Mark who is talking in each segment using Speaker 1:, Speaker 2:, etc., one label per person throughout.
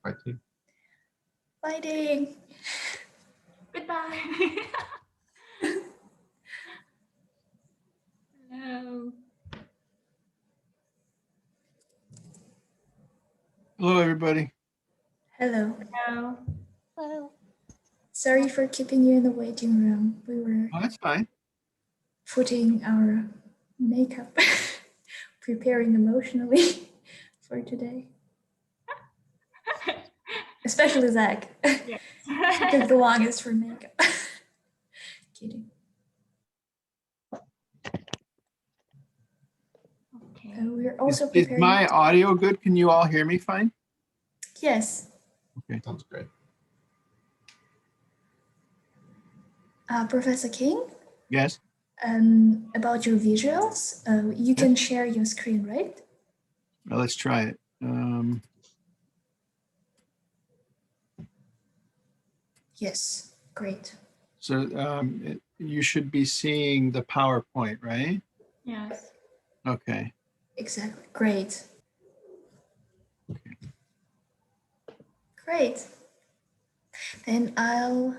Speaker 1: Fighting.
Speaker 2: Fighting.
Speaker 3: Goodbye. Hello.
Speaker 4: Hello, everybody.
Speaker 2: Hello.
Speaker 3: Hello.
Speaker 5: Hello.
Speaker 2: Sorry for keeping you in the waiting room. We were
Speaker 4: Oh, that's fine.
Speaker 2: putting our makeup, preparing emotionally for today. Especially Zach.
Speaker 3: Yes.
Speaker 2: Took the longest for makeup. Kidding.
Speaker 3: Okay.
Speaker 2: We're also
Speaker 4: Is
Speaker 2: preparing.
Speaker 4: my audio good? Can you all hear me fine?
Speaker 2: Yes.
Speaker 4: Okay.
Speaker 1: Sounds great.
Speaker 2: Professor King,
Speaker 4: Yes.
Speaker 2: about your visuals, you can share your screen, right?
Speaker 4: Well, let's try it.
Speaker 2: Yes. Great.
Speaker 4: So you should be seeing the PowerPoint, right?
Speaker 3: Yes.
Speaker 4: Okay.
Speaker 2: Exactly. Great.
Speaker 4: Okay.
Speaker 2: Great. Then I'll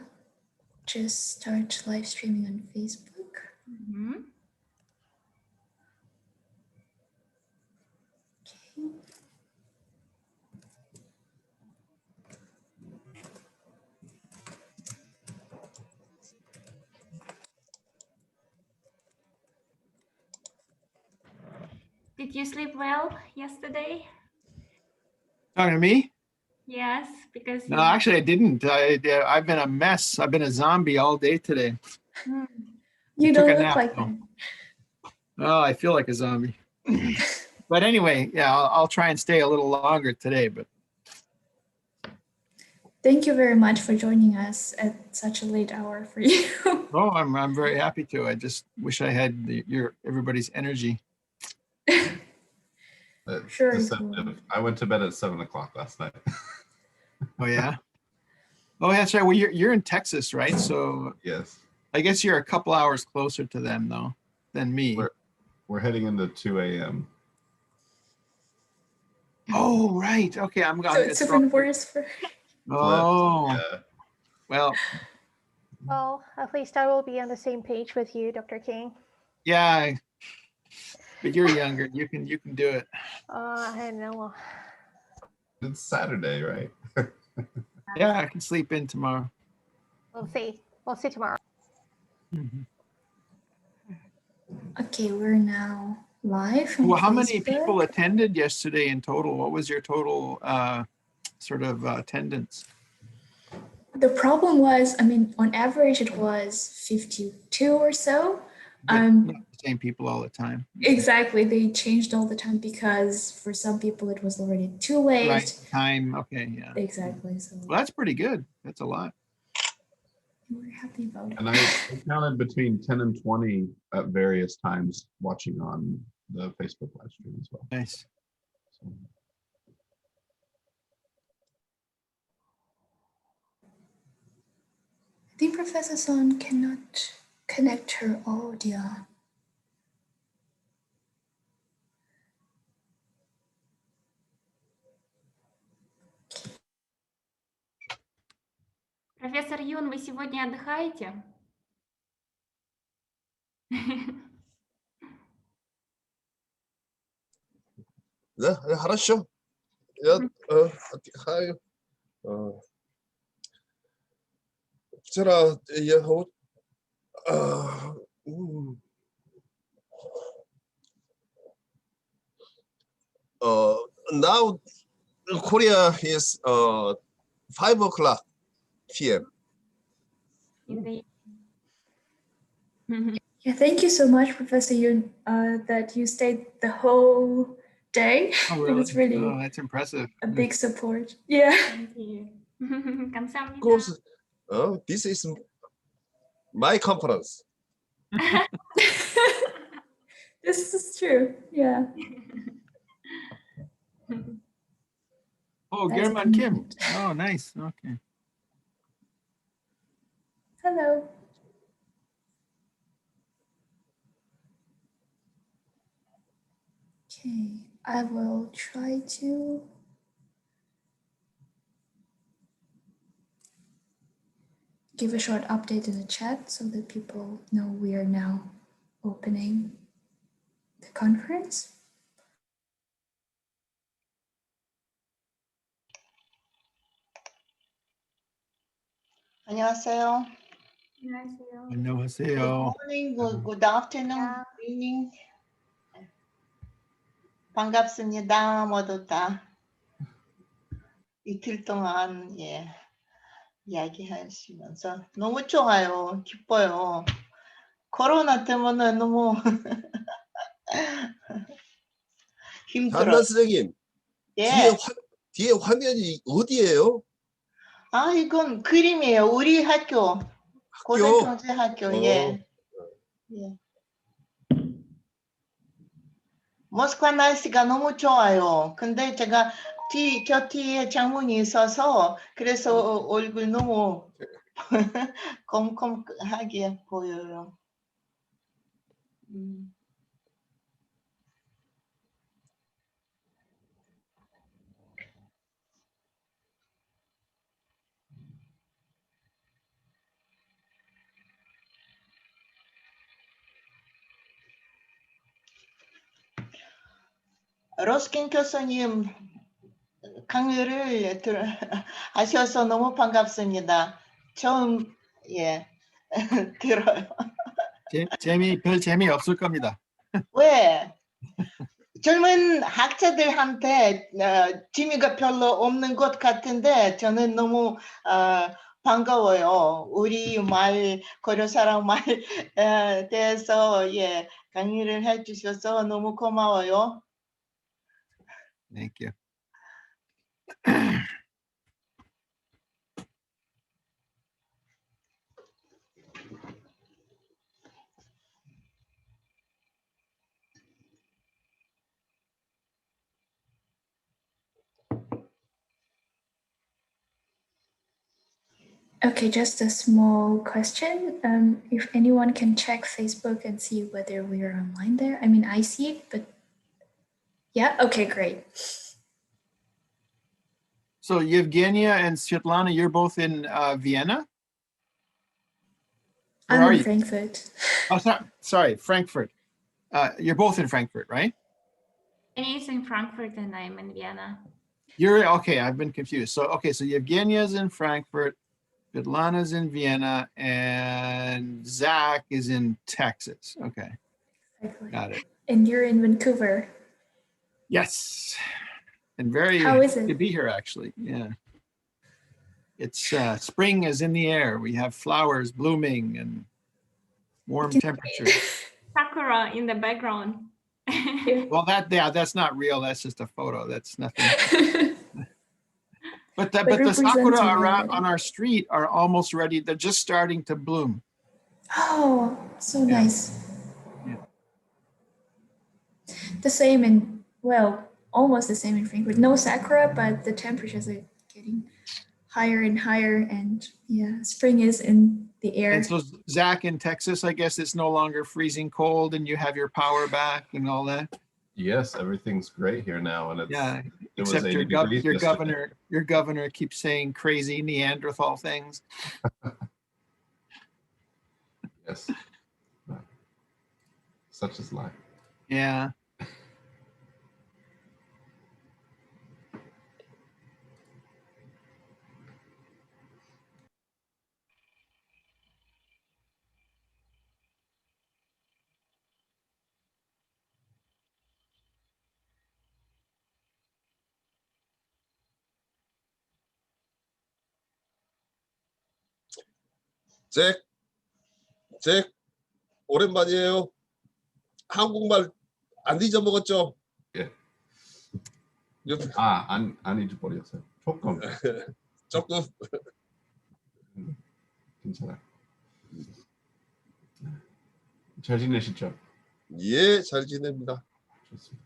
Speaker 2: just start live streaming on Facebook.
Speaker 3: Mm-hmm.
Speaker 2: Okay.
Speaker 3: Did you sleep well yesterday?
Speaker 4: Talking to me?
Speaker 3: Yes, because
Speaker 4: No, actually, I didn't. I've been a mess. I've been a zombie all day today.
Speaker 2: You
Speaker 4: Took
Speaker 2: don't
Speaker 4: a
Speaker 2: look
Speaker 4: nap,
Speaker 2: like
Speaker 4: though.
Speaker 2: that.
Speaker 4: Oh, I feel like a zombie. But anyway, yeah, I'll try and stay a little longer today. But
Speaker 2: Thank you very much for joining us at such a late hour for you.
Speaker 4: oh, I'm very happy to. I just wish I had everybody's energy.
Speaker 1: That's
Speaker 2: Sure you
Speaker 1: deceptive.
Speaker 2: will.
Speaker 1: I went to bed at 7 o'clock last night.
Speaker 4: Oh yeah. Oh, that's right. Well, you're in Texas, right? So
Speaker 1: Yes.
Speaker 4: I guess you're a couple hours closer to them though than me.
Speaker 1: We're heading into 2 a.m.
Speaker 4: Oh, right. Okay, I'm
Speaker 2: So
Speaker 4: going.
Speaker 2: it's even worse for.
Speaker 4: Oh,
Speaker 1: Yeah.
Speaker 4: well,
Speaker 5: Well, at least I will be on the same page with you, Dr. King.
Speaker 4: yeah. But you're younger. You can do it.
Speaker 5: I know.
Speaker 1: It's Saturday, right?
Speaker 4: Yeah, I can sleep in tomorrow.
Speaker 5: We'll see. We'll see tomorrow.
Speaker 4: Mhm.
Speaker 2: Okay, we're now live. On
Speaker 4: Well, how many
Speaker 2: Facebook.
Speaker 4: people attended yesterday in total? What was your total sort of attendance?
Speaker 2: The problem was, I mean, on average, it was 52 or so.
Speaker 4: But not the same people all the time.
Speaker 2: Exactly. They changed all the time because for some people it was already too late.
Speaker 4: Right. Time. Okay. Yeah.
Speaker 2: Exactly. So
Speaker 4: Well, that's pretty good. That's a lot.
Speaker 2: we're happy about it.
Speaker 1: And I counted between 10 and 20 at various times watching on the Facebook live stream as well.
Speaker 4: Nice.
Speaker 1: So,
Speaker 2: I think Professor Son cannot connect her audio.
Speaker 3: Профессор Юн, вы сегодня отдыхаете?
Speaker 6: Да, хорошо. Я отдыхаю. Вчера я now Korea is 5 o'clock p.m.
Speaker 2: Yeah, thank you so much, Professor Yun, that you stayed the whole day.
Speaker 4: Oh,
Speaker 2: It
Speaker 4: really?
Speaker 2: was really
Speaker 4: Oh, that's impressive.
Speaker 2: a big support. Yeah.
Speaker 3: Thank you. 감사합니다.
Speaker 6: Of course, this is my conference.
Speaker 2: This is true. Yeah.
Speaker 4: Oh,
Speaker 2: That's
Speaker 4: German Kim.
Speaker 2: convenient.
Speaker 4: Oh, nice. Okay.
Speaker 2: Hello. Okay, I will try to give a short update in the chat so that people know we are now opening the conference.
Speaker 7: 안녕하세요.
Speaker 3: 안녕하세요.
Speaker 7: Good
Speaker 4: 안녕하세요.
Speaker 7: morning, good afternoon,
Speaker 5: Yeah.
Speaker 7: good evening. 반갑습니다. 모두 다 이틀 동안 이야기하시면서 너무 좋아요. 기뻐요. 코로나 때문에 너무 힘들어요.
Speaker 6: 잔나 선생님,
Speaker 7: 예.
Speaker 6: 뒤에 화면이 어디예요?
Speaker 7: 아, 이건 그림이에요. 우리 학교. 고등경제학교. 예. 예. 모스크바 날씨가 너무 좋아요. 근데 제가 저 뒤에 창문이 있어서 그래서 얼굴 너무 컴컴하게 보여요. 로스킨 교수님 강의를 하셔서 너무 반갑습니다. 처음 들어요.
Speaker 4: 별 재미 없을 겁니다.
Speaker 7: 왜? 젊은 학자들한테 재미가 별로 없는 것 같은데 저는 너무 반가워요. 우리 말, 고려 사람 말 대해서 강의를 해주셔서 너무 고마워요.
Speaker 4: Thank you.
Speaker 2: Okay, just a small question. If anyone can check Facebook and see whether we are online there. I mean, I see it, but yeah, okay, great.
Speaker 4: So Evgenia and Svetlana, you're both in Vienna? Where
Speaker 2: I'm
Speaker 4: are
Speaker 2: in
Speaker 4: you?
Speaker 2: Frankfurt.
Speaker 4: Oh, sorry, Frankfurt. You're both in Frankfurt, right?
Speaker 3: Annie is in Frankfurt and I'm in Vienna.
Speaker 4: You're okay. I've been confused. So Evgenia's in Frankfurt, Svetlana's in Vienna, and Zach is in Texas. Okay,
Speaker 2: Exactly.
Speaker 4: got it.
Speaker 2: And you're in Vancouver.
Speaker 4: Yes, and very
Speaker 2: How is
Speaker 4: happy to
Speaker 2: it?
Speaker 4: be here. Actually, yeah. It's spring is in the air. We have flowers blooming and warm temperatures.
Speaker 3: Sakura in the background.
Speaker 4: Well, that's not real. That's just a photo. That's nothing. But the sakura around on our street are almost ready. They're just starting to bloom.
Speaker 2: Oh, so
Speaker 4: Yeah.
Speaker 2: nice.
Speaker 4: Yeah.
Speaker 2: The same in, well, almost the same in Frankfurt. No sakura, but the temperatures are getting higher and higher. And yeah, spring is in the air.
Speaker 4: And so Zach in Texas, I guess it's no longer freezing cold and you have your power back and all that.
Speaker 1: Yes, everything's great here now, and it was
Speaker 4: Except
Speaker 1: 80
Speaker 4: your
Speaker 1: degrees yesterday.
Speaker 4: governor keeps saying crazy Neanderthal things.
Speaker 1: Yes. Such is life.
Speaker 4: Yeah.
Speaker 6: 잭, 오랜만이에요. 한국말 안 잊어먹었죠?
Speaker 1: 예.
Speaker 6: 요-
Speaker 1: 안 잊어버렸어요. 조금.
Speaker 6: 조금.
Speaker 1: 괜찮아요. 잘 지내시죠?
Speaker 6: 예, 잘 지냅니다.
Speaker 1: 좋습니다.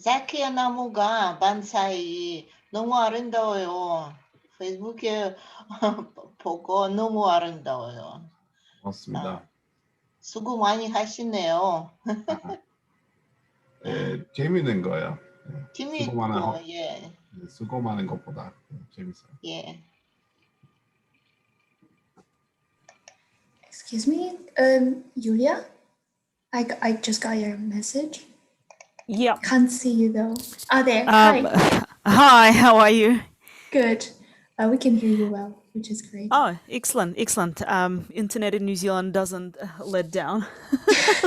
Speaker 7: 자키야 나무가 반사이 너무 아름다워요. 페이스북에 보고 너무 아름다워요.
Speaker 1: 고맙습니다.
Speaker 7: 수고 많이 하시네요.
Speaker 1: 재밌는 거예요.
Speaker 7: 재미있고, 예.
Speaker 1: 수고 많은 것보다 재밌어요.
Speaker 7: 예.
Speaker 2: Excuse me, Yulia? I just got your message.
Speaker 8: Yeah.
Speaker 2: Can't see you though. There. Hi.
Speaker 8: Hi, how are you?
Speaker 2: Good. We can hear you well, which is great.
Speaker 8: Oh, excellent. Internet in New Zealand doesn't let down,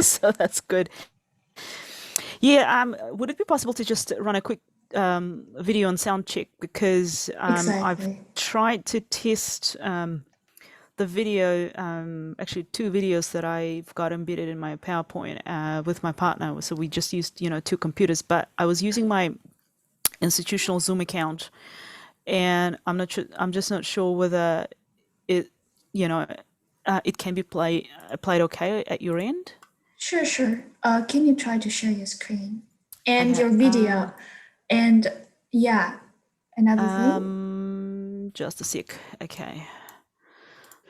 Speaker 8: so that's good. Yeah. Would it be possible to just run a quick video and sound check, because
Speaker 2: Exactly.
Speaker 8: I've tried to test the video, actually 2 videos that I've got embedded in my PowerPoint with my partner. So we just used, 2 computers, but I was using my institutional Zoom account, and I'm just not sure whether it, it can be played okay at your end.
Speaker 2: Sure. Can you try to share your screen and
Speaker 8: Okay,
Speaker 2: your video? And yeah, another thing.
Speaker 8: Just a sec. Okay.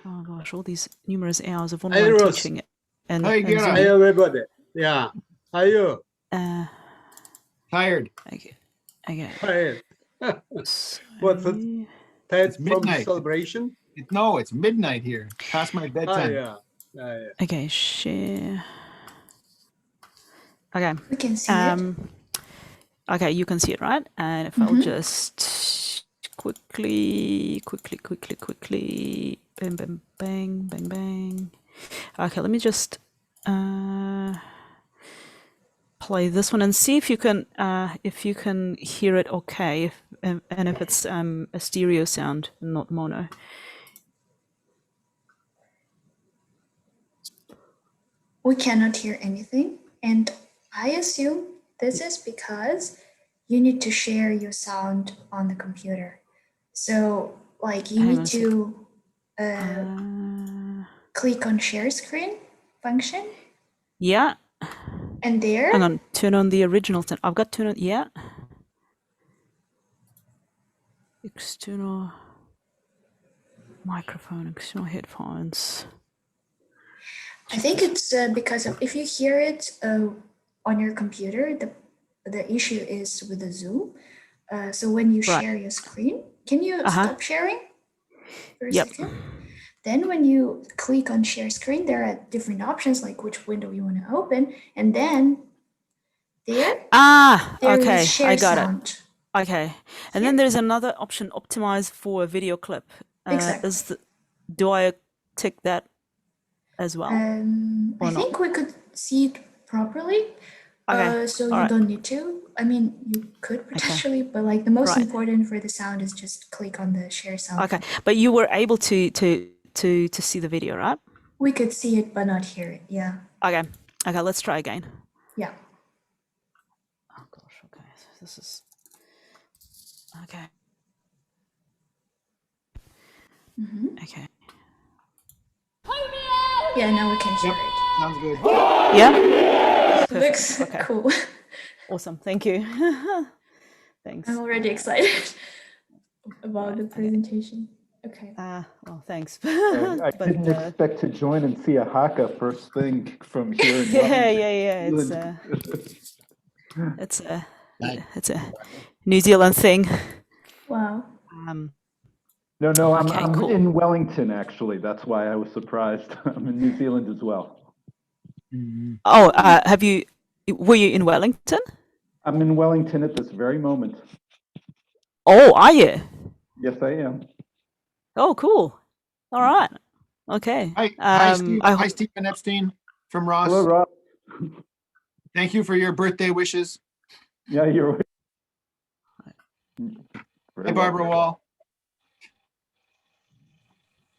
Speaker 8: Oh gosh, all these numerous hours of
Speaker 9: Hey,
Speaker 8: online
Speaker 9: Rose.
Speaker 8: teaching and
Speaker 4: Hi,
Speaker 8: and
Speaker 4: Gira.
Speaker 8: Zoom.
Speaker 9: Hi everybody. Yeah. How are you?
Speaker 4: Tired.
Speaker 8: Okay.
Speaker 9: Tired.
Speaker 8: So,
Speaker 9: What, tired from
Speaker 4: midnight.
Speaker 9: celebration?
Speaker 4: No, it's midnight here. Past my
Speaker 9: Ah,
Speaker 4: bedtime.
Speaker 9: yeah.
Speaker 8: okay, share. Okay.
Speaker 2: We can see it.
Speaker 8: Okay, you can see it, right? And if I'll just quickly, bang, bang. Okay, let me just play this one and see if you can hear it okay, and if it's a stereo sound, not mono.
Speaker 2: We cannot hear anything, and I assume this is because you need to share your sound on the computer. So, like, you
Speaker 8: Hang on
Speaker 2: need
Speaker 8: a sec.
Speaker 2: to click on share screen function,
Speaker 8: Yeah.
Speaker 2: and there.
Speaker 8: Hang on. Turn on the original. I've got turn on. Yeah. External microphone. External headphones.
Speaker 2: I think it's because of, if you hear it on your computer, the issue is with the Zoom. So when you
Speaker 8: Right.
Speaker 2: share your screen, can you
Speaker 8: Uh-huh.
Speaker 2: stop sharing for a
Speaker 8: Yep.
Speaker 2: second? Then when you click on share screen, there are different options like which window you want to open. And then there
Speaker 8: Okay.
Speaker 2: is share
Speaker 8: I got
Speaker 2: sound.
Speaker 8: it. Okay. And then there's another option, optimize for a video clip.
Speaker 2: Exactly.
Speaker 8: Do I tick that as well?
Speaker 2: I
Speaker 8: or not?
Speaker 2: think we could see it properly.
Speaker 8: Okay.
Speaker 2: So
Speaker 8: All
Speaker 2: you
Speaker 8: right.
Speaker 2: don't need to. I mean, you could potentially, but like the most
Speaker 8: Right.
Speaker 2: important for the sound is just click on the share sound.
Speaker 8: Okay. But you were able to see the video, right?
Speaker 2: We could see it, but not hear it. Yeah.
Speaker 8: Okay. Okay. Let's try again.
Speaker 2: Yeah.
Speaker 8: Oh gosh. Okay. So this is okay. Okay.
Speaker 2: Yeah, now we can hear
Speaker 4: Yep.
Speaker 2: it.
Speaker 4: Sounds good.
Speaker 8: Yeah.
Speaker 2: Looks
Speaker 8: Okay.
Speaker 2: cool.
Speaker 8: Awesome. Thank you. Thanks.
Speaker 2: I'm already excited about the presentation. Okay.
Speaker 8: Well, thanks.
Speaker 10: I
Speaker 8: But,
Speaker 10: didn't expect to join and see a haka first thing from here. In
Speaker 8: yeah.
Speaker 10: London.
Speaker 8: It's a New Zealand thing.
Speaker 2: Wow.
Speaker 10: No, I'm
Speaker 8: Okay, cool.
Speaker 10: in Wellington, actually. That's why I was surprised. I'm in New Zealand as well.
Speaker 8: Oh, were you in Wellington?
Speaker 10: I'm in Wellington at this very moment.
Speaker 8: Oh, are you?
Speaker 10: Yes, I am.
Speaker 8: Oh, cool. All right. Okay.
Speaker 4: Hi, Steve. Hi, Stephen Epstein from Ross.
Speaker 10: Hello, Rob.
Speaker 4: Thank you for your birthday wishes.
Speaker 10: Yeah, you're.
Speaker 4: Hi, Barbara Wall.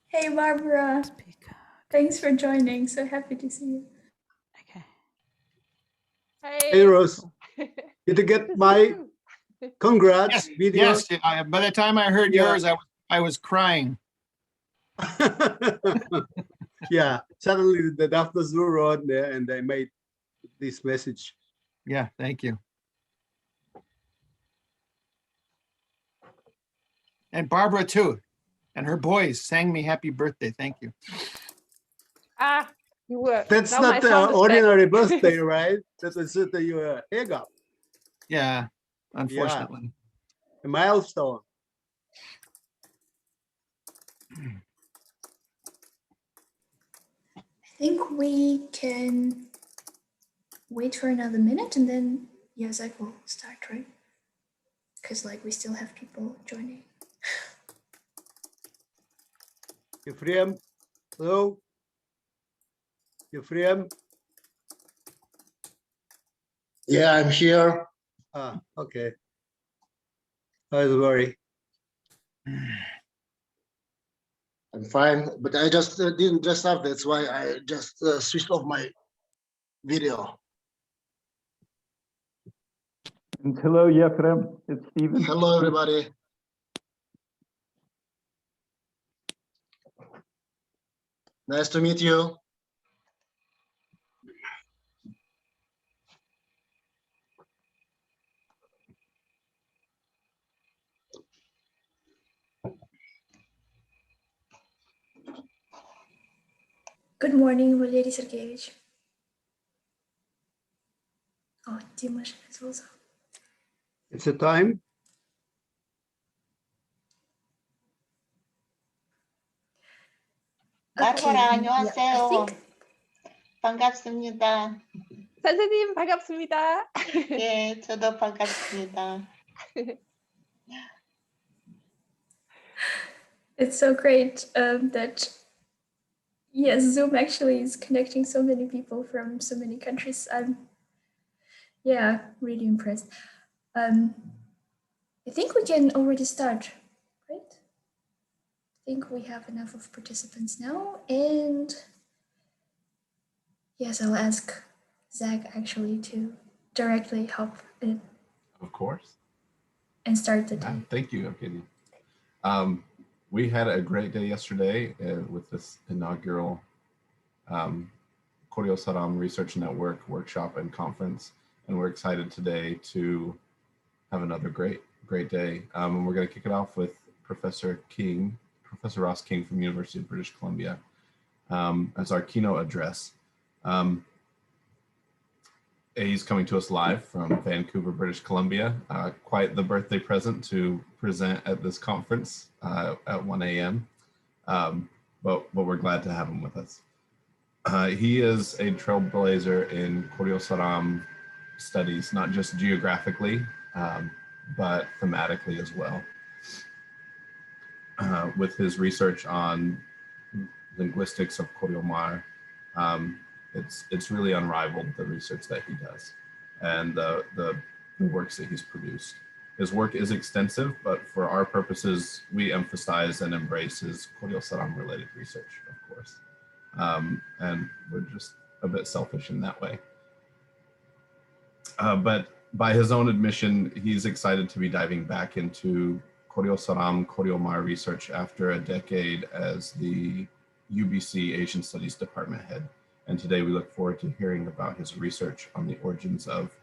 Speaker 2: Hey, Barbara. Thanks for joining. So happy to see you.
Speaker 8: Okay.
Speaker 9: Hey, Rose. Did you get my congrats video?
Speaker 4: Yes. By the time I heard yours, I was crying.
Speaker 9: Yeah. Suddenly the Dr. Zhu wrote there and they made this message.
Speaker 4: Yeah. Thank you. And Barbara too. And her boys sang me happy birthday. Thank you.
Speaker 11: You were.
Speaker 9: That's
Speaker 11: now my
Speaker 9: not
Speaker 11: sound
Speaker 9: an
Speaker 11: is
Speaker 9: ordinary
Speaker 11: back.
Speaker 9: birthday, right? That is your egg up.
Speaker 4: Yeah. unfortunately.
Speaker 9: A milestone.
Speaker 2: I think we can wait for another minute and then Zach will start, right? Because like we still have people joining.
Speaker 9: Ephraim, hello? Ephraim?
Speaker 11: Yeah, I'm here.
Speaker 9: Ah, okay. I was worried.
Speaker 11: I'm fine, but I just didn't dress up. That's why I just switched off my video.
Speaker 10: And hello, Yefrem. It's Stephen.
Speaker 11: Hello, everybody. Nice to meet you.
Speaker 2: Good morning, Valery Sergeyevich. Oh, Dimash is also.
Speaker 9: It's a time.
Speaker 7: 바르바라,
Speaker 2: I
Speaker 7: 안녕하세요.
Speaker 2: think
Speaker 7: 반갑습니다.
Speaker 12: 선생님 반갑습니다.
Speaker 7: 예, 저도 반갑습니다.
Speaker 2: it's so great that yes, Zoom actually is connecting so many people from so many countries. I'm really impressed. I think we can already start, right? I think we have enough of participants now, and yes, I'll ask Zach actually to directly help it
Speaker 1: Of course.
Speaker 2: and start the day.
Speaker 1: Thank you, Evgenia. We had a great day yesterday with this inaugural Koryo Saram Research Network workshop and conference, and we're excited today to have another great day. And we're going to kick it off with Professor Ross King from the University of British Columbia as our keynote address. He's coming to us live from Vancouver, British Columbia. Quite the birthday present to present at this conference at 1 a.m. But we're glad to have him with us. He is a trailblazer in Koryo Saram studies, not just geographically, but thematically as well. With his research on linguistics of Koryo Mar, it's really unrivaled, the research that he does and the works that he's produced. His work is extensive, but for our purposes, we emphasize and embrace his Koryo Saram related research, of course. And we're just a bit selfish in that way. But by his own admission, he's excited to be diving back into Koryo Saram, Koryo Mar research after a decade as the UBC Asian Studies Department head. And today we look forward to hearing about his research on the origins of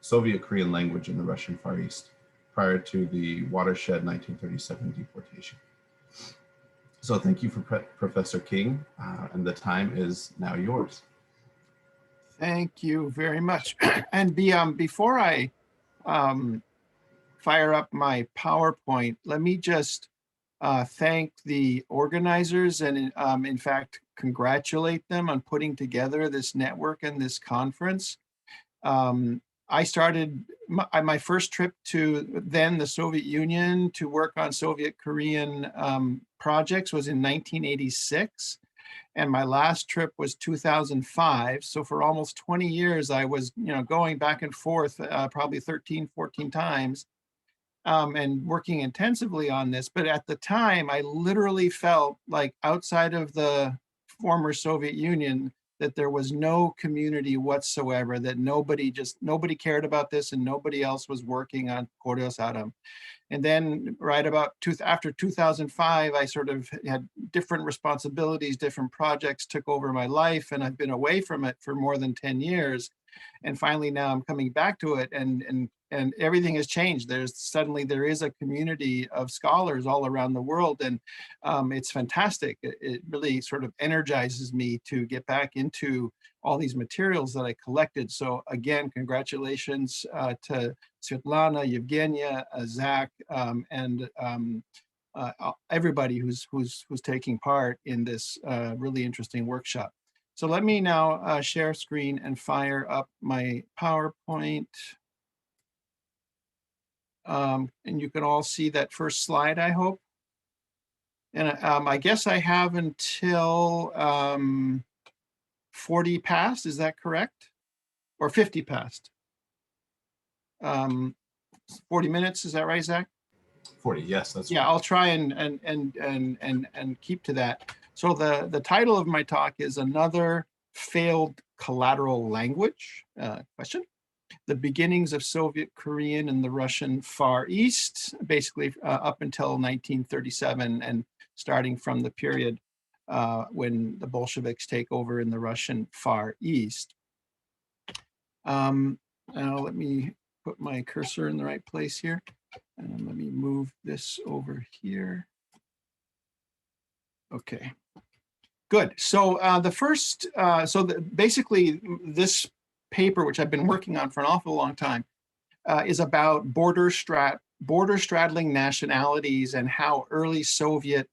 Speaker 1: Soviet Korean language in the Russian Far East prior to the watershed 1937 deportation. So thank you for Professor King, and the time is now yours.
Speaker 4: Thank you very much. And before I fire up my PowerPoint, let me just thank the organizers and in fact, congratulate them on putting together this network and this conference. I started my first trip to then the Soviet Union to work on Soviet Korean projects was in 1986. And my last trip was 2005. So for almost 20 years, I was going back and forth probably 13, 14 times and working intensively on this. But at the time, I literally felt like outside of the former Soviet Union, that there was no community whatsoever, that nobody cared about this and nobody else was working on Koryo Saram. And then right about after 2005, I sort of had different responsibilities, different projects took over my life, and I've been away from it for more than 10 years. And finally now I'm coming back to it and everything has changed. There is a community of scholars all around the world, and it's fantastic. It really sort of energizes me to get back into all these materials that I collected. So again, congratulations to Svetlana, Evgenia, Zach, and everybody who's taking part in this really interesting workshop. So let me now share screen and fire up my PowerPoint. And you can all see that first slide, I hope. And I guess I have until 40 past, is that correct? Or 50 past? 40 minutes, is that right, Zach?
Speaker 1: 40, yes, that's
Speaker 4: yeah.
Speaker 1: right.
Speaker 4: I'll try and keep to that. So the title of my talk is Another Failed Collateral Language? Question. The beginnings of Soviet Korean in the Russian Far East, basically up until 1937 and starting from the period when the Bolsheviks take over in the Russian Far East. Now let me put my cursor in the right place here. And let me move this over here. Okay, good. So the first, basically this paper, which I've been working on for an awful long time, is about border straddling nationalities and how early Soviet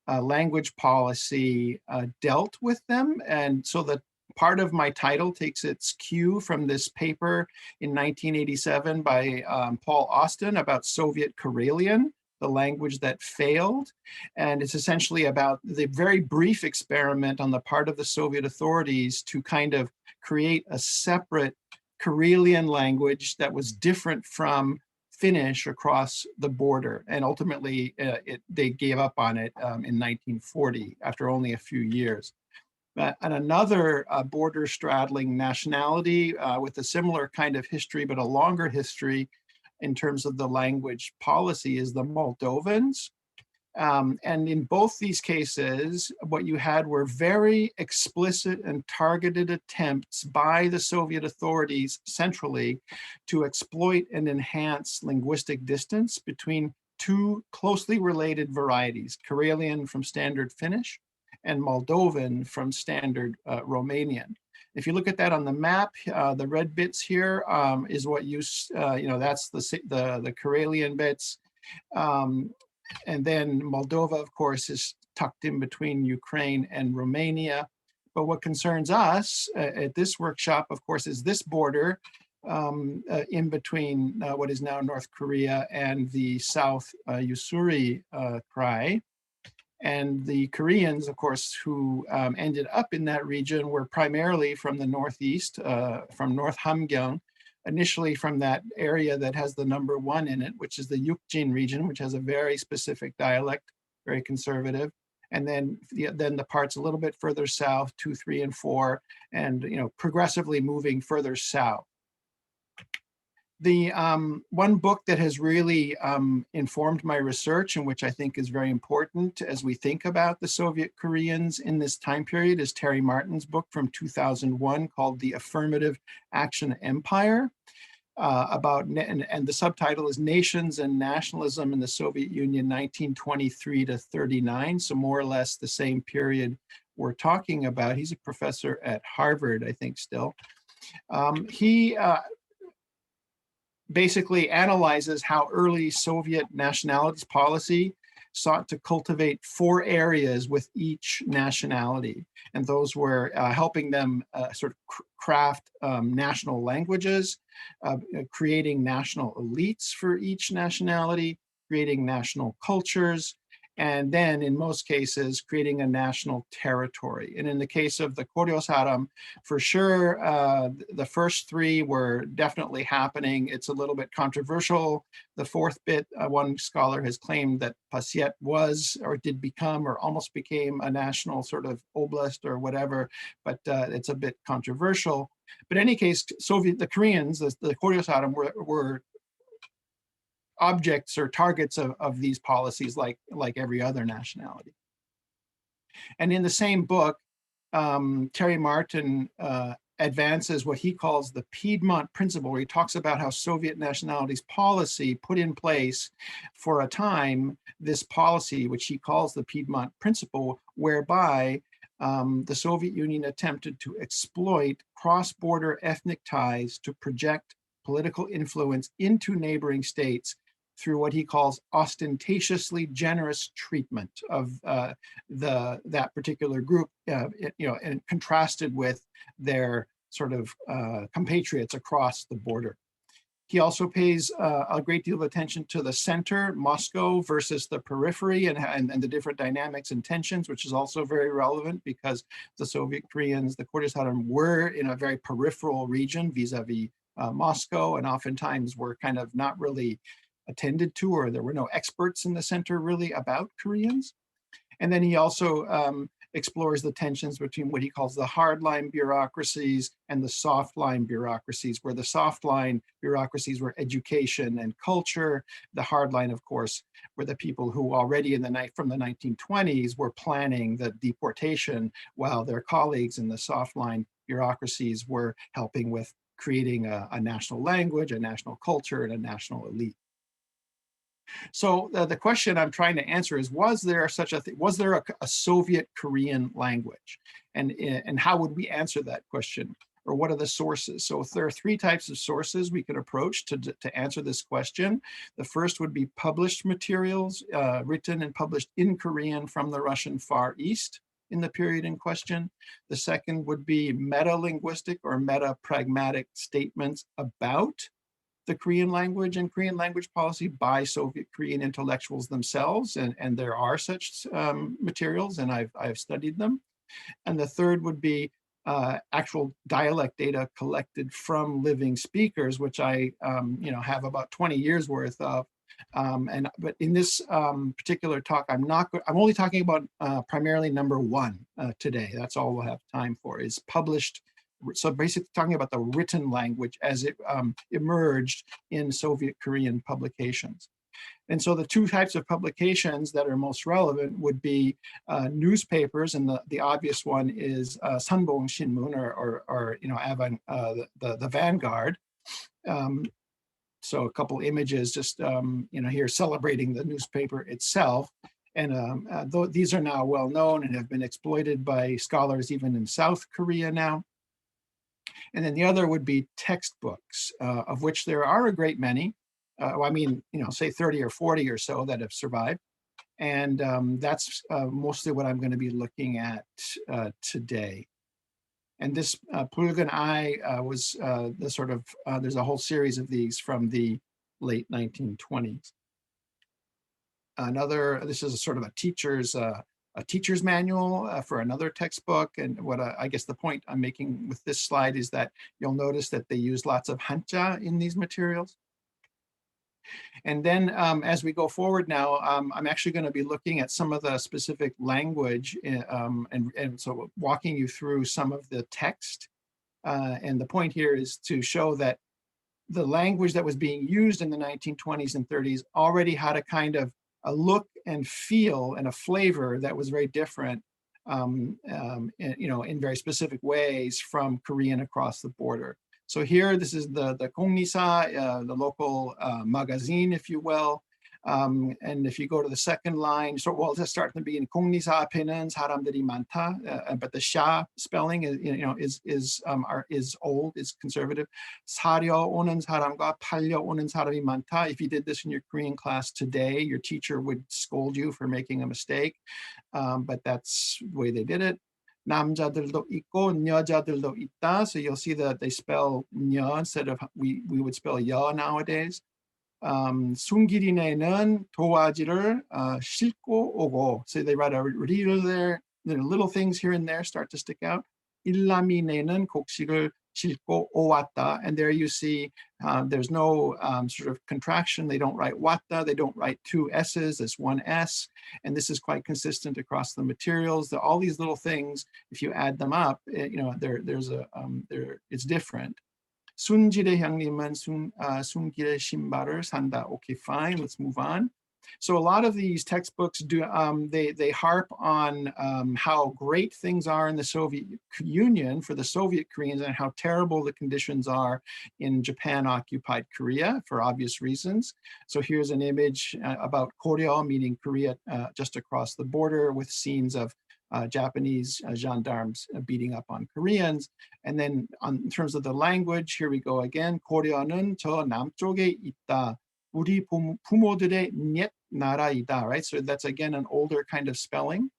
Speaker 4: language policy dealt with them. And so the part of my title takes its cue from this paper in 1987 by Paul Austin about Soviet Karelian, the language that failed. And it's essentially about the very brief experiment on the part of the Soviet authorities to kind of create a separate Karelian language that was different from Finnish across the border. And ultimately, they gave up on it in 1940 after only a few years. And another border straddling nationality with a similar kind of history, but a longer history in terms of the language policy is the Moldovans. And in both these cases, what you had were very explicit and targeted attempts by the Soviet authorities centrally to exploit and enhance linguistic distance between two closely related varieties, Karelian from Standard Finnish and Moldovan from Standard Romanian. If you look at that on the map, the red bits here is what that's the Karelian bits. And then Moldova, of course, is tucked in between Ukraine and Romania. But what concerns us at this workshop, of course, is this border in between what is now North Korea and the South Ussuri Krai. And the Koreans, of course, who ended up in that region were primarily from the Northeast, from North Hamgyong, initially from that area that has the number 1 in it, which is the Yukjin region, which has a very specific dialect, very conservative. And then the parts a little bit further south, 2, 3, and 4, and progressively moving further south. The one book that has really informed my research and which I think is very important as we think about the Soviet Koreans in this time period is Terry Martin's book from 2001 called The Affirmative Action Empire, and the subtitle is Nations and Nationalism in the Soviet Union 1923 to 39, so more or less the same period we're talking about. He's a professor at Harvard, I think still. He basically analyzes how early Soviet nationalities policy sought to cultivate 4 areas with each nationality. And those were helping them sort of craft national languages, creating national elites for each nationality, creating national cultures, and then in most cases, creating a national territory. And in the case of the Koryo Saram, for sure, the first 3 were definitely happening. It's a little bit controversial. The 4th bit, one scholar has claimed that Pasiet was or did become or almost became a national sort of oblast or whatever, but it's a bit controversial. But in any case, the Koreans, the Koryo Saram were objects or targets of these policies like every other nationality. And in the same book, Terry Martin advances what he calls the Piedmont Principle, where he talks about how Soviet nationalities policy put in place for a time this policy, which he calls the Piedmont Principle, whereby the Soviet Union attempted to exploit cross-border ethnic ties to project political influence into neighboring states through what he calls ostentatiously generous treatment of that particular group, and contrasted with their sort of compatriots across the border. He also pays a great deal of attention to the center, Moscow, versus the periphery and the different dynamics and tensions, which is also very relevant because the Soviet Koreans, the Koryo Saram, were in a very peripheral region vis-a-vis Moscow, and oftentimes were kind of not really attended to, or there were no experts in the center really about Koreans. And then he also explores the tensions between what he calls the hardline bureaucracies and the soft line bureaucracies, where the soft line bureaucracies were education and culture. The hard line, of course, were the people who already from the 1920s were planning the deportation, while their colleagues in the soft line bureaucracies were helping with creating a national language, a national culture, and a national elite. So the question I'm trying to answer is, was there such a thing? Was there a Soviet Korean language? And how would we answer that question? Or what are the sources? So there are three types of sources we could approach to answer this question. The first would be published materials, written and published in Korean from the Russian Far East in the period in question. The second would be meta-linguistic or meta-pragmatic statements about the Korean language and Korean language policy by Soviet Korean intellectuals themselves, and there are such materials, and I've studied them. And the third would be actual dialect data collected from living speakers, which I have about 20 years worth of. But in this particular talk, I'm only talking about primarily number one today. That's all we'll have time for, is published. So basically talking about the written language as it emerged in Soviet Korean publications. And so the two types of publications that are most relevant would be newspapers, and the obvious one is Sanbong Shinmun, or the Vanguard. So a couple images just here celebrating the newspaper itself. And though these are now well known and have been exploited by scholars even in South Korea now. And then the other would be textbooks, of which there are a great many. Say 30 or 40 or so that have survived. And that's mostly what I'm going to be looking at today. And this Pulgan I was the sort of, there's a whole series of these from the late 1920s. This is a sort of a teacher's manual for another textbook. And what I guess the point I'm making with this slide is that you'll notice that they use lots of hanja in these materials. And then as we go forward now, I'm actually going to be looking at some of the specific language and so walking you through some of the text. And the point here is to show that the language that was being used in the 1920s and 30s already had a kind of a look and feel and a flavor that was very different, in very specific ways from Korean across the border. So here, this is the Kongnisa, the local magazine, if you will. And if you go to the second line, let's start from the beginning. Kongnisa 앞에는 사람들이 많다, but the sha spelling is old, is conservative. 사려오는 사람과 팔려오는 사람이 많다. If you did this in your Korean class today, your teacher would scold you for making a mistake, but that's the way they did it. 남자들도 있고 여자들도 있다. So you'll see that they spell 녀 instead of we would spell 여 nowadays. 숨기리네는 도화지를 싣고 오고. So they write a 리를 there. Little things here and there start to stick out. 일라미네는 곡식을 싣고 오왔다. And there you see there's no sort of contraction. They don't write 왔다. They don't write two S's. It's one S. And this is quite consistent across the materials. All these little things, if you add them up, it's different. 순질의 형님은 순길의 신발을 산다. Okay, fine. Let's move on. So a lot of these textbooks do they harp on how great things are in the Soviet Union for the Soviet Koreans and how terrible the conditions are in Japan-occupied Korea for obvious reasons. So here's an image about Koryo, meaning Korea just across the border, with scenes of Japanese gendarmes beating up on Koreans. And then in terms of the language, here we go again. 고려는 저 남쪽에 있다. 우리 부모들의 옛 나라이다, right? So that's again an older kind of spelling.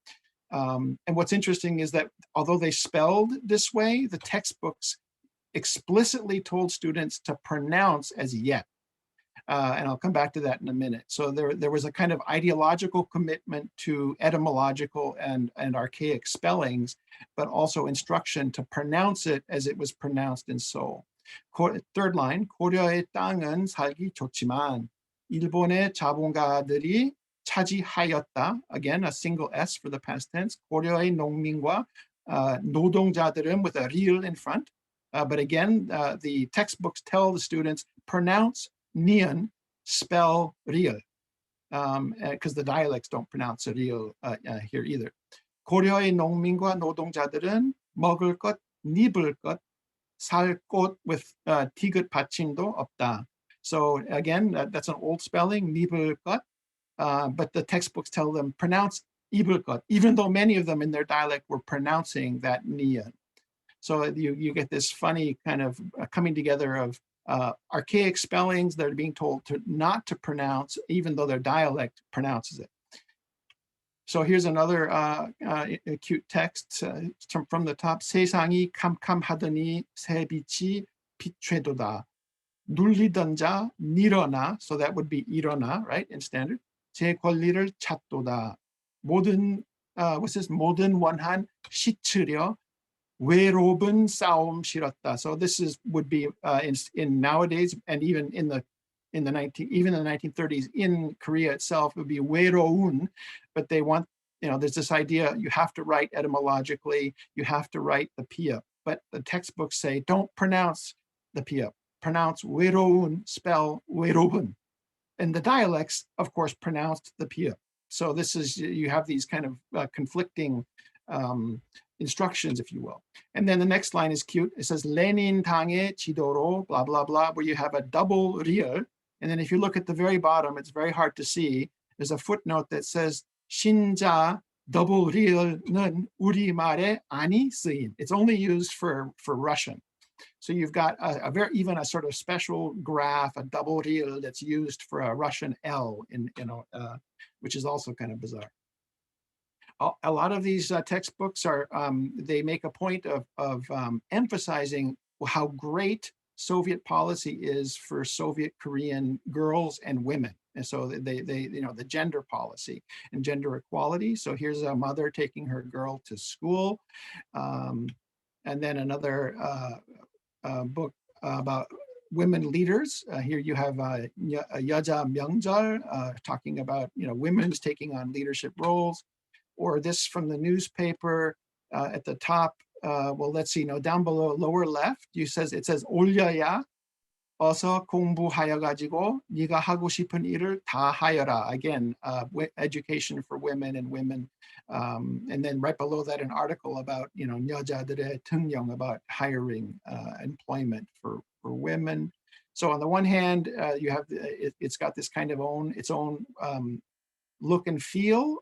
Speaker 4: And what's interesting is that although they spelled this way, the textbooks explicitly told students to pronounce as yet. And I'll come back to that in a minute. So there was a kind of ideological commitment to etymological and archaic spellings, but also instruction to pronounce it as it was pronounced in Seoul. Third line, 고려의 땅은 살기 좋지만 일본의 자본가들이 차지하였다. Again, a single S for the past tense. 고려의 농민과 노동자들은 with a real in front. But again, the textbooks tell the students pronounce nian, spell real, because the dialects don't pronounce real here either. 고려의 농민과 노동자들은 먹을 것, 입을 것, 살 곳 with 디귿 받침도 없다. So again, that's an old spelling, 입을 것, but the textbooks tell them pronounce 입을 것, even though many of them in their dialect were pronouncing that nian. So you get this funny kind of coming together of archaic spellings that are being told not to pronounce, even though their dialect pronounces it. So here's another cute text from the top. 세상이 캄캄하더니 새빛이 비추도다. 눌리던 자 일어나. So that would be 일어나, right, in standard. 제 권리를 찾도다. what's this? 모든 원한 시츠려. 외로운 싸움 싫었다. So this would be in nowadays, and even in the 1930s in Korea itself, it would be 외로운, but they want, there's this idea you have to write etymologically, you have to write the pia, but the textbooks say don't pronounce the pia, pronounce 외로운, spell 외로운, and the dialects, of course, pronounced the pia. So this is, you have these kind of conflicting instructions, if you will. And then the next line is cute. It says Lenin 당의 지도로 blah blah blah, where you have a double real. And then if you look at the very bottom, it's very hard to see. There's a footnote that says 신자 double real는 우리말에 아니 쓰임. It's only used for Russian. So you've got even a sort of special graph, a double real that's used for a Russian L, which is also kind of bizarre. A lot of these textbooks are, they make a point of emphasizing how great Soviet policy is for Soviet Korean girls and women. And so they the gender policy and gender equality. So here's a mother taking her girl to school. And then another book about women leaders. Here you have 여자 명절, talking about women's taking on leadership roles. Or this from the newspaper at the top. Well, let's see. Down below, lower left, it says 올려야 어서 공부하여가지고 네가 하고 싶은 일을 다 하여라. Again, education for women and women. And then right below that, an article about 여자들의 특령, about hiring, employment for women. So on the one hand, you have it's got this kind of its own look and feel.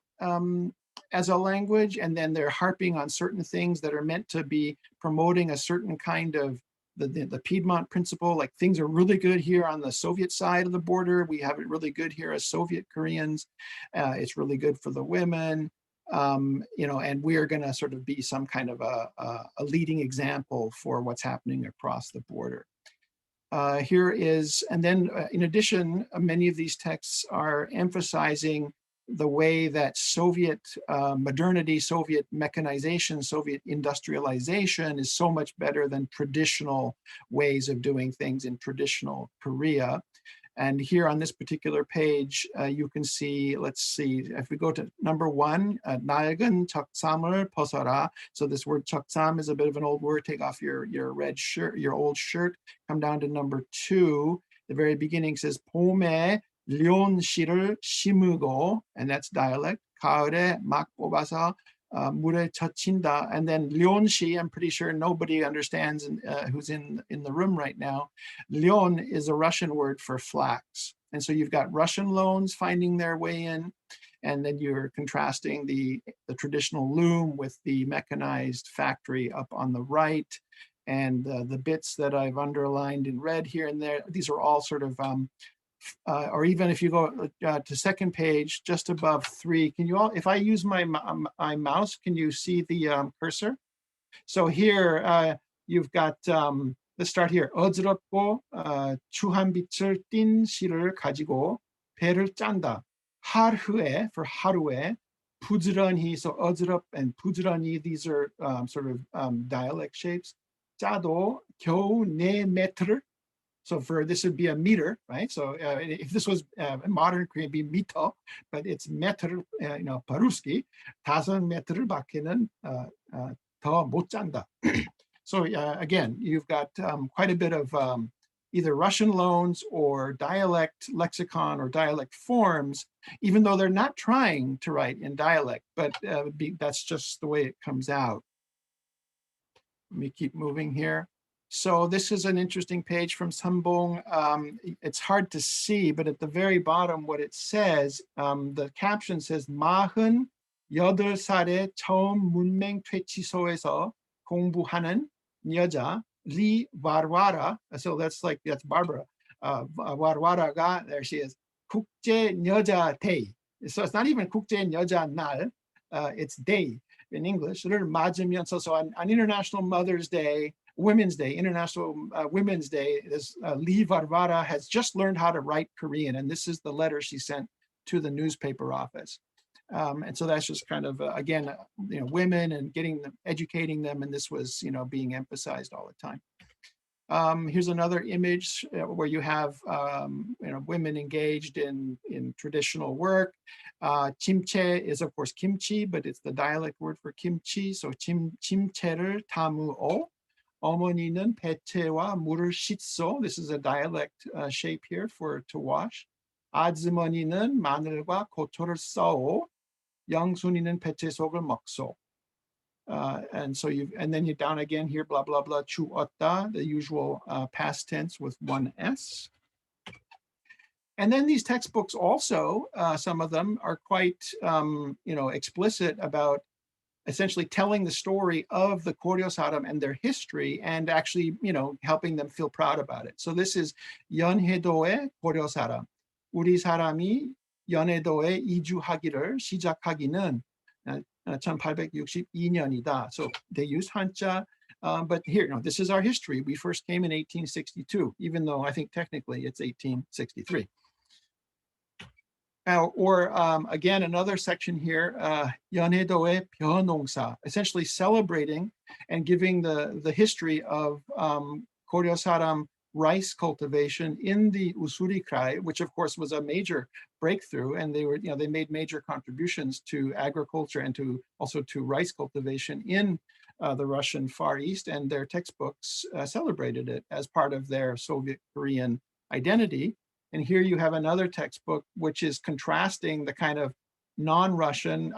Speaker 4: As a language, and then they're harping on certain things that are meant to be promoting a certain kind of the Piedmont principle, like things are really good here on the Soviet side of the border. We have it really good here as Soviet Koreans. It's really good for the women, and we are going to sort of be some kind of a leading example for what's happening across the border. Here is, and then in addition, many of these texts are emphasizing the way that Soviet modernity, Soviet mechanization, Soviet industrialization is so much better than traditional ways of doing things in traditional Korea. And here on this particular page, you can see, let's see, if we go to number 1, 낡은 적삼을 벗어라. So this word 적삼 is a bit of an old word. Take off your red shirt, your old shirt. Come down to number 2. The very beginning says 봄에 련씨를 심으고, and that's dialect. 가을에 막 뽑아서 물에 젖힌다. And then 련씨, I'm pretty sure nobody understands who's in the room right now. Lyon is a Russian word for flax. And so you've got Russian loans finding their way in. And then you're contrasting the traditional loom with the mechanized factory up on the right. And the bits that I've underlined in red here and there, these are all sort of, or even if you go to second page, just above 3, can you all, if I use my mouse, can you see the cursor? So here you've got, let's start here. 어지럽고 추한 빛을 띤 실을 가지고 배를 짠다. 하루에, for 하루에, 부지런히, so 어지럽 and 부지런히, these are sort of dialect shapes. 짜도 겨우 4메트를. So for this would be a meter, right? So if this was modern Korean, it'd be mito, but it's meter, по-русски. 5메트를 밖에는 더 못 짠다. So again, you've got quite a bit of either Russian loans or dialect lexicon or dialect forms, even though they're not trying to write in dialect, but that's just the way it comes out. Let me keep moving here. So this is an interesting page from Sambong. It's hard to see, but at the very bottom, what it says, the caption says, 48살에 처음 문맹 퇴치소에서 공부하는 여자 리 와르와라. So that's Barbara. 와르와라가, there she is. 국제 여자 데이. So it's not even 국제 여자 날, it's day in English. So on International Mother's Day, Women's Day, International Women's Day, this Lee Varvara has just learned how to write Korean, and this is the letter she sent to the newspaper office. And so that's just kind of, again, women and getting them, educating them, and this was, being emphasized all the time. Here's another image where you have, women engaged in traditional work. Chimche is, of course, kimchi, but it's the dialect word for kimchi. So chimche를 담으오. 어머니는 배채와 물을 씻소. This is a dialect shape here for to wash. 아주머니는 마늘과 고초를 써오. 영순이는 배채속을 먹소. And so then you're down again here, blah, blah, blah, 주었다, the usual past tense with one S. And then these textbooks also, some of them are quite, explicit about essentially telling the story of the Koryo Saram and their history and actually, helping them feel proud about it. So this is 연해도의 Koryo Saram. 우리 사람이 연해도에 이주하기를 시작하기는 1862년이다. So they used Hanja, but here, this is our history. We first came in 1862, even though I think technically it's 1863. Or again, another section here, 연해도의 벼농사, essentially celebrating and giving the history of Koryo Saram rice cultivation in the Usuri Krai, which of course was a major breakthrough, and they made major contributions to agriculture and also to rice cultivation in the Russian Far East, and their textbooks celebrated it as part of their Soviet Korean identity. And here you have another textbook which is contrasting the kind of non-Korean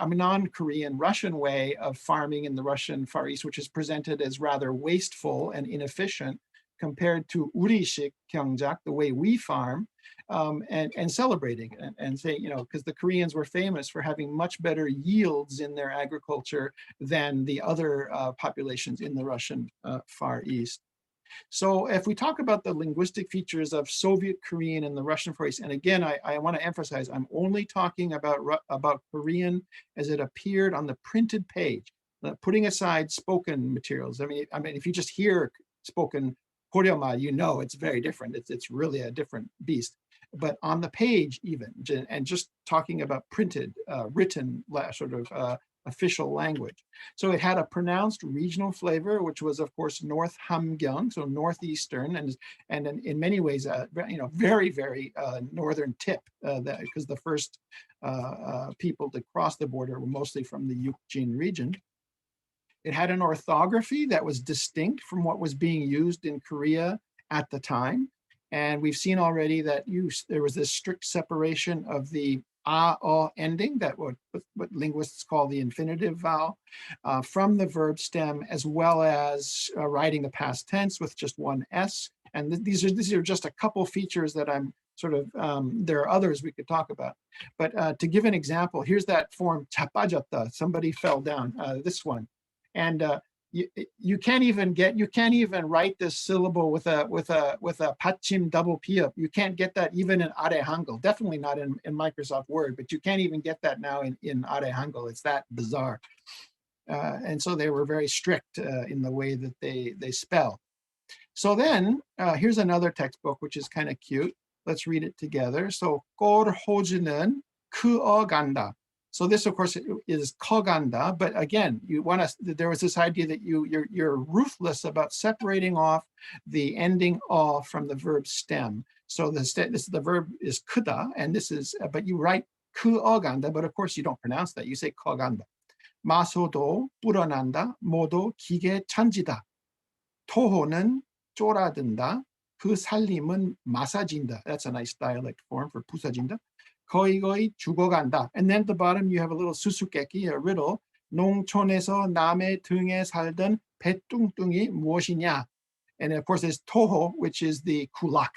Speaker 4: Russian way of farming in the Russian Far East, which is presented as rather wasteful and inefficient, compared to Urishik Gyeongjak, the way we farm, and celebrating and saying, because the Koreans were famous for having much better yields in their agriculture than the other populations in the Russian Far East. So if we talk about the linguistic features of Soviet Korean and the Russian Far East, and again, I want to emphasize, I'm only talking about Korean as it appeared on the printed page, putting aside spoken materials. I mean, if you just hear spoken Koryoma, it's very different. It's really a different beast. But on the page even, and just talking about printed, written sort of official language. So it had a pronounced regional flavor, which was of course North Hamgyong, so northeastern, and in many ways, very, very northern tip, because the first people to cross the border were mostly from the Yukjin region. It had an orthography that was distinct from what was being used in Korea at the time. And we've seen already that there was this strict separation of the a ending, that what linguists call the infinitive vowel, from the verb stem, as well as writing the past tense with just one S. And these are just a couple features that I'm sort of, there are others we could talk about. But to give an example, here's that form, 자빠졌다, somebody fell down, this one. And you can't even write this syllable with a 받침 double piup. You can't get that even in Are Hangul, definitely not in Microsoft Word, but you can't even get that now in Are Hangul. It's that bizarre. And so they were very strict in the way that they spell. So then here's another textbook, which is kind of cute. Let's read it together. So 꼴호주는 크어간다. So this, of course, is 커간다. But again, there was this idea that you're ruthless about separating off the ending 어 from the verb stem. So the verb is 크다, and this is, but you write 크어간다, but of course you don't pronounce that. You say 커간다. 마소도 불어난다. 모도 기계 천지다. 토호는 쫄아든다. 그 살림은 마사진다. That's a nice dialect form for 부서진다. 거의 죽어간다. And then at the bottom you have a little 수수께끼, a riddle. 농촌에서 남의 등에 살던 배뚱뚱이 무엇이냐? And of course there's 토호, which is the kulak.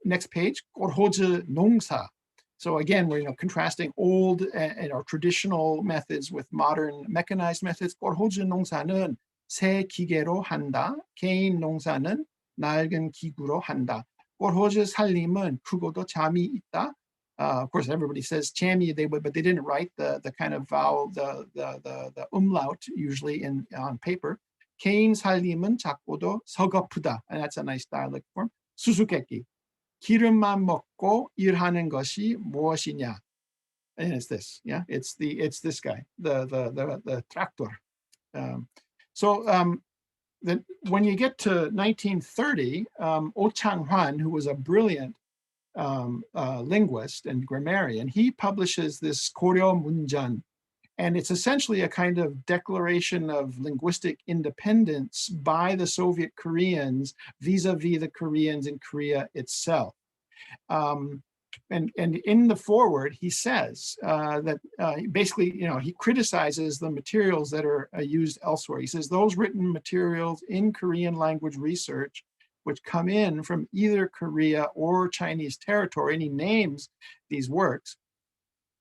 Speaker 4: Next page, 꼴호즈 농사. So again, we're contrasting old and traditional methods with modern mechanized methods. 꼴호즈 농사는 새 기계로 한다. 개인 농사는 낡은 기구로 한다. 꼴호즈 살림은 크고도 잠이 있다. Of course, everybody says 잠이, but they didn't write the kind of vowel, the umlaut usually on paper. 개인 살림은 작고도 서글프다, and that's a nice dialect form. 수수께끼. 기름만 먹고 일하는 것이 무엇이냐? And it's this, yeah, it's this guy, the tractor. When you get to 1930, Oh Chang-hwan, who was a brilliant linguist and grammarian, he publishes this Koryo Munjan, and it's essentially a kind of declaration of linguistic independence by the Soviet Koreans vis-a-vis the Koreans in Korea itself. And in the foreword, he says that basically, he criticizes the materials that are used elsewhere. He says those written materials in Korean language research, which come in from either Korea or Chinese territory, and he names these works,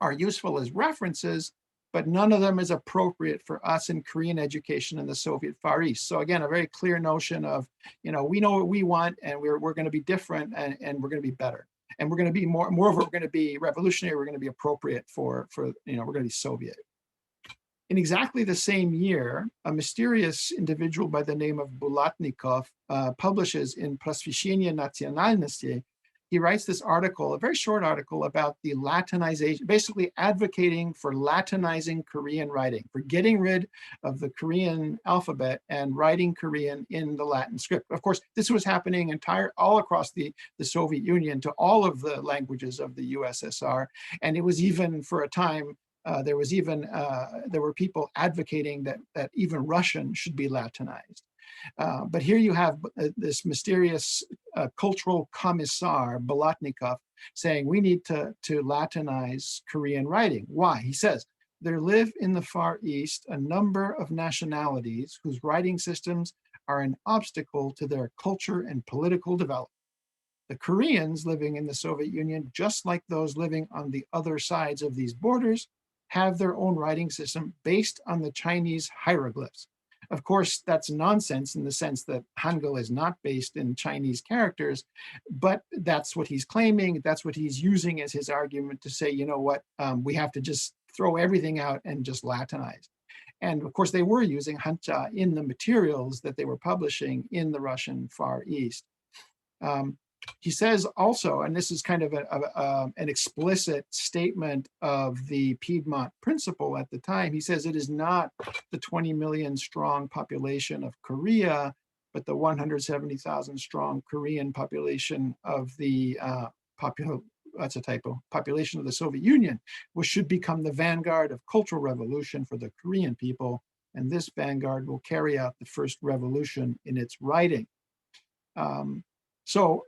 Speaker 4: are useful as references, but none of them is appropriate for us in Korean education in the Soviet Far East. So again, a very clear notion of, we know what we want, and we're going to be different, and we're going to be better. And we're going to be moreover, we're going to be revolutionary, we're going to be appropriate for we're going to be Soviet. In exactly the same year, a mysterious individual by the name of Bulatnikov publishes in Prosvещение национальности. He writes this article, a very short article about the Latinization, basically advocating for Latinizing Korean writing, for getting rid of the Korean alphabet and writing Korean in the Latin script. Of course, this was happening all across the Soviet Union to all of the languages of the USSR. And it was even, for a time, there were people advocating that even Russian should be Latinized. But here you have this mysterious cultural commissar, Bolotnikov, saying we need to Latinize Korean writing. Why? He says, there live in the Far East a number of nationalities whose writing systems are an obstacle to their culture and political development. The Koreans living in the Soviet Union, just like those living on the other sides of these borders, have their own writing system based on the Chinese hieroglyphs. Of course, that's nonsense in the sense that Hangul is not based in Chinese characters, but that's what he's claiming. That's what he's using as his argument to say, you know what, we have to just throw everything out and just Latinize. And of course, they were using Hanja in the materials that they were publishing in the Russian Far East. He says also, and this is kind of an explicit statement of the Piedmont Principle at the time, he says it is not the 20 million strong population of Korea, but the 170,000 strong Korean population of the that's a typo, population of the Soviet Union, which should become the vanguard of cultural revolution for the Korean people. And this vanguard will carry out the first revolution in its writing. So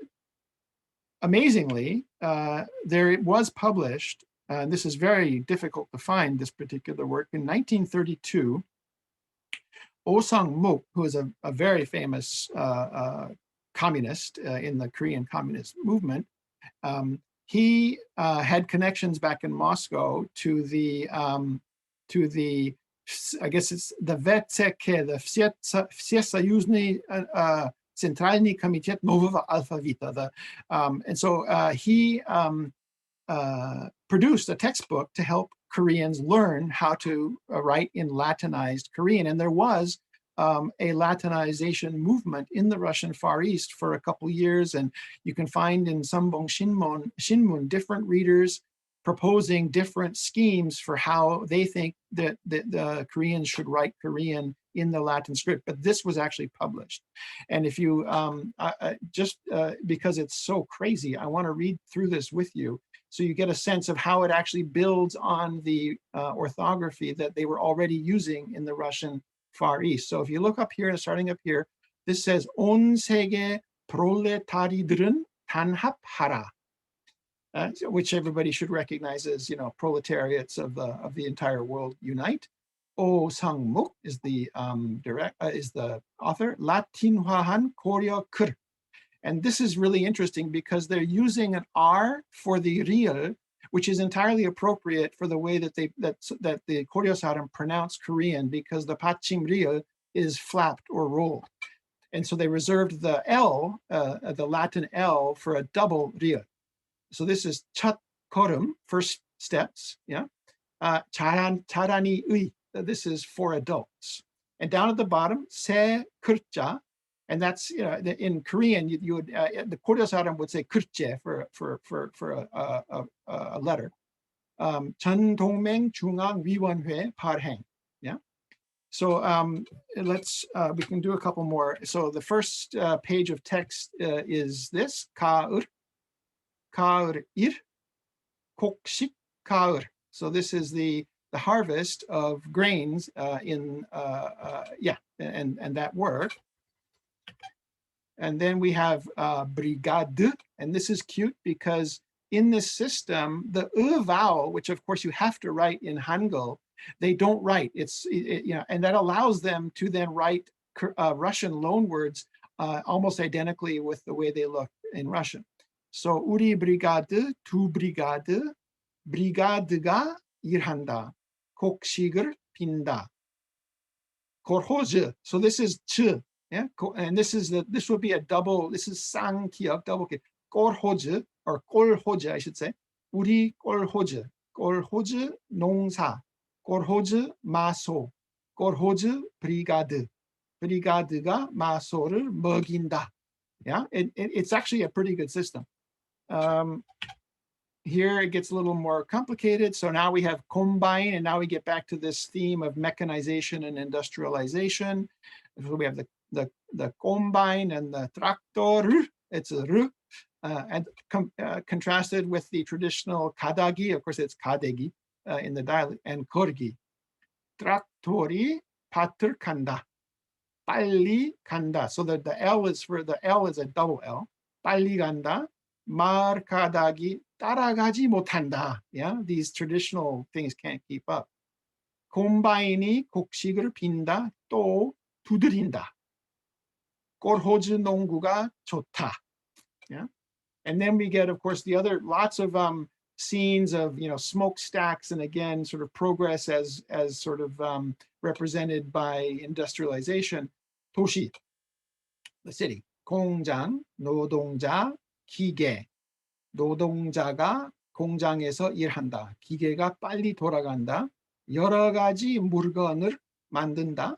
Speaker 4: amazingly, there it was published, and this is very difficult to find, this particular work, in 1932. Oh Sang-muk, who is a very famous communist in the Korean communist movement. He had connections back in Moscow to the I guess it's the VTK, the Всесоюзный Центральный комитет нового алфавита. And so he produced a textbook to help Koreans learn how to write in Latinized Korean. And there was a Latinization movement in the Russian Far East for a couple years. And you can find in Sambong Shinmun different readers proposing different schemes for how they think that the Koreans should write Korean in the Latin script. But this was actually published. And if you, because it's so crazy, I want to read through this with you so you get a sense of how it actually builds on the orthography that they were already using in the Russian Far East. So if you look up here, starting up here, this says 온 세계 프롤레타리들은 단합하라, which everybody should recognize as, you know, proletariats of the entire world unite. Oh Sang-muk is the author. 라틴화한 Koryo Saram. And this is really interesting because they're using an R for the real, which is entirely appropriate for the way that the Koryo Saram pronounce Korean, because the Pachim real is flapped or rolled. And so they reserved the L, the Latin L, for a double real. So this is 첫 걸음, first steps, yeah. 잘하니 의, this is for adults. And down at the bottom, 세 글자, and that's, you know, in Korean, you would, the Koryo Saram would say 글자 for a letter. 전동맹 중앙위원회 발행, yeah. So we can do a couple more. So the first page of text is this, 가을, 가을일, 곡식 가을. So this is the harvest of grains and that word. And then we have brigade, and this is cute because in this system, the vowel, which of course you have to write in Hangul, they don't write. You know, and that allows them to then write Russian loanwords almost identically with the way they look in Russian. So 우리 브리가드, 두 브리가드, 브리가드가 일한다. 곡식을 빈다. kolhoz. So this is ch, yeah, and this would be a double. This is 쌍기역, double key. kolhoz or kolhoz, I should say. 우리 kolhoz, kolhoz 농사, kolhoz 마소, kolhoz 브리가드, 브리가드가 마소를 먹인다. Yeah, it's actually a pretty good system. Here it gets a little more complicated. So now we have combine, and now we get back to this theme of mechanization and industrialization. So we have the combine and the tractor. It's a r, and contrasted with the traditional kadagi. Of course, it's kadegi in the dialect, and korgi. Traktori 밭을 간다. 빨리 간다. So the L is a double L. 빨리 간다. 말 가닥이 따라가지 못한다. Yeah, these traditional things can't keep up. 콤바인이 곡식을 빈다. 또 두드린다. kolhoz 농구가 좋다. Yeah, and then we get, of course, the other lots of scenes of, you know, smokestacks, and again, sort of progress as sort of represented by industrialization. 도시, the city. 공장, 노동자, 기계. 노동자가 공장에서 일한다. 기계가 빨리 돌아간다. 여러 가지 물건을 만든다.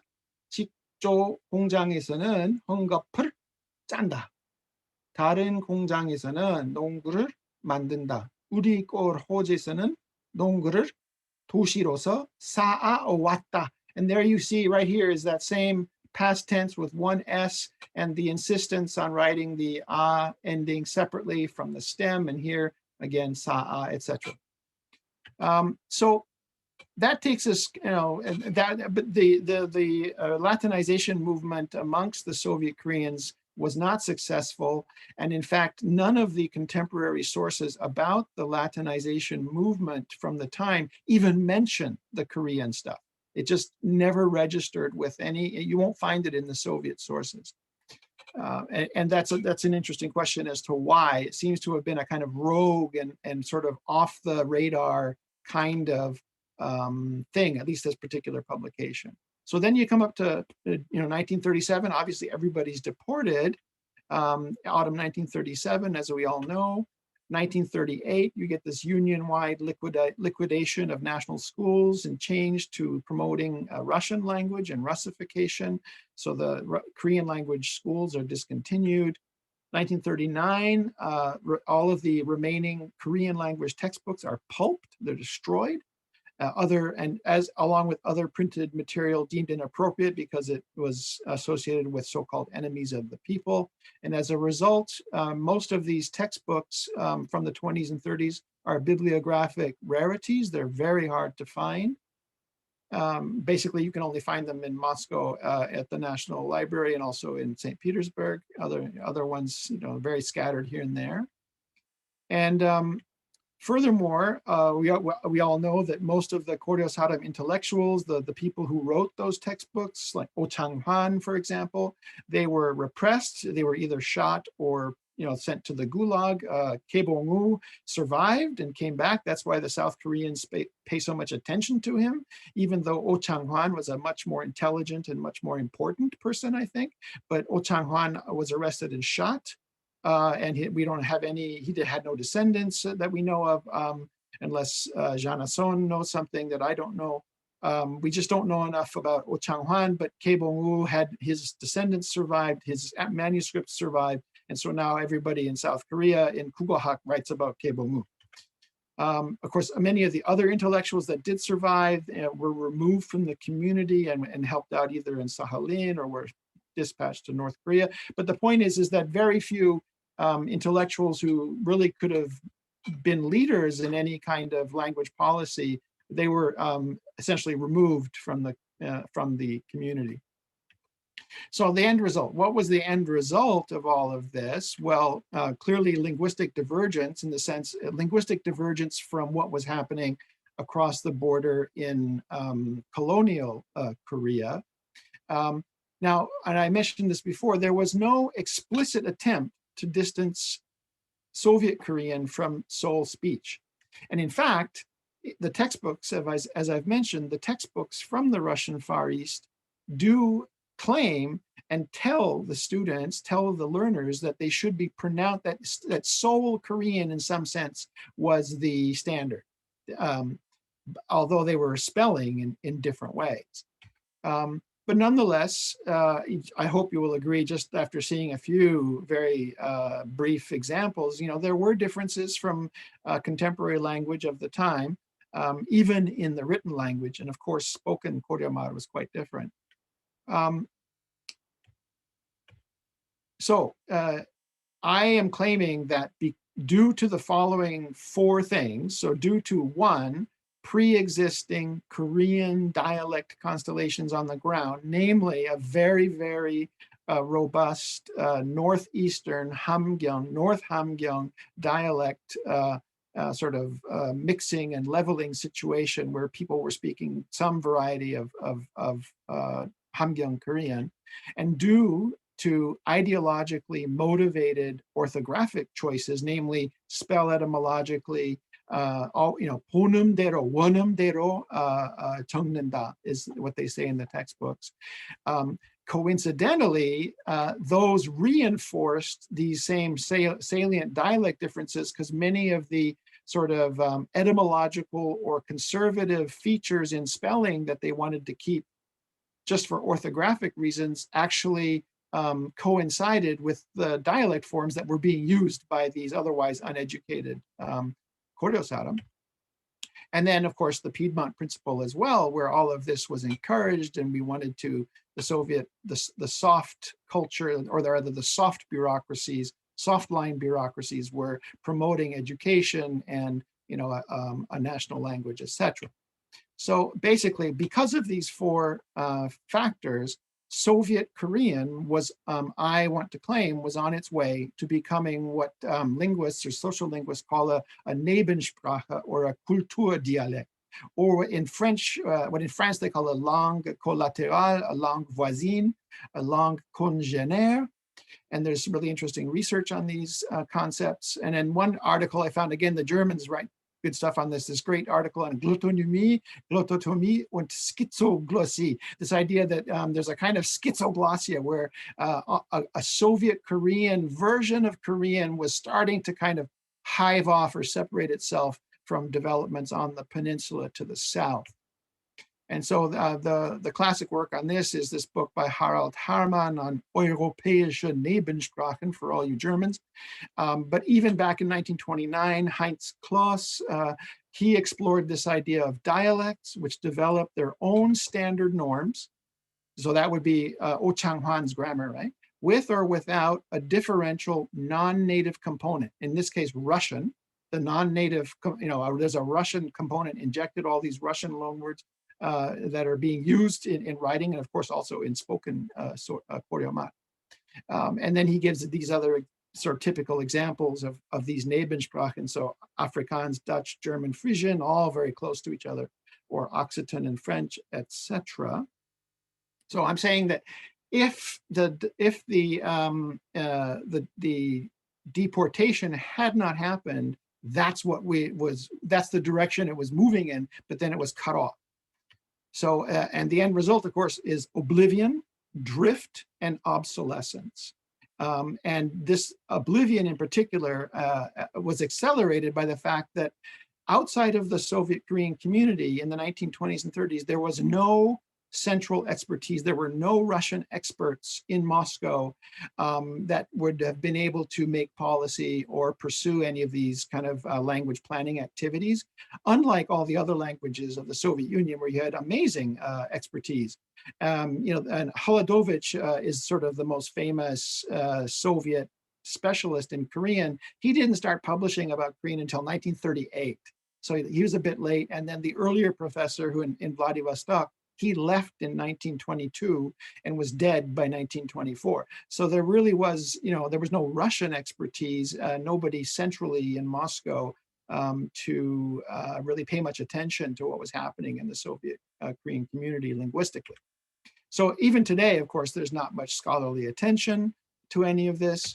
Speaker 4: 직조 공장에서는 헝겊을 짠다. 다른 공장에서는 농구를 만든다. 우리 kolhoz에서는 농구를 도시로서 쌓아왔다. And there you see right here is that same past tense with one S and the insistence on writing the ending separately from the stem. And here again, sa'a, etc. So that takes us, you know, but the Latinization movement amongst the Soviet Koreans was not successful. And in fact, none of the contemporary sources about the Latinization movement from the time even mention the Korean stuff. It just never registered with any, you won't find it in the Soviet sources. And that's an interesting question as to why. It seems to have been a kind of rogue and sort of off the radar kind of thing, at least this particular publication. So then you come up to 1937. Obviously, everybody's deported. Autumn 1937, as we all know. 1938, you get this union-wide liquidation of national schools and change to promoting Russian language and Russification. So the Korean language schools are discontinued. 1939, all of the remaining Korean language textbooks are pulped, they're destroyed. Along with other printed material deemed inappropriate because it was associated with so-called enemies of the people. And as a result, most of these textbooks from the 20s and 30s are bibliographic rarities. They're very hard to find. Basically, you can only find them in Moscow at the National Library and also in St. Petersburg. Other ones, very scattered here and there. And furthermore, we all know that most of the Koryo Saram intellectuals, the people who wrote those textbooks, like Oh Chang-hwan, for example, they were repressed. They were either shot or sent to the gulag. Kye Bong-woo survived and came back. That's why the South Koreans pay so much attention to him, even though Oh Chang-hwan was a much more intelligent and much more important person, I think. But Oh Chang-hwan was arrested and shot. And we don't have he had no descendants that we know of, unless Janna Son knows something that I don't know. We just don't know enough about Oh Chang-hwan, but Kye Bong-woo had his descendants survived, his manuscripts survived, and so now everybody in South Korea in Kugohak writes about Kye Bong-woo. Of course, many of the other intellectuals that did survive were removed from the community and helped out either in Sakhalin or were dispatched to North Korea. But the point is that very few intellectuals who really could have been leaders in any kind of language policy, they were essentially removed from the community. So the end result, what was the end result of all of this? Well, clearly linguistic divergence, in the sense, linguistic divergence from what was happening across the border in colonial Korea. Now, and I mentioned this before, there was no explicit attempt to distance Soviet Korean from Seoul speech. And in fact, the textbooks, as I've mentioned, the textbooks from the Russian Far East do claim and tell the students, tell the learners that they should be pronounced, that Seoul Korean in some sense was the standard, although they were spelling in different ways. But nonetheless, I hope you will agree, just after seeing a few very brief examples, there were differences from contemporary language of the time, even in the written language. And of course, spoken Koreomar was quite different. So I am claiming that due to the following four things, so due to one, pre-existing Korean dialect constellations on the ground, namely a very, very robust northeastern Hamgyong, North Hamgyong dialect sort of mixing and leveling situation where people were speaking some variety of Hamgyong Korean, and due to ideologically motivated orthographic choices, namely spell etymologically, 보는대로, 원음대로 적는다 is what they say in the textbooks. Coincidentally, those reinforced these same salient dialect differences because many of the sort of etymological or conservative features in spelling that they wanted to keep just for orthographic reasons actually coincided with the dialect forms that were being used by these otherwise uneducated Koryo Saram. And then, of course, the Piedmont Principle as well, where all of this was encouraged, and we wanted to, the soft culture, or rather the soft bureaucracies, soft line bureaucracies were promoting education and, a national language, etc. So basically, because of these four factors, Soviet Korean was, I want to claim, was on its way to becoming what linguists or social linguists call a Nebensprache or a Kulturdialekt, or in French, what in France they call a langue collatérale, a langue voisine, a langue congénère. And there's really interesting research on these concepts. And then one article I found, again, the Germans write good stuff on this great article on glottonomie and schizoglossie, this idea that there's a kind of schizoglossia where a Soviet Korean version of Korean was starting to kind of hive off or separate itself from developments on the peninsula to the south. And so the classic work on this is this book by Harald Harman on Europäische Nebensprachen for all you Germans. But even back in 1929, Heinz Kloss, he explored this idea of dialects, which developed their own standard norms. So that would be Oh Chang-hwan's grammar, right? With or without a differential non-native component, in this case, Russian. The non-native, there's a Russian component injected, all these Russian loanwords that are being used in writing, and of course also in spoken Koryo. And then he gives these other sort of typical examples of these Nebensprachen, so Afrikaans, Dutch, German, Frisian, all very close to each other, or Occitan and French, etc. So I'm saying that if the deportation had not happened, that's the direction it was moving in, but then it was cut off. So, and the end result, of course, is oblivion, drift, and obsolescence. And this oblivion in particular was accelerated by the fact that outside of the Soviet Korean community in the 1920s and 30s, there was no central expertise. There were no Russian experts in Moscow that would have been able to make policy or pursue any of these kind of language planning activities, unlike all the other languages of the Soviet Union, where you had amazing expertise. And Holodovich is sort of the most famous Soviet specialist in Korean. He didn't start publishing about Korean until 1938. So he was a bit late. And then the earlier professor who in Vladivostok, he left in 1922 and was dead by 1924. So there really was, there was no Russian expertise, nobody centrally in Moscow to really pay much attention to what was happening in the Soviet Korean community linguistically. So even today, of course, there's not much scholarly attention to any of this.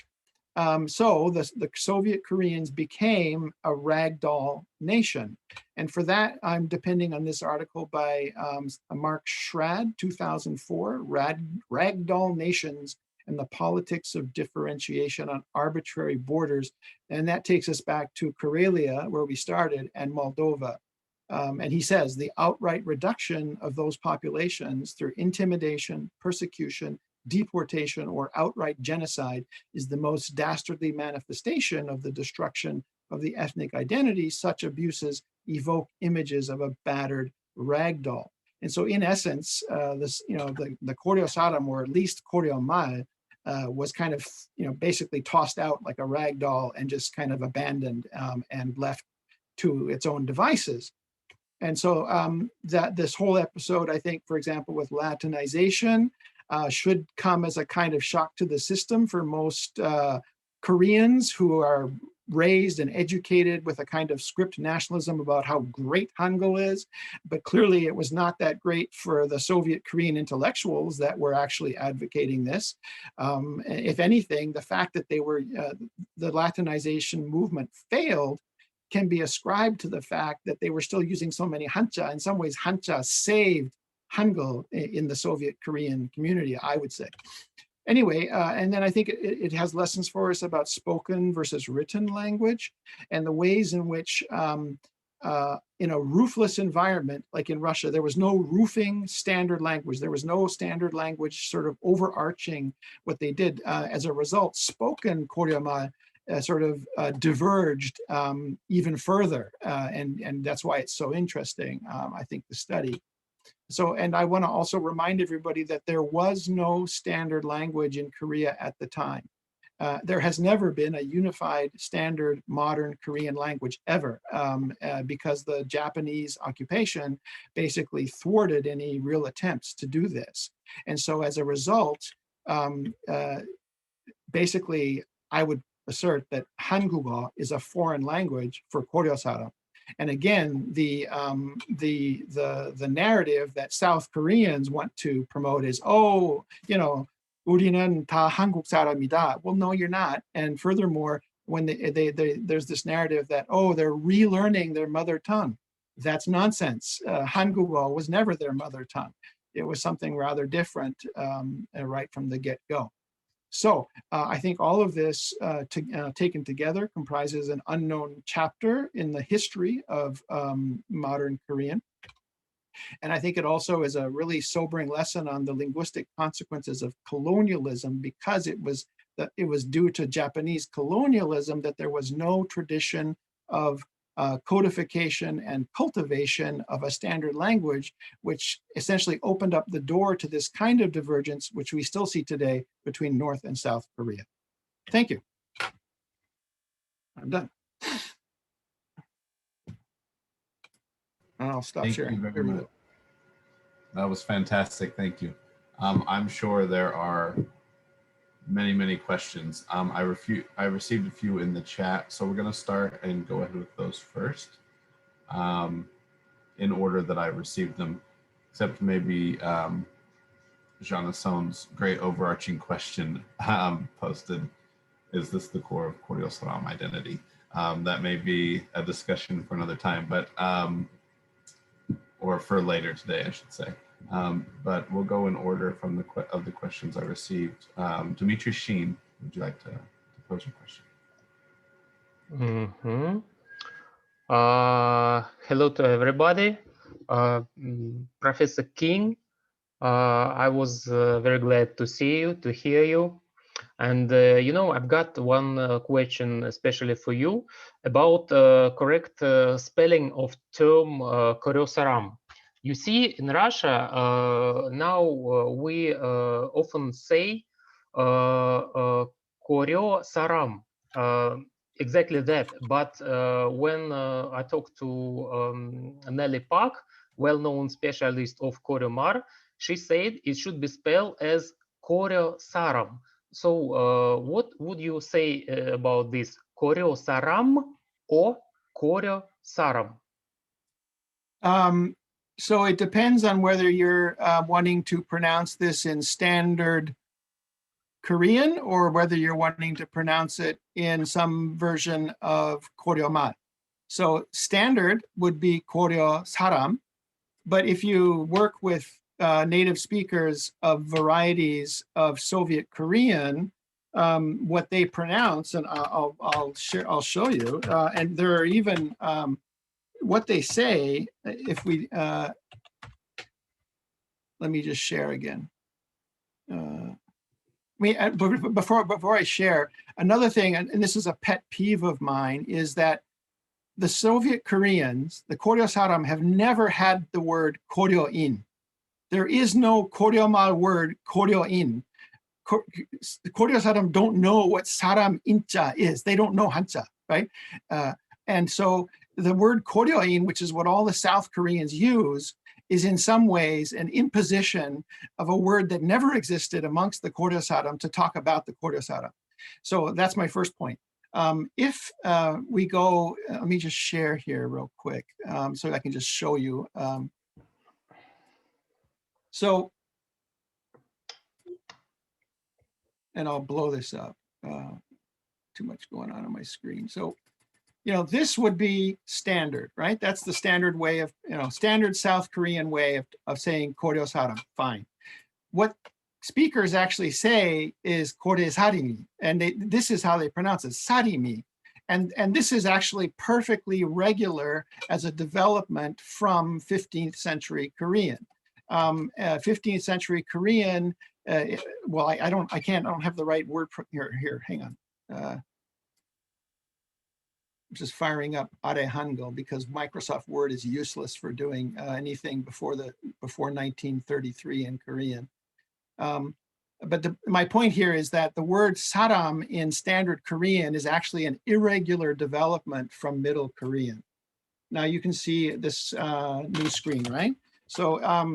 Speaker 4: So the Soviet Koreans became a ragdoll nation. And for that, I'm depending on this article by Mark Schrad, 2004, Ragdoll Nations and the Politics of Differentiation on Arbitrary Borders. And that takes us back to Karelia, where we started, and Moldova. And he says the outright reduction of those populations through intimidation, persecution, deportation, or outright genocide is the most dastardly manifestation of the destruction of the ethnic identity. Such abuses evoke images of a battered ragdoll. And so in essence, the Koryo Saram, or at least Koryo Mal, was kind of, basically tossed out like a ragdoll and just kind of abandoned and left to its own devices. And so that this whole episode, I think, for example, with Latinization, should come as a kind of shock to the system for most Koreans who are raised and educated with a kind of script nationalism about how great Hangul is. But clearly it was not that great for the Soviet Korean intellectuals that were actually advocating this. If anything, the fact that they were, the Latinization movement failed can be ascribed to the fact that they were still using so many Hanja. In some ways, Hanja saved Hangul in the Soviet Korean community, I would say. Anyway, and then I think it has lessons for us about spoken versus written language and the ways in which in a roofless environment, like in Russia, there was no roofing standard language. There was no standard language sort of overarching what they did. As a result, spoken Koryama sort of diverged even further. And that's why it's so interesting, I think, the study. So, and I want to also remind everybody that there was no standard language in Korea at the time. There has never been a unified standard modern Korean language ever, because the Japanese occupation basically thwarted any real attempts to do this. And so as a result, basically, I would assert that Hangugo is a foreign language for Koryo Saram. And again, the narrative that South Koreans want to promote is, oh, 우리는 다 한국 사람이다. Well, no, you're not. And furthermore, when there's this narrative that, oh, they're relearning their mother tongue. That's nonsense. Hangugo was never their mother tongue. It was something rather different right from the get-go. So I think all of this taken together comprises an unknown chapter in the history of modern Korean. And I think it also is a really sobering lesson on the linguistic consequences of colonialism, because it was due to Japanese colonialism that there was no tradition of codification and cultivation of a standard language, which essentially opened up the door to this kind of divergence, which we still see today between North and South Korea. Thank you. I'm done. I'll stop sharing.
Speaker 1: Thank you very much. That was fantastic. Thank you. I'm sure there are many questions. I received a few in the chat, so we're going to start and go ahead with those first, in order that I received them, except maybe Janna Son's great overarching question posted, is this the core of Koryo Saram identity? That may be a discussion for another time, but or for later today, I should say. But we'll go in order from the questions I received. Dimitri Sheen, would you like to pose your question?
Speaker 13: Hello to everybody. Professor King, I was very glad to see you, to hear you. And you know, I've got one question especially for you about correct spelling of term Koryo Saram. You see, in Russia now we often say Koryo Saram, exactly that. But when I talked to Nelly Park, well-known specialist of Koryo Mar, she said it should be spelled as Koryo Saram. So what would you say about this, Koryo Saram or Koryo Saram?
Speaker 4: So it depends on whether you're wanting to pronounce this in standard Korean or whether you're wanting to pronounce it in some version of Koryo Man. So standard would be Koryo Saram, but if you work with native speakers of varieties of Soviet Korean, what they pronounce, and I'll show you, and there are even what they say. If we let me just share again. Before I share, another thing, and this is a pet peeve of mine, is that the Soviet Koreans, the Koryo Saram, have never had the word Koryo-in. There is no Koryo-mal word Koryo-in. The Koryo Saram don't know what Saram Incha is. They don't know Hancha, right? And so the word Koryo-in, which is what all the South Koreans use, is in some ways an imposition of a word that never existed amongst the Koryo Saram to talk about the Koryo Saram. So that's my first point. If we go, let me just share here real quick so I can just show you. And I'll blow this up. Too much going on my screen. So, you know, this would be standard, right? That's the standard way of, standard South Korean way of saying Koryo Saram, fine. What speakers actually say is Koryo Sarimi, and this is how they pronounce it, Sarimi. And this is actually perfectly regular as a development from 15th century Korean. 15th century Korean, well, I don't have the right word here, hang on. I'm just firing up Are Hangul because Microsoft Word is useless for doing anything before 1933 in Korean. But my point here is that the word saram in standard Korean is actually an irregular development from Middle Korean. Now you can see this new screen, right? So there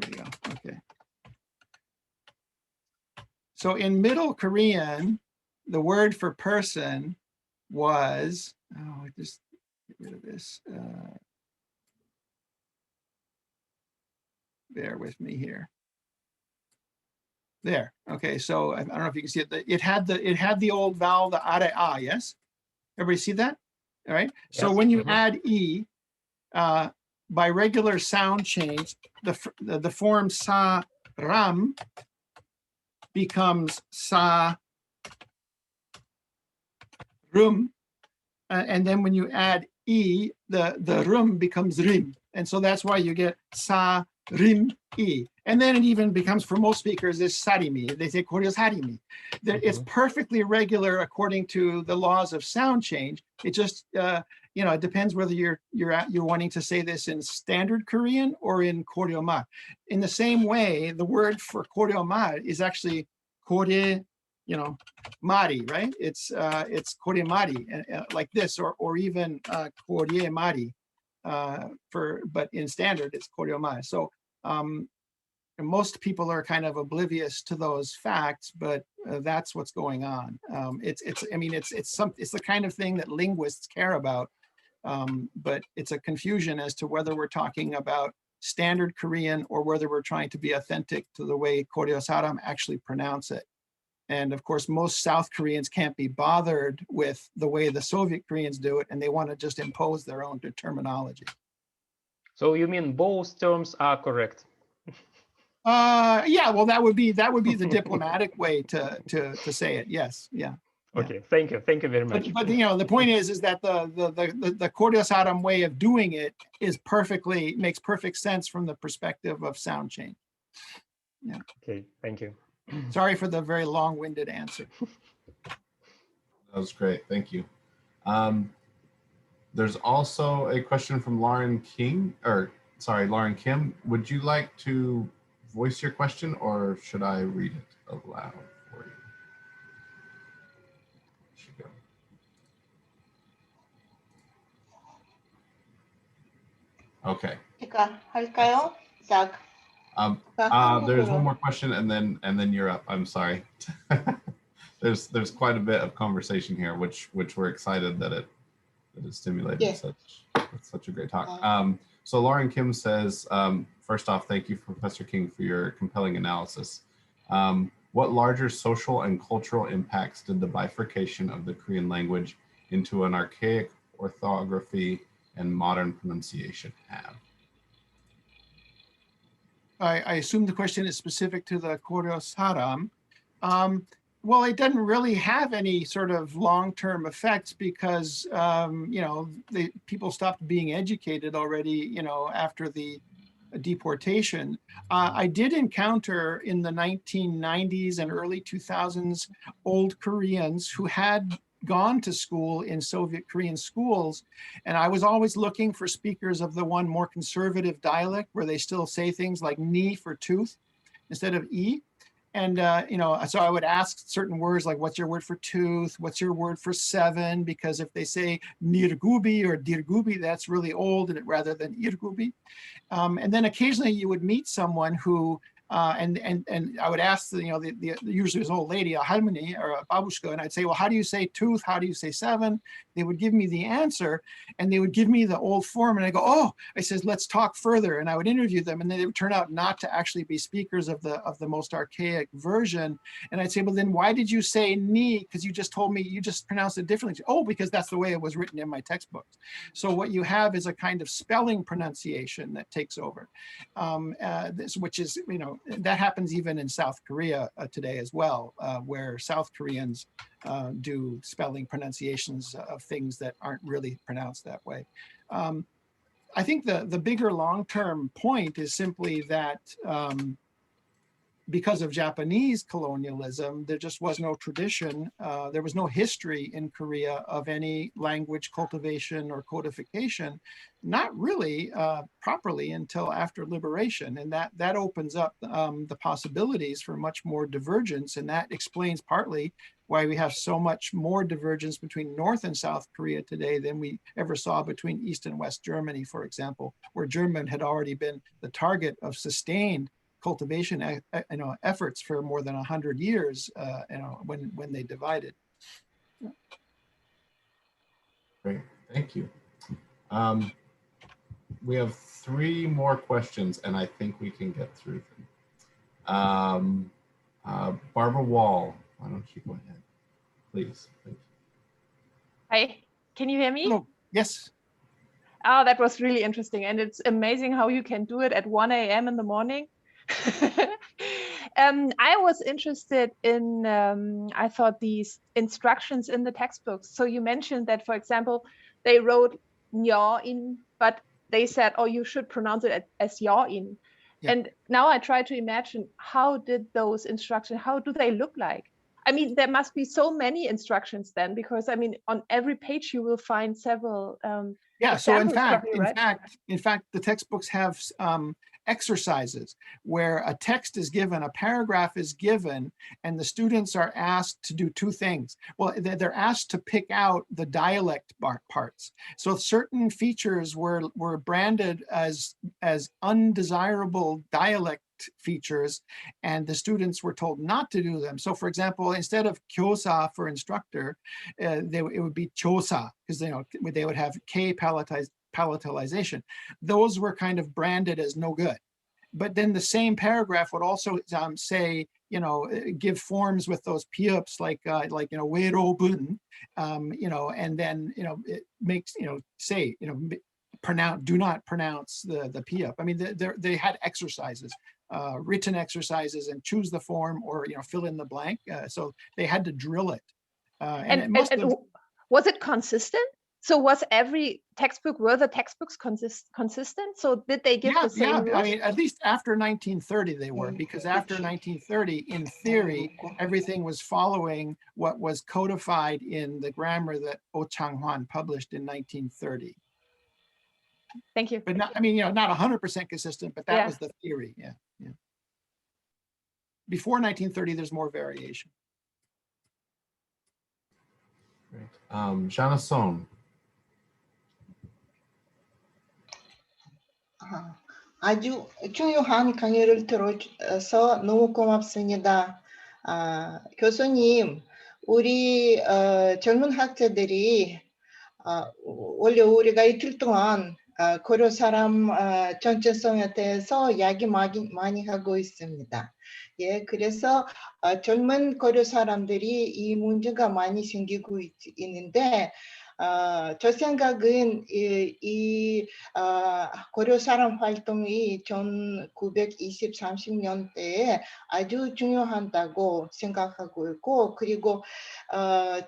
Speaker 4: we go, okay. So in Middle Korean, the word for person was, just get rid of this. bear with me here. There. Okay, so I don't know if you can see it. It had the old vowel, the are, yes? Everybody see that? All right. So
Speaker 13: Yes.
Speaker 4: when you add e, by regular sound change, the form sa ram becomes sa rum, and then when you add e, the rum becomes rim, and so that's why you get sa rim e. And then it even becomes, for most speakers, is sarimi. They say Koryo sarimi. It's perfectly regular according to the laws of sound change. It just it depends whether you're wanting to say this in standard Korean or in Koryo ma. In the same way, the word for Koryo ma is actually Koryo, mari, right? It's Koryo mari, like this, or even Koryo mari, but in standard it's Koryo ma. So most people are kind of oblivious to those facts, but that's what's going on. It's the kind of thing that linguists care about, but it's a confusion as to whether we're talking about standard Korean or whether we're trying to be authentic to the way Koryo Saram actually pronounce it. And of course, most South Koreans can't be bothered with the way the Soviet Koreans do it, and they want to just impose their own terminology.
Speaker 13: So you mean both terms are correct?
Speaker 4: Yeah, well, that would be the diplomatic way to say it. Yes, yeah.
Speaker 13: Okay, thank you very much.
Speaker 4: But the point is that the Koryo Saram way of doing it makes perfect sense from the perspective of sound change. Yeah.
Speaker 13: Okay, thank you.
Speaker 4: Sorry for the very long-winded answer.
Speaker 1: That was great, thank you. There's also a question from Lauren Kim. Would you like to voice your question, or should I read it aloud for you? Okay.
Speaker 7: 제가 할까요? Zach.
Speaker 1: There's one more question, and then you're up. I'm sorry. There's quite a bit of conversation here, which we're excited that it stimulated such a great talk. So Lauren Kim says, first off, thank you, Professor King, for your compelling analysis. What larger social and cultural impacts did the bifurcation of the Korean language into an archaic orthography and modern pronunciation have?
Speaker 4: I assume the question is specific to the Koryo Saram. Well, it doesn't really have any sort of long-term effects because, people stopped being educated already, after the deportation. I did encounter in the 1990s and early 2000s old Koreans who had gone to school in Soviet Korean schools, and I was always looking for speakers of the one more conservative dialect where they still say things like ni for tooth instead of e. And, so I would ask certain words like, what's your word for tooth? What's your word for seven? Because if they say nirgubi or dirgubi, that's really old rather than irgubi. And then occasionally you would meet someone who, and I would ask, usually this old lady, a halmoni or a babushka, and I'd say, well, how do you say tooth? How do you say seven? They would give me the answer, and they would give me the old form, and I go, oh, I says, let's talk further, and I would interview them, and then they would turn out not to actually be speakers of the most archaic version, and I'd say, well, then why did you say ni? Because you just told me you just pronounced it differently. Oh, because that's the way it was written in my textbooks. So what you have is a kind of spelling pronunciation that takes over, which is, that happens even in South Korea today as well, where South Koreans do spelling pronunciations of things that aren't really pronounced that way. I think the bigger long-term point is simply that because of Japanese colonialism, there just was no tradition, there was no history in Korea of any language cultivation or codification, not really properly until after liberation. And that opens up the possibilities for much more divergence. And that explains partly why we have so much more divergence between North and South Korea today than we ever saw between East and West Germany, for example, where German had already been the target of sustained cultivation efforts for more than 100 years when they divided.
Speaker 1: Great, thank you. we have 3 more questions, and I think we can get through them. Barbara Wall, why don't you go ahead, please? Thank you.
Speaker 12: Hi, can you hear me?
Speaker 4: Hello. Yes.
Speaker 12: Oh, that was really interesting. And it's amazing how you can do it at 1 a.m. in the morning. I was interested in, I thought these instructions in the textbooks. So you mentioned that, for example, they wrote "nyo" in, but they said, oh, you should pronounce it as "yo" in.
Speaker 4: Yeah.
Speaker 12: And now I try to imagine, how did those instructions, how do they look like? I mean, there must be so many instructions then, because I mean, on every page you will find several.
Speaker 4: Yeah. So in fact,
Speaker 12: probably, right?
Speaker 4: in fact, the textbooks have exercises where a text is given, a paragraph is given, and the students are asked to do 2 things. Well, they're asked to pick out the dialect parts. So certain features were branded as undesirable dialect features, and the students were told not to do them. So for example, instead of kyosa for instructor, it would be chosa, because they would have K palatalization. Those were kind of branded as no good. But then the same paragraph would also say, give forms with those piups like werobun, and then it makes say do not pronounce the piup. I mean, they had exercises, written exercises, and choose the form or fill in the blank. So they had to drill it. And
Speaker 12: was it consistent? So was every textbook, were the textbooks consistent? So did they give the same rules?
Speaker 4: I mean, at least after 1930 they were, because after 1930, in theory, everything was following what was codified in the grammar that Oh Chang-hwan published in 1930.
Speaker 12: Thank you.
Speaker 4: But not, I mean, not 100% consistent, but that was the theory. Yeah. Before 1930, there's more variation.
Speaker 1: Great. Janna Son.
Speaker 7: 아주 중요한 강의를 들어서 너무 고맙습니다. 교수님, 우리 젊은 학자들이 원래 우리가 이틀 동안 고려 사람 정체성에 대해서 이야기 많이 하고 있습니다. 예, 그래서 젊은 고려 사람들이 이 문제가 많이 생기고 있는데 저 생각은 이 고려 사람 활동이 1920, 30년대에 아주 중요하다고 생각하고 있고, 그리고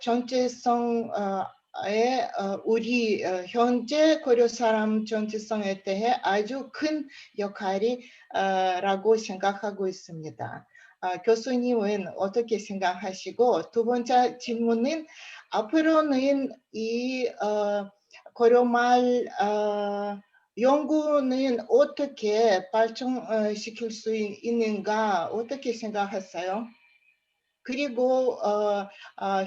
Speaker 7: 정체성 우리 현재 고려 사람 정체성에 대해 아주 큰 역할이라고 생각하고 있습니다. 교수님은 어떻게 생각하시고, 2번째 질문은 앞으로는 이 고려말 연구는 어떻게 발전시킬 수 있는가, 어떻게 생각하세요? 그리고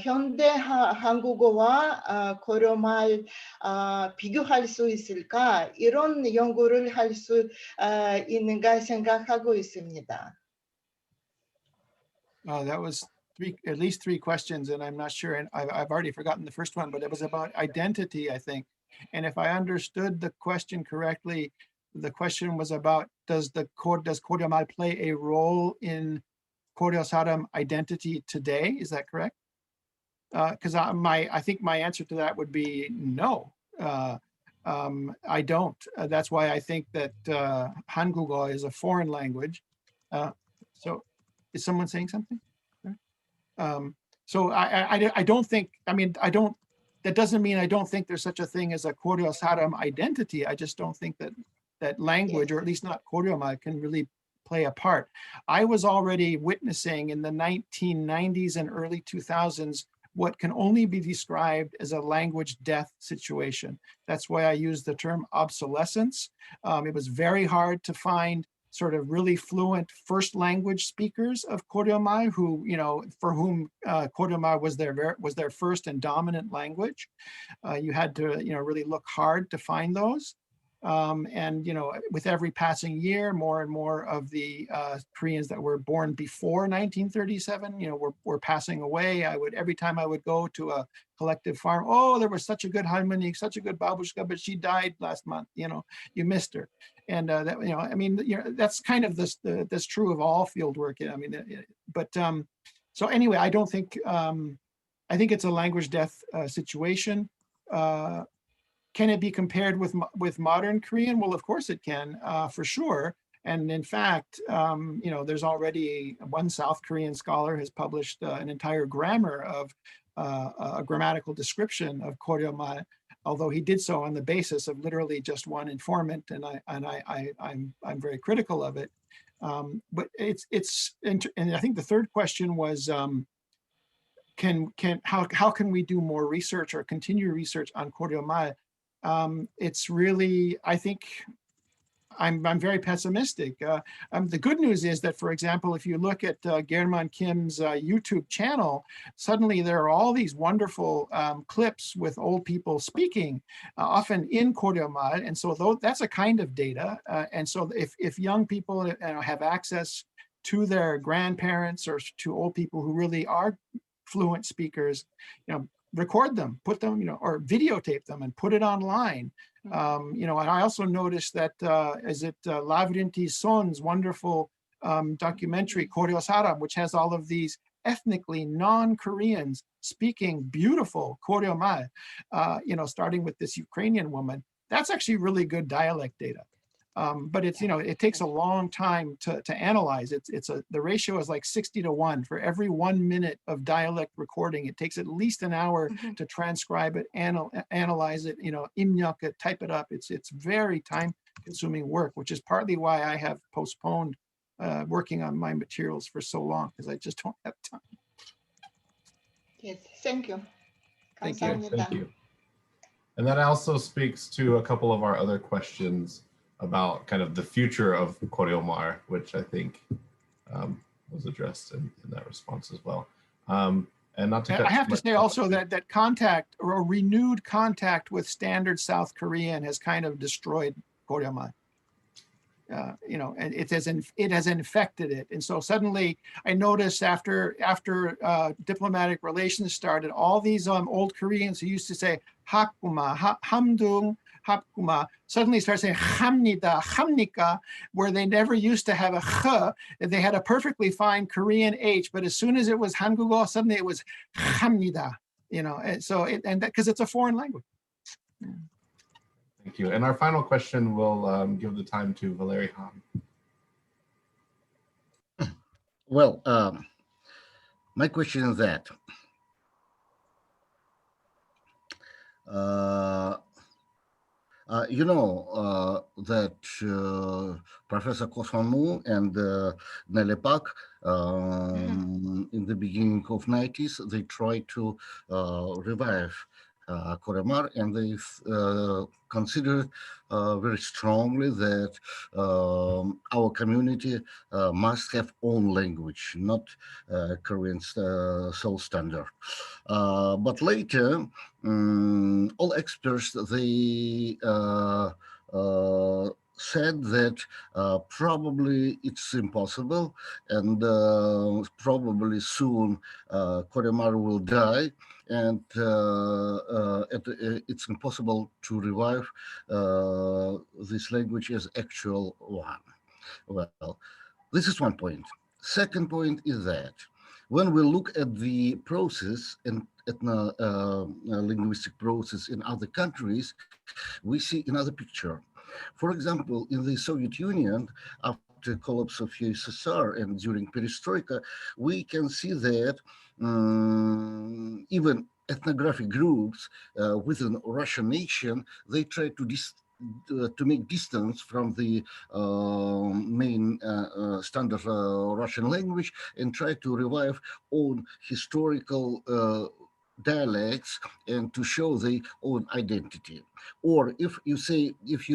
Speaker 7: 현대 한국어와 고려말 비교할 수 있을까, 이런 연구를 할 수 있는가 생각하고 있습니다.
Speaker 4: That was at least 3 questions, and I'm not sure, and I've already forgotten the first one, but it was about identity, I think. And if I understood the question correctly, the question was about, does Koryomal play a role in Koryo Saram identity today? Is that correct? Because I think my answer to that would be no. I don't. That's why I think that Hangugo is a foreign language. So is someone saying something? So I don't think, I mean, that doesn't mean I don't think there's such a thing as a Koryo Saram identity. I just don't think that language, or at least not Koryomal, can really play a part. I was already witnessing in the 1990s and early 2000s what can only be described as a language death situation. That's why I used the term obsolescence. It was very hard to find sort of really fluent first language speakers of Koryomal who, for whom Koryomal was their first and dominant language. You had to, really look hard to find those. And, with every passing year, more and more of the Koreans that were born before 1937, were passing away. Every time I would go to a collective farm, oh, there was such a good halmoni, such a good babushka, but she died last month, you missed her. And that's kind of that's true of all field work. So anyway, I don't think, I think it's a language death situation. Can it be compared with modern Korean? Well, of course it can, for sure. And in fact, there's already one South Korean scholar has published an entire grammar of a grammatical description of Koryo Ma, although he did so on the basis of literally just one informant, and I'm very critical of it. But and I think the third question was, how can we do more research or continue research on Koryo Ma? It's really, I think, I'm very pessimistic. The good news is that, for example, if you look at German Kim's YouTube channel, suddenly there are all these wonderful clips with old people speaking, often in Koryo Ma, and so that's a kind of data. And so if young people have access to their grandparents or to old people who really are fluent speakers, record them, put them, or videotape them and put it online. And I also noticed that, Lavrinti Son's wonderful documentary, Koryo Saram, which has all of these ethnically non-Koreans speaking beautiful Koryo Ma, starting with this Ukrainian woman. That's actually really good dialect data. But it's, it takes a long time to analyze. The ratio is like 60-to-1. For every 1 minute of dialect recording, it takes at least an hour to transcribe it, analyze it, imnyuk it, type it up. It's very time-consuming work, which is partly why I have postponed working on my materials for so long, because I just don't have time.
Speaker 7: Yes, thank you.
Speaker 1: Thank you. And that also speaks to a couple of our other questions about kind of the future of Koryo Ma, which I think was addressed in that response as well. And not to
Speaker 4: I have to say also that contact, or renewed contact with standard South Korean, has kind of destroyed Koryo Ma. And it has infected it. And so suddenly I noticed after diplomatic relations started, all these old Koreans who used to say hakuma, hamdung, hakuma, suddenly start saying hamnida, hamnika, where they never used to have a ch. They had a perfectly fine Korean H, but as soon as it was Hangugo, suddenly it was hamnida, and so because it's a foreign language.
Speaker 1: Thank you. And our final question will give the time to Valery Han.
Speaker 14: Well, my question is that that Professor Kosanu and Nelly Pak, in the beginning of 90s, they tried to revive Koryo Ma, and they considered very strongly that our community must have own language, not Korean sole standard. But later, all experts, they said that probably it's impossible, and probably soon Koryo Ma will die, and it's impossible to revive this language as actual one. Well, this is one point. Second point is that when we look at the process and linguistic process in other countries, we see another picture. For example, in the Soviet Union, after collapse of USSR and during perestroika, we can see that even ethnographic groups within Russian nation, they try to make distance from the main standard Russian language and try to revive own historical dialects and to show their own identity. Or if you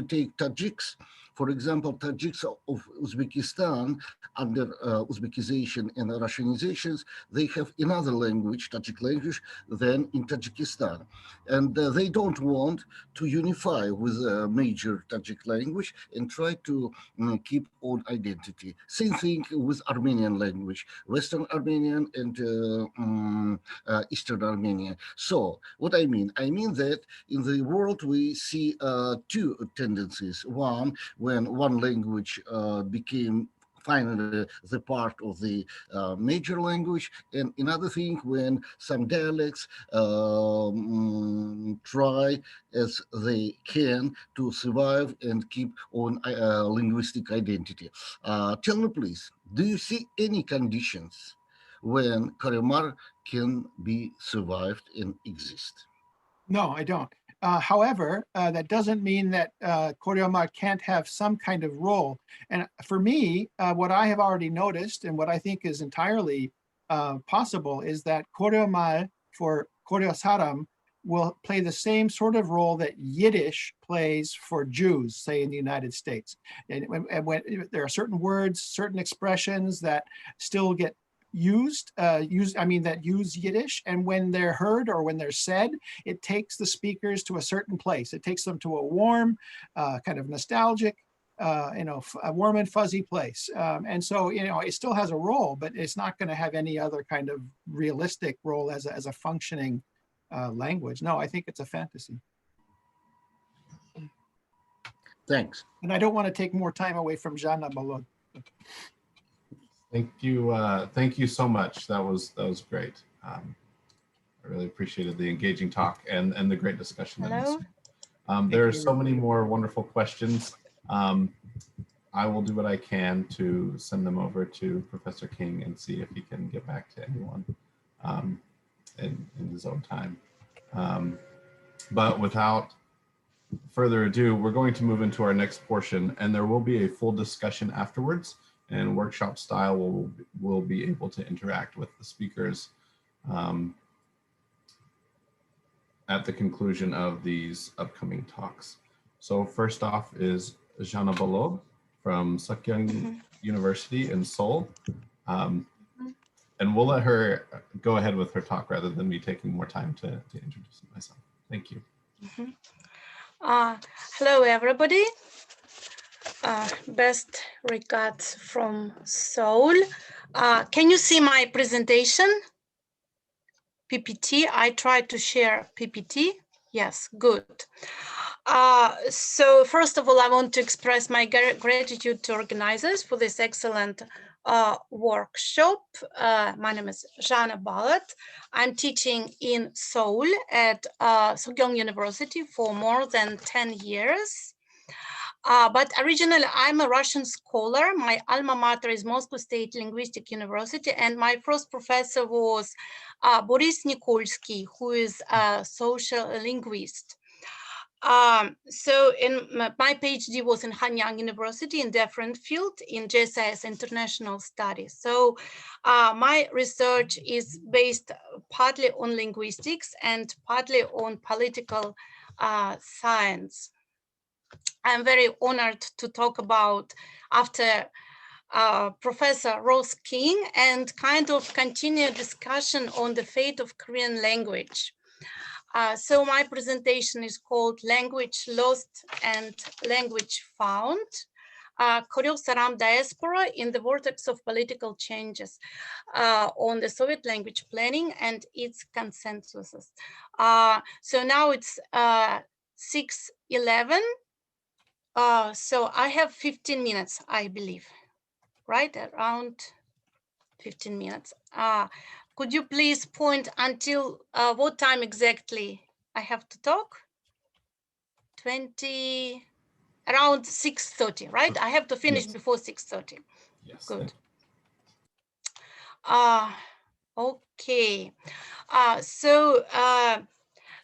Speaker 14: take Tajiks, For example, Tajiks of Uzbekistan, under Uzbekization and Russianizations, they have another language, Tajik language, than in Tajikistan. And they don't want to unify with a major Tajik language and try to keep own identity. Same thing with Armenian language, Western Armenian and Eastern Armenian. So what I mean that in the world we see two tendencies. One, when one language became finally the part of the major language, and another thing when some dialects try as they can to survive and keep on linguistic identity. Tell me please, do you see any conditions when Koryo can be survived and exist?
Speaker 4: No, I don't. However, that doesn't mean that Koryo can't have some kind of role. And for me, what I have already noticed and what I think is entirely possible is that Koryo for Koryo Saram will play the same sort of role that Yiddish plays for Jews, say in the United States. And when there are certain words, certain expressions that still get that use Yiddish, and when they're heard or when they're said, it takes the speakers to a certain place. It takes them to a warm, kind of nostalgic, a warm and fuzzy place. And so, it still has a role, but it's not going to have any other kind of realistic role as a functioning language. No, I think it's a fantasy.
Speaker 14: Thanks.
Speaker 4: And I don't want to take more time away from Janna Ballod.
Speaker 1: Thank you so much. That was great. I really appreciated the engaging talk and the great discussion.
Speaker 3: Hello.
Speaker 1: There are so many more wonderful questions. I will do what I can to send them over to Professor King and see if he can get back to anyone in his own time. But without further ado, we're going to move into our next portion, and there will be a full discussion afterwards. And workshop style will be able to interact with the speakers at the conclusion of these upcoming talks. So first off is Janna Ballod from Seokyeong University in Seoul. And we'll let her go ahead with her talk rather than me taking more time to introduce myself. Thank you.
Speaker 15: Hello, everybody. Best regards from Seoul. Can you see my presentation? PPT, I tried to share PPT. Yes, good. So first of all, I want to express my gratitude to organizers for this excellent workshop. My name is Janna Ballod. I'm teaching in Seoul at Seokyeong University for more than 10 years. But originally, I'm a Russian scholar. My alma mater is Moscow State Linguistic University, and my first professor was Boris Nikolsky, who is a social linguist. So my PhD was in Hanyang University in different field in JSPS International Studies. So my research is based partly on linguistics and partly on political science. I'm very honored to talk about after Professor Rose King and kind of continue discussion on the fate of Korean language. So my presentation is called Language Lost and Language Found, Koryo Saram Diaspora in the Vortex of Political Changes on the Soviet language planning and its consensuses. So now it's 6:11. So I have 15 minutes, I believe, right? Around 15 minutes. Could you please point until what time exactly I have to talk? Around 6:30, right? I have to finish before 6:30.
Speaker 1: Yes.
Speaker 15: Good. Okay.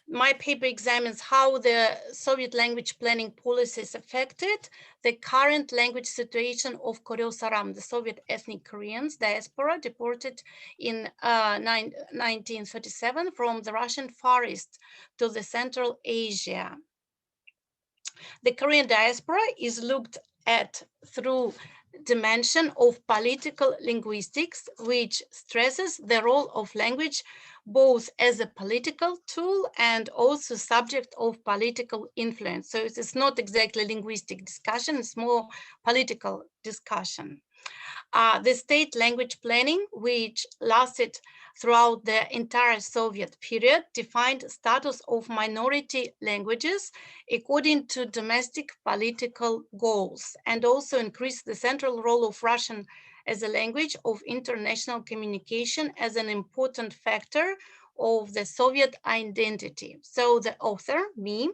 Speaker 15: My paper examines how the Soviet language planning policies affected the current language situation of Koryo Saram, the Soviet ethnic Koreans diaspora deported in 1937 from the Russian Far East to the Central Asia. The Korean diaspora is looked through dimension of political linguistics, which stresses the role of language both as a political tool and also subject of political influence. So it is not exactly linguistic discussion, it's more political discussion. The state language planning, which lasted throughout the entire Soviet period, defined status of minority languages according to domestic political goals, and also increased the central role of Russian as a language of international communication as an important factor of the Soviet identity. So the author, me,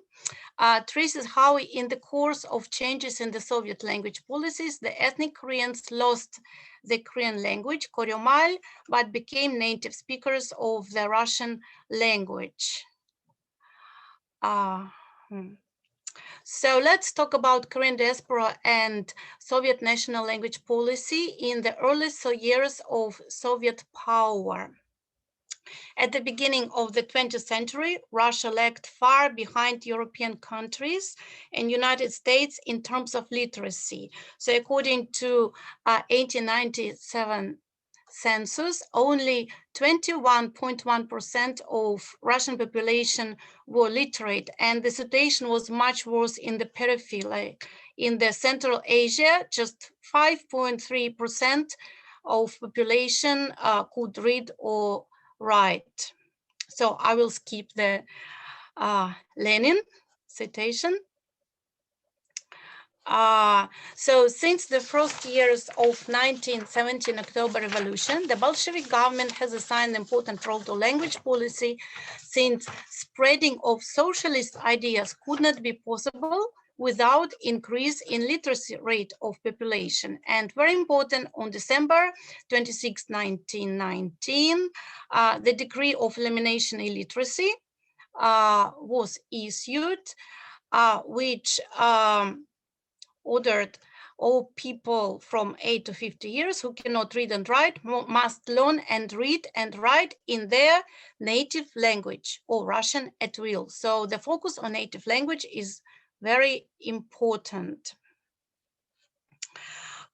Speaker 15: traces how in the course of changes in the Soviet language policies, the ethnic Koreans lost the Korean language, Koryo, but became native speakers of the Russian language. So let's talk about Korean diaspora and Soviet national language policy in the earliest years of Soviet power. At the beginning of the 20th century, Russia lagged far behind European countries and United States in terms of literacy. So according to 1897 census, only 21.1% of Russian population were literate, and the situation was much worse in the periphery. Like in the Central Asia, just 5.3% of population could read or write. So I will skip the Lenin citation. So since the first years of 1917 October Revolution, the Bolshevik government has assigned an important role to language policy, since spreading of socialist ideas could not be possible without increase in literacy rate of population. And very important, on December 26, 1919, the decree of elimination illiteracy was issued, which ordered all people from 8 to 50 years who cannot read and write must learn and read and write in their native language, or Russian at will. So the focus on native language is very important.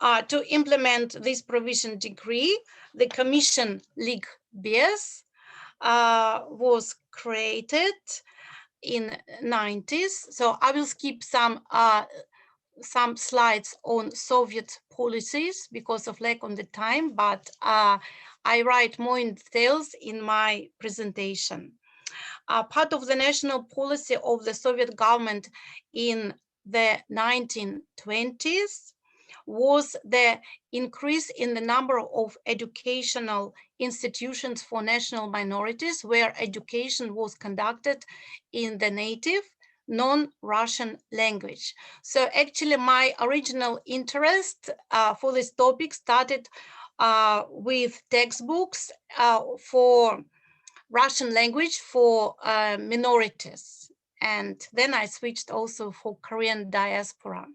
Speaker 15: To implement this provision decree, the Commission JSPS was created in 90s. So I will skip some slides on Soviet policies because of lack of the time, but I write more in details in my presentation. Part of the national policy of the Soviet government in the 1920s was the increase in the number of educational institutions for national minorities, where education was conducted in the native non-Russian language. So actually my original interest for this topic started with textbooks for Russian language for minorities. And then I switched also for Korean diaspora.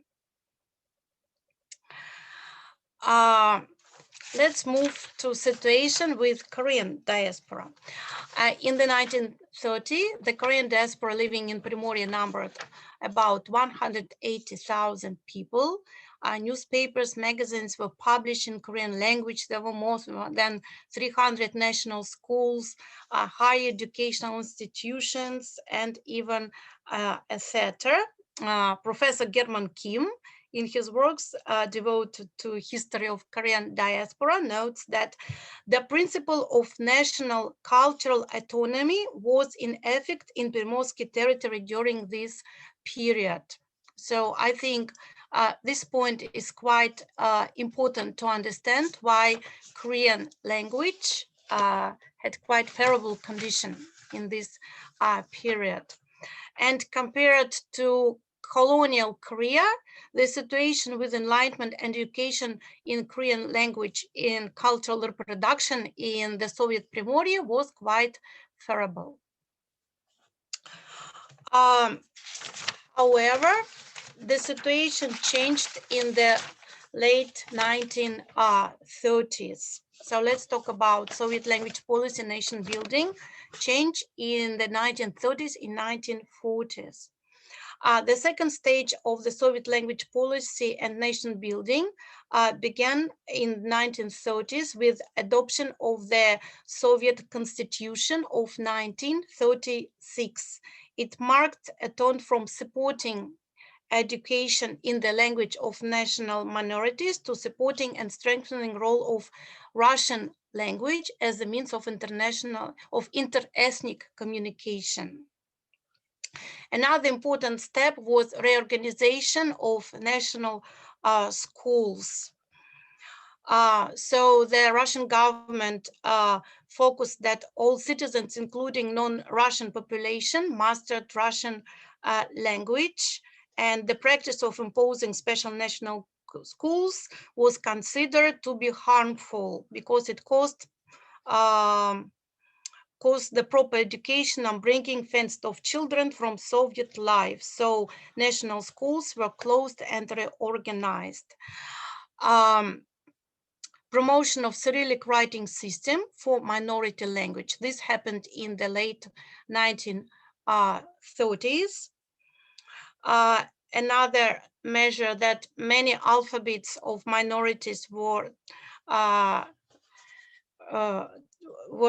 Speaker 15: Let's move to situation with Korean diaspora. In the 1930s, the Korean diaspora living in Primorye numbered about 180,000 people. Newspapers, magazines were published in Korean language. There were more than 300 national schools, higher educational institutions, and even a theater. Professor German Kim, in his works devoted to history of Korean diaspora, notes that the principle of national cultural autonomy was in effect in Primorsky territory during this period. So I think this point is quite important to understand why Korean language had quite favorable condition in this period. And compared to colonial Korea, the situation with enlightenment and education in Korean language in cultural reproduction in the Soviet Primorye was quite favorable. However, the situation changed in the late 1930s. So let's talk about Soviet language policy, nation building, change in the 1930s, in 1940s. The second stage of the Soviet language policy and nation building began in 1930s with adoption of the Soviet Constitution of 1936. It marked a turn from supporting education in the language of national minorities to supporting and strengthening role of Russian language as a means of inter-ethnic communication. Another important step was reorganization of national schools. So the Russian government focused that all citizens, including non-Russian population, mastered Russian language, and the practice of imposing special national schools was considered to be harmful because it caused the proper education on bringing fenced-off children from Soviet life. So national schools were closed and reorganized. Promotion of Cyrillic writing system for minority language. This happened in the late 1930s. Another measure that many alphabets of minorities were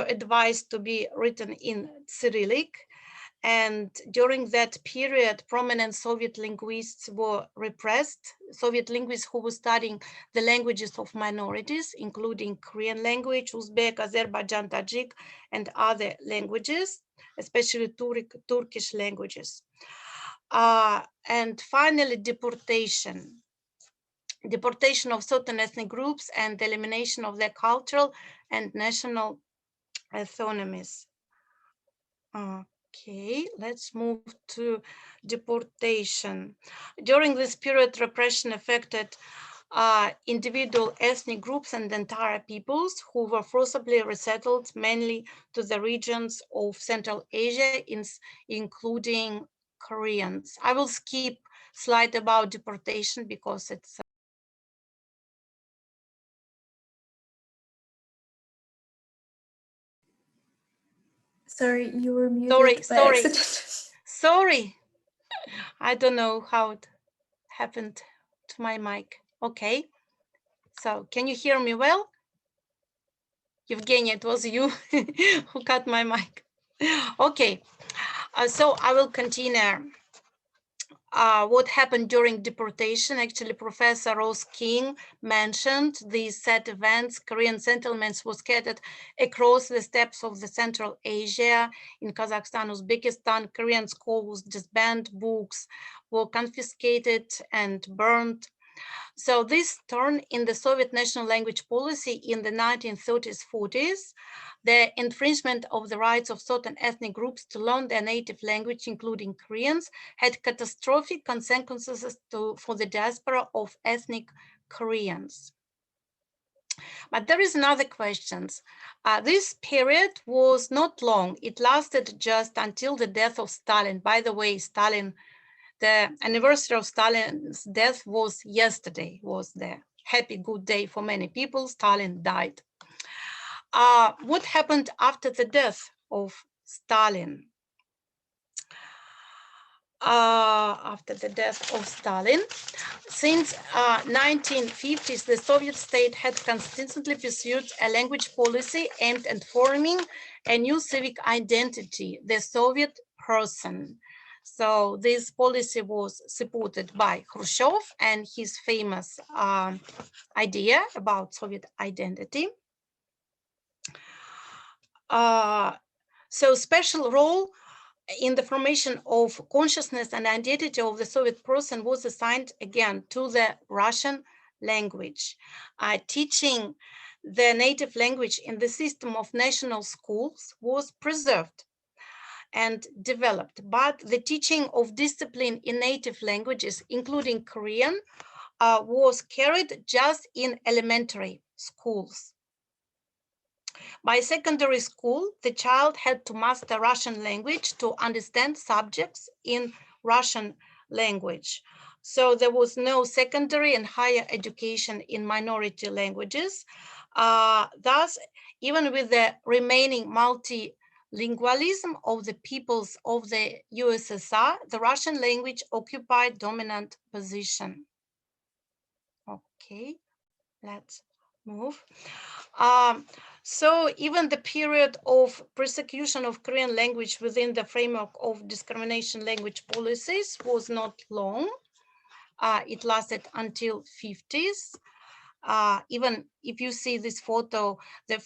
Speaker 15: advised to be written in Cyrillic. And during that period, prominent Soviet linguists were repressed. Soviet linguists who were studying the languages of minorities, including Korean language, Uzbek, Azerbaijan, Tajik, and other languages, especially Turkish languages. And finally, deportation. Deportation of certain ethnic groups and the elimination of their cultural and national autonomies. Okay, let's move to deportation. During this period, repression affected individual ethnic groups and entire peoples who were forcibly resettled mainly to the regions of Central Asia, including Koreans. I will skip slide about deportation because it's
Speaker 2: Sorry, you were muted by accident.
Speaker 15: Sorry. I don't know how it happened to my mic. Okay. So can you hear me well? Evgenia, it was you who cut my mic. Okay. So I will continue. What happened during deportation? Actually, Professor Rose King mentioned these sad events. Korean settlements were scattered across the steppes of the Central Asia. In Kazakhstan, Uzbekistan, Korean schools disbanded, books were confiscated and burned. So this turn in the Soviet national language policy in the 1930s, 40s, the infringement of the rights of certain ethnic groups to learn their native language, including Koreans, had catastrophic consequences for the diaspora of ethnic Koreans. But there is another question. This period was not long. It lasted just until the death of Stalin. By the way, Stalin, the anniversary of Stalin's death was yesterday, was the happy good day for many people. Stalin died. What happened after the death of Stalin? After the death of Stalin, since 1950s, the Soviet state had consistently pursued a language policy aimed at forming a new civic identity, the Soviet person. So this policy was supported by Khrushchev and his famous idea about Soviet identity. So special role in the formation of consciousness and identity of the Soviet person was assigned again to the Russian language. Teaching the native language in the system of national schools was preserved and developed, but the teaching of discipline in native languages, including Korean, was carried just in elementary schools. By secondary school, the child had to master Russian language to understand subjects in Russian language. So there was no secondary and higher education in minority languages. Thus, even with the remaining lingualism of the peoples of the USSR, the Russian language occupied dominant position. Okay, let's move. So even the period of persecution of Korean language within the framework of discrimination language policies was not long. It lasted until 50s. Even if you see this photo, the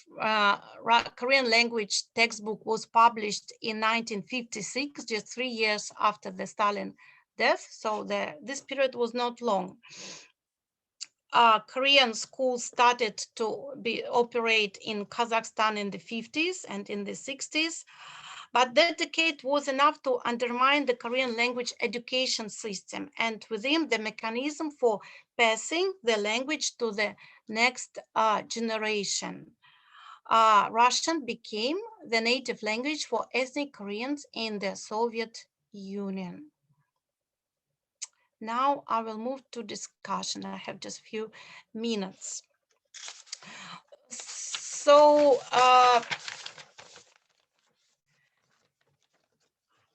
Speaker 15: Korean language textbook was published in 1956, just 3 years after the Stalin death. So this period was not long. Korean schools started to operate in Kazakhstan in the 50s and in the 60s. But that decade was enough to undermine the Korean language education system and within the mechanism for passing the language to the next generation. Russian became the native language for ethnic Koreans in the Soviet Union. Now I will move to discussion. I have just a few minutes. So,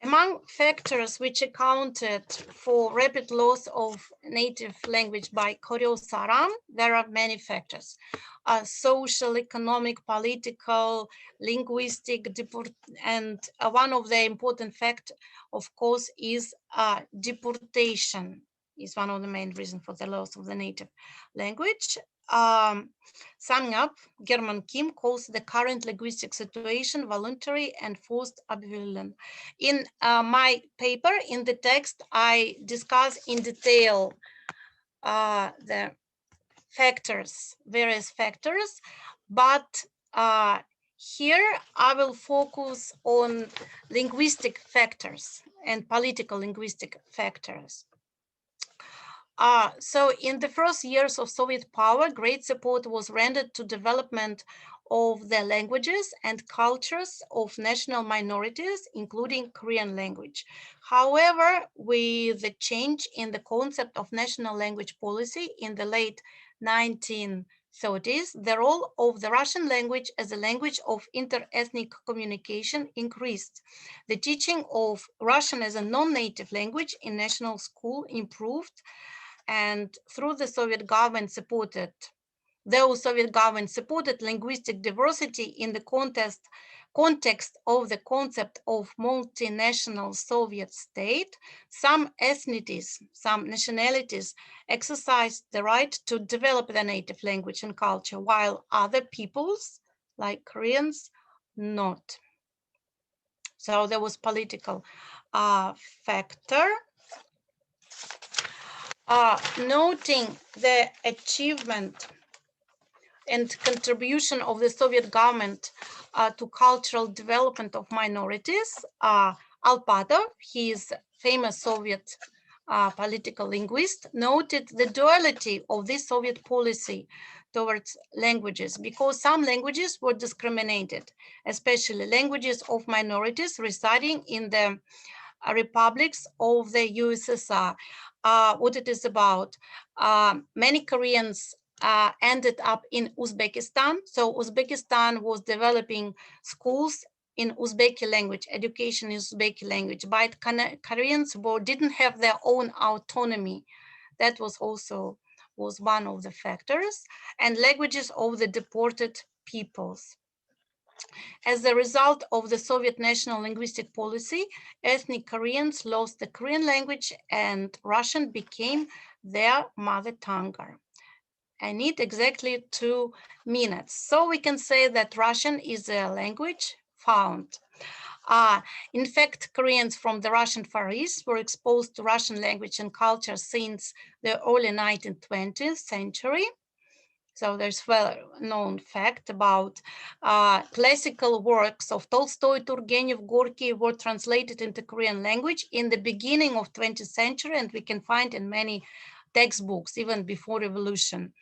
Speaker 15: among factors which accounted for rapid loss of native language by Koryo Saram, there are many factors. Social, economic, political, linguistic, and one of the important factors, of course, is deportation is one of the main reasons for the loss of the native language. Summing up, German Kim calls the current linguistic situation voluntary and forced upwelling. In my paper, in the text, I discuss in detail the factors, various factors, but here I will focus on linguistic factors and political linguistic factors. So in the first years of Soviet power, great support was rendered to development of the languages and cultures of national minorities, including Korean language. However, with the change in the concept of national language policy in the late 1930s, the role of the Russian language as a language of inter-ethnic communication increased. The teaching of Russian as a non-native language in national school improved, and through the Soviet government supported, linguistic diversity in the context of the concept of multinational Soviet state, some ethnicities, some nationalities exercised the right to develop their native language and culture, while other peoples, like Koreans, not. So there was political factor. Noting the achievement and contribution of the Soviet government to cultural development of minorities, Alpatov, he is famous Soviet political linguist, noted the duality of this Soviet policy towards languages, because some languages were discriminated, especially languages of minorities residing in the republics of the USSR. What it is about, many Koreans ended up in Uzbekistan. So Uzbekistan was developing schools in Uzbek language, education in Uzbek language, but Koreans didn't have their own autonomy. That was also one of the factors, and languages of the deported peoples. As a result of the Soviet national linguistic policy, ethnic Koreans lost the Korean language and Russian became their mother tongue. I need exactly 2 minutes. So we can say that Russian is a language found. In fact, Koreans from the Russian Far East were exposed to Russian language and culture since the early 19th century. So there's well-known fact about classical works of Tolstoy, Turgenev, Gorky were translated into Korean language in the beginning of 20th century, and we can find in many textbooks even before revolution.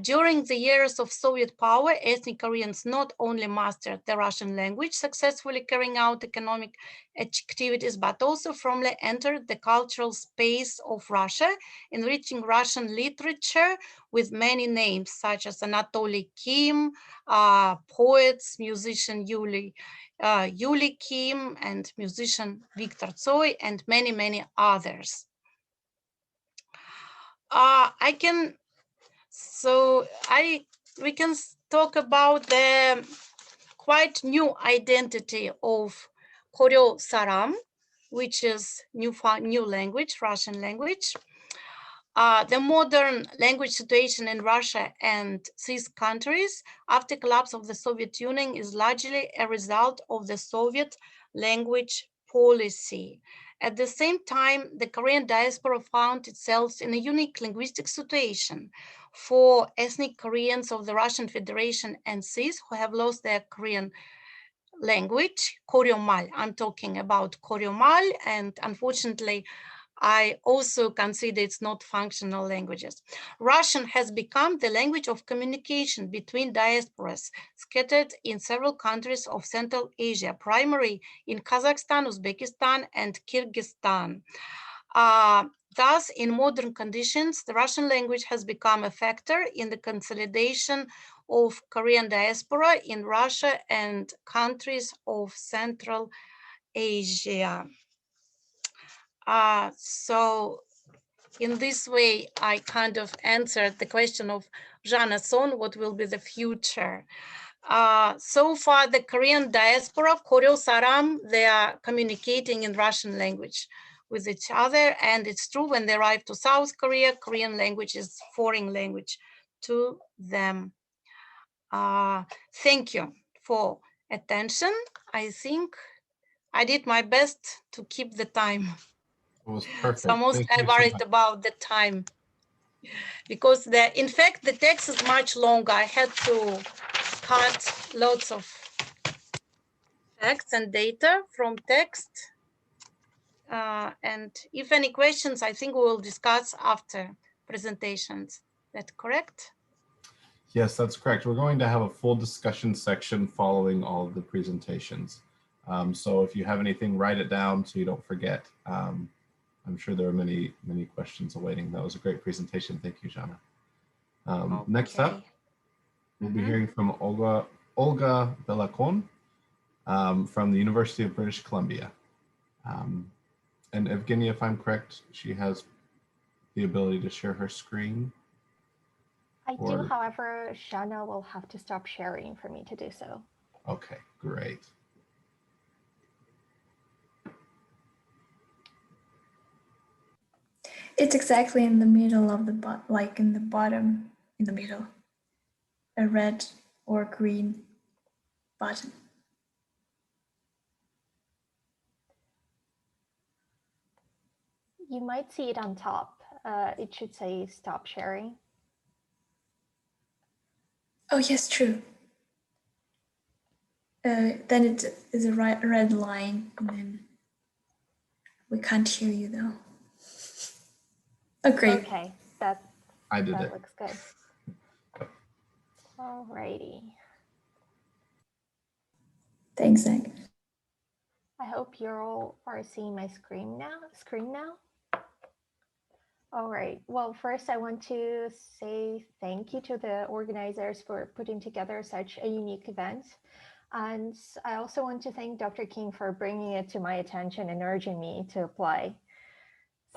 Speaker 15: During the years of Soviet power, ethnic Koreans not only mastered the Russian language, successfully carrying out economic activities, but also firmly entered the cultural space of Russia, enriching Russian literature with many names, such as Anatoly Kim, poets, musician Yulia Kim, and musician Viktor Tsoi, and many, many others. We can talk about the quite new identity of Koryo Saram, which is new language, Russian language. The modern language situation in Russia and these countries after collapse of the Soviet Union is largely a result of the Soviet language policy. At the same time, the Korean diaspora found itself in a unique linguistic situation. For ethnic Koreans of the Russian Federation and those who have lost their Korean language, Koryomal, I'm talking about Koryomal, and unfortunately, I also consider it's not functional languages. Russian has become the language of communication between diasporas scattered in several countries of Central Asia, primarily in Kazakhstan, Uzbekistan, and Kyrgyzstan. Thus, in modern conditions, the Russian language has become a factor in the consolidation of Korean diaspora in Russia and countries of Central Asia. So in this way, I kind of answered the question of Janna Son, what will be the future? So far, the Korean diaspora, Koryo Saram, they are communicating in Russian language with each other. And it's true, when they arrive to South Korea, Korean language is foreign language to them. Thank you for attention. I think I did my best to keep the time.
Speaker 1: It was perfect.
Speaker 15: So most I worried about the time because in fact, the text is much longer. I had to cut lots of facts and data from text. And if any questions, I think we will discuss after presentations. Is that correct?
Speaker 1: Yes, that's correct. We're going to have a full discussion section following all of the presentations. So if you have anything, write it down so you don't forget. I'm sure there are many, many questions awaiting. That was a great presentation. Thank you, Janna. Next up, we'll be hearing from Olga Belokon from the University of British Columbia. And Evgenia, if I'm correct, she has the ability to share her screen.
Speaker 5: I do, however, Janna will have to stop sharing for me to do so.
Speaker 1: Okay, great.
Speaker 2: It's exactly in the middle of the like in the bottom, in the middle, a red or green button.
Speaker 5: You might see it on top. It should say stop sharing.
Speaker 2: Oh, yes, true. Then it is a red line, and then we can't hear you though. Oh, great.
Speaker 5: Okay,
Speaker 1: I did
Speaker 5: that
Speaker 1: it.
Speaker 5: looks good. Alrighty.
Speaker 2: Thanks, Zach.
Speaker 5: I hope you all are seeing my screen now. All right. Well, first I want to say thank you to the organizers for putting together such a unique event. And I also want to thank Dr. King for bringing it to my attention and urging me to apply.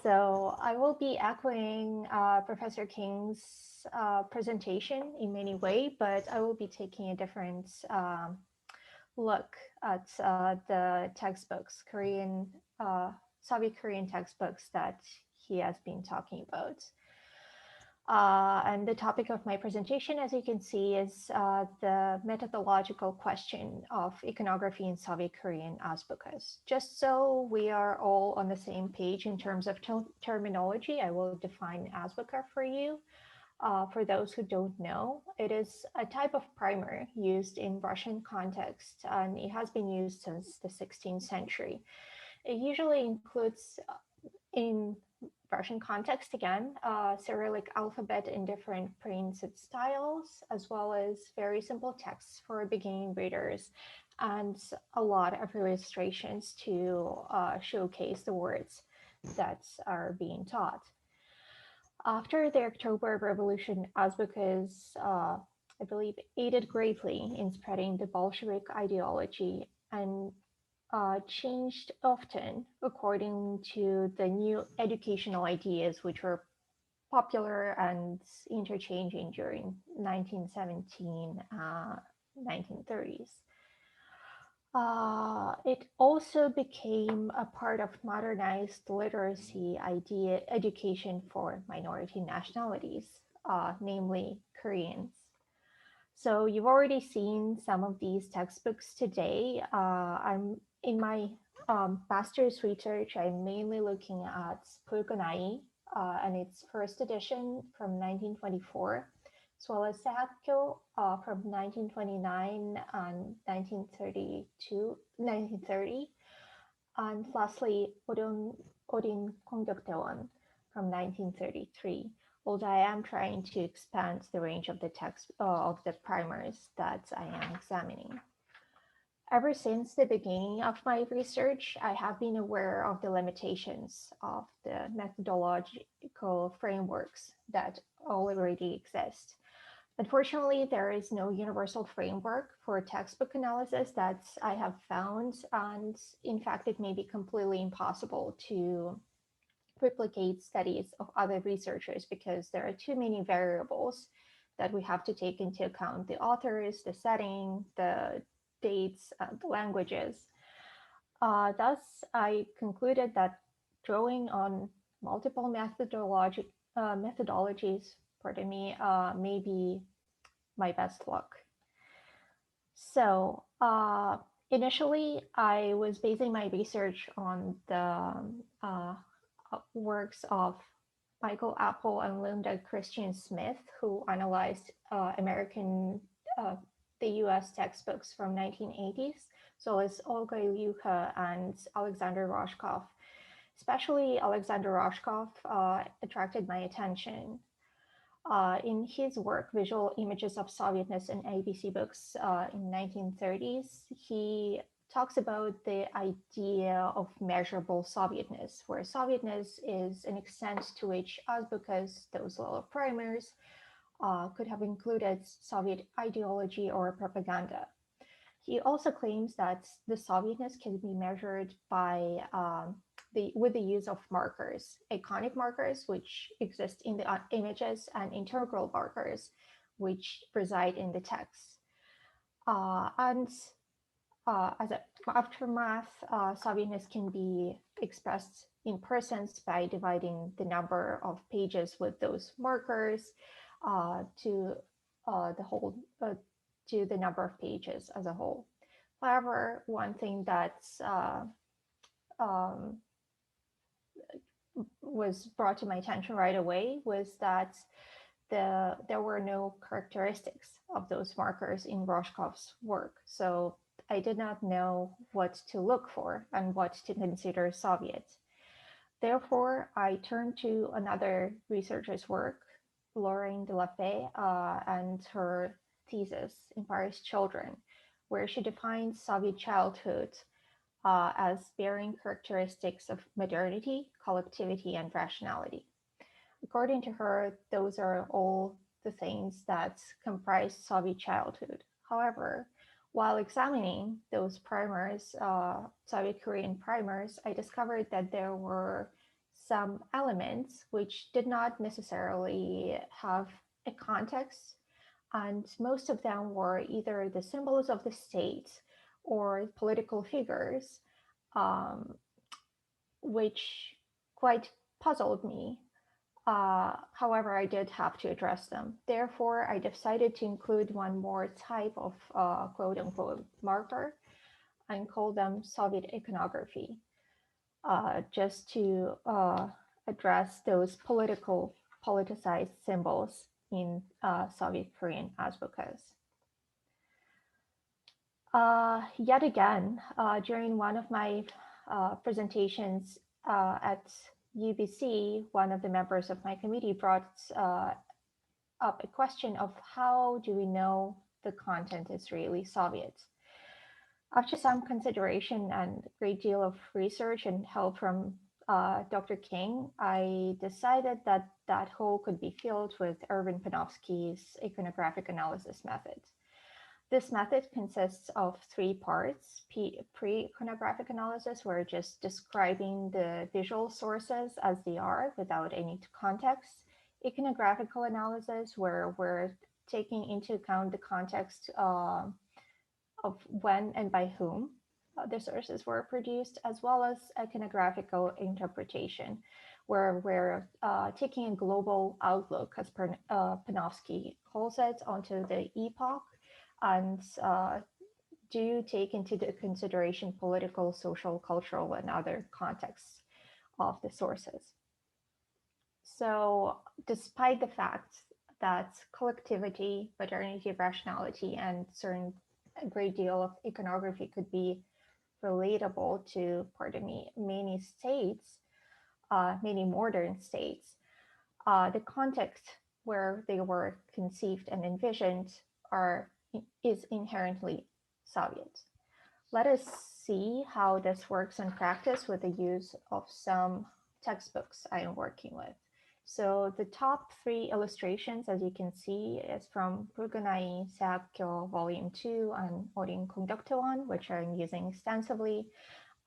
Speaker 5: So I will be echoing Professor King's presentation in many ways, but I will be taking a different look at the textbooks, Soviet Korean textbooks that he has been talking about. And the topic of my presentation, as you can see, is the methodological question of iconography in Soviet Korean Azbukas. Just so we are all on the same page in terms of terminology, I will define Azbuka for you. For those who don't know, it is a type of primer used in Russian context, and it has been used since the 16th century. It usually includes in Russian context again, Cyrillic alphabet in different printed styles, as well as very simple texts for beginning readers, and a lot of illustrations to showcase the words that are being taught. After the October Revolution, Azbukas, I believe, aided greatly in spreading the Bolshevik ideology and changed often according to the new educational ideas which were popular and interchanging during 1917, 1930s. It also became a part of modernized literacy idea education for minority nationalities, namely Koreans. So you've already seen some of these textbooks today. I'm in my master's research, I'm mainly looking at Pulkonai and its first edition from 1924, as well as Seokyeong from 1929 and 1930, and lastly Odin Kongyokdaewon from 1933. Although I am trying to expand the range of the text of the primers that I am examining. Ever since the beginning of my research, I have been aware of the limitations of the methodological frameworks that already exist. Unfortunately, there is no universal framework for textbook analysis that I have found, and in fact, it may be completely impossible to replicate studies of other researchers because there are too many variables that we have to take into account: the authors, the setting, the dates, the languages. Thus, I concluded that drawing on multiple methodologies, may be my best luck. So initially, I was basing my research on the works of Michael Apple and Linda Christian Smith, who analyzed the US textbooks from 1980s, so as Olga and Alexander Roshkov. Especially Alexander Roshkov attracted my attention. In his work, Visual Images of Sovietness in ABC Books in 1930s, he talks about the idea of measurable Sovietness, where Sovietness is an extent to which Azbukas, those little primers, could have included Soviet ideology or propaganda. He also claims that the Sovietness can be measured by with the use of markers, iconic markers, which exist in the images, and integral markers, which reside in the text. As an aftermath, Sovietness can be expressed in persons by dividing the number of pages with those markers to the number of pages as a whole. However, one thing that's was brought to my attention right away was that there were no characteristics of those markers in Roshkov's work. So I did not know what to look for and what to consider Soviet. Therefore, I turned to another researcher's work, Lorraine de la Fay, and her thesis, Empire's Children, where she defines Soviet childhood as bearing characteristics of modernity, collectivity, and rationality. According to her, those are all the things that comprise Soviet childhood. However, while examining those primers, Soviet Korean primers, I discovered that there were some elements which did not necessarily have a context, and most of them were either the symbols of the state or political figures, which quite puzzled me. However, I did have to address them. Therefore, I decided to include one more type of quote unquote marker and call them Soviet iconography, just to address those politicized symbols in Soviet Korean Azbukas. Yet again, during one of my presentations at UBC, one of the members of my committee brought up a question of how do we know the content is really Soviet? After some consideration and a great deal of research and help from Dr. King, I decided that that hole could be filled with Erwin Panofsky's iconographic analysis method. This method consists of 3 parts. Pre-iconographic analysis, we're just describing the visual sources as they are without any context. Iconographical analysis, where we're taking into account the context of when and by whom the sources were produced, as well as iconographical interpretation, where we're taking a global outlook, as Panofsky calls it, onto the epoch, and do take into the consideration political, social, cultural, and other contexts of the sources. So despite the fact that collectivity, modernity, rationality, and a great deal of iconography could be relatable to, pardon me, many states, many modern states, the context where they were conceived and envisioned is inherently Soviet. Let us see how this works in practice with the use of some textbooks I am working with. So the top 3 illustrations, as you can see, is from Bulganai Seokyeong Volume 2 and Orin Konduktoan, which I'm using extensively.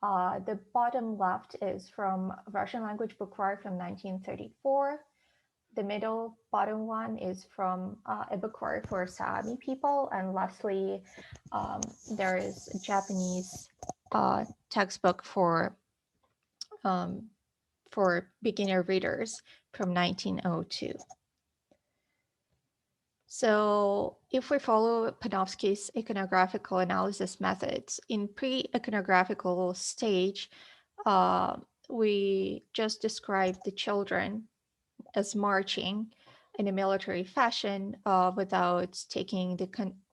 Speaker 5: The bottom left is from Russian language bookwork from 1934. The middle bottom one is from a bookwork for Sami people. And lastly, there is a Japanese textbook for beginner readers from 1902. So if we follow Panofsky's iconographical analysis methods, in pre-iconographical stage, we just described the children as marching in a military fashion without taking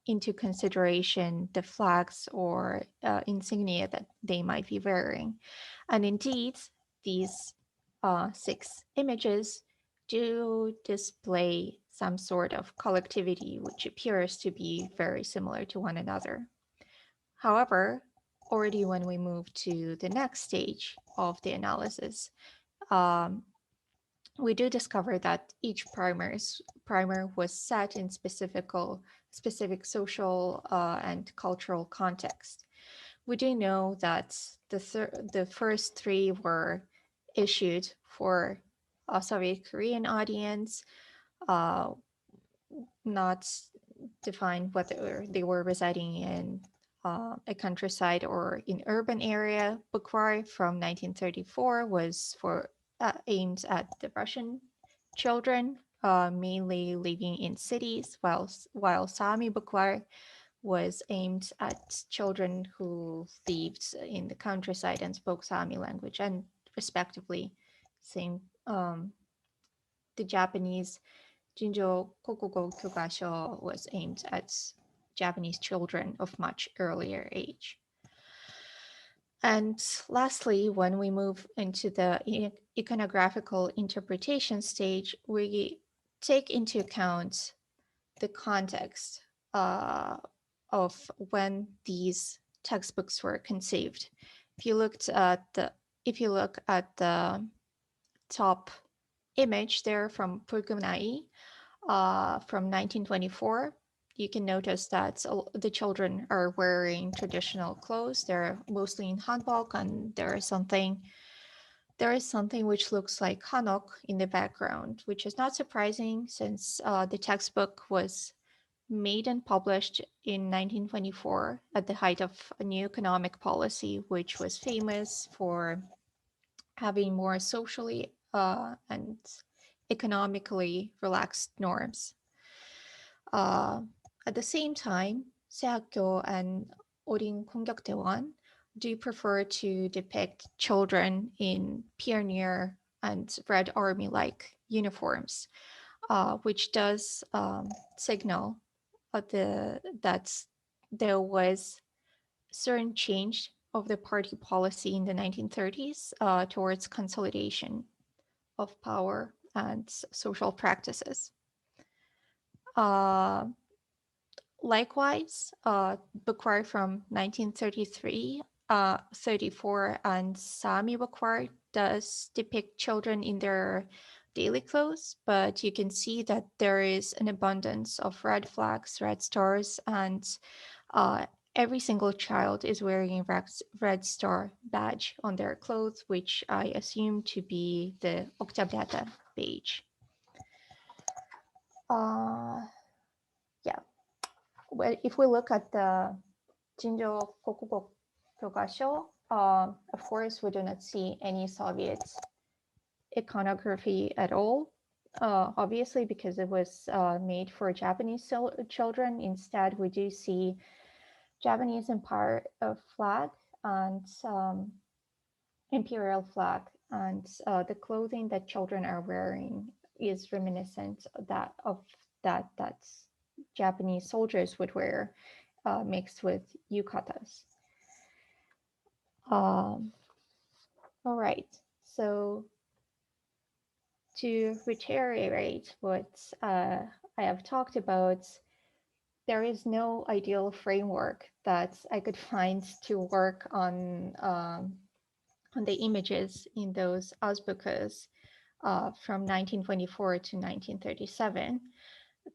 Speaker 5: into consideration the flags or insignia that they might be wearing. And indeed, these 6 images do display some sort of collectivity, which appears to be very similar to one another. However, already when we move to the next stage of the analysis, we do discover that each primer was set in specific social and cultural context. We do know that the first 3 were issued for a Soviet Korean audience, not defined whether they were residing in a countryside or in urban area. Bookwork from 1934 was aimed at the Russian children, mainly living in cities, while Sami bookwork was aimed at children who lived in the countryside and spoke Sami language, and respectively, same. The Japanese Jinhye Kokugo Kyogasho was aimed at Japanese children of much earlier age. And lastly, when we move into the iconographical interpretation stage, we take into account the context of when these textbooks were conceived. If you look at the top image there from Bulganai from 1924, you can notice that the children are wearing traditional clothes. They're mostly in hanbok, and there is something which looks like hanok in the background, which is not surprising since the textbook was made and published in 1924 at the height of a new economic policy, which was famous for having more socially and economically relaxed norms. At the same time, Seokyeong and Orin Kongyokdaewon do prefer to depict children in pioneer and Red Army-like uniforms, which does signal that there was certain change of the party policy in the 1930s towards consolidation of power and social practices. Likewise, Bukwar from 1933, 34 and Sami Bukwar does depict children in their daily clothes, but you can see that there is an abundance of red flags, red stars, and every single child is wearing a red star badge on their clothes, which I assume to be the Oktabyata badge. Yeah. Well, if we look at the Jinhye Kokugo Kyogasho, of course, we do not see any Soviet iconography at all, obviously, because it was made for Japanese children. Instead, we do see Japanese Empire flag and imperial flag, and the clothing that children are wearing is reminiscent of that Japanese soldiers would wear, mixed with yukatas. All right, so to reiterate what I have talked about, there is no ideal framework that I could find to work on the images in those Azbukas from 1924 to 1937.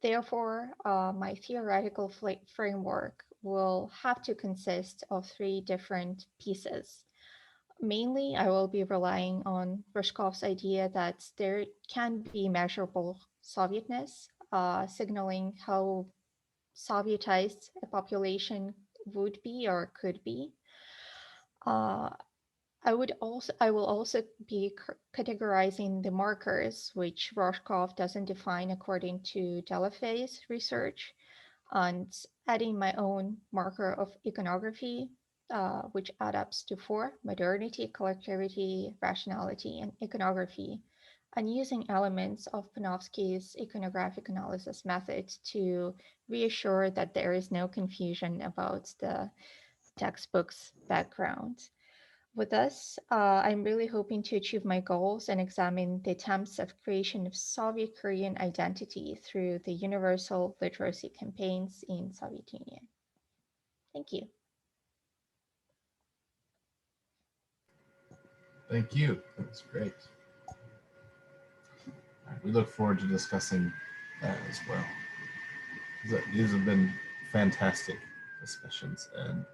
Speaker 5: Therefore, my theoretical framework will have to consist of 3 different pieces. Mainly, I will be relying on Ryzhkov's idea that there can be measurable Sovietness, signaling how Sovietized a population would be or could be. I will also be categorizing the markers, which Ryzhkov doesn't define according to Delafay's research, and adding my own marker of iconography, which adds up to 4: modernity, collectivity, rationality, and iconography, and using elements of Panofsky's iconographic analysis method to reassure that there is no confusion about the textbook's background. With this, I'm really hoping to achieve my goals and examine the attempts of creation of Soviet Korean identity through the universal literacy campaigns in Soviet Union. Thank you.
Speaker 1: Thank you. That's great. All right, we look forward to discussing that as well. These have been fantastic discussions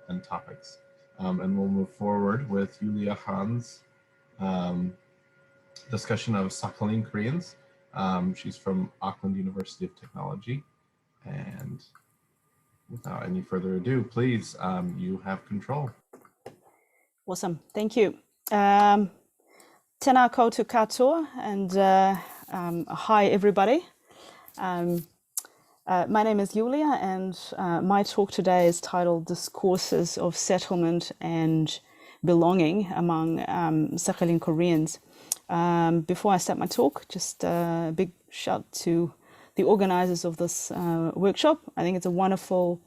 Speaker 1: and topics. And we'll move forward with Yulia Khan's discussion of Sakhalin Koreans. She's from Auckland University of Technology. And without any further ado, please, you have control.
Speaker 8: Awesome, thank you. Tēnā koutou katoa, and hi everybody. My name is Yulia, and my talk today is titled Discourses of Settlement and Belonging Among Sakhalin Koreans. Before I start my talk, just a big shout to the organizers of this workshop. I think it's a wonderful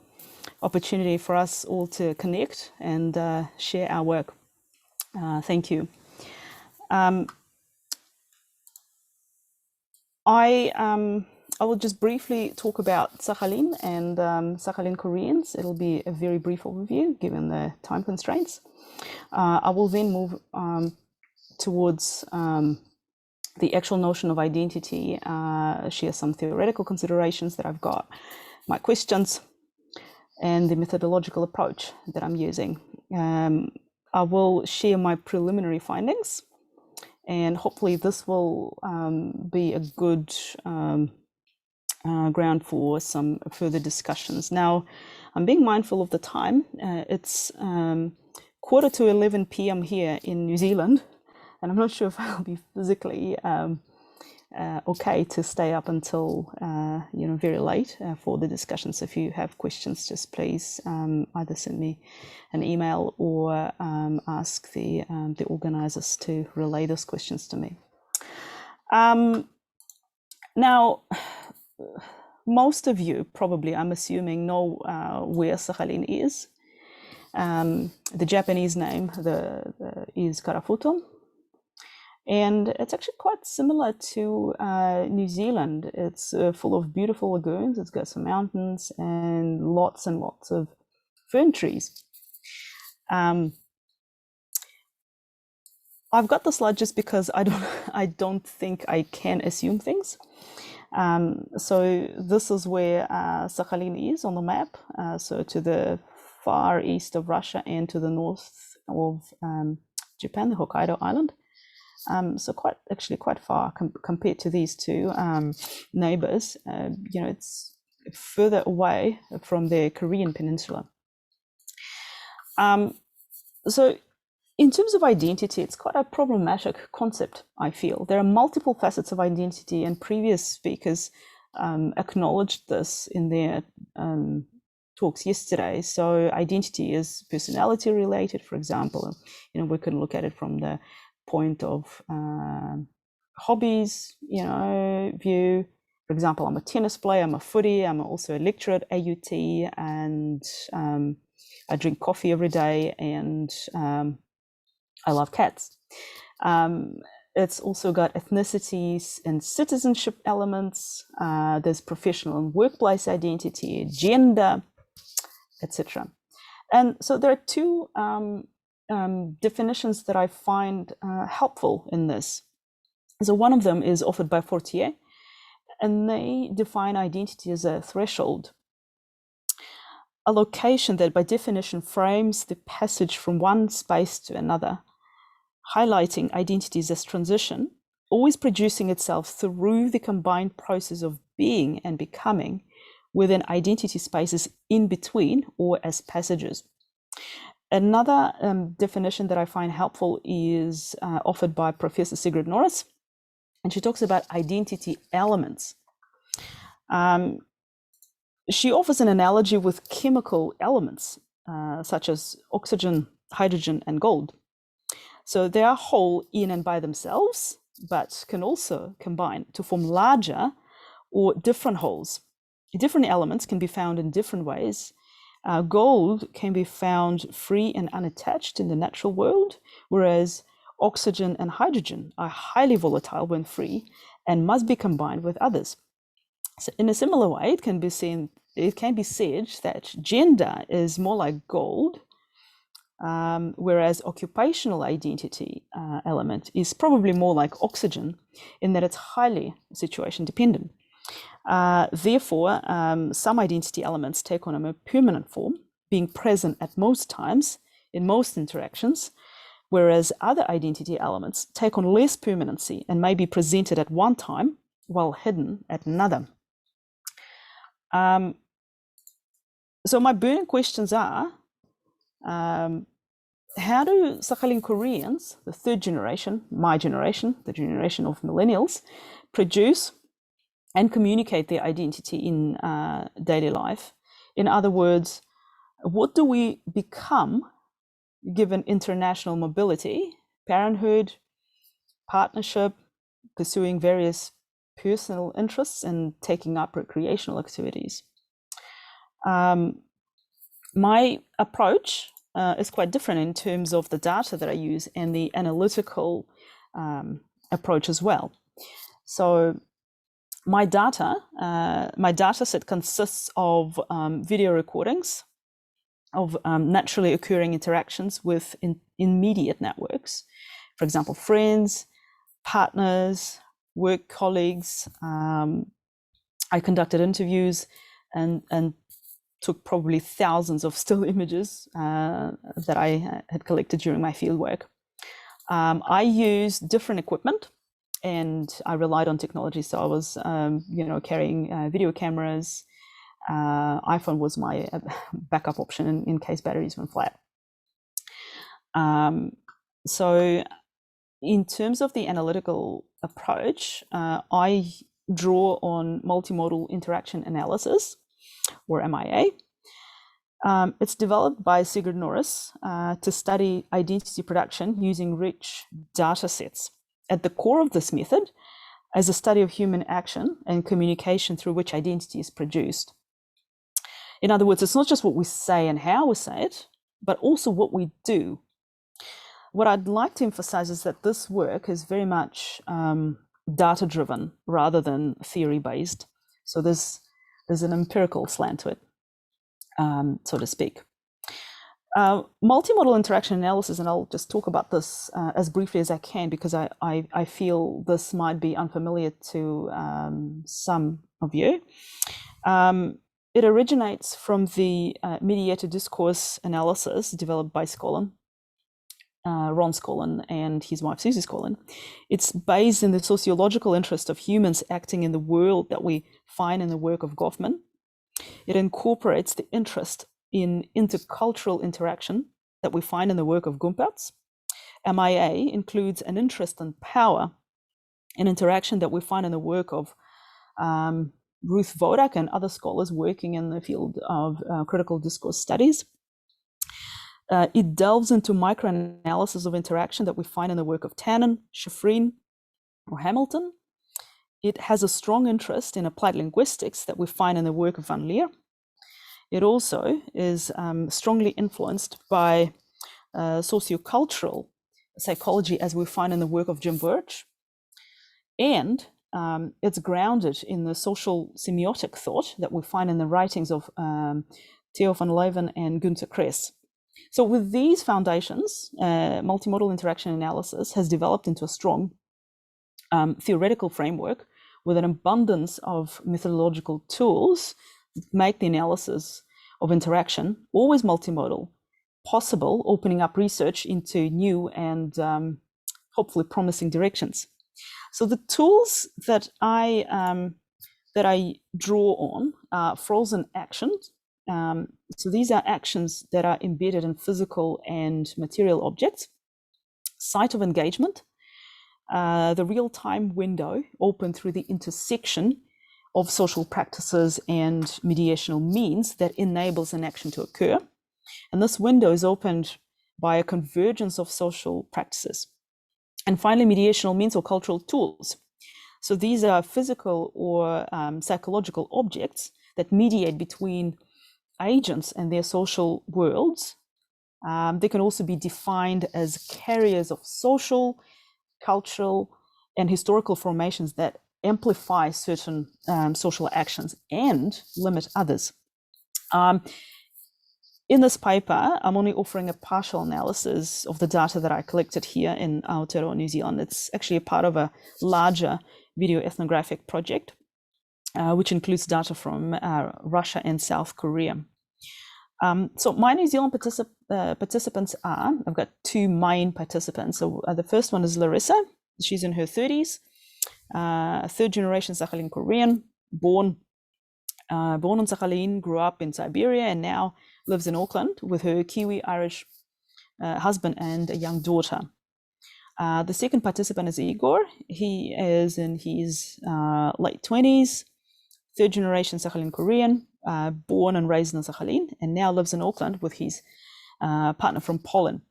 Speaker 8: opportunity for us all to connect and share our work. Thank you. I will just briefly talk about Sakhalin and Sakhalin Koreans. It'll be a very brief overview given the time constraints. I will then move towards the actual notion of identity, share some theoretical considerations that I've got, my questions, and the methodological approach that I'm using. I will share my preliminary findings, and hopefully this will be a good ground for some further discussions. Now, I'm being mindful of the time. It's 11:45 p.m. here in New Zealand, and I'm not sure if I'll be physically okay to stay up until very late for the discussion. So if you have questions, just please either send me an email or ask the organizers to relay those questions to me. Now, most of you probably, I'm assuming, know where Sakhalin is. The Japanese name is Karafuto, And it's actually quite similar to New Zealand. It's full of beautiful lagoons. It's got some mountains and lots of fern trees. I've got the slide just because I don't think I can assume things. So this is where Sakhalin is on the map. So to the far east of Russia and to the north of Japan, the Hokkaido island. So actually quite far compared to these two neighbors. It's further away from the Korean peninsula. So in terms of identity, it's quite a problematic concept, I feel. There are multiple facets of identity, and previous speakers acknowledged this in their talks yesterday. So identity is personality related, for example. We could look at it from the point of hobbies, view. For example, I'm a tennis player, I'm a footy, I'm also a lecturer at AUT, and I drink coffee every day, and I love cats. It's also got ethnicities and citizenship elements. There's professional and workplace identity, gender, etc. And so there are two definitions that I find helpful in this. So one of them is offered by Fortier, and they define identity as a threshold, a location that by definition frames the passage from one space to another, highlighting identities as transition, always producing itself through the combined process of being and becoming within identity spaces in between or as passages. Another definition that I find helpful is offered by Professor Sigrid Norris, and she talks about identity elements. She offers an analogy with chemical elements, such as oxygen, hydrogen, and gold. So they are whole in and by themselves, but can also combine to form larger or different wholes. Different elements can be found in different ways. Gold can be found free and unattached in the natural world, whereas oxygen and hydrogen are highly volatile when free and must be combined with others. So in a similar way, it can be said that gender is more like gold, whereas occupational identity element is probably more like oxygen in that it's highly situation dependent. Therefore, some identity elements take on a more permanent form, being present at most times in most interactions, whereas other identity elements take on less permanency and may be presented at one time while hidden at another. So my burning questions are, how do Sakhalin Koreans, the third generation, my generation, the generation of millennials, produce and communicate their identity in daily life? In other words, what do we become given international mobility, parenthood, partnership, pursuing various personal interests, and taking up recreational activities? My approach is quite different in terms of the data that I use and the analytical approach as well. So my data set consists of video recordings of naturally occurring interactions with immediate networks. For example, friends, partners, work colleagues. I conducted interviews and took probably thousands of still images that I had collected during my fieldwork. I used different equipment and I relied on technology. So I was, carrying video cameras. iPhone was my backup option in case batteries went flat. So in terms of the analytical approach, I draw on multimodal interaction analysis, or MIA. It's developed by Sigrid Norris to study identity production using rich data sets. At the core of this method is a study of human action and communication through which identity is produced. In other words, it's not just what we say and how we say it, but also what we do. what I'd like to emphasize is that this work is very much data-driven rather than theory-based. So there's an empirical slant to it, so to speak. Multimodal interaction analysis, and I'll just talk about this as briefly as I can because I feel this might be unfamiliar to some of you. It originates from the mediated discourse analysis developed by Ron Scollin and his wife Susie Scollin. It's based in the sociological interest of humans acting in the world that we find in the work of Goffman. It incorporates the interest in intercultural interaction that we find in the work of Gumpertz. MIA includes an interest in power and interaction that we find in the work of Ruth Vodak and other scholars working in the field of critical discourse studies. It delves into microanalysis of interaction that we find in the work of Tannen, Schifrin, or Hamilton. It has a strong interest in applied linguistics that we find in the work of Van Leer. It also is strongly influenced by sociocultural psychology as we find in the work of Jim Birch. And it's grounded in the social semiotic thought that we find in the writings of Theo van Leeuwen and Günter Kress. So with these foundations, multimodal interaction analysis has developed into a strong theoretical framework with an abundance of methodological tools that make the analysis of interaction, always multimodal, possible, opening up research into new and hopefully promising directions. So the tools that I draw on are frozen actions. So these are actions that are embedded in physical and material objects. Site of engagement, the real-time window open through the intersection of social practices and mediational means that enables an action to occur. And this window is opened by a convergence of social practices. And finally, mediational means or cultural tools. So these are physical or psychological objects that mediate between agents and their social worlds. They can also be defined as carriers of social, cultural, and historical formations that amplify certain social actions and limit others. In this paper, I'm only offering a partial analysis of the data that I collected here in Aotearoa, New Zealand. It's actually a part of a larger video ethnographic project, which includes data from Russia and South Korea. So my New Zealand participants are, I've got two main participants. So the first one is Larissa. She's in her 30s, third generation Sakhalin Korean, born in Sakhalin, grew up in Siberia, and now lives in Auckland with her Kiwi-Irish husband and a young daughter. The second participant is Igor. He is in his late 20s, third generation Sakhalin Korean, born and raised in Sakhalin, and now lives in Auckland with his partner from Poland.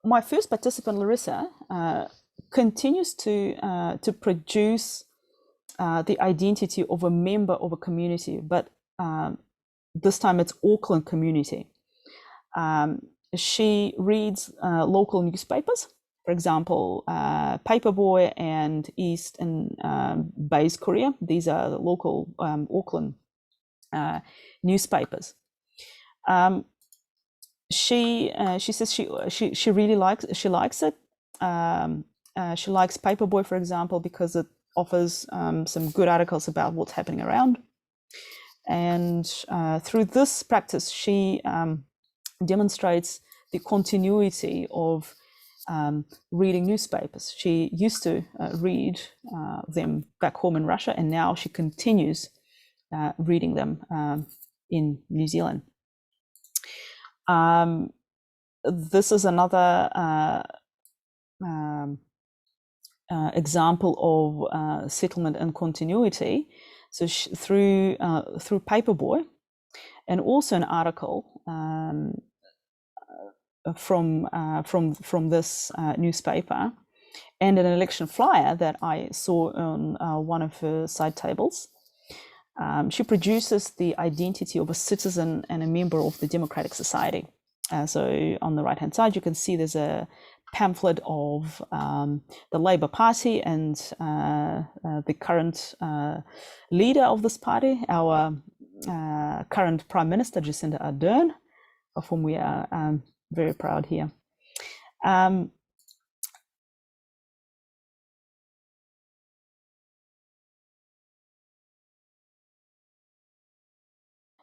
Speaker 8: My first participant, Larissa, continues to produce the identity of a member of a community, but this time it's Auckland community. She reads local newspapers, for example, Paperboy and East and Base Korea. These are the local Auckland newspapers. She says she really likes it. She likes Paperboy, for example, because it offers some good articles about what's happening around. And through this practice, she demonstrates the continuity of reading newspapers. She used to read them back home in Russia, and now she continues reading them in New Zealand. This is another example of settlement and continuity. So through Paperboy, and also an article from this newspaper, and an election flyer that I saw on one of her side tables. She produces the identity of a citizen and a member of the democratic society. So on the right-hand side, you can see there's a pamphlet of the Labour Party and the current leader of this party, our current Prime Minister, Jacinda Ardern, of whom we are very proud here.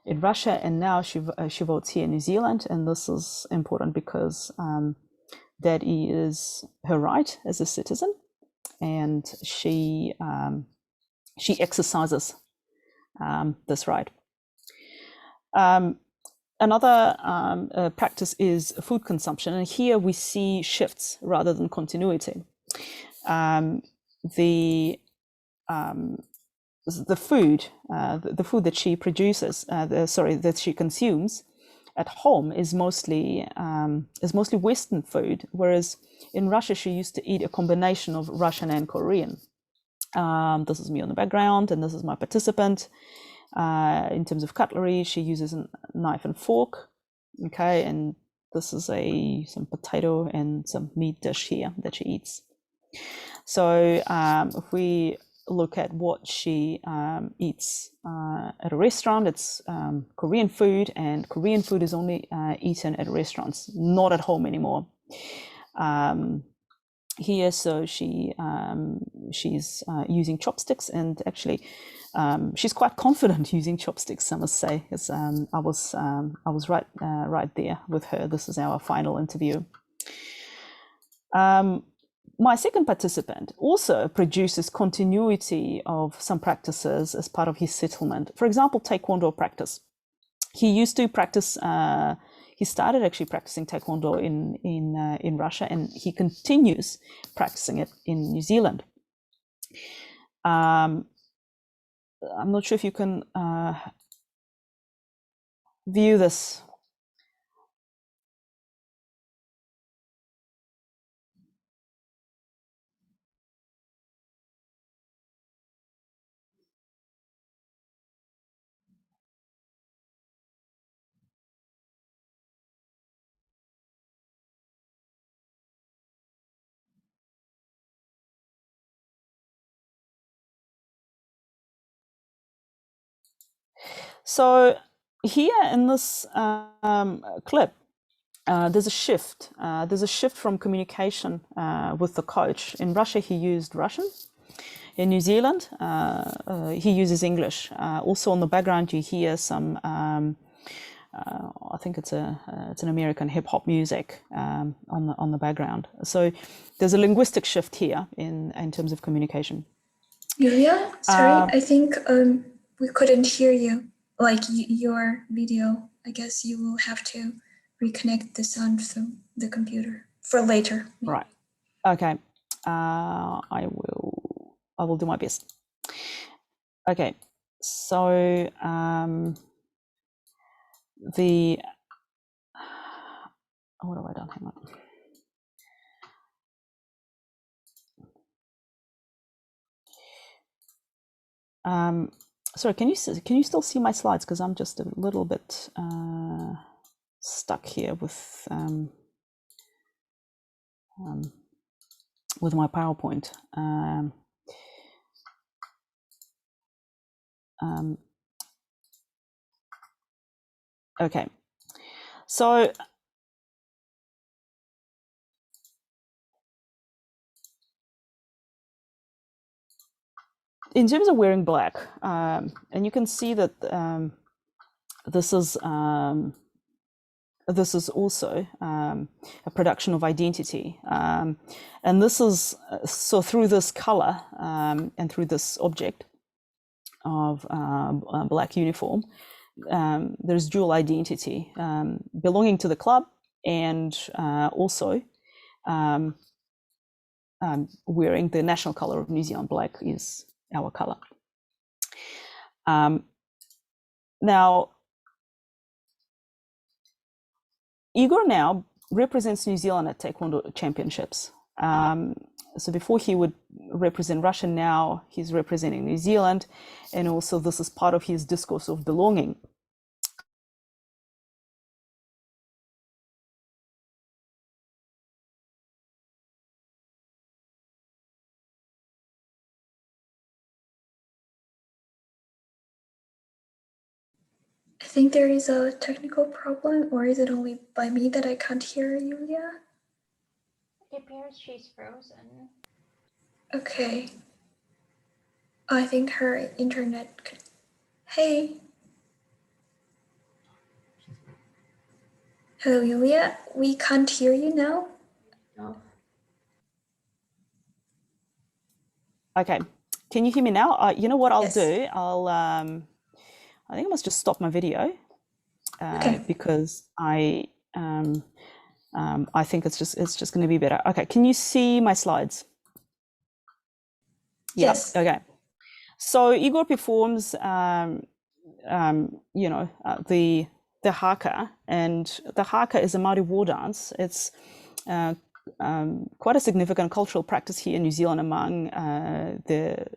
Speaker 8: In Russia, and now she votes here in New Zealand, and this is important because that is her right as a citizen, and she exercises this right. Another practice is food consumption, and here we see shifts rather than continuity. The food that she produces, that she consumes at home is mostly Western food, whereas in Russia she used to eat a combination of Russian and Korean. This is me on the background, and this is my participant. In terms of cutlery, she uses a knife and fork. Okay, and this is some potato and some meat dish here that she eats. So if we look at what she eats at a restaurant, it's Korean food, and Korean food is only eaten at restaurants, not at home anymore. Here, so she's using chopsticks, and actually she's quite confident using chopsticks, I must say. Because I was right there with her. This is our final interview. My second participant also produces continuity of some practices as part of his settlement. For example, Taekwondo practice. He used to practice. He started actually practicing Taekwondo in Russia, and he continues practicing it in New Zealand. I'm not sure if you can view this. So here in this clip, there's a shift. There's a shift from communication with the coach. In Russia, he used Russian. In New Zealand, he uses English. Also on the background, you hear some, I think it's an American hip hop music on the background. So there's a linguistic shift here in terms of communication.
Speaker 2: Yulia, sorry, I think we couldn't hear you. Like your video, I guess you will have to reconnect the sound from the computer for later.
Speaker 8: Right. Okay. I will do my best. Okay. So what have I done? Hang on. Sorry, can you still see my slides? Because I'm just a little bit stuck here with my PowerPoint. Okay, so in terms of wearing black, and you can see that this is also a production of identity, and this is so through this color and through this object of black uniform, there's dual identity, belonging to the club and also wearing the national color of New Zealand. Black is our color. Now, Igor now represents New Zealand at Taekwondo Championships. So before he would represent Russia, now he's representing New Zealand. And also this is part of his discourse of belonging.
Speaker 2: I think there is a technical problem, or is it only by me that I can't hear Yulia?
Speaker 5: It appears she's frozen.
Speaker 2: Okay. I think her internet. Hey. Hello, Yulia. We can't hear you now.
Speaker 5: No.
Speaker 8: Okay. Can you hear me now? You know what I'll
Speaker 2: Yes.
Speaker 8: do? I think I must just stop my video
Speaker 2: Okay.
Speaker 8: because I think it's just going to be better. Okay. Can you see my slides?
Speaker 2: Yes.
Speaker 8: Okay. So Igor performs, the haka, and the haka is a Māori war dance. It's quite a significant cultural practice here in New Zealand among the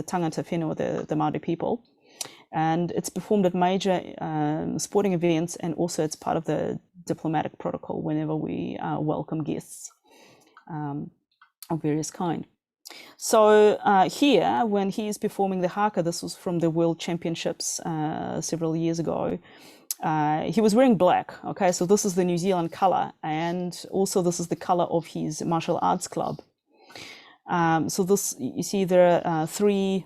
Speaker 8: tangata whenua, the Māori people. And it's performed at major sporting events, and also it's part of the diplomatic protocol whenever we welcome guests of various kind. So here, when he is performing the haka, this was from the World Championships several years ago, he was wearing black. Okay, so this is the New Zealand color, and also this is the color of his martial arts club. So this, you see, there are three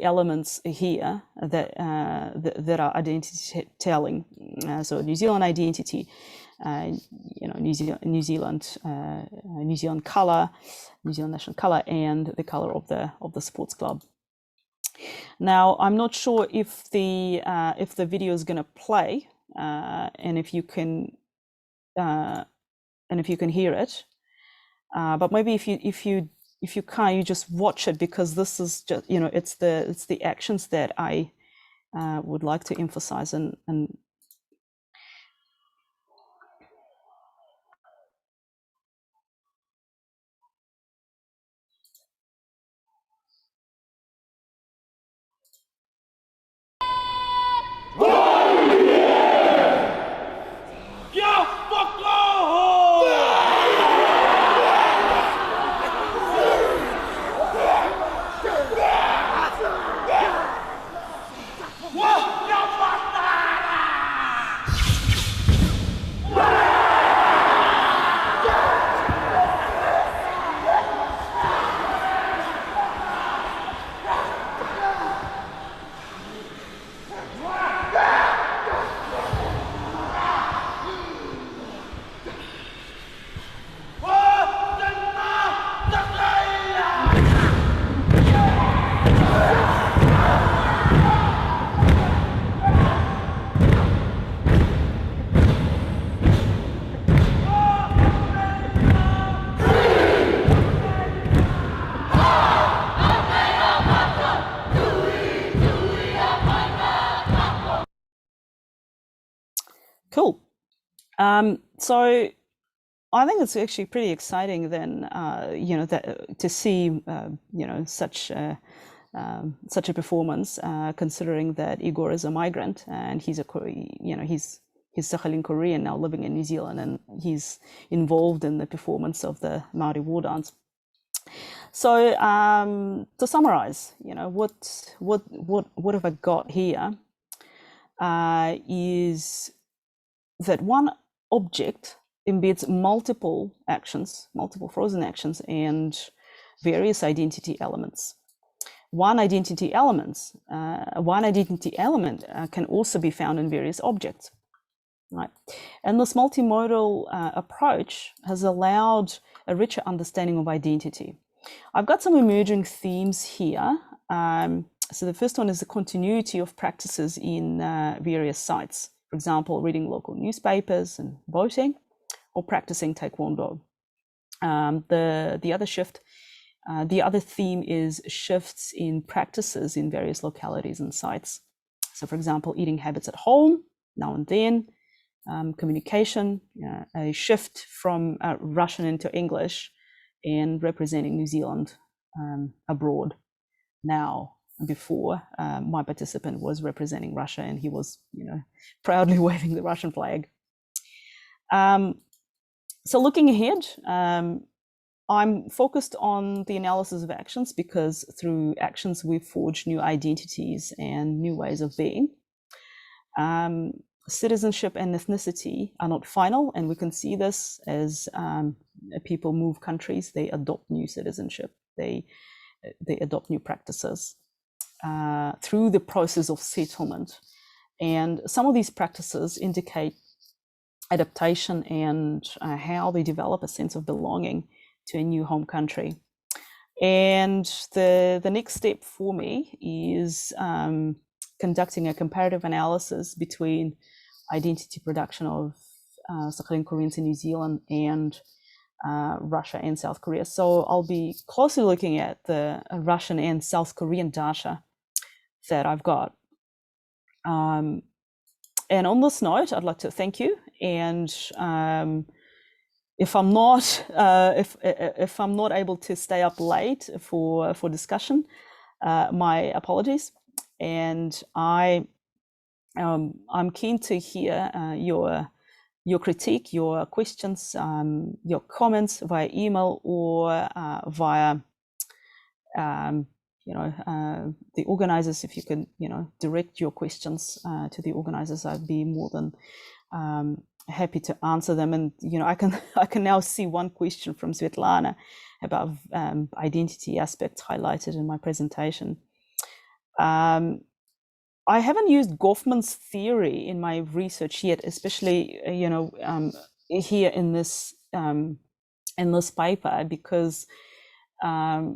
Speaker 8: elements here that are identity telling. So New Zealand identity, New Zealand color, New Zealand national color, and the color of the sports club. Now, I'm not sure if the video is going to play, and if you can hear it. But maybe if you can't, you just watch it, because this is just, it's the actions that I would like to emphasize and Cool. So I think it's actually pretty exciting then, that to see, such a performance, considering that Igor is a migrant and he's he's Sakhalin Korean now living in New Zealand, and he's involved in the performance of the Māori war dance. So to summarize, what have I got here is that one object embeds multiple actions, multiple frozen actions, and various identity elements. One identity element can also be found in various objects, right? And this multimodal approach has allowed a richer understanding of identity. I've got some emerging themes here. So the first one is the continuity of practices in various sites. For example, reading local newspapers and voting, or practicing Taekwondo. The other theme is shifts in practices in various localities and sites. So, for example, eating habits at home now and then, communication, a shift from Russian into English, and representing New Zealand abroad. Now, before, my participant was representing Russia, and he was, proudly waving the Russian flag. So looking ahead, I'm focused on the analysis of actions, because through actions we forge new identities and new ways of being. Citizenship and ethnicity are not final, and we can see this as people move countries, they adopt new citizenship, they adopt new practices through the process of settlement. And some of these practices indicate adaptation and how they develop a sense of belonging to a new home country. And the next step for me is conducting a comparative analysis between identity production of Sakhalin Koreans in New Zealand and Russia and South Korea. So I'll be closely looking at the Russian and South Korean data that I've got. And on this note, I'd like to thank you. And if I'm not if I'm not able to stay up late for discussion, my apologies. And I'm keen to hear your critique, your questions, your comments via email or via the organizers. If you can direct your questions to the organizers, I'd be more than happy to answer them. And I can now see one question from Svetlana about identity aspects highlighted in my presentation. I haven't used Goffman's theory in my research yet, especially here in this paper, because I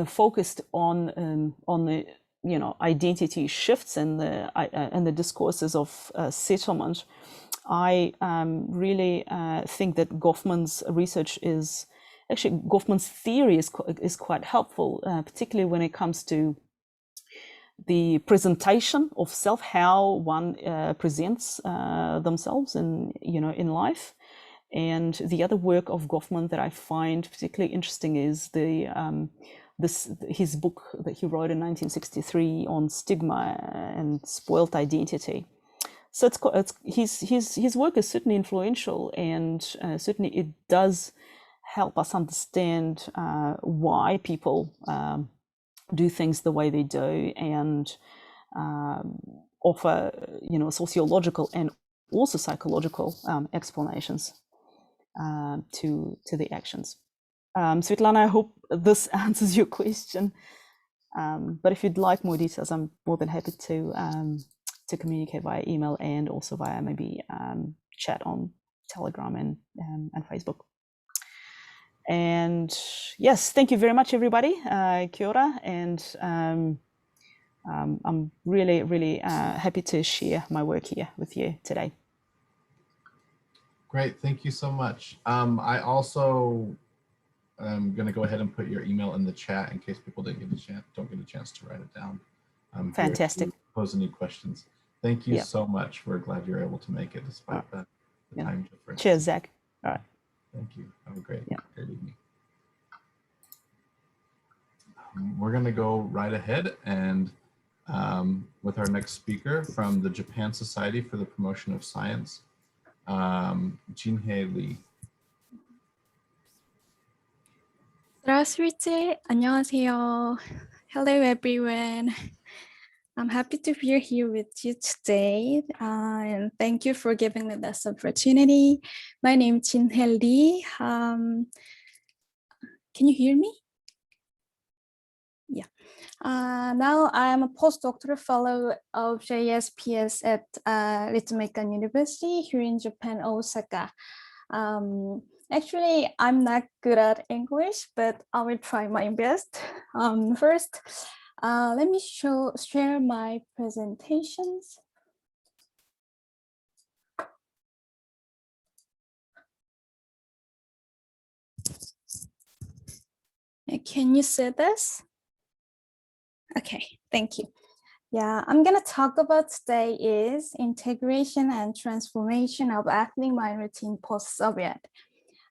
Speaker 8: focused on the identity shifts and the discourses of settlement. I really think that Goffman's research is actually, Goffman's theory is quite helpful, particularly when it comes to the presentation of self, how one presents themselves in life. And the other work of Goffman that I find particularly interesting is his book that he wrote in 1963 on stigma and spoilt identity. So his work is certainly influential, and certainly it does help us understand why people do things the way they do, and offer sociological and also psychological explanations to the actions. Svetlana, I hope this answers your question. But if you'd like more details, I'm more than happy to communicate via email and also via maybe chat on Telegram and Facebook. And yes, thank you very much, everybody. Kia ora, and I'm really, really happy to share my work here with you today.
Speaker 1: Great, thank you so much. I also am going to go ahead and put your email in the chat in case people don't get a chance to write it down.
Speaker 8: Fantastic.
Speaker 1: Pose any questions. Thank you so much. We're glad you're able to make it despite the time difference.
Speaker 8: Cheers, Zach. All right.
Speaker 1: Thank you. Have a great evening. We're going to go right ahead and with our next speaker from the Japan Society for the Promotion of Science, Jinhye Lee.
Speaker 16: Здравствуйте, 안녕하세요. Hello everyone. I'm happy to be here with you today, and thank you for giving me this opportunity. My name is Jinhye Lee. Can you hear me? Yeah. Now I'm a postdoctoral fellow of JSPS at Auckland University here in Japan, Osaka. Actually, I'm not good at English, but I will try my best. First, let me share my presentations. Can you see this? Okay, thank you. Yeah, I'm gonna talk about today is integration and transformation of ethnic minority in post-Soviet.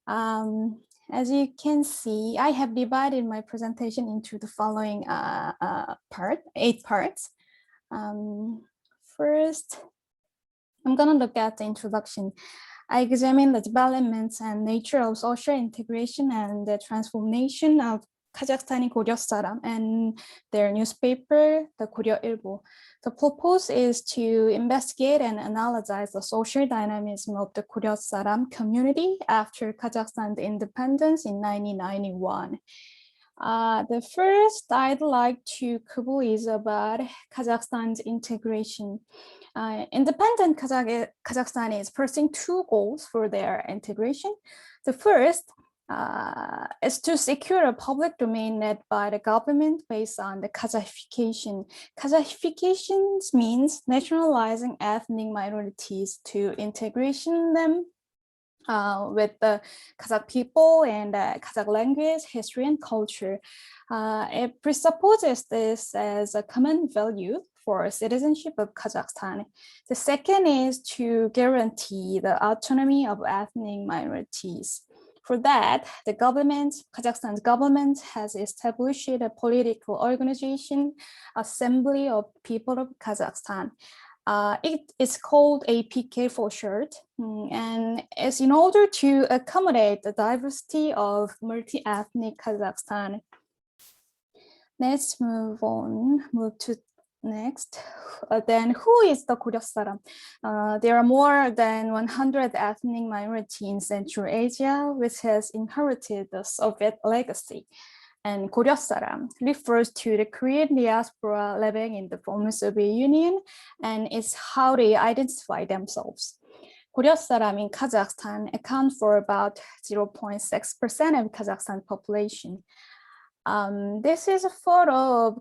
Speaker 16: As you can see, I have divided my presentation into the following 8 parts. First, I'm gonna look at the introduction. I examine the developments and nature of social integration and the transformation of Kazakhstani Koryo Saram and their newspaper, the Koryo Ilbo. The purpose is to investigate and analyze the social dynamism of the Koryo Saram community after Kazakhstan's independence in 1991. The first I'd like to cover is about Kazakhstan's integration. Independent Kazakhstan is pursuing 2 goals for their integration. The first is to secure a public domain led by the government based on the Kazachification. Kazachification means nationalizing ethnic minorities to integration them with the Kazakh people and Kazakh language, history, and culture. It presupposes this as a common value for citizenship of Kazakhstan. The second is to guarantee the autonomy of ethnic minorities. For that, the government, Kazakhstan's government has established a political organization, Assembly of People of Kazakhstan. It is called APK for short, and it's in order to accommodate the diversity of multi-ethnic Kazakhstan. Let's move to next. Then who is the Koryo Saram? There are more than 100 ethnic minorities in Central Asia, which has inherited the Soviet legacy. And Koryo Saram refers to the Korean diaspora living in the former Soviet Union, and it's how they identify themselves. Koryo Saram in Kazakhstan account for about 0.6% of Kazakhstan population. This is a photo of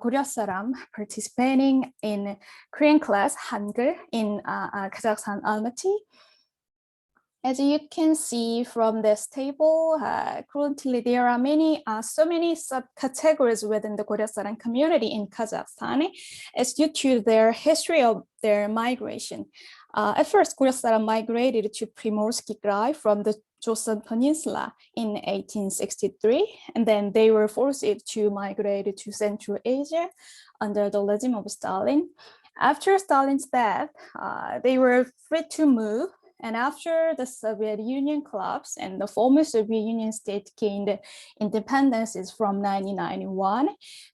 Speaker 16: Koryo Saram participating in Korean class Hangul in Kazakhstan, Almaty. As you can see from this table, currently there are so many subcategories within the Koryo Saram community in Kazakhstan. It's due to their history of their migration. At first, Koryo Saram migrated to Primorsky Krai from the Joseon Peninsula in 1863, and then they were forced to migrate to Central Asia under the regime of Stalin. After Stalin's death, they were free to move. And after the Soviet Union collapsed and the former Soviet Union state gained independences from 1991,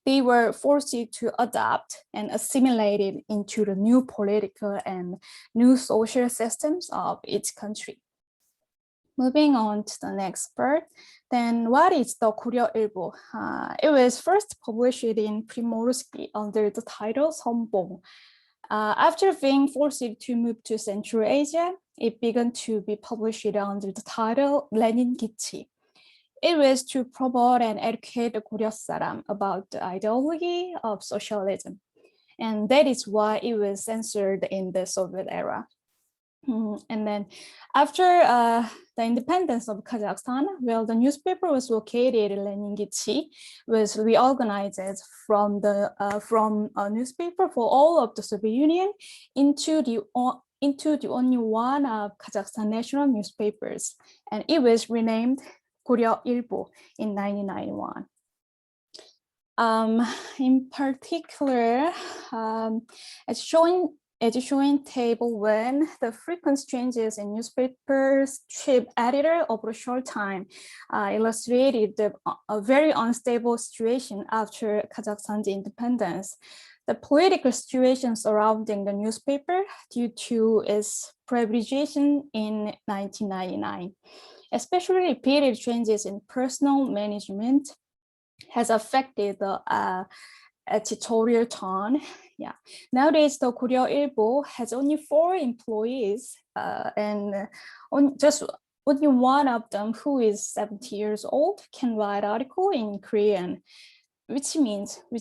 Speaker 16: they were forced to adapt and assimilated into the new political and new social systems of each country. Moving on to the next part, then what is the Koryo Ilbo? It was first published in Primorsky under the title Sonbong. After being forced to move to Central Asia, it began to be published under the title Lenin Gichi. It was to promote and educate the Koryo Saram about the ideology of socialism. And that is why it was censored in the Soviet era. And then after the independence of Kazakhstan, well, the newspaper was located in Lenin Gichi, was reorganized from a newspaper for all of the Soviet Union into the only one of Kazakhstan national newspapers, and it was renamed Koryo Ilbo in 1991. In particular, as shown table 1, the frequent changes in newspapers trip editor over a short time illustrated a very unstable situation after Kazakhstan's independence. The political situation surrounding the newspaper due to its privatization in 1999, especially repeated changes in personnel management, has affected the editorial tone. Yeah. Nowadays, the Koryo Ilbo has only 4 employees, and just only one of them, who is 70 years old, can write article in Korean, which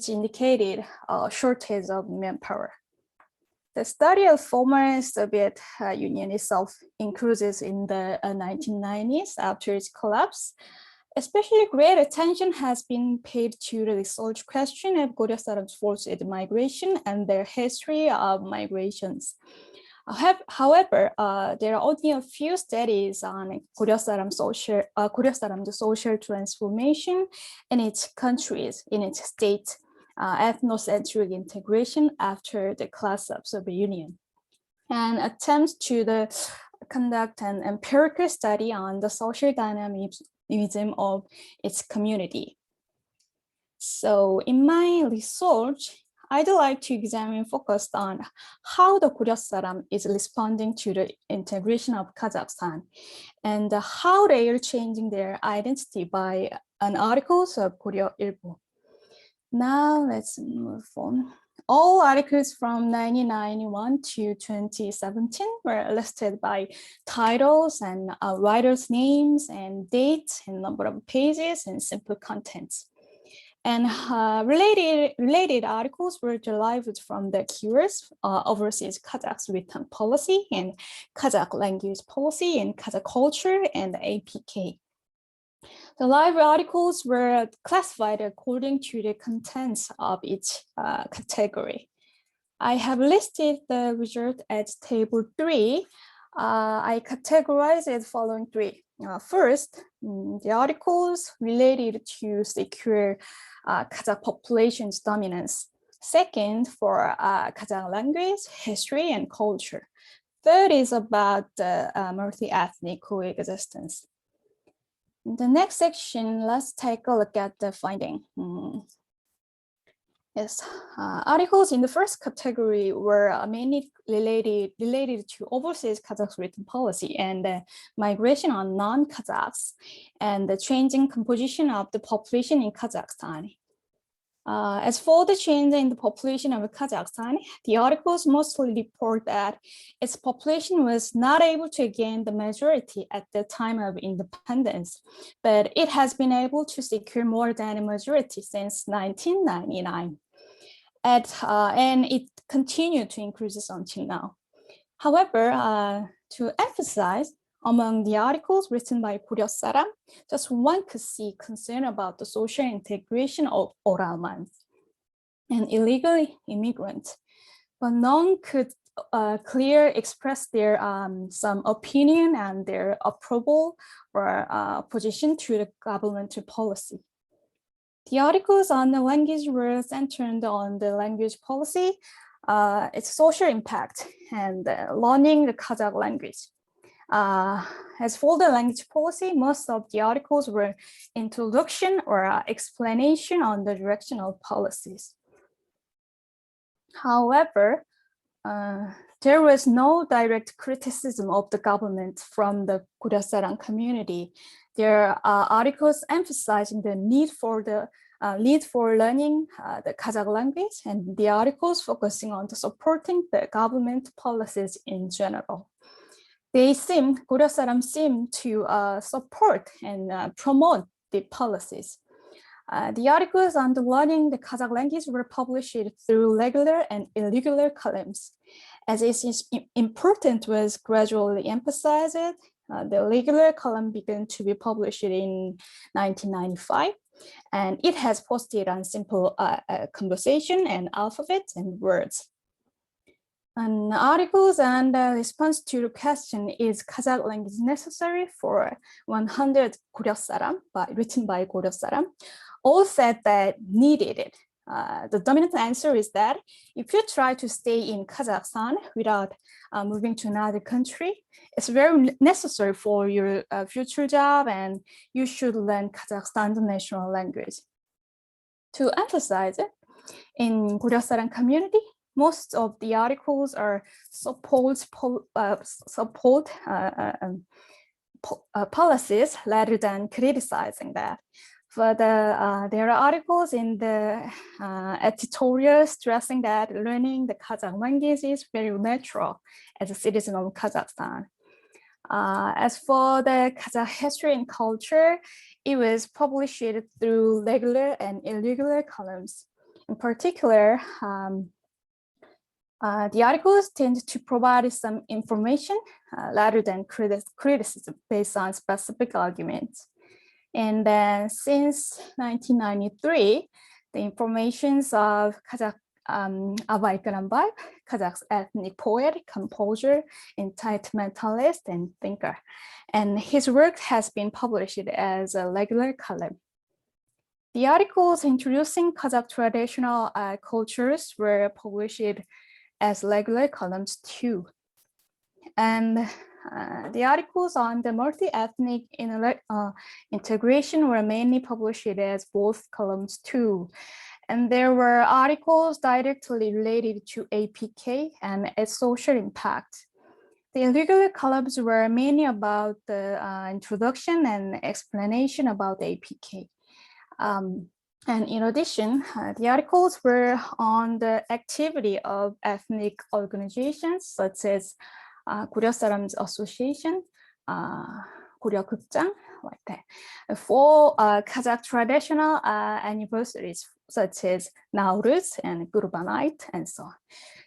Speaker 16: indicated a shortage of manpower. The study of former Soviet Union itself increases in the 1990s after its collapse. Especially great attention has been paid to the research question of Koryo Saram's forced migration and their history of migrations. However, there are only a few studies on Koryo Saram's social transformation in its countries, in its state, ethnocentric integration after the collapse of Soviet Union, and attempts to conduct an empirical study on the social dynamism of its community. So in my research, I'd like to examine focused on how the Koryo Saram is responding to the integration of Kazakhstan and how they are changing their identity by an articles of Koryo Ilbo. Now let's move on. All articles from 1991 to 2017 were listed by titles and writers' names and dates and number of pages and simple contents. And related articles were derived from the keywords overseas Kazakh written policy and Kazakh language policy and Kazakh culture and APK. The live articles were classified according to the contents of each category. I have listed the result as table 3. I categorized it following 3. First, the articles related to secure Kazakh population's dominance. Second, for Kazakh language, history, and culture. Third is about multi-ethnic coexistence. In the next section, let's take a look at the finding. Yes, articles in the first category were mainly related to overseas Kazakhs written policy and migration on non-Kazakhs and the changing composition of the population in Kazakhstan. As for the change in the population of Kazakhstan, the articles mostly report that its population was not able to gain the majority at the time of independence, but it has been able to secure more than a majority since 1999. And it continued to increase until now. However, to emphasize, among the articles written by Koryo Saram, just one could see concern about the social integration of Oralmans, an illegal immigrant, but none could clearly express their some opinion and their approval or opposition to the governmental policy. The articles on the language were centered on the language policy, its social impact, and learning the Kazakh language. As for the language policy, most of the articles were introduction or explanation on the directional policies. However, there was no direct criticism of the government from the Koryo Saram community. Their articles emphasizing the need for learning the Kazakh language, and the articles focusing on the supporting the government policies in general. Koryo Saram seemed to support and promote the policies. The articles on the learning the Kazakh language were published through regular and irregular columns. As its importance was gradually emphasized, the regular column began to be published in 1995, and it has posted on simple conversation and alphabet and words. And articles and response to the question, is Kazakh language necessary for 100 Koryo Saram, written by Koryo Saram, all said that needed it. The dominant answer is that if you try to stay in Kazakhstan without moving to another country, it's very necessary for your future job, and you should learn Kazakhstan's national language. To emphasize it, in Koryo Saram community, most of the articles are support policies rather than criticizing that. But there are articles in the editorial stressing that learning the Kazakh language is very natural as a citizen of Kazakhstan. As for the Kazakh history and culture, it was published through regular and irregular columns. In particular, the articles tend to provide some information rather than criticism based on specific arguments. And then since 1993, the informations of Iconography, Kazakh's ethnic poet, composer, enlightenmentalist, and thinker. And his work has been published as a regular column. The articles introducing Kazakh traditional cultures were published as regular columns too. And the articles on the multi-ethnic integration were mainly published as both columns too. And there were articles directly related to APK and its social impact. The irregular columns were mainly about the introduction and explanation about APK. And in addition, the articles were on the activity of ethnic organizations such as Koryo Saram Association, Koryo Gukjang, like that, for Kazakh traditional anniversaries such as Nauruz and Gurbanite and so on.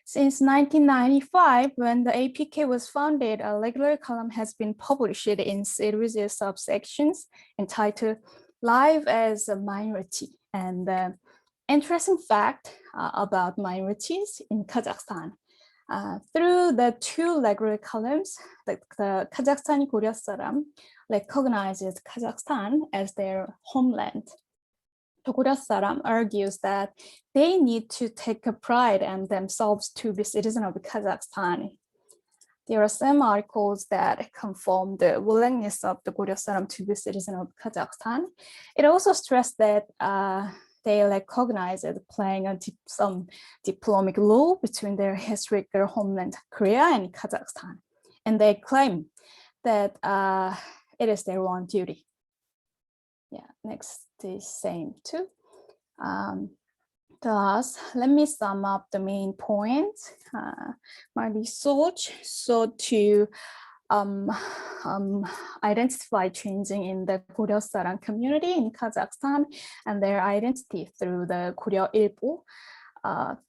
Speaker 16: Since 1995, when the APK was founded, a regular column has been published in series of subsections entitled Life as a Minority. And the interesting fact about minorities in Kazakhstan. Through the two regular columns, the Kazakhstani Koryo Saram recognizes Kazakhstan as their homeland. The Koryo Saram argues that they need to take a pride in themselves to be citizens of Kazakhstan. There are some articles that confirm the willingness of the Koryo Saram to be citizens of Kazakhstan. It also stressed that they recognize it playing some diplomatic role between their historical homeland, Korea and Kazakhstan. And they claim that it is their own duty. Yeah, next is same too. Thus, let me sum up the main points. My research sought to identify changing in the Koryo Saram community in Kazakhstan and their identity through the Koryo Ilbo,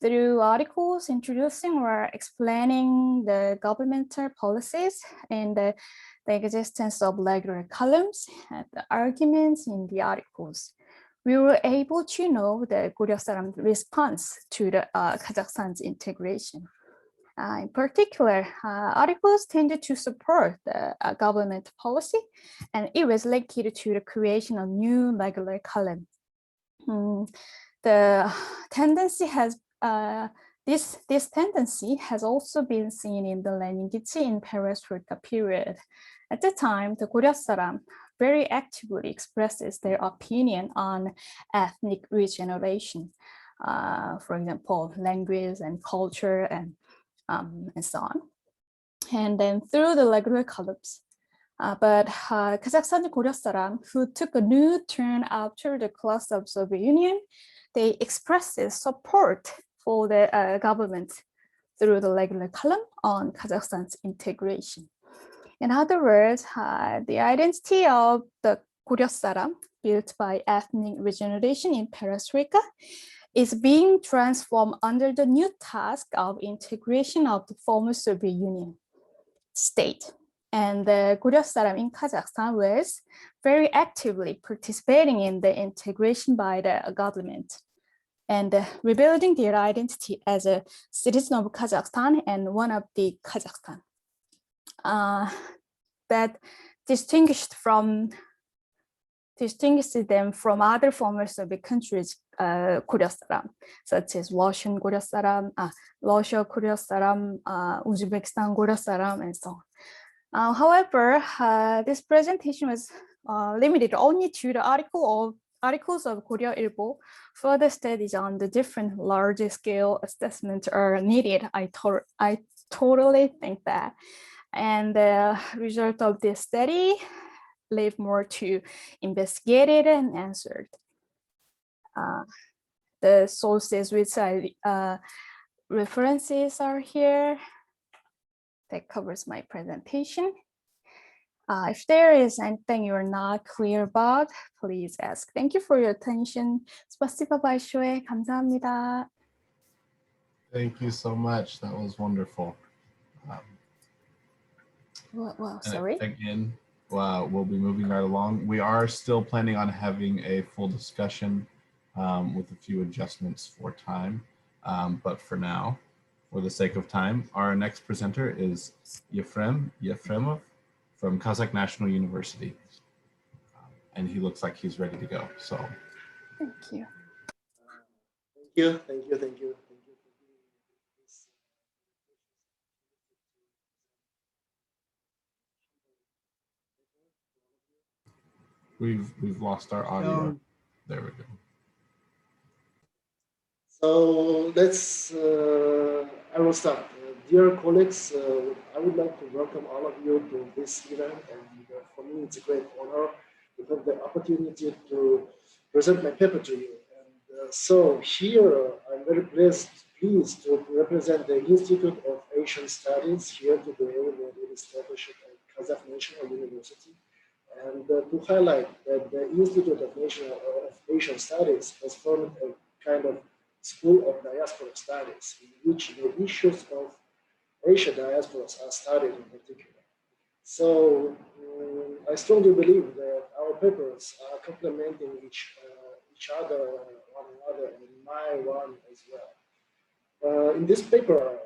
Speaker 16: through articles introducing or explaining the governmental policies and the existence of regular columns and the arguments in the articles. We were able to know the Koryo Saram response to the Kazakhstan's integration. In particular, articles tended to support the government policy, and it was linked to the creation of new regular column. The tendency has this tendency has also been seen in the Leningrad in perestroika period. At the time, the Koryo Saram very actively expresses their opinion on ethnic regeneration, for example, language and culture and so on. And then through the regular columns. But Kazakhstan Koryo Saram, who took a new turn after the collapse of Soviet Union, they expressed support for the government through the regular column on Kazakhstan's integration. In other words, the identity of the Koryo Saram, built by ethnic regeneration in perestroika, is being transformed under the new task of integration of the former Soviet Union state. And the Koryo Saram in Kazakhstan was very actively participating in the integration by the government and rebuilding their identity as a citizen of Kazakhstan and one of the Kazakhstan. That distinguished them from other former Soviet countries, Koryo Saram, such as Russian Koryo Saram, Russia Koryo Saram, Uzbekistan Koryo Saram, and so on. However, this presentation was limited only to the articles of Koryo Ilbo. Further studies on the different large-scale assessments are needed. I totally think that. And the result of this study leave more to investigated and answered. The sources which I references are here. That covers my presentation. If there is anything you're not clear about, please ask. Thank you for your attention. Спасибо большое. 감사합니다.
Speaker 1: Thank you so much. That was wonderful.
Speaker 16: Well, sorry.
Speaker 1: Again, we'll be moving right along. We are still planning on having a full discussion with a few adjustments for time. But for now, for the sake of time, our next presenter is Yefremov from Kazakh National University. And he looks like he's ready to go. So
Speaker 16: Thank you.
Speaker 11: Thank you.
Speaker 1: We've lost our audio. There we go.
Speaker 11: So let's, I will start. Dear colleagues, I would like to welcome all of you to this event, and for me it's a great honor to have the opportunity to present my paper to you. And so here I'm very pleased to represent the Institute of Asian Studies here today that it is established at Kazakh National University. And to highlight that the Institute of Asian Studies has formed a kind of School of Diaspora Studies, in which the issues of Asian diasporas are studied in particular. So I strongly believe that our papers are complementing each other, one another, and my one as well. In this paper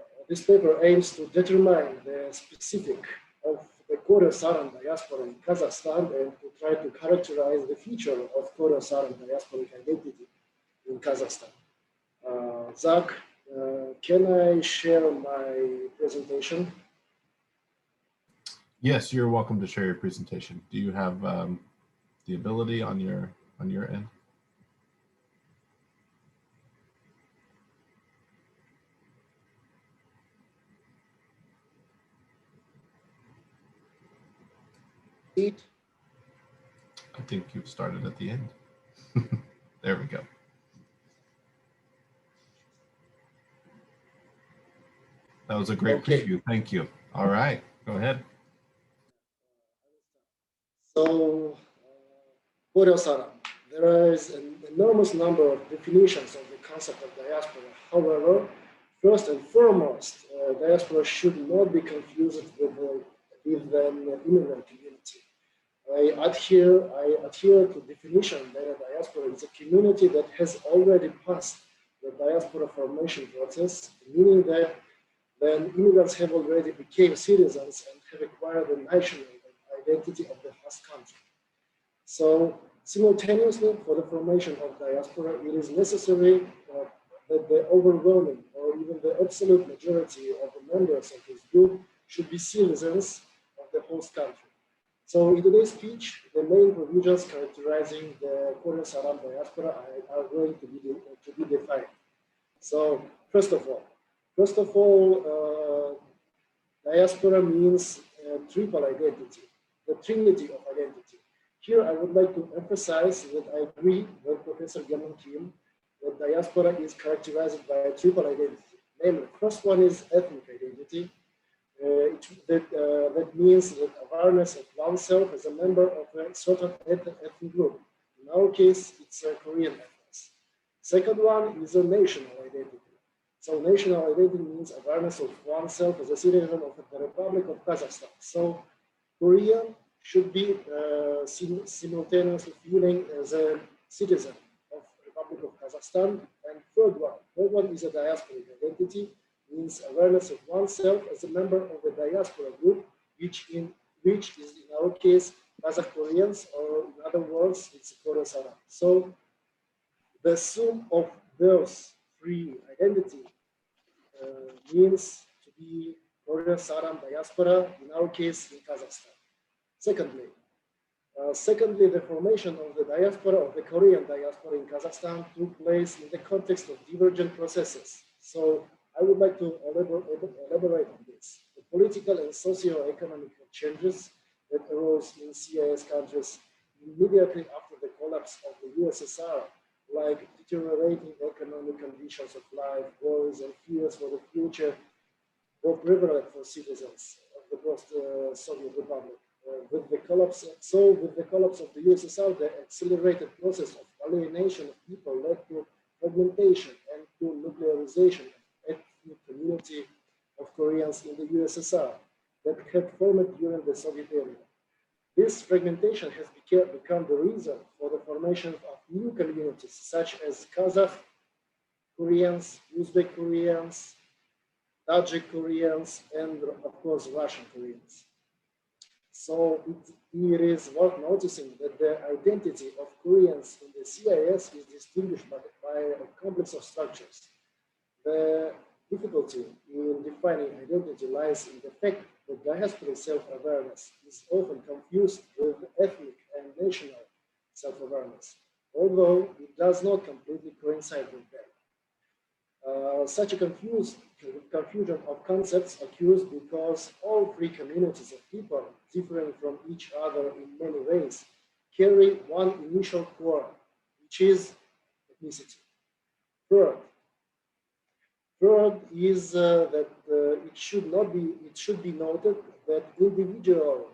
Speaker 11: aims to determine the specific of the Koryo Saram Diaspora in Kazakhstan and to try to characterize the feature of Koryo Saram diasporic identity in Kazakhstan. Zach, can I share my presentation?
Speaker 1: Yes, you're welcome to share your presentation. Do you have the ability on your end? I think you've started at the end. There we go. That was a great preview. Thank you. All right, go ahead.
Speaker 11: So, Koryo Saram. There is an enormous number of definitions of the concept of diaspora. However, first and foremost, diaspora should not be confused with an immigrant community. I adhere to definition that a diaspora is a community that has already passed the diaspora formation process, meaning that when immigrants have already become citizens and have acquired a national identity of the host country. So simultaneously, for the formation of diaspora, it is necessary that the overwhelming or even the absolute majority of the members of this group should be citizens of the host country. So in today's speech, the main provisions characterizing the Koryo Saram diaspora are going to be defined. So first of all, diaspora means triple identity, the trinity of identity. Here, I would like to emphasize that I agree with Professor Janna Ballod that diaspora is characterized by a triple identity. Namely, first one is ethnic identity. That means the awareness of oneself as a member of a certain ethnic group. In our case, it's a Korean ethnos. Second one is a national identity. So national identity means awareness of oneself as a citizen of the Republic of Kazakhstan. So Korean should be simultaneously feeling as a citizen of the Republic of Kazakhstan. And third one is a diasporic identity, means awareness of oneself as a member of the diaspora group, which is in our case Kazakh Koreans, or in other words, it's Koryo Saram. So the sum of those three identities means to be Koryo Saram diaspora, in our case in Kazakhstan. Secondly, the formation of the diaspora, of the Korean diaspora in Kazakhstan, took place in the context of divergent processes. So I would like to elaborate on this. The political and socio-economic changes that arose in CIS countries immediately after the collapse of the USSR, like deteriorating economic conditions of life, worries and fears for the future, were prevalent for citizens of the post-Soviet Republic. With the collapse of the USSR, the accelerated process of alienation of people led to fragmentation and to nuclearization of ethnic community of Koreans in the USSR that had formed during the Soviet era. This fragmentation has become the reason for the formation of new communities such as Kazakh Koreans, Uzbek Koreans, Tajik Koreans, and of course Russian Koreans. So it is worth noticing that the identity of Koreans in the CIS is distinguished by a complex of structures. The difficulty in defining identity lies in the fact that diasporic self-awareness is often confused with ethnic and national self-awareness, although it does not completely coincide with them. Such a confusion of concepts occurs because all three communities of people, differing from each other in many ways, carry one initial core, which is ethnicity. Third is that it should be noted that individual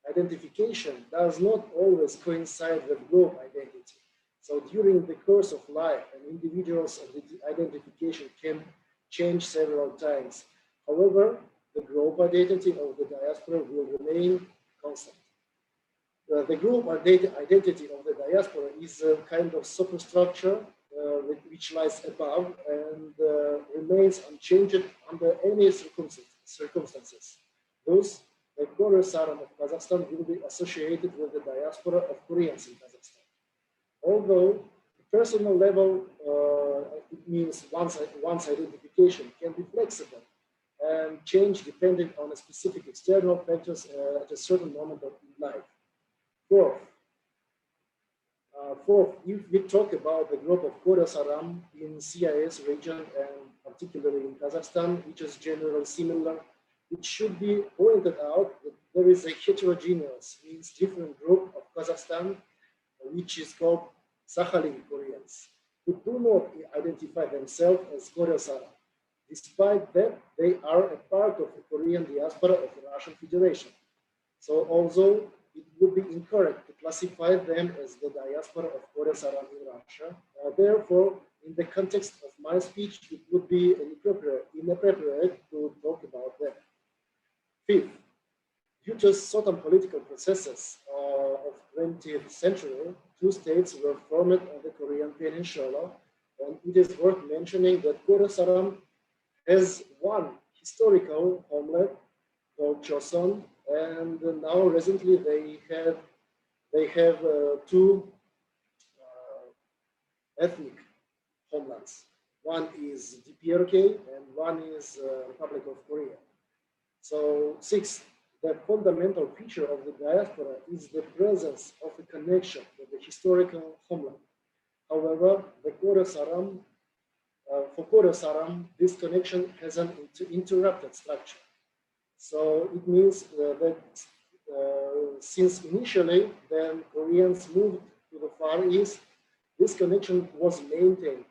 Speaker 11: identification does not always coincide with group identity. So during the course of life, an individual's identification can change several times. However, the group identity of the diaspora will remain constant. The group identity of the diaspora is a kind of superstructure which lies above and remains unchanged under any circumstances. Thus, the Koryo Saram of Kazakhstan will be associated with the diaspora of Koreans in Kazakhstan. Although at personal level, it means one's identification can be flexible and change depending on a specific external factors at a certain moment of life. Fourth, if we talk about the group of Koryo Saram in CIS region and particularly in Kazakhstan, which is generally similar, it should be pointed out that there is a heterogeneous, means different group of Kazakhstan, which is called Sakhalin Koreans, who do not identify themselves as Koryo Saram. Despite that, they are a part of the Korean diaspora of the Russian Federation. So although it would be incorrect to classify them as the diaspora of Koryo Saram in Russia, therefore, in the context of my speech, it would be inappropriate to talk about them. Fifth, due to certain political processes of 20th century, two states were formed on the Korean peninsula, and it is worth mentioning that Koryo Saram has one historical homeland called Choson, and now recently they have two ethnic homelands. One is DPRK and one is Republic of Korea. So sixth, the fundamental feature of the diaspora is the presence of a connection with the historical homeland. However, the Koryo Saram, for Koryo Saram, this connection has an interrupted structure. So it means that since initially, then Koreans moved to the Far East, this connection was maintained.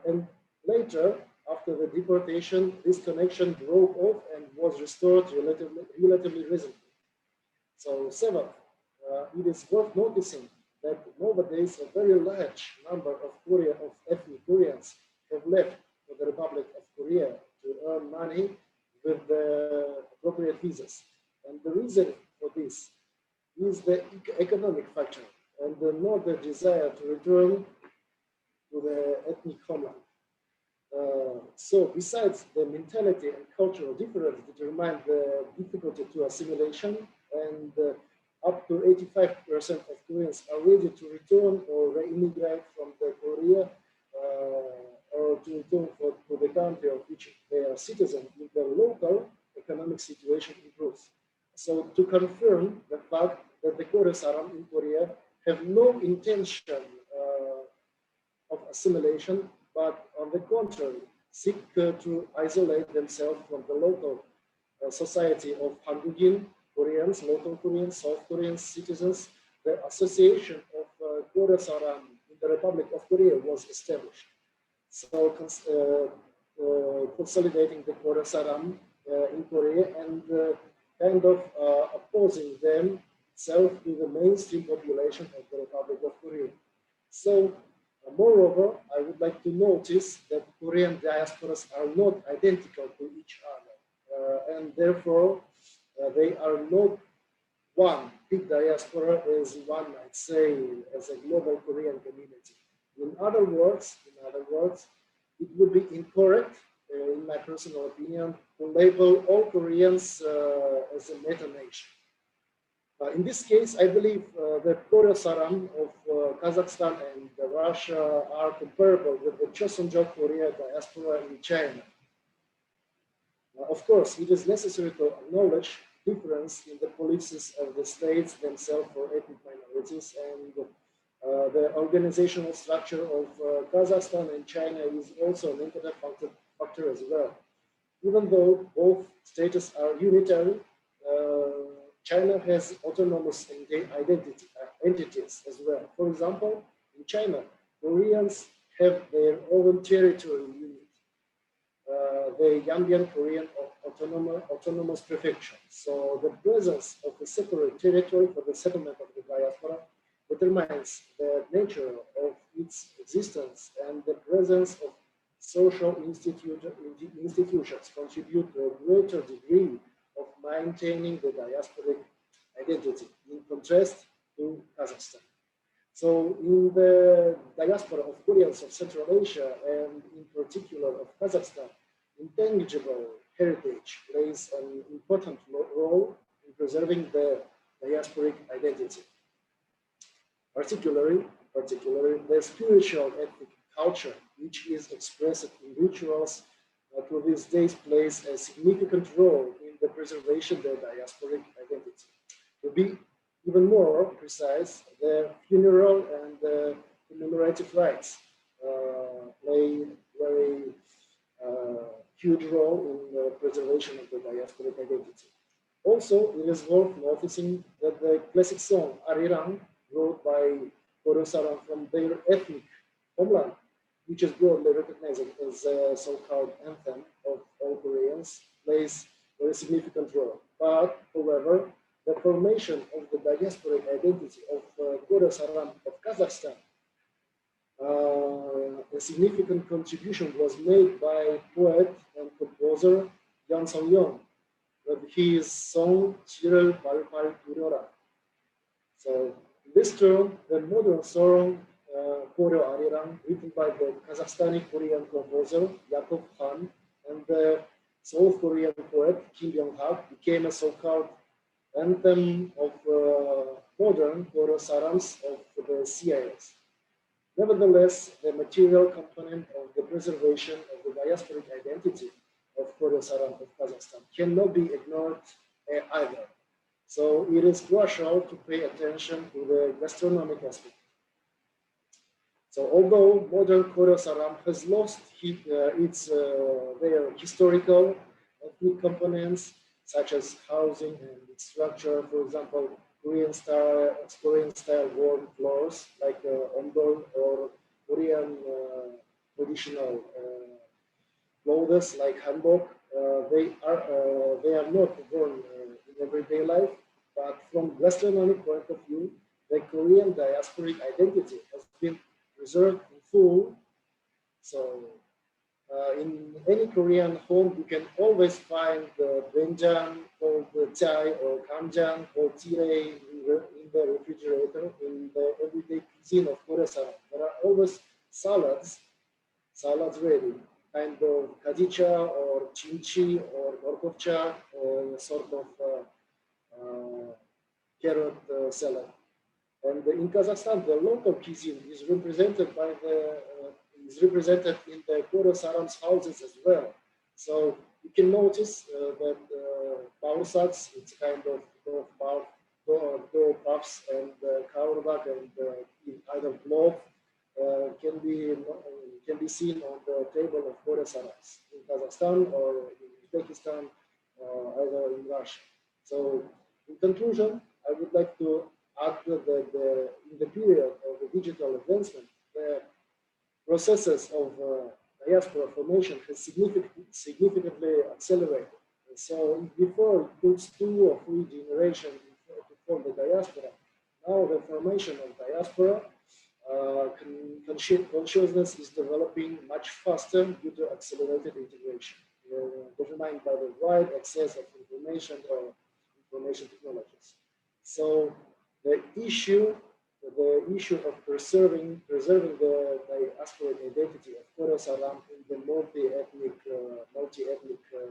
Speaker 11: And later, after the deportation, this connection broke off and was restored relatively recently. So seventh, it is worth noticing that nowadays a very large number of ethnic Koreans have left for the Republic of Korea to earn money with the appropriate visas. And the reason for this is the economic factor and not the desire to return to the ethnic homeland. So besides the mentality and cultural difference determine the difficulty to assimilation, and up to 85% of Koreans are ready to return or re-immigrate from the Korea or to return to the country of which they are citizens if their local economic situation improves. So to confirm the fact that the Koryo Saram in Korea have no intention of assimilation, but on the contrary, seek to isolate themselves from the local society of Hangugin Koreans, local Koreans, South Korean citizens. The association of Koryo Saram in the Republic of Korea was established. So consolidating the Koryo Saram in Korea and kind of opposing themselves to the mainstream population of the Republic of Korea. So moreover, I would like to notice that Korean diasporas are not identical to each other, and therefore they are not one big diaspora, as one might say, as a global Korean community. In other words, it would be incorrect, in my personal opinion, to label all Koreans as a meta-nation. In this case, I believe that Koryo Saram of Kazakhstan and Russia are comparable with the Chosunjo Korea diaspora in China. Of course, it is necessary to acknowledge difference in the policies of the states themselves for ethnic minorities, and the organizational structure of Kazakhstan and China is also an important factor as well. Even though both states are unitary, China has autonomous entities as well. For example, in China, Koreans have their own territory unit, the Yanbian Korean Autonomous Prefecture. So the presence of a separate territory for the settlement of the diaspora determines the nature of its existence, and the presence of social institutions contribute to a greater degree of maintaining the diasporic identity, in contrast to Kazakhstan. So in the diaspora of Koreans of Central Asia, and in particular of Kazakhstan, intangible heritage plays an important role in preserving the diasporic identity. Particularly the spiritual ethnic culture, which is expressed in rituals, to these days plays a significant role in the preservation of the diasporic identity. To be even more precise, the funeral and the commemorative rites play very huge role in the preservation of the diasporic identity. Also, it is worth noticing that the classic song Arirang, wrote by Koryo Saram from their ethnic homeland, which is broadly recognized as a so-called anthem of all Koreans, plays a very significant role. But, however, the formation of the diasporic identity of Koryo Saram of Kazakhstan, a significant contribution was made by poet and composer Yang Song-yeon with his song "Chirel Palpal Urora." So, in this term, the modern song Koryo Arirang, written by the Kazakhstani Korean composer Yulia Khan and the South Korean poet Kim Byung-hak, became a so-called anthem of modern Koryo Sarams of the CIS. Nevertheless, the material component of the preservation of the diasporic identity of Koryo Saram of Kazakhstan cannot be ignored either. So it is crucial to pay attention to the gastronomic aspect. So although modern Koryo Saram has lost their historical ethnic components, such as housing and its structure, for example, Korean style warm floors like ondol, or Korean traditional clothes like hanbok, they are not worn in everyday life, but from gastronomic point of view, the Korean diasporic identity has been preserved in full. So in any Korean home, you can always find the doenjang called the chai, or gamjang called jjigae in the refrigerator. In the everyday cuisine of Koryo Saram, there are always salads ready, kind of gajicha or kimchi or gorgopcha, or a sort of carrot salad. And in Kazakhstan, the local cuisine is represented in the Koryo Saram's houses as well. So you can notice that baosats, it's kind of dough puffs, and kaurdak and either cloth can be seen on the table of Koryo Sarams in Kazakhstan or in Uzbekistan, either in Russia. So in conclusion, I would like to add that in the period of the digital advancement, the processes of diaspora formation has significantly accelerated. So before it took 2 or 3 generations to form the diaspora, now the formation of diaspora consciousness is developing much faster due to accelerated integration, determined by the wide access of information or information technologies. So the issue of preserving the diasporic identity of Koryo Saram in the multi-ethnic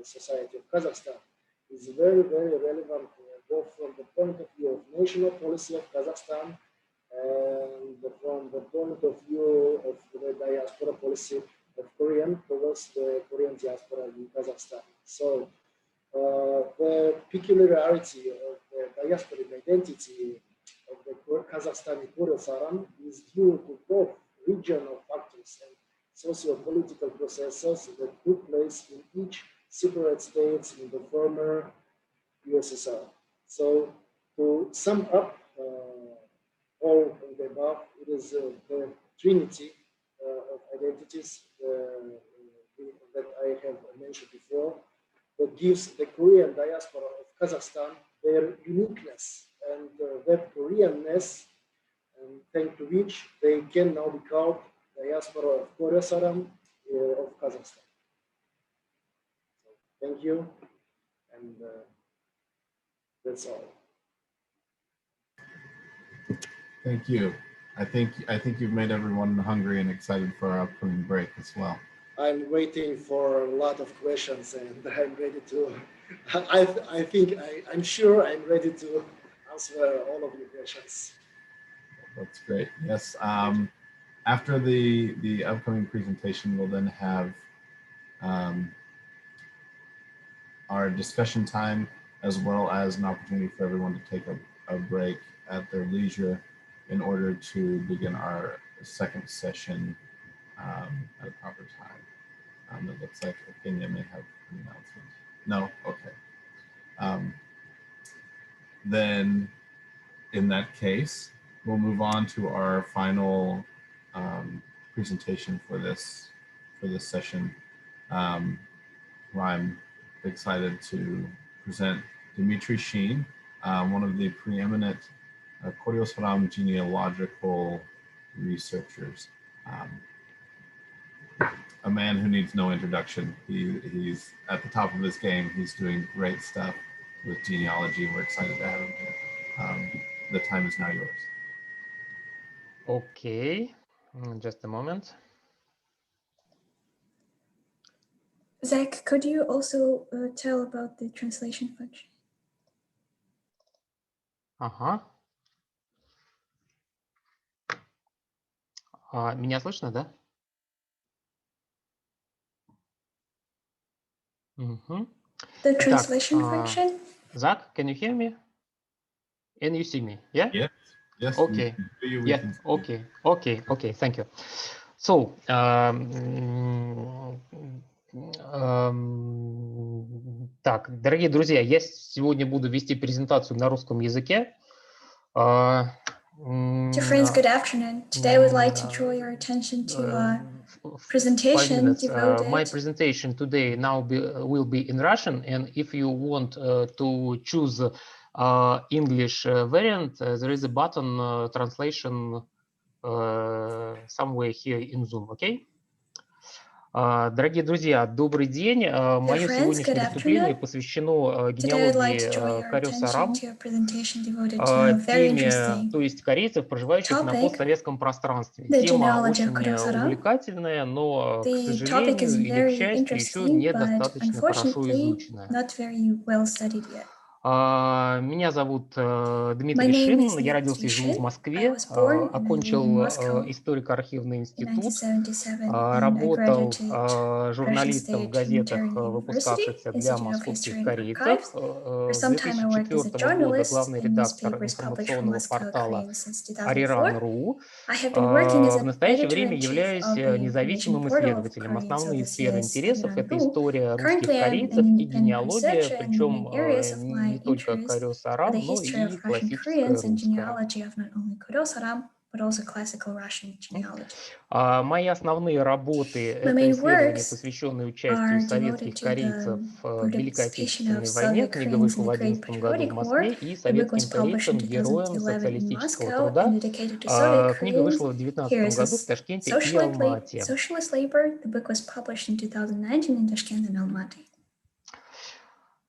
Speaker 11: society of Kazakhstan is very, very relevant, both from the point of view of national policy of Kazakhstan and from the point of view of the diaspora policy of Korean towards the Korean diaspora in Kazakhstan. So the peculiarity of the diasporic identity of the Kazakhstani Koryo Saram is due to both regional factors and socio-political processes that took place in each separate states in the former USSR. So to sum up all of the above, it is the trinity of identities that I have mentioned before that gives the Korean diaspora of Kazakhstan their uniqueness and that Koreanness, and thanks to which they can now be called diaspora of Koryo Saram of Kazakhstan. So, thank you, and that's all.
Speaker 1: Thank you. I think you've made everyone hungry and excited for our upcoming break as well.
Speaker 11: I'm waiting for a lot of questions, and I'm ready to. I'm sure I'm ready to answer all of your questions.
Speaker 1: That's great. Yes. After the upcoming presentation, we'll then have our discussion time, as well as an opportunity for everyone to take a break at their leisure in order to begin our second session at a proper time. It looks like Evgenia may have an announcement. No? Okay. Then in that case, we'll move on to our final presentation for this session. Where I'm excited to present Dmitry Sheen, one of the preeminent Koryo Saram genealogical researchers. A man who needs no introduction. He's at the top of his game. He's doing great stuff with genealogy. We're excited to have him here. The time is now yours.
Speaker 13: Okay, just a moment.
Speaker 2: Zach, could you also tell about the translation function?
Speaker 13: Меня слышно, да?
Speaker 2: The translation function?
Speaker 13: Zach, can you hear me? And you see me, yeah?
Speaker 1: Yes. Yes.
Speaker 13: Okay. Yeah. Okay. Okay. Okay. Thank you. So, так, дорогие друзья, я сегодня буду вести презентацию на русском языке.
Speaker 2: Dear friends, good afternoon. Today I would like to draw your attention to a presentation devoted.
Speaker 13: My presentation today will be in Russian, and if you want to choose English variant, there is a button translation somewhere here in Zoom, okay? Дорогие друзья, добрый день. Мое сегодняшнее выступление посвящено генеалогии Koryo Saram, теме, то есть корейцев, проживающих на постсоветском пространстве. Тема очень увлекательная, но, к сожалению или к счастью, еще недостаточно хорошо изученная. Меня зовут Дмитрий Шин, я родился и живу в Москве, окончил историко-архивный институт, работал журналистом в газетах, выпускавшихся для московских корейцев. С 2004 года главный редактор информационного портала Ariran.ru. В настоящее время являюсь независимым исследователем. Основные сферы интересов — это история русских корейцев и генеалогия, причем не только Koryo Saram, но и классическая русская. Мои основные работы — это исследования, посвященные участию советских корейцев в Великой Отечественной войне. Книга вышла в 2011 году в Москве, и советским корейцам, героям социалистического труда. Книга вышла в 2019 году в Ташкенте и Алмате.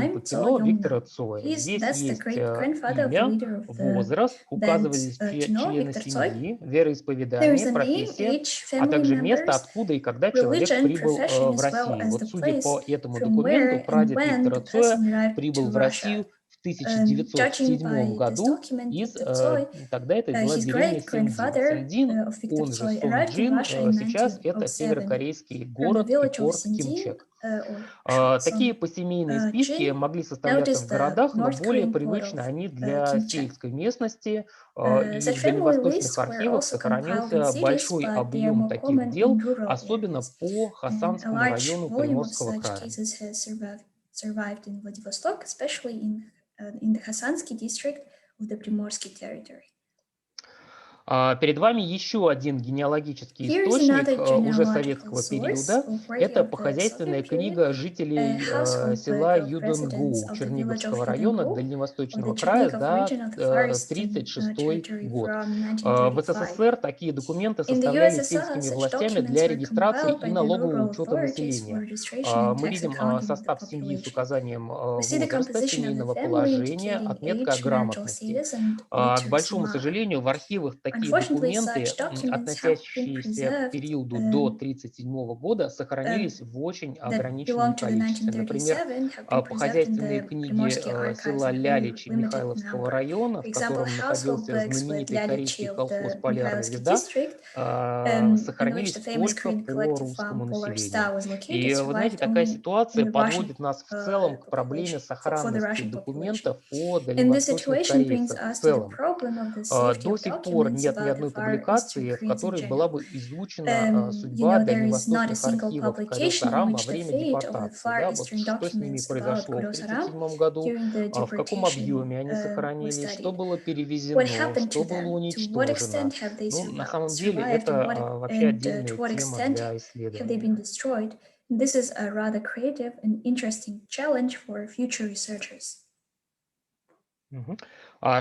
Speaker 2: time,
Speaker 13: по
Speaker 2: Цой
Speaker 13: кино
Speaker 2: Йонг
Speaker 13: Виктора
Speaker 2: Нам.
Speaker 13: Цоя.
Speaker 2: He's
Speaker 13: Здесь
Speaker 2: that's the
Speaker 13: есть
Speaker 2: great grandfather of the
Speaker 13: имя,
Speaker 2: leader of the
Speaker 13: возраст,
Speaker 2: band
Speaker 13: указывались
Speaker 2: Jinhye,
Speaker 13: члены
Speaker 2: Victor Tsoi.
Speaker 13: семьи,
Speaker 2: There
Speaker 13: вероисповедание,
Speaker 2: is a name,
Speaker 13: профессия,
Speaker 2: age,
Speaker 13: а
Speaker 2: family
Speaker 13: также место,
Speaker 2: members,
Speaker 13: откуда и когда человек
Speaker 2: religion,
Speaker 13: прибыл
Speaker 2: profession,
Speaker 13: в
Speaker 2: as well
Speaker 13: Россию.
Speaker 2: as
Speaker 13: Вот
Speaker 2: the
Speaker 13: судя
Speaker 2: place
Speaker 13: по этому
Speaker 2: from
Speaker 13: документу,
Speaker 2: where and
Speaker 13: прадед
Speaker 2: when
Speaker 13: Виктора
Speaker 2: the
Speaker 13: Цоя
Speaker 2: person arrived
Speaker 13: прибыл
Speaker 2: to
Speaker 13: в
Speaker 2: Russia.
Speaker 13: Россию в в
Speaker 2: Judging
Speaker 13: 1907
Speaker 2: by this
Speaker 13: году
Speaker 2: document,
Speaker 13: из,
Speaker 2: Teptsoy,
Speaker 13: тогда это была
Speaker 2: his
Speaker 13: беременная
Speaker 2: great grandfather
Speaker 13: Синдин.
Speaker 2: of Victor
Speaker 13: Он же
Speaker 2: Teptsoy arrived in
Speaker 13: Сонджин,
Speaker 2: Russia in
Speaker 13: сейчас это
Speaker 2: 1907
Speaker 13: северокорейский
Speaker 2: from the
Speaker 13: город и
Speaker 2: village of
Speaker 13: порт
Speaker 2: Sindin
Speaker 13: Кимчек.
Speaker 2: or
Speaker 13: Такие
Speaker 2: Cheongsong.
Speaker 13: посемейные списки могли составляться в
Speaker 2: Notice the
Speaker 13: городах, но
Speaker 2: North
Speaker 13: более
Speaker 2: Korean port
Speaker 13: привычны
Speaker 2: of
Speaker 13: они для
Speaker 2: Kimcheon.
Speaker 13: сельской местности, и
Speaker 2: Such
Speaker 13: в
Speaker 2: family
Speaker 13: дальневосточных
Speaker 2: lists were
Speaker 13: архивах
Speaker 2: also compiled in
Speaker 13: сохранился
Speaker 2: cities,
Speaker 13: большой
Speaker 2: but they are
Speaker 13: объем
Speaker 2: more
Speaker 13: таких
Speaker 2: common in
Speaker 13: дел,
Speaker 2: rural
Speaker 13: особенно
Speaker 2: areas.
Speaker 13: по
Speaker 2: And a
Speaker 13: Хасанскому
Speaker 2: large
Speaker 13: району
Speaker 2: volume of
Speaker 13: Приморского
Speaker 2: such
Speaker 13: края.
Speaker 2: cases has survived in Vladivostok, especially in the Khasansky district of the Primorsky territory.
Speaker 13: Перед вами еще один генеалогический
Speaker 2: Here is
Speaker 13: источник
Speaker 2: another
Speaker 13: уже
Speaker 2: genealogical
Speaker 13: советского
Speaker 2: source,
Speaker 13: периода.
Speaker 2: already
Speaker 13: Это
Speaker 2: of the
Speaker 13: похозяйственная
Speaker 2: Soviet period,
Speaker 13: книга
Speaker 2: a
Speaker 13: жителей
Speaker 2: household
Speaker 13: села
Speaker 2: book of residents
Speaker 13: Юдонгу
Speaker 2: of the village of
Speaker 13: Черниговского района
Speaker 2: Yudangu, of
Speaker 13: Дальневосточного
Speaker 2: the
Speaker 13: края
Speaker 2: Chernihiv
Speaker 13: за
Speaker 2: region of the Far Eastern
Speaker 13: 1936
Speaker 2: territory
Speaker 13: год.
Speaker 2: from
Speaker 13: В
Speaker 2: 1935.
Speaker 13: СССР такие документы
Speaker 2: In the
Speaker 13: составляли
Speaker 2: USSR,
Speaker 13: сельскими
Speaker 2: such
Speaker 13: властями
Speaker 2: documents
Speaker 13: для
Speaker 2: were
Speaker 13: регистрации
Speaker 2: compiled
Speaker 13: и
Speaker 2: by the
Speaker 13: налогового
Speaker 2: rural
Speaker 13: учета
Speaker 2: authorities for
Speaker 13: населения.
Speaker 2: registration and
Speaker 13: Мы
Speaker 2: tax
Speaker 13: видим
Speaker 2: accounting of the
Speaker 13: состав семьи с
Speaker 2: population.
Speaker 13: указанием
Speaker 2: We see the
Speaker 13: возраста,
Speaker 2: composition of the
Speaker 13: семейного
Speaker 2: family,
Speaker 13: положения,
Speaker 2: indicating
Speaker 13: отметка о
Speaker 2: age, marital
Speaker 13: грамотности.
Speaker 2: status, and
Speaker 13: К
Speaker 2: literacy
Speaker 13: большому
Speaker 2: mark.
Speaker 13: сожалению, в архивах такие
Speaker 2: Unfortunately,
Speaker 13: документы,
Speaker 2: such documents have been
Speaker 13: относящиеся к
Speaker 2: preserved
Speaker 13: периоду до 1937 года, сохранились в очень
Speaker 2: that
Speaker 13: ограниченном
Speaker 2: belong to the
Speaker 13: количестве. Например,
Speaker 2: 1937 have been preserved in
Speaker 13: похозяйственные
Speaker 2: the
Speaker 13: книги
Speaker 2: Primorsky archives
Speaker 13: села
Speaker 2: in very
Speaker 13: Лялич
Speaker 2: limited
Speaker 13: Михайловского
Speaker 2: number.
Speaker 13: района,
Speaker 2: For
Speaker 13: в
Speaker 2: example,
Speaker 13: котором
Speaker 2: household
Speaker 13: находился
Speaker 2: books with
Speaker 13: знаменитый
Speaker 2: Lyalichi
Speaker 13: корейский
Speaker 2: of
Speaker 13: колхоз
Speaker 2: the
Speaker 13: «Полярная
Speaker 2: Mikhailovsky
Speaker 13: звезда»,
Speaker 2: district, in which
Speaker 13: сохранились
Speaker 2: the famous
Speaker 13: только
Speaker 2: Korean
Speaker 13: по
Speaker 2: collective
Speaker 13: русскому
Speaker 2: farm Polar
Speaker 13: населению.
Speaker 2: Star was located,
Speaker 13: И вы знаете,
Speaker 2: survived
Speaker 13: такая
Speaker 2: only in
Speaker 13: ситуация
Speaker 2: the Russian
Speaker 13: подводит нас в целом к проблеме
Speaker 2: population, for the
Speaker 13: сохранности
Speaker 2: Russian population.
Speaker 13: документов о
Speaker 2: And this
Speaker 13: дальневосточных
Speaker 2: situation brings
Speaker 13: корейцах в
Speaker 2: us to the
Speaker 13: целом.
Speaker 2: problem of the safety
Speaker 13: До
Speaker 2: of
Speaker 13: сих пор
Speaker 2: documents
Speaker 13: нет ни
Speaker 2: about the
Speaker 13: одной
Speaker 2: Far Eastern
Speaker 13: публикации, в
Speaker 2: Koreans in
Speaker 13: которой была
Speaker 2: general.
Speaker 13: бы изучена судьба
Speaker 2: There is not a
Speaker 13: дальневосточных
Speaker 2: single
Speaker 13: архивов Корё
Speaker 2: publication in
Speaker 13: Сарам во
Speaker 2: which the
Speaker 13: время
Speaker 2: fate of the
Speaker 13: депортации.
Speaker 2: Far
Speaker 13: Да, вот
Speaker 2: Eastern
Speaker 13: что с ними
Speaker 2: documents about
Speaker 13: произошло в
Speaker 2: Koryo Saram
Speaker 13: 1937 году,
Speaker 2: during the
Speaker 13: в каком
Speaker 2: deportation
Speaker 13: объеме они
Speaker 2: was
Speaker 13: сохранились, что
Speaker 2: studied.
Speaker 13: было
Speaker 2: What
Speaker 13: перевезено,
Speaker 2: happened
Speaker 13: что
Speaker 2: to
Speaker 13: было
Speaker 2: them? To what
Speaker 13: уничтожено.
Speaker 2: extent have they
Speaker 13: Ну, на самом деле это вообще
Speaker 2: to
Speaker 13: отдельная
Speaker 2: what
Speaker 13: тема
Speaker 2: extent
Speaker 13: для
Speaker 2: have they
Speaker 13: исследования.
Speaker 2: been destroyed? This is a rather creative and interesting challenge for future researchers.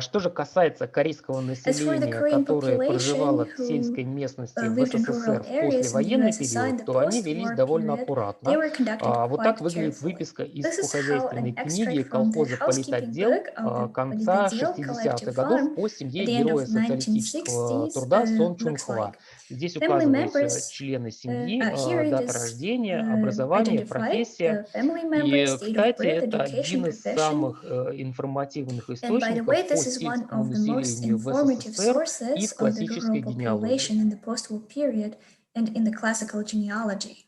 Speaker 13: Что же касается корейского
Speaker 2: As for the
Speaker 13: населения,
Speaker 2: Korean
Speaker 13: которое проживало
Speaker 2: population
Speaker 13: в
Speaker 2: who
Speaker 13: сельской местности в
Speaker 2: lived in
Speaker 13: СССР
Speaker 2: rural
Speaker 13: в
Speaker 2: areas in the
Speaker 13: послевоенный
Speaker 2: USSR in
Speaker 13: период,
Speaker 2: the
Speaker 13: то они велись
Speaker 2: post-war
Speaker 13: довольно
Speaker 2: period, they
Speaker 13: аккуратно.
Speaker 2: were conducted
Speaker 13: Вот так
Speaker 2: quite
Speaker 13: выглядит
Speaker 2: carefully.
Speaker 13: выписка из
Speaker 2: This is how
Speaker 13: хозяйственной
Speaker 2: an
Speaker 13: книги
Speaker 2: extract from the
Speaker 13: колхоза
Speaker 2: housekeeping
Speaker 13: «Политотдел»
Speaker 2: book of the
Speaker 13: конца
Speaker 2: Politiotdel
Speaker 13: 60-х
Speaker 2: collective
Speaker 13: годов
Speaker 2: farm
Speaker 13: по
Speaker 2: at
Speaker 13: семье
Speaker 2: the end
Speaker 13: героя
Speaker 2: of
Speaker 13: социалистического
Speaker 2: 1960s
Speaker 13: труда Сон
Speaker 2: looks
Speaker 13: Чунхва.
Speaker 2: like.
Speaker 13: Здесь
Speaker 2: Family
Speaker 13: указываются
Speaker 2: members
Speaker 13: члены семьи,
Speaker 2: here it
Speaker 13: дата
Speaker 2: is
Speaker 13: рождения, образование,
Speaker 2: identified,
Speaker 13: профессия.
Speaker 2: the family
Speaker 13: И,
Speaker 2: members, date of
Speaker 13: кстати,
Speaker 2: birth,
Speaker 13: это
Speaker 2: education,
Speaker 13: один из
Speaker 2: profession.
Speaker 13: самых информативных
Speaker 2: And by the way,
Speaker 13: источников по
Speaker 2: this is one
Speaker 13: сельскому
Speaker 2: of the most
Speaker 13: населению в
Speaker 2: informative
Speaker 13: СССР и
Speaker 2: sources
Speaker 13: в
Speaker 2: of the
Speaker 13: классической
Speaker 2: rural
Speaker 13: генеалогии.
Speaker 2: population in the post-war period and in the classical genealogy.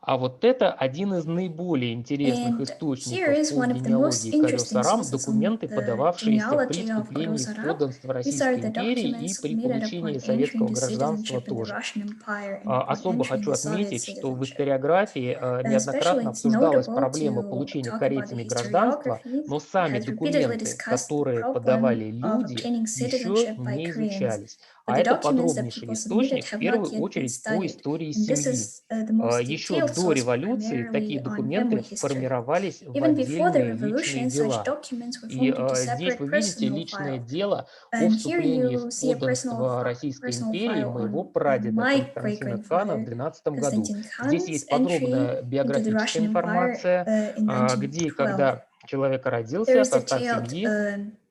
Speaker 13: А вот это один из наиболее интересных
Speaker 2: And
Speaker 13: источников
Speaker 2: here is
Speaker 13: по
Speaker 2: one of the most
Speaker 13: генеалогии Корё
Speaker 2: interesting
Speaker 13: Сарам,
Speaker 2: sources on
Speaker 13: документы,
Speaker 2: the
Speaker 13: подававшиеся при
Speaker 2: genealogy of Koryo
Speaker 13: вступлении в
Speaker 2: Saram.
Speaker 13: подданство
Speaker 2: These are
Speaker 13: Российской
Speaker 2: the
Speaker 13: империи и
Speaker 2: documents
Speaker 13: при
Speaker 2: submitted
Speaker 13: получении
Speaker 2: upon entering
Speaker 13: советского
Speaker 2: into
Speaker 13: гражданства
Speaker 2: citizenship in the
Speaker 13: тоже.
Speaker 2: Russian Empire and upon
Speaker 13: Особо
Speaker 2: entering
Speaker 13: хочу
Speaker 2: the Soviet
Speaker 13: отметить, что в
Speaker 2: citizenship.
Speaker 13: историографии
Speaker 2: Especially
Speaker 13: неоднократно
Speaker 2: it's
Speaker 13: обсуждалась
Speaker 2: notable
Speaker 13: проблема
Speaker 2: to
Speaker 13: получения
Speaker 2: talk about the
Speaker 13: корейцами гражданства,
Speaker 2: historiography.
Speaker 13: но
Speaker 2: It
Speaker 13: сами
Speaker 2: has repeatedly
Speaker 13: документы,
Speaker 2: discussed the
Speaker 13: которые
Speaker 2: problem
Speaker 13: подавали
Speaker 2: of
Speaker 13: люди,
Speaker 2: obtaining
Speaker 13: еще
Speaker 2: citizenship by
Speaker 13: не
Speaker 2: Koreans.
Speaker 13: изучались.
Speaker 2: But
Speaker 13: А
Speaker 2: the
Speaker 13: это
Speaker 2: documents that
Speaker 13: подробнейший
Speaker 2: people submitted
Speaker 13: источник, в
Speaker 2: have
Speaker 13: первую
Speaker 2: not yet been
Speaker 13: очередь, по
Speaker 2: studied.
Speaker 13: истории
Speaker 2: And this
Speaker 13: семьи.
Speaker 2: is the most
Speaker 13: Еще
Speaker 2: detailed
Speaker 13: до
Speaker 2: source
Speaker 13: революции такие
Speaker 2: primarily on
Speaker 13: документы
Speaker 2: family history.
Speaker 13: формировались в
Speaker 2: Even before the
Speaker 13: отдельные личные
Speaker 2: revolution, such
Speaker 13: дела.
Speaker 2: documents were
Speaker 13: И
Speaker 2: formed into
Speaker 13: здесь
Speaker 2: separate
Speaker 13: вы видите
Speaker 2: personal
Speaker 13: личное
Speaker 2: files.
Speaker 13: дело о
Speaker 2: And here
Speaker 13: вступлении
Speaker 2: you
Speaker 13: в
Speaker 2: see a
Speaker 13: подданство Российской
Speaker 2: personal
Speaker 13: империи
Speaker 2: file
Speaker 13: моего
Speaker 2: on
Speaker 13: прадеда
Speaker 2: my
Speaker 13: Константина Кана в
Speaker 2: great-grandfather
Speaker 13: 2012 году.
Speaker 2: Konstantin
Speaker 13: Здесь
Speaker 2: Khan's
Speaker 13: есть
Speaker 2: entry
Speaker 13: подробная
Speaker 2: into the
Speaker 13: биографическая
Speaker 2: Russian Empire
Speaker 13: информация,
Speaker 2: in
Speaker 13: где и
Speaker 2: 1912.
Speaker 13: когда человека
Speaker 2: There
Speaker 13: родился,
Speaker 2: is
Speaker 13: состав
Speaker 2: detailed
Speaker 13: семьи,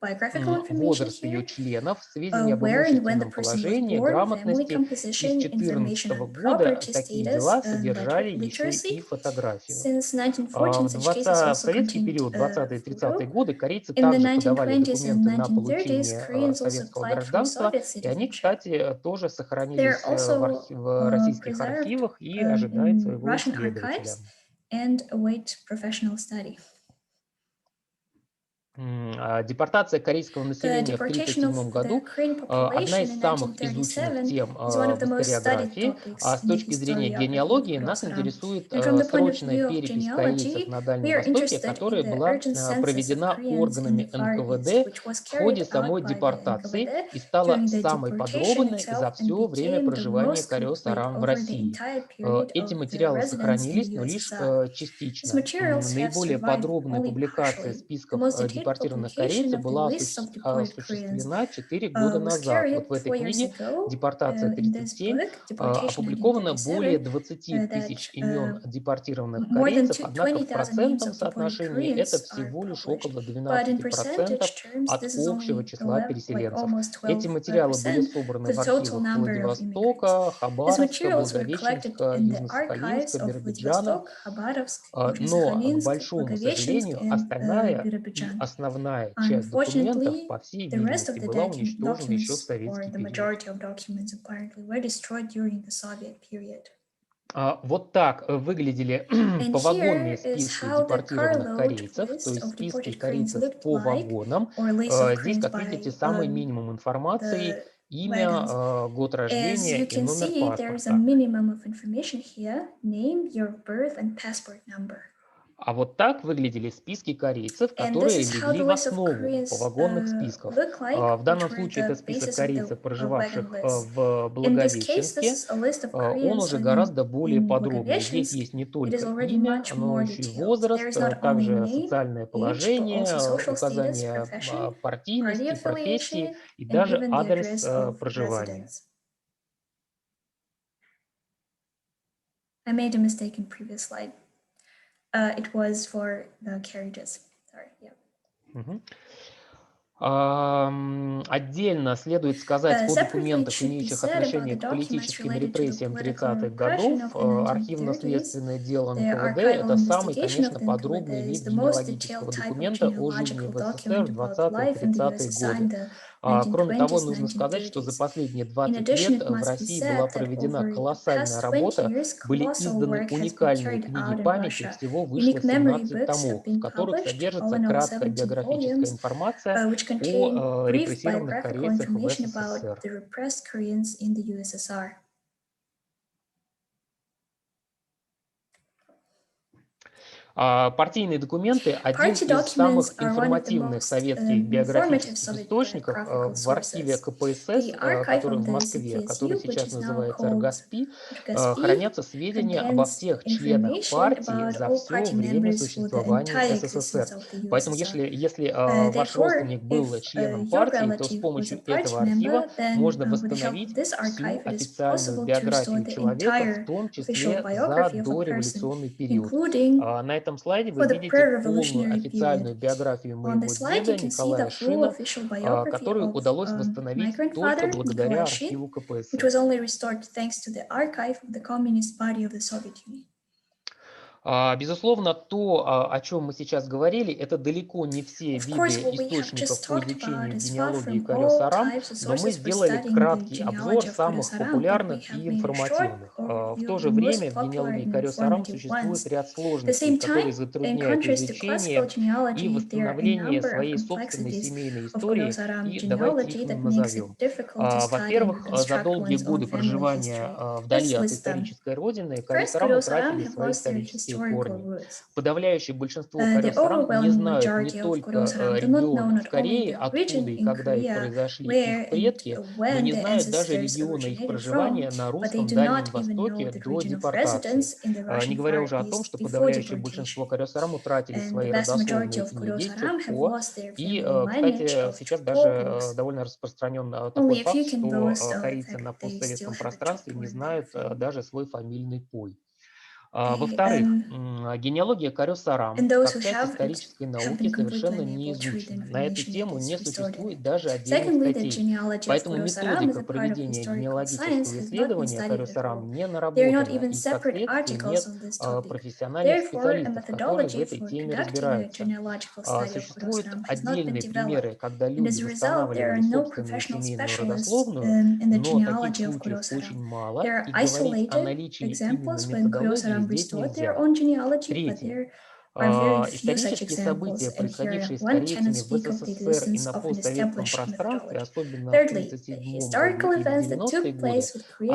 Speaker 2: biographical information
Speaker 13: возраст ее
Speaker 2: here,
Speaker 13: членов, сведения об
Speaker 2: where and when the
Speaker 13: имущественном
Speaker 2: person was
Speaker 13: положении,
Speaker 2: born, family
Speaker 13: грамотности.
Speaker 2: composition,
Speaker 13: Из
Speaker 2: information
Speaker 13: 2014
Speaker 2: on
Speaker 13: года
Speaker 2: property
Speaker 13: такие
Speaker 2: status,
Speaker 13: дела
Speaker 2: and
Speaker 13: содержали еще и
Speaker 2: literacy.
Speaker 13: фотографию.
Speaker 2: Since 1914, such cases
Speaker 13: В
Speaker 2: also
Speaker 13: советский
Speaker 2: contained
Speaker 13: период, 20-30-е
Speaker 2: photo.
Speaker 13: годы, корейцы
Speaker 2: In the
Speaker 13: также подавали
Speaker 2: 1920s and
Speaker 13: документы на
Speaker 2: 1930s,
Speaker 13: получение
Speaker 2: Koreans also
Speaker 13: советского
Speaker 2: applied for
Speaker 13: гражданства,
Speaker 2: Soviet
Speaker 13: и они,
Speaker 2: citizenship.
Speaker 13: кстати, тоже
Speaker 2: They're
Speaker 13: сохранились
Speaker 2: also
Speaker 13: в российских
Speaker 2: preserved
Speaker 13: архивах и ожидают
Speaker 2: in
Speaker 13: своего
Speaker 2: Russian
Speaker 13: исследователя.
Speaker 2: archives and await professional study.
Speaker 13: Депортация корейского населения в 1937 году одна из самых изученных тем в историографии, а с точки зрения генеалогии нас интересует срочная перепись корейцев на Дальнем Востоке, которая была проведена органами НКВД в ходе самой депортации и стала самой подробной за все время проживания Корё Сарам в России. Эти материалы сохранились, но лишь частично. Наиболее подробная публикация списков депортированных корейцев была осуществлена 4 года назад. Вот в этой книге «Депортация 37» опубликовано более 20 тысяч имен депортированных корейцев, однако в процентном соотношении это всего лишь около 12% от общего числа переселенцев. Эти материалы были собраны в архивах Владивостока, Хабаровска, Благовещенска, Южно-Сахалинска, Биробиджана, но, к большому сожалению, остальная и основная часть документов, по всей видимости, была уничтожена еще в советский период. Вот так выглядели повагонные списки депортированных корейцев, то есть списки корейцев по вагонам. Здесь, как видите, самый минимум информации: имя, год рождения и номер паспорта. А вот так выглядели списки корейцев, которые легли в основу повагонных списков. В данном случае это список корейцев, проживавших в Благовещенске. Он уже гораздо более подробный. Здесь есть не только имя, но еще и возраст, также социальное положение, указание партийности, профессии и даже адрес проживания.
Speaker 2: I made a mistake in previous slide. It was for the carriages. Sorry. Yeah.
Speaker 13: Отдельно следует сказать о документах, имеющих отношение к политическим репрессиям 30-х годов. Архивно-следственное дело НКВД – это самый, конечно, подробный вид генеалогического документа о жизни в СССР в 20-30-е годы. Кроме того, нужно сказать, что за последние 20 лет в России была проведена колоссальная работа, были изданы уникальные книги памяти, всего вышло 17 томов, в которых содержится краткая биографическая информация о репрессированных корейцах в СССР. Партийные документы – один из самых информативных советских биографических источников. В архиве КПСС, который в Москве, который сейчас называется РГАСПИ, хранятся сведения обо всех членах партии за все время существования СССР. Поэтому если ваш родственник был членом партии, то с помощью этого архива можно восстановить всю официальную биографию человека, в том числе за дореволюционный период. На этом слайде вы видите полную официальную биографию моего деда Николая Шина, которую удалось восстановить только благодаря архиву КПСС. Безусловно, то, о чем мы сейчас говорили, это далеко не все виды источников по изучению генеалогии Корyo Saram, но мы сделали краткий обзор самых популярных и информативных. В то же время в генеалогии Корyo Saram существует ряд сложностей, которые затрудняют изучение и восстановление своей собственной семейной истории, и давайте их назовем. Во-первых, за долгие годы проживания вдали от исторической родины Корyo Saram утратили свои исторические корни. Подавляющее большинство Корyo Saram не знают не только регион в Корее, откуда и когда их произошли их предки, но не знают даже региона их проживания на русском Дальнем Востоке до депортации. Не говоря уже о том, что подавляющее большинство Корyo Saram утратили свои родословные книги ЧПО. И, кстати, сейчас даже довольно распространен такой факт, что корейцы на постсоветском пространстве не знают даже свой фамильный пой. Во-вторых, генеалогия Корyo Saram как часть исторической науки совершенно не изучена. На эту тему не существует даже отдельных статей. Поэтому методика проведения генеалогического исследования Корyo Saram не наработана, и, как следствие, нет профессиональных специалистов, которые в этой теме разбираются. Существуют отдельные примеры, когда люди восстанавливали собственную семейную родословную, но таких случаев очень мало, и говорить о наличии именно методологии здесь нельзя. Третье. Исторические события, происходившие с корейцами в СССР и на постсоветском пространстве, особенно в 1937 году и в 90-е годы,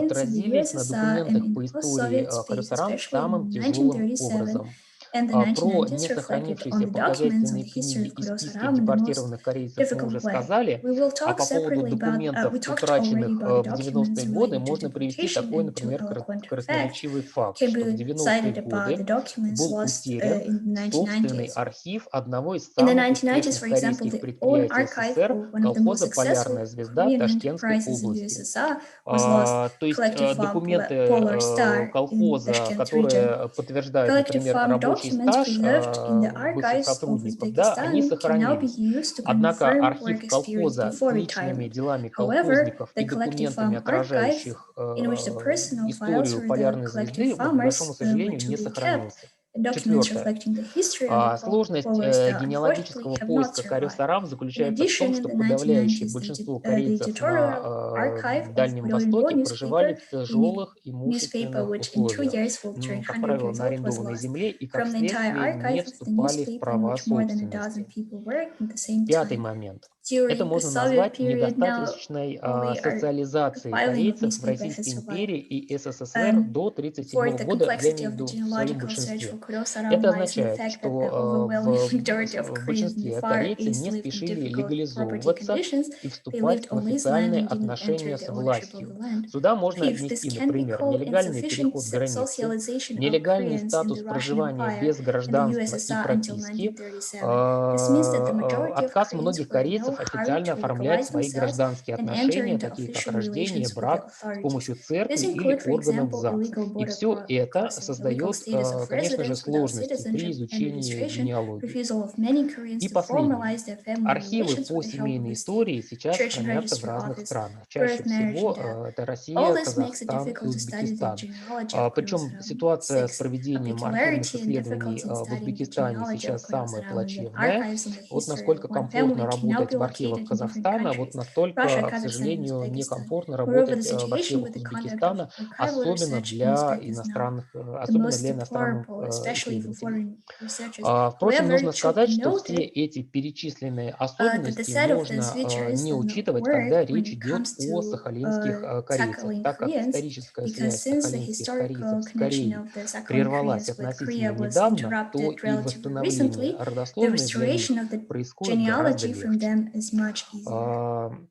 Speaker 13: отразились на документах по истории Корyo Saram самым тяжелым образом.
Speaker 2: And the
Speaker 13: Про
Speaker 2: 1990s
Speaker 13: не
Speaker 2: reflected on
Speaker 13: сохранившиеся
Speaker 2: the documents on
Speaker 13: показательные
Speaker 2: the history
Speaker 13: книги
Speaker 2: of
Speaker 13: и
Speaker 2: Koryo
Speaker 13: списки
Speaker 2: Saram in the most
Speaker 13: депортированных корейцев мы
Speaker 2: difficult
Speaker 13: уже
Speaker 2: way.
Speaker 13: сказали,
Speaker 2: We will
Speaker 13: а
Speaker 2: talk
Speaker 13: по поводу
Speaker 2: separately about,
Speaker 13: документов,
Speaker 2: we talked already
Speaker 13: утраченных
Speaker 2: about the
Speaker 13: в
Speaker 2: documents
Speaker 13: 90-е годы,
Speaker 2: related to
Speaker 13: можно привести
Speaker 2: deportation
Speaker 13: такой,
Speaker 2: and to
Speaker 13: например,
Speaker 2: eloquent fact
Speaker 13: красноречивый факт,
Speaker 2: can
Speaker 13: что в
Speaker 2: be
Speaker 13: 90-е
Speaker 2: cited about the
Speaker 13: годы
Speaker 2: documents
Speaker 13: был
Speaker 2: lost
Speaker 13: утерян
Speaker 2: in the
Speaker 13: собственный
Speaker 2: 1990s.
Speaker 13: архив одного из
Speaker 2: In the
Speaker 13: самых
Speaker 2: 1990s,
Speaker 13: успешных
Speaker 2: for example,
Speaker 13: корейских
Speaker 2: the own
Speaker 13: предприятий
Speaker 2: archive
Speaker 13: СССР,
Speaker 2: of one of the most
Speaker 13: колхоза «Полярная
Speaker 2: successful
Speaker 13: звезда»
Speaker 2: Korean
Speaker 13: Ташкентской
Speaker 2: enterprises in
Speaker 13: области.
Speaker 2: USSR was lost.
Speaker 13: То есть
Speaker 2: Collective Farm
Speaker 13: документы
Speaker 2: Polar Star in
Speaker 13: колхоза,
Speaker 2: Tashkent region.
Speaker 13: которые подтверждают,
Speaker 2: Collective
Speaker 13: например,
Speaker 2: farm
Speaker 13: рабочий
Speaker 2: documents
Speaker 13: стаж
Speaker 2: preserved in the
Speaker 13: бывших
Speaker 2: archives of
Speaker 13: сотрудников, да, они
Speaker 2: Uzbekistan can now be
Speaker 13: сохранились.
Speaker 2: used to
Speaker 13: Однако
Speaker 2: confirm
Speaker 13: архив
Speaker 2: work experience
Speaker 13: колхоза с
Speaker 2: before
Speaker 13: личными
Speaker 2: retirement.
Speaker 13: делами
Speaker 2: However,
Speaker 13: колхозников
Speaker 2: the
Speaker 13: и
Speaker 2: collective
Speaker 13: документами,
Speaker 2: farm archive,
Speaker 13: отражающих
Speaker 2: in which the personal files
Speaker 13: историю
Speaker 2: for the
Speaker 13: полярной
Speaker 2: collective
Speaker 13: звезды, вот, к большому
Speaker 2: farmers were
Speaker 13: сожалению,
Speaker 2: to
Speaker 13: не
Speaker 2: be kept,
Speaker 13: сохранился.
Speaker 2: and documents
Speaker 13: Четвертое.
Speaker 2: reflecting the history of the
Speaker 13: Сложность
Speaker 2: Polar Star
Speaker 13: генеалогического
Speaker 2: unfortunately have not
Speaker 13: поиска Корyo
Speaker 2: survived.
Speaker 13: Сарам
Speaker 2: In
Speaker 13: заключается в том,
Speaker 2: addition, in
Speaker 13: что
Speaker 2: the
Speaker 13: подавляющее
Speaker 2: 1990s,
Speaker 13: большинство
Speaker 2: the
Speaker 13: корейцев
Speaker 2: editorial
Speaker 13: на
Speaker 2: archive of
Speaker 13: Дальнем
Speaker 2: Koryo
Speaker 13: Востоке
Speaker 2: newspaper,
Speaker 13: проживали в
Speaker 2: a
Speaker 13: тяжелых
Speaker 2: newspaper
Speaker 13: имущественных
Speaker 2: which in 2
Speaker 13: условиях,
Speaker 2: years will turn
Speaker 13: как
Speaker 2: 100
Speaker 13: правило,
Speaker 2: years
Speaker 13: на
Speaker 2: old was
Speaker 13: арендованной
Speaker 2: lost.
Speaker 13: земле и, как
Speaker 2: From the entire
Speaker 13: следствие, не
Speaker 2: archive of the
Speaker 13: вступали в
Speaker 2: newspaper in
Speaker 13: права
Speaker 2: which more than a dozen
Speaker 13: собственности.
Speaker 2: people worked at the same
Speaker 13: Пятый
Speaker 2: time.
Speaker 13: момент. Это
Speaker 2: During the
Speaker 13: можно
Speaker 2: Soviet
Speaker 13: назвать
Speaker 2: period, now
Speaker 13: недостаточной
Speaker 2: only our
Speaker 13: социализацией
Speaker 2: filing of
Speaker 13: корейцев в
Speaker 2: newspaper
Speaker 13: Российской
Speaker 2: has
Speaker 13: империи
Speaker 2: survived.
Speaker 13: и СССР до
Speaker 2: For
Speaker 13: 1937
Speaker 2: the
Speaker 13: года, я
Speaker 2: complexity
Speaker 13: имею в
Speaker 2: of the
Speaker 13: виду в своем
Speaker 2: genealogical search
Speaker 13: большинстве.
Speaker 2: for Koryo Saram
Speaker 13: Это
Speaker 2: lies in the
Speaker 13: означает,
Speaker 2: fact that the
Speaker 13: что
Speaker 2: overwhelming majority of
Speaker 13: в
Speaker 2: Koreans in the
Speaker 13: большинстве
Speaker 2: Far
Speaker 13: корейцы
Speaker 2: East
Speaker 13: не
Speaker 2: lived in
Speaker 13: спешили
Speaker 2: difficult property
Speaker 13: легализовываться
Speaker 2: conditions.
Speaker 13: и
Speaker 2: They
Speaker 13: вступать
Speaker 2: lived
Speaker 13: в
Speaker 2: on leased land
Speaker 13: официальные
Speaker 2: and didn't enter
Speaker 13: отношения с
Speaker 2: the ownership of the
Speaker 13: властью.
Speaker 2: land.
Speaker 13: Сюда можно
Speaker 2: Fifth, this
Speaker 13: отнести,
Speaker 2: can be
Speaker 13: например,
Speaker 2: called
Speaker 13: нелегальный
Speaker 2: insufficient
Speaker 13: переход границы,
Speaker 2: socialization of
Speaker 13: нелегальный
Speaker 2: Koreans in
Speaker 13: статус
Speaker 2: the Russian
Speaker 13: проживания
Speaker 2: Empire
Speaker 13: без
Speaker 2: and the
Speaker 13: гражданства и
Speaker 2: USSR until
Speaker 13: прописки,
Speaker 2: 1937. This means that the majority of
Speaker 13: отказ
Speaker 2: Koreans
Speaker 13: многих
Speaker 2: were in no
Speaker 13: корейцев
Speaker 2: hurry
Speaker 13: официально
Speaker 2: to
Speaker 13: оформлять
Speaker 2: legalize
Speaker 13: свои
Speaker 2: themselves
Speaker 13: гражданские
Speaker 2: and enter
Speaker 13: отношения,
Speaker 2: into
Speaker 13: такие как
Speaker 2: official
Speaker 13: рождение,
Speaker 2: relations with the
Speaker 13: брак, с
Speaker 2: authorities.
Speaker 13: помощью церкви
Speaker 2: This
Speaker 13: или
Speaker 2: include, for
Speaker 13: органов
Speaker 2: example,
Speaker 13: ЗАГС.
Speaker 2: illegal
Speaker 13: И
Speaker 2: border
Speaker 13: все это
Speaker 2: crossing, illegal
Speaker 13: создает,
Speaker 2: status of
Speaker 13: конечно же,
Speaker 2: residence without
Speaker 13: сложности при
Speaker 2: citizenship and
Speaker 13: изучении
Speaker 2: registration,
Speaker 13: генеалогии.
Speaker 2: refusal of many Koreans
Speaker 13: И
Speaker 2: to
Speaker 13: последнее.
Speaker 2: formalize their family
Speaker 13: Архивы
Speaker 2: relations
Speaker 13: по
Speaker 2: with the help of
Speaker 13: семейной
Speaker 2: the state,
Speaker 13: истории сейчас
Speaker 2: church and
Speaker 13: хранятся в
Speaker 2: registry
Speaker 13: разных
Speaker 2: office,
Speaker 13: странах. Чаще
Speaker 2: birth, marriage, and
Speaker 13: всего
Speaker 2: death.
Speaker 13: это
Speaker 2: All
Speaker 13: Россия,
Speaker 2: this makes it
Speaker 13: Казахстан и
Speaker 2: difficult to study the
Speaker 13: Узбекистан.
Speaker 2: genealogy of Koryo
Speaker 13: Причем
Speaker 2: Saram.
Speaker 13: ситуация с
Speaker 2: 6.
Speaker 13: проведением архивных
Speaker 2: Particularity and
Speaker 13: исследований
Speaker 2: difficulty in
Speaker 13: в
Speaker 2: studying the
Speaker 13: Узбекистане
Speaker 2: genealogy of
Speaker 13: сейчас
Speaker 2: Koryo
Speaker 13: самая
Speaker 2: Saram is that
Speaker 13: плачевная.
Speaker 2: archives on the
Speaker 13: Вот
Speaker 2: history
Speaker 13: насколько
Speaker 2: of one
Speaker 13: комфортно
Speaker 2: family cannot
Speaker 13: работать
Speaker 2: be
Speaker 13: в архивах
Speaker 2: located in different
Speaker 13: Казахстана, вот
Speaker 2: countries.
Speaker 13: настолько,
Speaker 2: Russia,
Speaker 13: к
Speaker 2: Kazakhstan, and
Speaker 13: сожалению,
Speaker 2: Uzbekistan.
Speaker 13: некомфортно
Speaker 2: Moreover, the
Speaker 13: работать в
Speaker 2: situation
Speaker 13: архивах
Speaker 2: with the conduct of
Speaker 13: Узбекистана,
Speaker 2: archival
Speaker 13: особенно
Speaker 2: research in
Speaker 13: для
Speaker 2: Uzbek is now
Speaker 13: иностранных,
Speaker 2: the
Speaker 13: особенно
Speaker 2: most
Speaker 13: для иностранных
Speaker 2: deplorable, especially for
Speaker 13: исследователей.
Speaker 2: foreign researchers.
Speaker 13: Впрочем,
Speaker 2: However,
Speaker 13: нужно
Speaker 2: it should
Speaker 13: сказать,
Speaker 2: be
Speaker 13: что все
Speaker 2: noted
Speaker 13: эти перечисленные
Speaker 2: that the
Speaker 13: особенности
Speaker 2: set of these
Speaker 13: можно
Speaker 2: features
Speaker 13: не
Speaker 2: does not
Speaker 13: учитывать, когда
Speaker 2: work when
Speaker 13: речь
Speaker 2: it
Speaker 13: идет
Speaker 2: comes
Speaker 13: о
Speaker 2: to
Speaker 13: сахалинских корейцах,
Speaker 2: Sakhalin
Speaker 13: так как
Speaker 2: Koreans,
Speaker 13: историческая
Speaker 2: because
Speaker 13: связь
Speaker 2: since the
Speaker 13: сахалинских
Speaker 2: historical
Speaker 13: корейцев с
Speaker 2: connection
Speaker 13: Кореей
Speaker 2: of the Sakhalin
Speaker 13: прервалась
Speaker 2: Koreans with
Speaker 13: относительно
Speaker 2: Korea was
Speaker 13: недавно, то
Speaker 2: interrupted
Speaker 13: и
Speaker 2: relatively
Speaker 13: восстановление
Speaker 2: recently, the
Speaker 13: родословной для них
Speaker 2: restoration of the
Speaker 13: происходит гораздо
Speaker 2: genealogy from
Speaker 13: легче.
Speaker 2: them is much easier.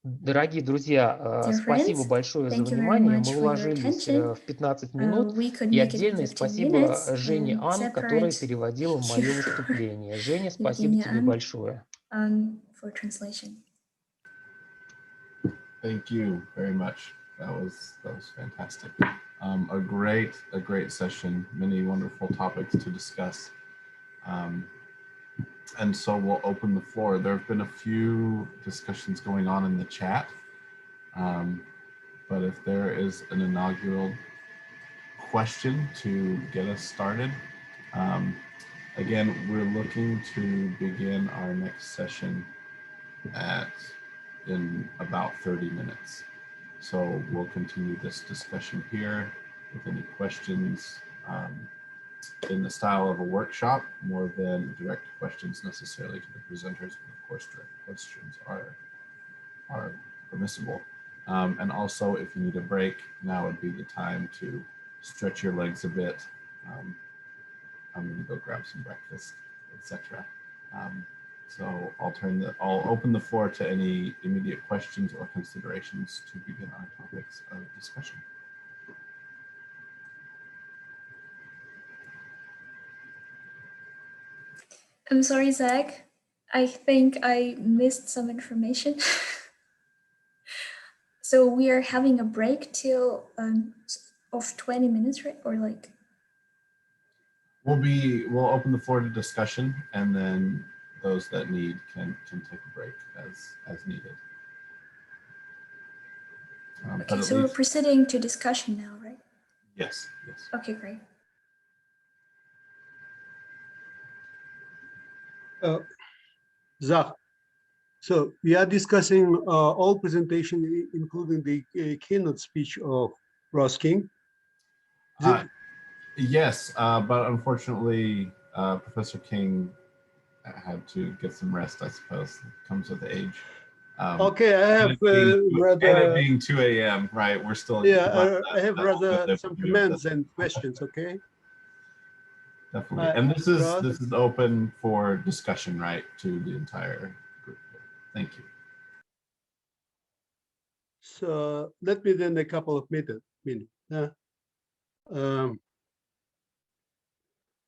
Speaker 13: Дорогие друзья,
Speaker 2: Dear
Speaker 13: спасибо
Speaker 2: friends,
Speaker 13: большое за
Speaker 2: thank you very
Speaker 13: внимание.
Speaker 2: much
Speaker 13: Мы
Speaker 2: for your
Speaker 13: уложились
Speaker 2: attention.
Speaker 13: в 15 минут.
Speaker 2: We could
Speaker 13: И
Speaker 2: make it in
Speaker 13: отдельное
Speaker 2: 15
Speaker 13: спасибо
Speaker 2: minutes
Speaker 13: Жене
Speaker 2: and
Speaker 13: Ан, которая
Speaker 2: separate
Speaker 13: переводила
Speaker 2: thank
Speaker 13: мое
Speaker 2: you
Speaker 13: выступление. Женя, спасибо
Speaker 2: Evgenia
Speaker 13: тебе большое.
Speaker 2: for translation.
Speaker 1: Thank you very much. That was fantastic. A great session. Many wonderful topics to discuss. And so we'll open the floor. There have been a few discussions going on in the chat, but if there is an inaugural question to get us started, again, we're looking to begin our next session in about 30 minutes. So we'll continue this discussion here with any questions in the style of a workshop, more than direct questions necessarily to the presenters, but of course direct questions are permissible. And also, if you need a break, now would be the time to stretch your legs a bit. I'm going to go grab some breakfast, etc. So I'll open the floor to any immediate questions or considerations to begin our topics of discussion.
Speaker 2: I'm sorry, Zach. I think I missed some information. So we are having a break till of 20 minutes, right? Or like?
Speaker 1: We'll open the floor to discussion, and then those that need can take a break as needed.
Speaker 2: Okay, so we're proceeding to discussion now, right?
Speaker 1: Yes.
Speaker 2: Okay, great.
Speaker 9: Zach, so we are discussing all presentation, including the keynote speech of Ross King.
Speaker 1: Yes, but unfortunately, Professor King had to get some rest, I suppose. It comes with age.
Speaker 9: Okay, I have
Speaker 1: and it being 2 a.m., right? We're still...
Speaker 9: Yeah, I have rather some comments and questions, okay?
Speaker 1: Definitely. And this is open for discussion, right, to the entire group. Thank you.
Speaker 9: So let me then a couple of minutes.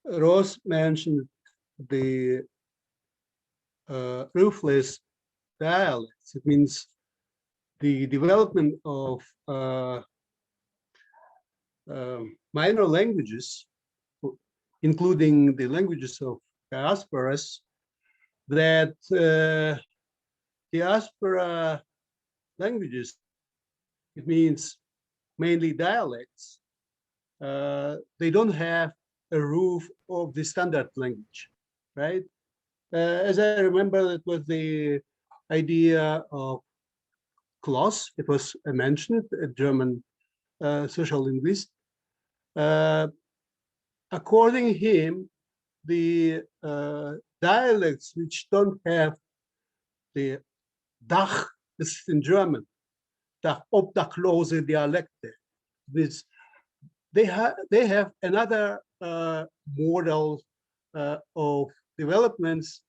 Speaker 9: Rose mentioned the roofless dialects. It means the development of minor languages, including the languages of diasporas, that diaspora languages, it means mainly dialects, they don't have a roof of the standard language, right? As I remember, it was the idea of Kloss. It was mentioned, a German social linguist. According to him, the dialects which don't have the Dach, this is in German, Dach obdachlose Dialekte. This, they have another model of developments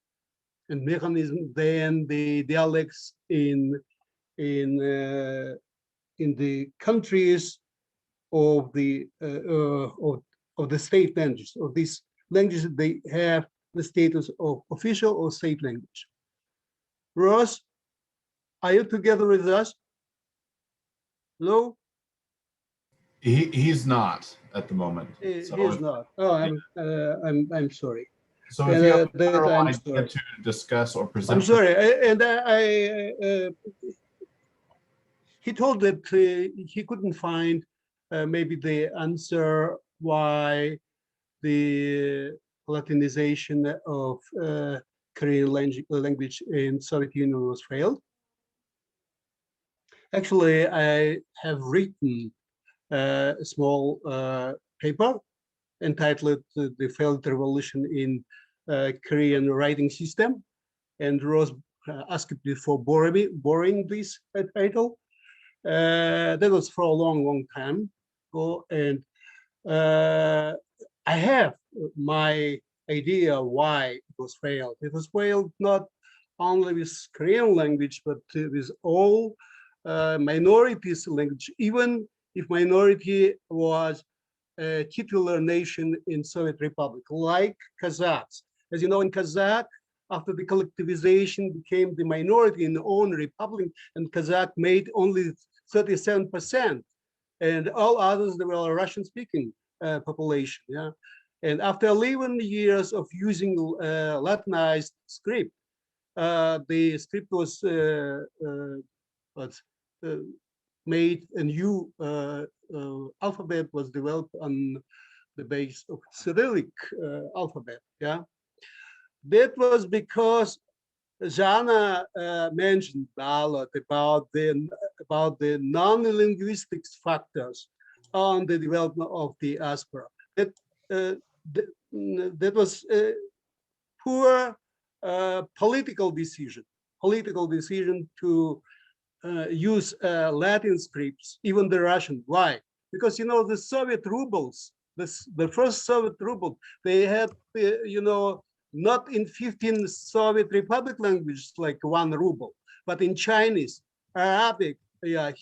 Speaker 9: and mechanism than the dialects in the countries of the state languages. Of these languages, they have the status of official or state language. Ross, are you together with us? Hello?
Speaker 1: He's not at the moment.
Speaker 9: He's not. Oh, I'm sorry.
Speaker 1: So if you have a
Speaker 9: that
Speaker 1: general
Speaker 9: I'm
Speaker 1: idea
Speaker 9: sorry.
Speaker 1: to discuss or present.
Speaker 9: I'm sorry, and he told that he couldn't find maybe the answer why the Latinization of Korean language in Soviet Union was failed. Actually, I have written a small paper entitled "The Failed Revolution in Korean Writing System," and Rose asked me for borrowing this title. That was for a long time ago, and I have my idea why it was failed. It was failed not only with Korean language, but with all minorities language, even if minority was a titular nation in Soviet Republic, like Kazakhs. As you know, in Kazakh, after the collectivization became the minority in the own republic, and Kazakh made only 37%, and all others, they were Russian-speaking population. Yeah, and after 11 years of using Latinized script, the script was made a new alphabet was developed on the base of Cyrillic alphabet. Yeah, that was because Janna mentioned Ballod about the non-linguistic factors on the development of the diaspora. That was a poor political decision to use Latin scripts, even the Russian. Why? Because you know the Soviet rubles, the first Soviet ruble, they had not in 15 Soviet Republic languages like 1 ruble, but in Chinese, Arabic,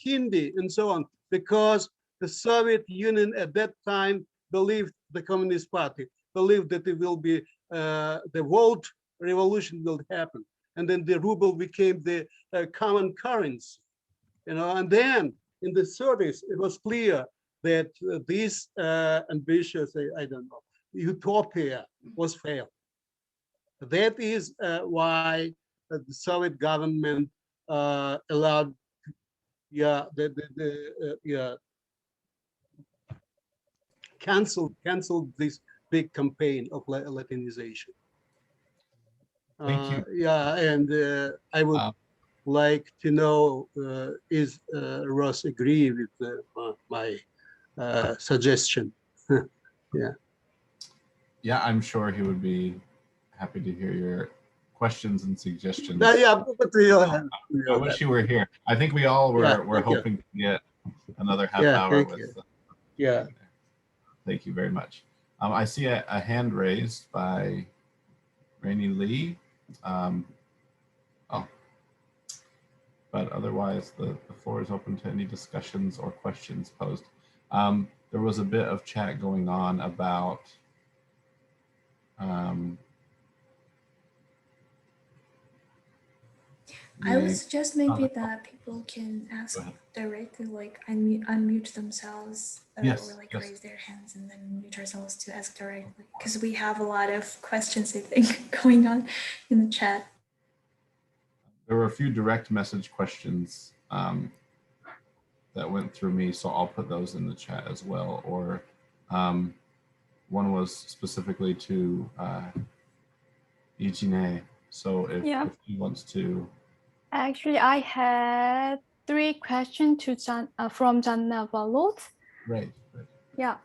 Speaker 9: Hindi, and so on, because the Soviet Union at that time believed, the Communist Party believed that it will be the world revolution will happen, and then the ruble became the common currency, and then in the 30s it was clear that this ambitious, I don't know, utopia was failed. That is why the Soviet government allowed, canceled this big campaign of Latinization.
Speaker 1: Thank you.
Speaker 9: Yeah, and I would like to know, is Ross agree with my suggestion? Yeah.
Speaker 1: Yeah, I'm sure he would be happy to hear your questions and suggestions.
Speaker 9: Yeah, but
Speaker 1: I wish you were here. I think we all were hoping to get another half hour with.
Speaker 9: Yeah.
Speaker 1: Thank you very much. I see a hand raised by Rainy Lee. But otherwise, the floor is open to any discussions or questions posed. There was a bit of chat going on about
Speaker 2: I would suggest maybe that people can ask directly, like unmute themselves or like raise their hands and then mute ourselves to ask directly, because we have a lot of questions, I think, going on in the chat.
Speaker 1: There were a few direct message questions that went through me, so I'll put those in the chat as well. Or one was specifically to Jinhye. So if he wants to.
Speaker 16: Actually, I had 3 questions to from Janna Ballod.
Speaker 1: Right.
Speaker 16: Yeah.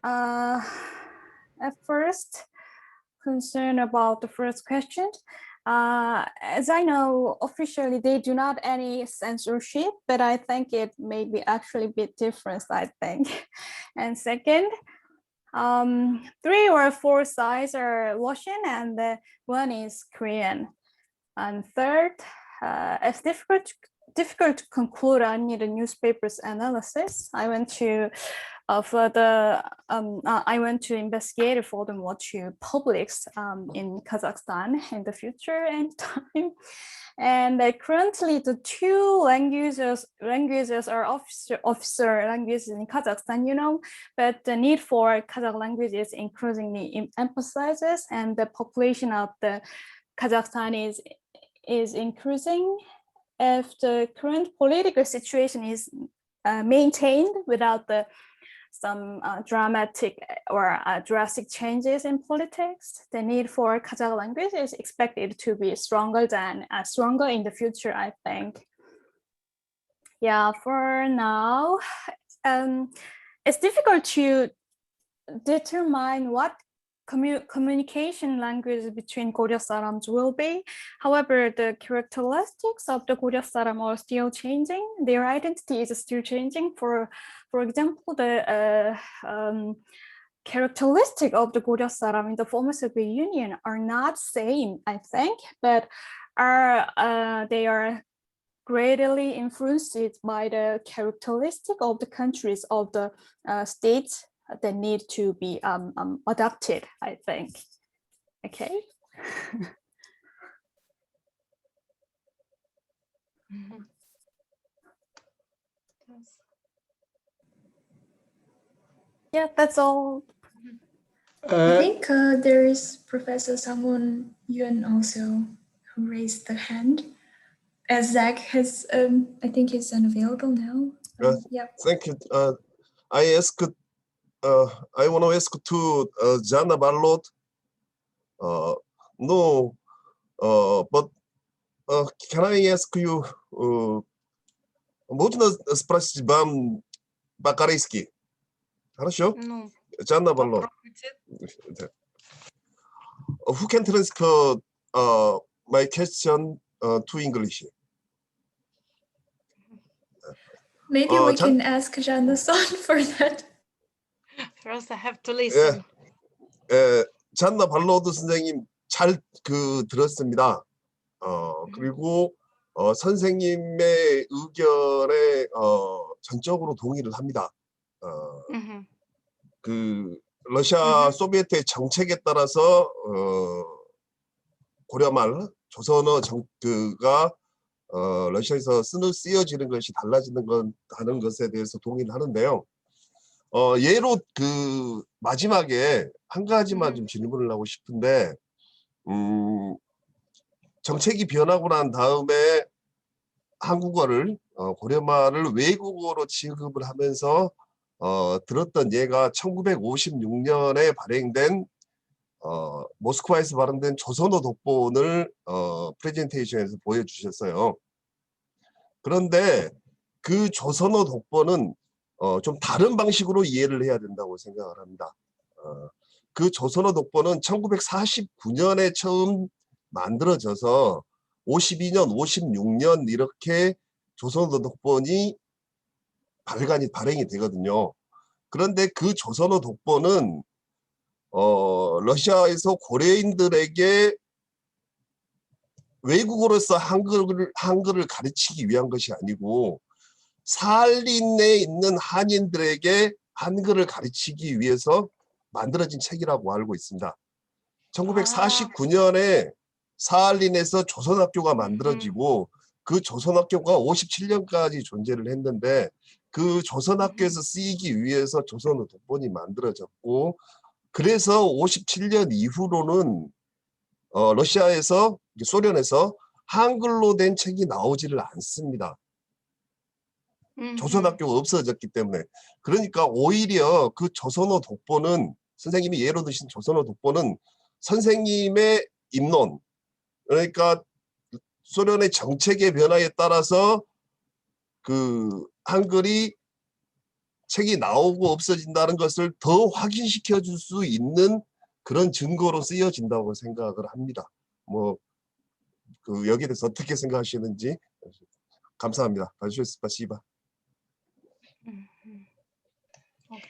Speaker 16: At first, concern about the first question. As I know, officially they do not any censorship, but I think it may be actually a bit different, I think. And second, 3 or 4 sides are Russian and 1 is Korean. And third, it's difficult to conclude on the newspaper's analysis. I went to investigate further what to publish in Kazakhstan in the future and time. And currently, the 2 languages are official languages in Kazakhstan, you know, but the need for Kazakh language is increasingly emphasizes, and the population of the Kazakhstan is increasing. If the current political situation is maintained without some dramatic or drastic changes in politics, the need for Kazakh language is expected to be stronger in the future, I think. Yeah, for now, it's difficult to determine what communication language between Koryo Sarams will be. However, the characteristics of the Koryo Saram are still changing. Their identity is still changing. For example, the characteristic of the Koryo Saram in the former Soviet Union are not same, I think, but they are greatly influenced by the characteristic of the countries of the states that need to be adopted, I think. Okay. Yeah, that's all.
Speaker 2: I think there is Professor Samwon Yun also who raised the hand. As Zach has, I think he's unavailable now. Yeah.
Speaker 6: Thank you. I want to ask to Janna Ballod. No, but can I ask you? Можно спросить вам по-корейски? Хорошо? Janna Ballod. Who can translate my question to English?
Speaker 2: Maybe we can ask Janna-san for that.
Speaker 15: First, I have to listen.
Speaker 6: 잔나 발로드 선생님 잘 들었습니다. 그리고 선생님의 의견에 전적으로 동의를 합니다. 그 러시아 소비에트의 정책에 따라서 고려말 조선어 그가 러시아에서 쓰여지는 것이 달라지는 것에 대해서 동의를 하는데요. 예로 그 마지막에 한 가지만 좀 질문을 하고 싶은데, 정책이 변하고 난 다음에 한국어를 고려말을 외국어로 취급을 하면서 들었던 예가 1956년에 발행된 모스크바에서 발행된 조선어 독본을 프레젠테이션에서 보여주셨어요. 그런데 그 조선어 독본은 좀 다른 방식으로 이해를 해야 된다고 생각을 합니다. 그 조선어 독본은 1949년에 처음 만들어져서 52년, 56년 이렇게 조선어 독본이 발행이 되거든요. 그런데 그 조선어 독본은 러시아에서 고려인들에게 외국어로서 한글을 가르치기 위한 것이 아니고 사할린에 있는 한인들에게 한글을 가르치기 위해서 만들어진 책이라고 알고 있습니다. 1949년에 사할린에서 조선학교가 만들어지고 그 조선학교가 57년까지 존재를 했는데 그 조선학교에서 쓰이기 위해서 조선어 독본이 만들어졌고 그래서 57년 이후로는 러시아에서 소련에서 한글로 된 책이 나오지를 않습니다. 조선학교가 없어졌기 때문에. 그러니까 오히려 그 조선어 독본은 선생님이 예로 드신 조선어 독본은 선생님의 입론 그러니까 소련의 정책의 변화에 따라서 그 한글이 책이 나오고 없어진다는 것을 더 확인시켜 줄 수 있는 그런 증거로 쓰여진다고 생각을 합니다. 뭐 그 여기에 대해서 어떻게 생각하시는지 감사합니다. большое спасибо.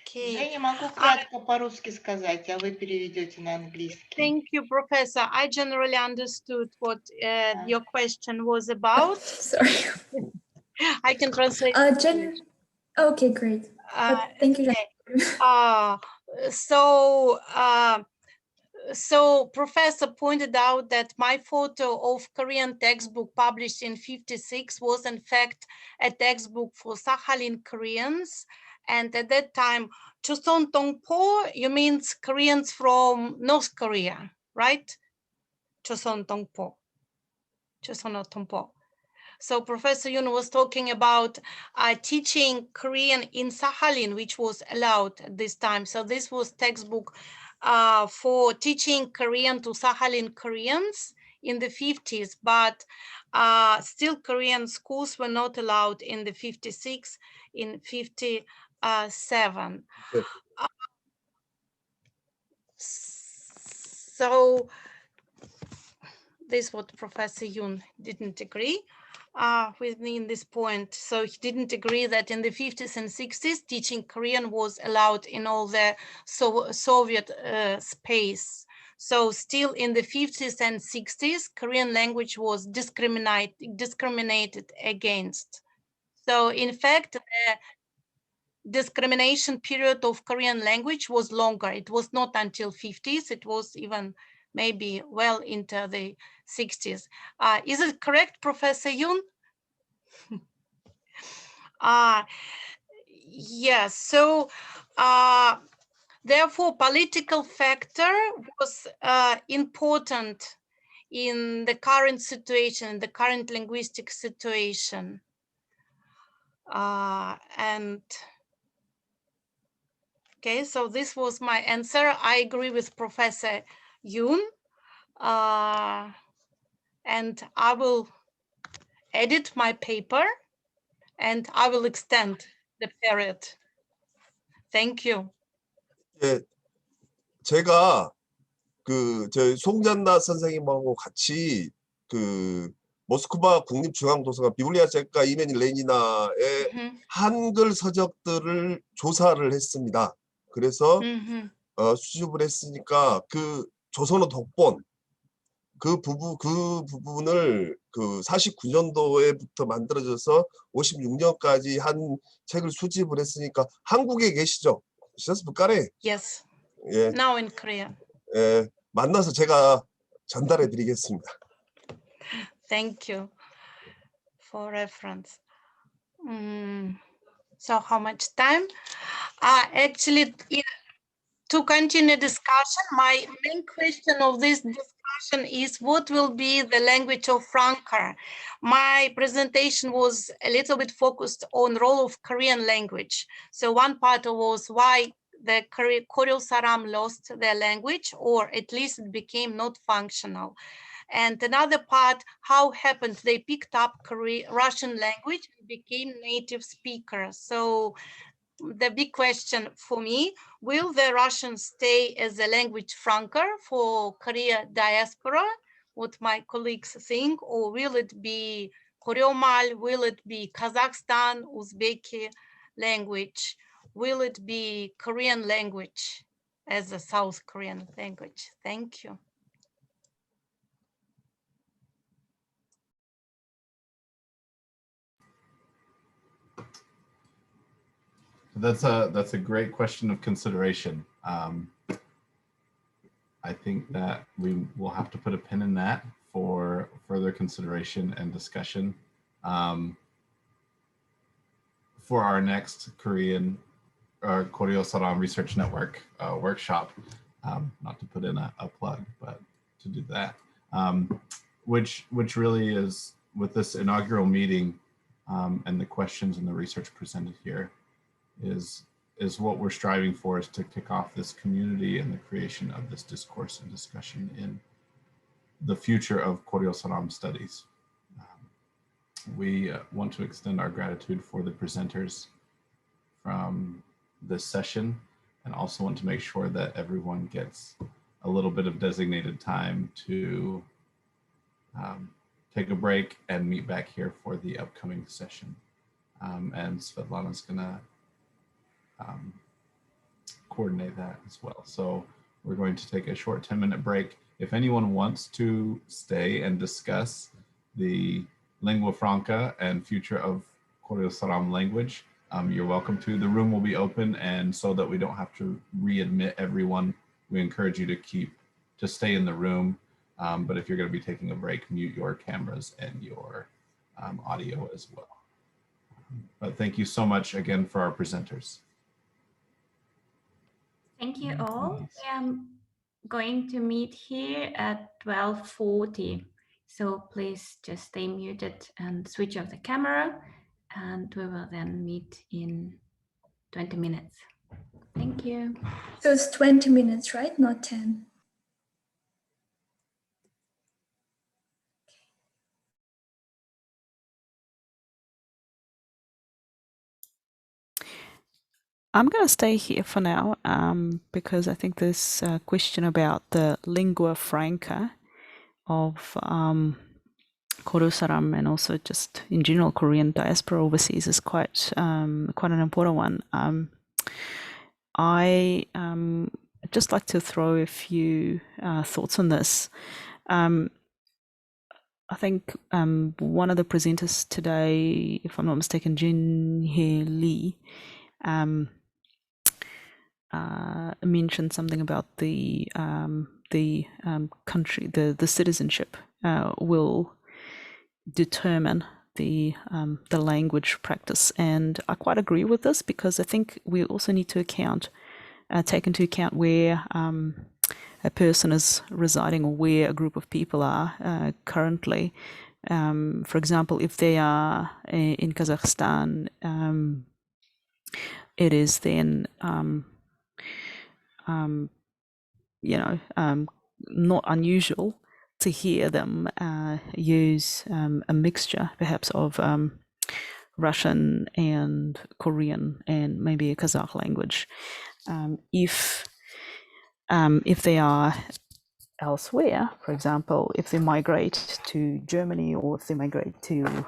Speaker 7: Женя, могу кратко по-русски сказать, а вы переведете на английский.
Speaker 15: Thank you, Professor. I generally understood what your question was about.
Speaker 2: Sorry.
Speaker 15: I can translate.
Speaker 2: Okay, great. Thank you.
Speaker 15: So Professor pointed out that my photo of Korean textbook published in '56 was in fact a textbook for Sakhalin Koreans. And at that time, Choson Tongpo, you mean Koreans from North Korea, right? Choson Tongpo. Choson Tongpo. So Professor Yoon was talking about teaching Korean in Sakhalin, which was allowed at this time. So this was textbook for teaching Korean to Sakhalin Koreans in the 50s, but still Korean schools were not allowed in the 56, in 57. So this is what Professor Yoon didn't agree with me in this point. So he didn't agree that in the 50s and 60s, teaching Korean was allowed in all the Soviet space. So still in the 50s and 60s, Korean language was discriminated against. So in fact, the discrimination period of Korean language was longer. It was not until 50s, it was even maybe well into the 60s. Is it correct, Professor Yoon? Yes, so therefore political factor was important in the current situation, the current linguistic situation. And okay, so this was my answer. I agree with Professor Yoon. And I will edit my paper and I will extend the period. Thank you.
Speaker 6: 예, 제가 저 송잔나 선생님하고 같이 모스크바 국립중앙도서관 비블리아체카 이메니 레니나의 한글 서적들을 조사를 했습니다. 그래서 수집을 했으니까 그 조선어 독본 그 부분을 49년도에부터 만들어져서 56년까지 한 책을 수집을 했으니까 한국에 계시죠?
Speaker 15: Yes.
Speaker 6: 예.
Speaker 15: Now in Korea.
Speaker 6: 예, 만나서 제가 전달해 드리겠습니다.
Speaker 15: Thank you for reference. So how much time? Actually, to continue discussion, my main question of this discussion is what will be the language of Franca? My presentation was a little bit focused on role of Korean language. So one part was why the Koryo Saram lost their language, or at least it became not functional. And another part, how happened they picked up Russian language and became native speakers. So the big question for me, will the Russian stay as a language franca for Korea diaspora, what my colleagues think, or will it be Koryomal, will it be Kazakhstan, Uzbeki language, will it be Korean language? as a South Korean language. Thank you.
Speaker 1: That's a great question of consideration. I think that we will have to put a pin in that for further consideration and discussion. For our next Koryo Saram Research Network workshop, not to put in a plug, but to do that, which really is, with this inaugural meeting and the questions and the research presented here, is what we're striving for, is to kick off this community and the creation of this discourse and discussion in the future of Koryo Saram studies. We want to extend our gratitude for the presenters from this session, and also want to make sure that everyone gets a little bit of designated time to take a break and meet back here for the upcoming session. And Svetlana's gonna coordinate that as well. So we're going to take a short 10-minute break. If anyone wants to stay and discuss the lingua franca and future of Koryo Saram language, you're welcome to. The room will be open, and so that we don't have to readmit everyone, we encourage you to stay in the room. But if you're going to be taking a break, mute your cameras and your audio as well. But thank you so much again for our presenters.
Speaker 3: Thank you all. We are going to meet here at 12:40. So please just stay muted and switch off the camera, and we will then meet in 20 minutes. Thank you.
Speaker 2: So it's 20 minutes, right? Not 10.
Speaker 8: I'm going to stay here for now because I think this question about the lingua franca of Koryo Saram, and also just in general Korean diaspora overseas, is quite an important one. I just like to throw a few thoughts on this. I think one of the presenters today, if I'm not mistaken, Jinhye Lee, mentioned something about the country, the citizenship will determine the language practice, and I quite agree with this, because I think we also need to take into account where a person is residing, or where a group of people are currently. For example, if they are in Kazakhstan, it is then not unusual to hear them use a mixture, perhaps, of Russian and Korean and maybe a Kazakh language. If they are elsewhere, for example, if they migrate to Germany, or if they migrate to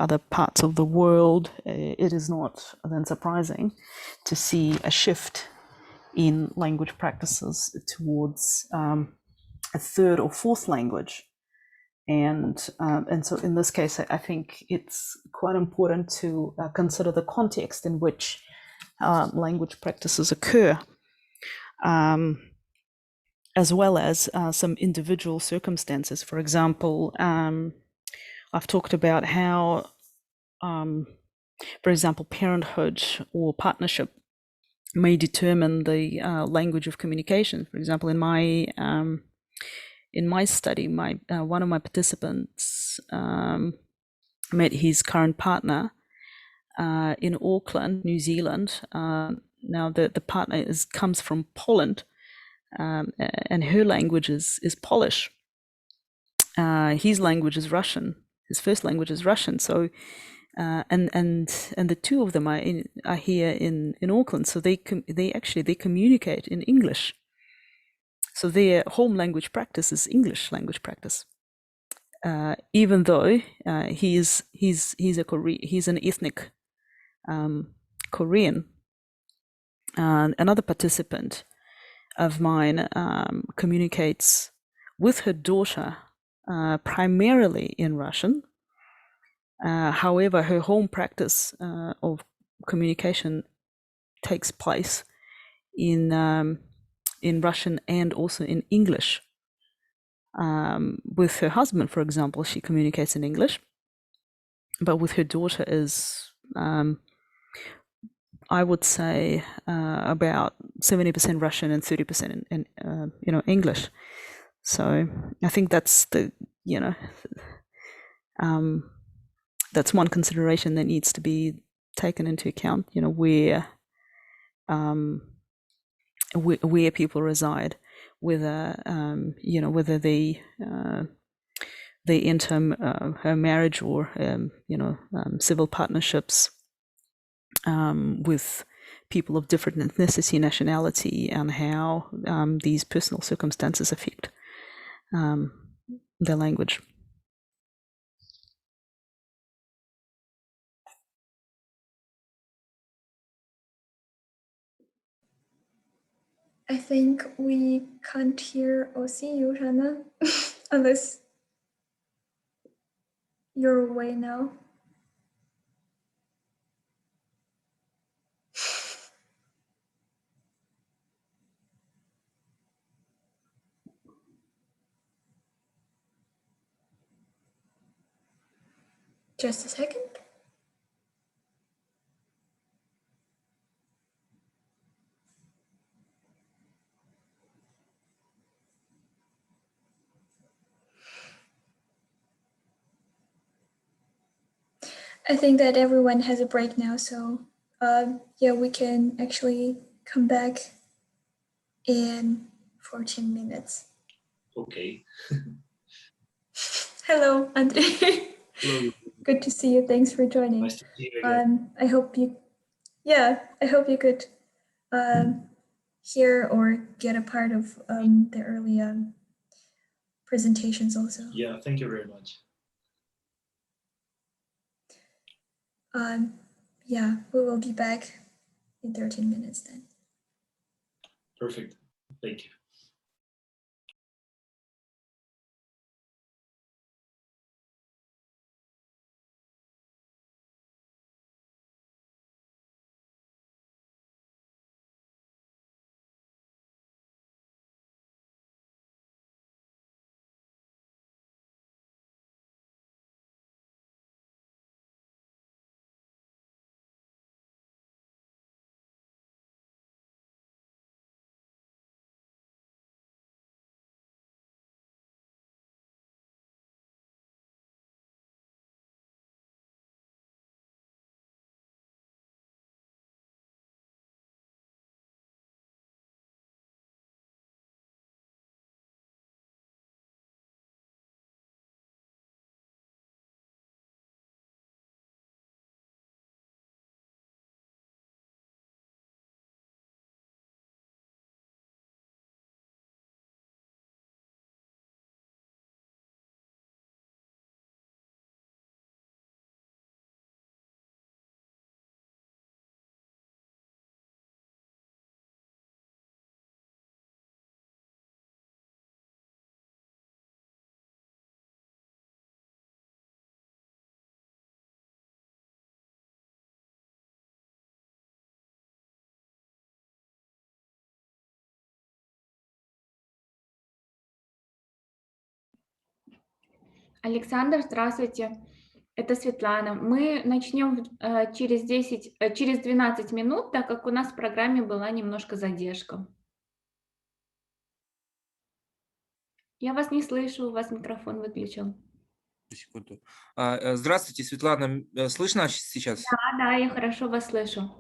Speaker 8: other parts of the world, it is not then surprising to see a shift in language practices towards a third or fourth language. And so in this case, I think it's quite important to consider the context in which language practices occur, as well as some individual circumstances. For example, I've talked about how, for example, parenthood or partnership may determine the language of communication. For example, in my study, one of my participants met his current partner in Auckland, New Zealand. Now the partner comes from Poland, and her language is Polish. His language is Russian. His first language is Russian. So, and the two of them are here in Auckland. So they communicate in English. So their home language practice is English language practice. Even though he's an ethnic Korean, another participant of mine communicates with her daughter primarily in Russian. However, her home practice of communication takes place in Russian and also in English. With her husband, for example, she communicates in English, but with her daughter is, I would say, about 70% Russian and 30% in English. So I think that's the that's one consideration that needs to be taken into account. Where people reside, whether whether they enter a marriage or civil partnerships with people of different ethnicity, nationality, and how these personal circumstances affect their language.
Speaker 2: I think we can't hear or see you, Janna, unless you're away now. Just a second. I think that everyone has a break now, so yeah, we can actually come back in 14 minutes.
Speaker 17: Okay.
Speaker 2: Hello, Andre.
Speaker 17: Hello.
Speaker 2: Good to see you. Thanks for joining.
Speaker 17: Nice to see you again.
Speaker 2: I hope you could hear or get a part of the early presentations also.
Speaker 17: Yeah, thank you very much.
Speaker 2: Yeah, we will be back in 13 minutes then.
Speaker 17: Perfect. Thank you.
Speaker 3: Александр, здравствуйте. Это Светлана. Мы начнем через 12 минут, так как у нас в программе была немножко задержка. Я вас не слышу, у вас микрофон выключен.
Speaker 18: Секунду. Здравствуйте, Светлана. Слышно сейчас?
Speaker 3: Да, я хорошо вас слышу.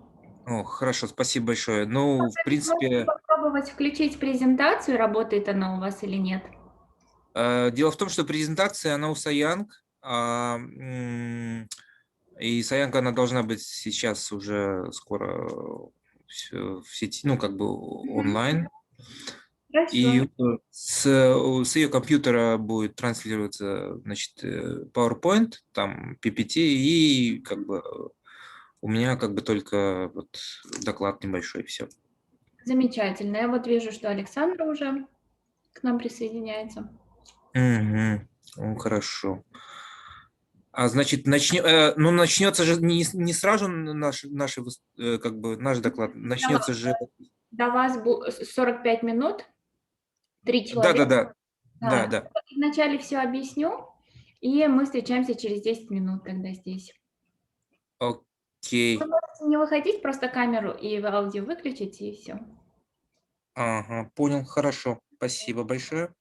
Speaker 18: О, хорошо, спасибо большое. Ну, в принципе...
Speaker 3: Можете попробовать включить презентацию, работает она у вас или нет?
Speaker 18: Дело в том, что презентация, она у Саянг, и Саянг, она должна быть сейчас уже скоро в сети, ну, как бы онлайн.
Speaker 3: Хорошо.
Speaker 18: И с ее компьютера будет транслироваться, значит, PowerPoint, там PPT, и как бы у меня как бы только вот доклад небольшой, все.
Speaker 3: Замечательно. Я вот вижу, что Александра уже к нам присоединяется.
Speaker 18: Ну, хорошо. А значит, начнется же не сразу как бы наш доклад, начнется же...
Speaker 3: До вас 45 минут, 3
Speaker 18: Да.
Speaker 3: человека.
Speaker 18: Да.
Speaker 3: Вначале все объясню, и мы встречаемся через 10 минут, когда здесь.
Speaker 18: Окей.
Speaker 3: Вы можете не выходить, просто камеру и аудио выключите, и все.
Speaker 18: Ага, понял, хорошо. Спасибо большое.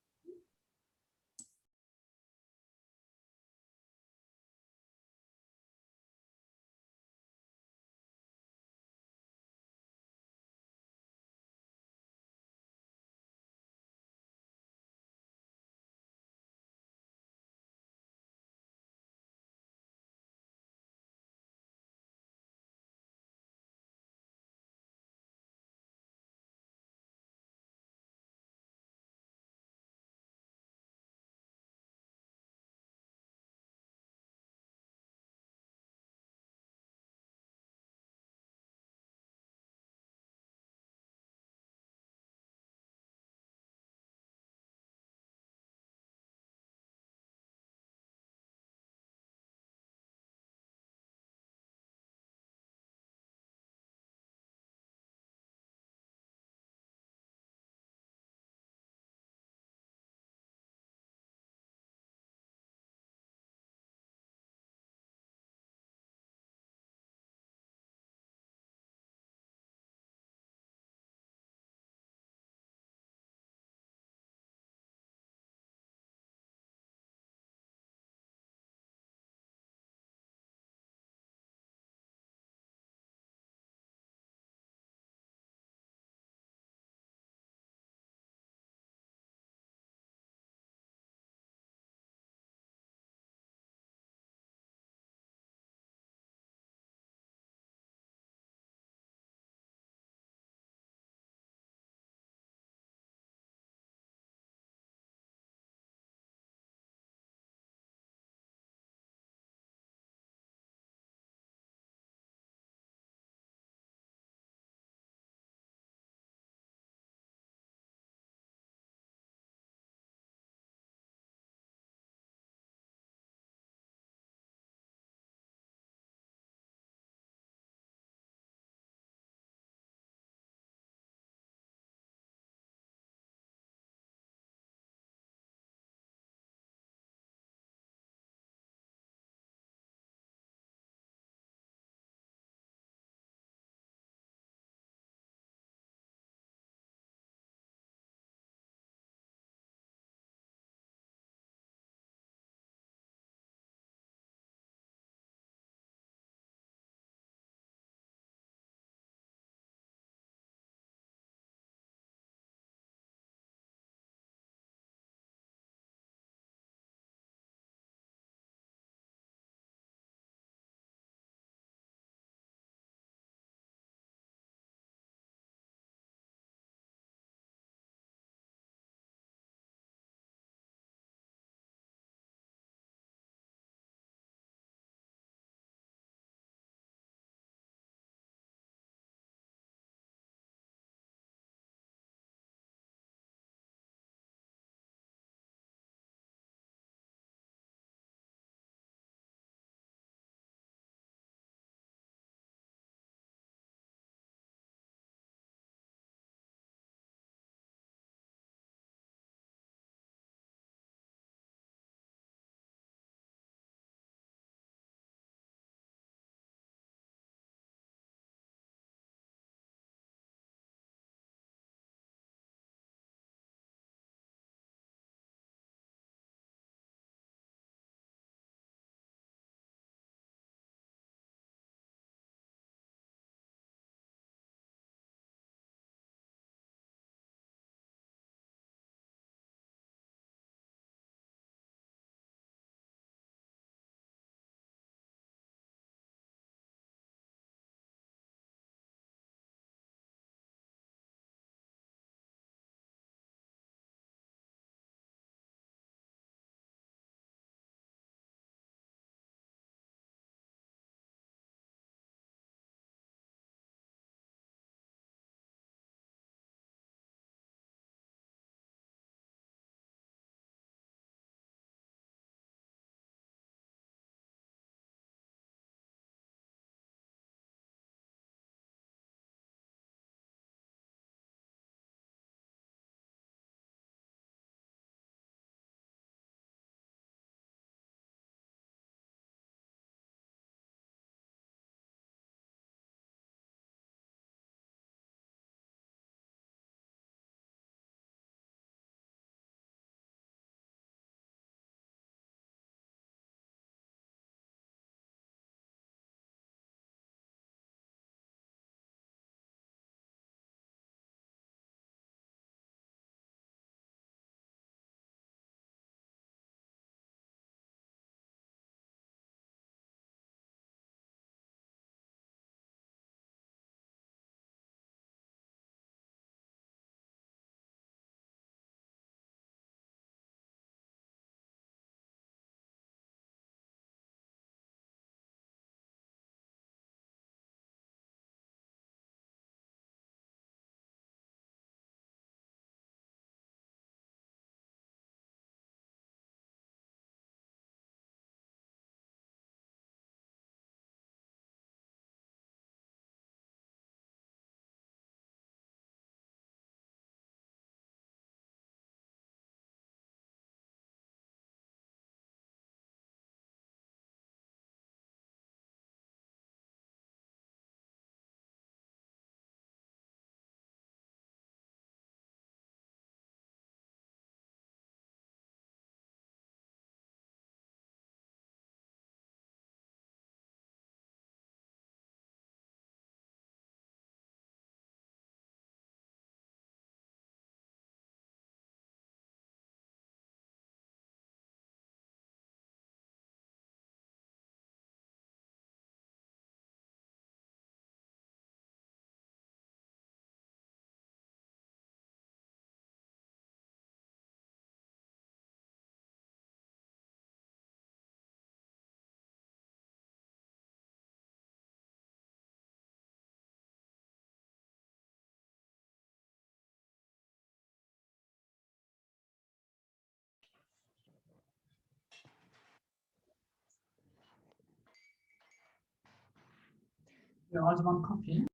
Speaker 19: one copy.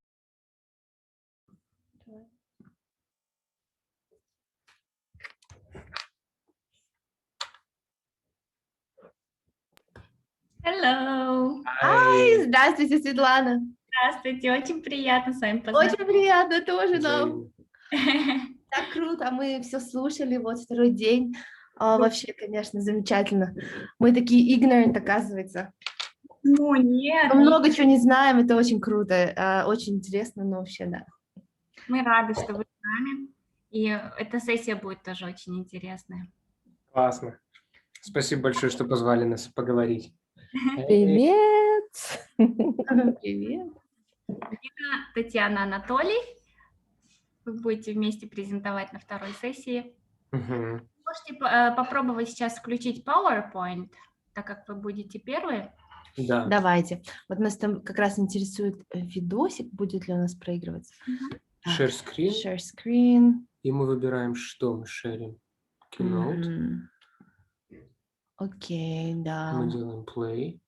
Speaker 3: Hello.
Speaker 20: Hi, здравствуйте, Светлана.
Speaker 3: Здравствуйте, очень приятно с вами познакомиться.
Speaker 20: Очень приятно тоже нам. Так круто, мы все слушали, вот второй день. Вообще, конечно, замечательно. Мы такие ignorant, оказывается.
Speaker 3: Ну, нет.
Speaker 20: Мы много чего не знаем, это очень круто, очень интересно, но вообще, да.
Speaker 3: Мы рады, что вы с нами, и эта сессия будет тоже очень интересная.
Speaker 19: Классно. Спасибо большое, что позвали нас поговорить.
Speaker 20: Привет! Привет!
Speaker 3: Я Татьяна, Анатолий. Вы будете вместе презентовать на второй сессии. Можете попробовать сейчас включить PowerPoint, так как вы будете первые.
Speaker 19: Да.
Speaker 20: Давайте. Вот нас там как раз интересует видосик, будет ли у нас проигрываться.
Speaker 19: Share screen.
Speaker 20: Share screen.
Speaker 19: И мы выбираем, что мы шерим. Keynote.
Speaker 20: Окей, да.
Speaker 19: Мы делаем play.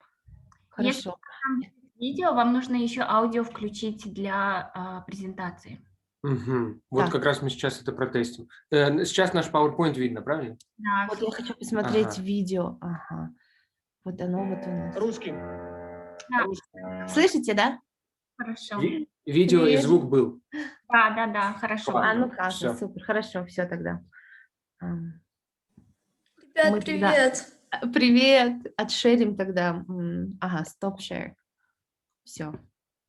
Speaker 20: Хорошо.
Speaker 3: Если видео, вам нужно еще аудио включить для презентации.
Speaker 19: Вот как раз мы сейчас это протестим. Сейчас наш PowerPoint видно, правильно?
Speaker 3: Да.
Speaker 20: Вот я хочу посмотреть видео. Ага. Вот оно вот у нас.
Speaker 19: Русским.
Speaker 3: Да.
Speaker 20: Слышите, да?
Speaker 3: Хорошо.
Speaker 19: Видео и звук был.
Speaker 3: Да, хорошо.
Speaker 20: Ну классно, супер, хорошо, все тогда.
Speaker 2: Ребят, привет.
Speaker 20: Привет. Отшерим тогда. Ага, стоп share. Все.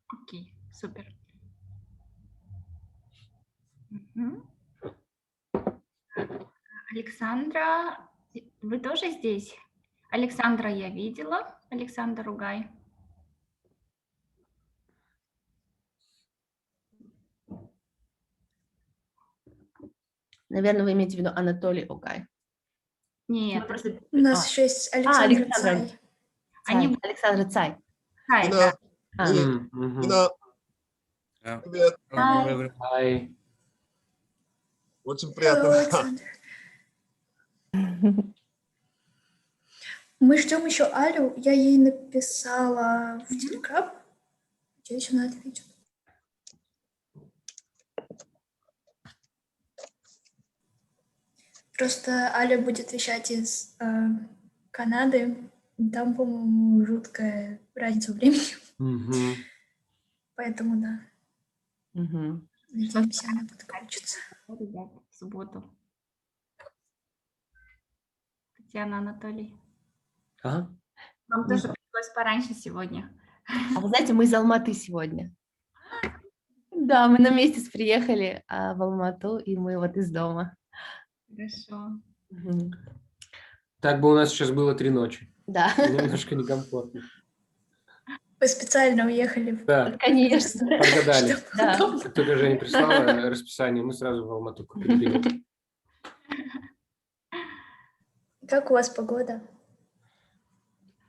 Speaker 3: Окей, супер. Александра, вы тоже здесь? Александра я видела. Александр Ругай.
Speaker 20: Наверное, вы имеете в виду Анатолий Огай.
Speaker 3: Нет.
Speaker 2: У нас еще есть Александр Цай.
Speaker 20: Они... Александр Цай.
Speaker 3: Цай, да.
Speaker 6: Привет.
Speaker 19: Hi.
Speaker 6: Очень приятно.
Speaker 2: Мы ждем еще Алю. Я ей написала в Telegram. Надеюсь, она ответит. Просто Аля будет вещать из Канады. Там, по-моему, жуткая разница времени. Поэтому, да. Надеемся, она подключится.
Speaker 3: Ребят, в субботу. Татьяна, Анатолий. Вам тоже пришлось пораньше сегодня.
Speaker 20: А вы знаете, мы из Алматы сегодня. Да, мы на месяц приехали в Алмату, и мы вот из дома.
Speaker 3: Хорошо.
Speaker 19: Так бы у нас сейчас было 3 ночи.
Speaker 20: Да.
Speaker 19: Немножко некомфортно.
Speaker 2: Вы специально уехали?
Speaker 19: Да.
Speaker 20: Конечно.
Speaker 19: Подгадали.
Speaker 20: Да.
Speaker 19: Как только Женя прислала расписание, мы сразу в Алмату купили билет.
Speaker 2: Как у вас погода?